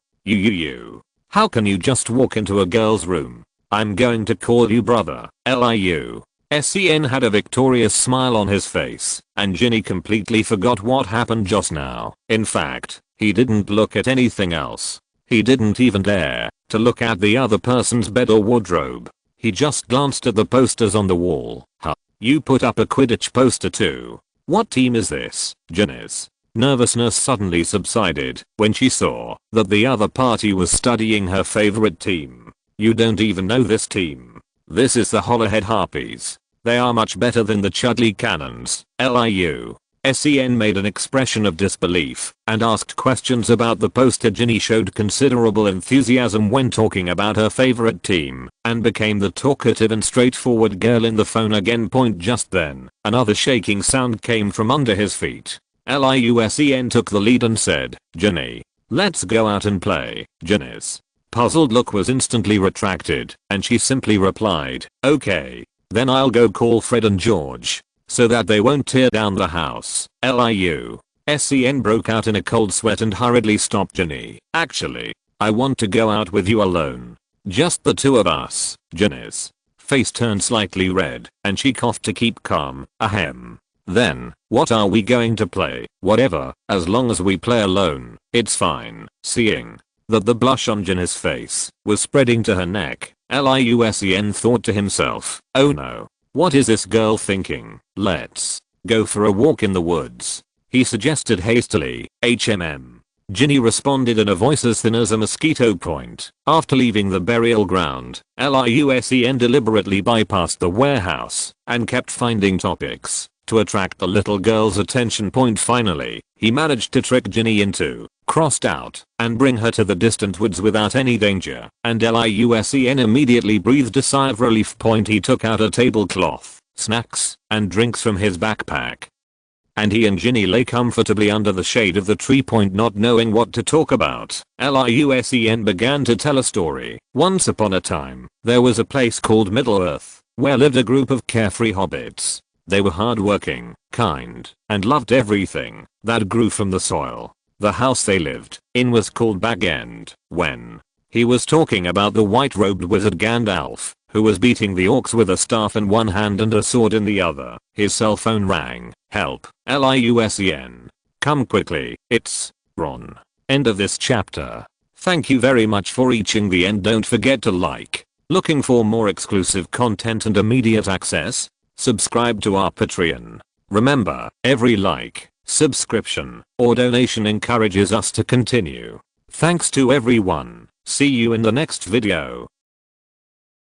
How can you just walk into a girl's room? I'm going to call you brother." Liusen had a victorious smile on his face, and Ginny completely forgot what happened just now. In fact, he didn't look at anything else. He didn't even dare to look at the other person's bed or wardrobe. He just glanced at the posters on the wall. "Huh. You put up a Quidditch poster too. What team is this?" Ginny's nervousness suddenly subsided when she saw that the other party was studying her favorite team. "You don't even know this team. This is the Hollowhead Harpies. They are much better than the Chudley Cannons." Liusen made an expression of disbelief and asked questions about the poster. Ginny showed considerable enthusiasm when talking about her favorite team and became the talkative and straightforward girl in the phone again. Just then, another shaking sound came from under his feet. Liusen took the lead and said, "Ginny, let's go out and play." Ginny's puzzled look was instantly retracted and she simply replied, "Okay, then I'll go call Fred and George so that they won't tear down the house." Liusen broke out in a cold sweat and hurriedly stopped Ginny. "Actually, I want to go out with you alone. Just the two of us." Ginny's face turned slightly red and she coughed to keep calm. "Ahem. Then, what are we going to play?" "Whatever, as long as we play alone, it's fine." Seeing that the blush on Ginny's face was spreading to her neck, Liusen thought to himself, "Oh no. What is this girl thinking?" "Let's go for a walk in the woods," he suggested hastily. Ginny responded in a voice as thin as a mosquito point. After leaving the burial ground, Liu Sen deliberately bypassed the warehouse and kept finding topics to attract the little girl's attention. Finally, he managed to trick Ginny into crossed out and bring her to the distant woods without any danger, and Liu Sen immediately breathed a sigh of relief. He took out a tablecloth, snacks, and drinks from his backpack, and he and Ginny lay comfortably under the shade of the tree. Not knowing what to talk about, Liu Sen began to tell a story. Once upon a time, there was a place called Middle-earth, where lived a group of carefree hobbits. They were hardworking, kind, and loved everything that grew from the soil. The house they lived in was called Bag End. When he was talking about the white-robed wizard Gandalf, who was beating the orcs with a staff in one hand and a sword in the other, his cell phone rang. Help, Liu Sen. Come quickly, it's Ron. End of this chapter. Thank you very much for reaching the end. Don't forget to like. Looking for more exclusive content and immediate access? Subscribe to our Patreon. Remember, every like, subscription, or donation encourages us to continue. Thanks to everyone. See you in the next video.